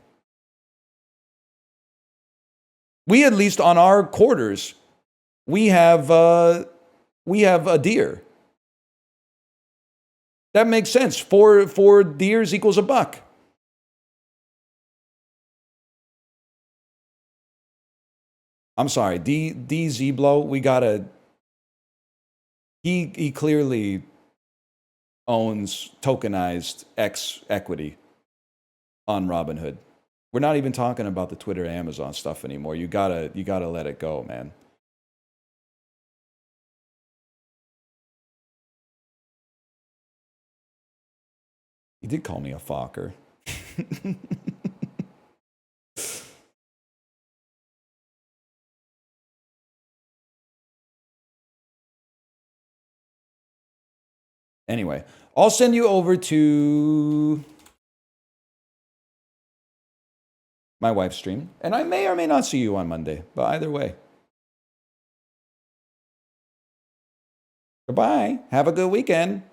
Speaker 1: We, at least on our quarters, we have a deer. That makes sense. Four deers equals a buck. I'm sorry, D Zeblo, we gotta. He clearly owns tokenized X equity on Robinhood. We're not even talking about the Twitter Amazon stuff anymore. You gotta let it go, man. He did call me a Fokker. Anyway, I'll send you over to my wife's stream, and I may or may not see you on Monday, but either way. Goodbye. Have a good weekend.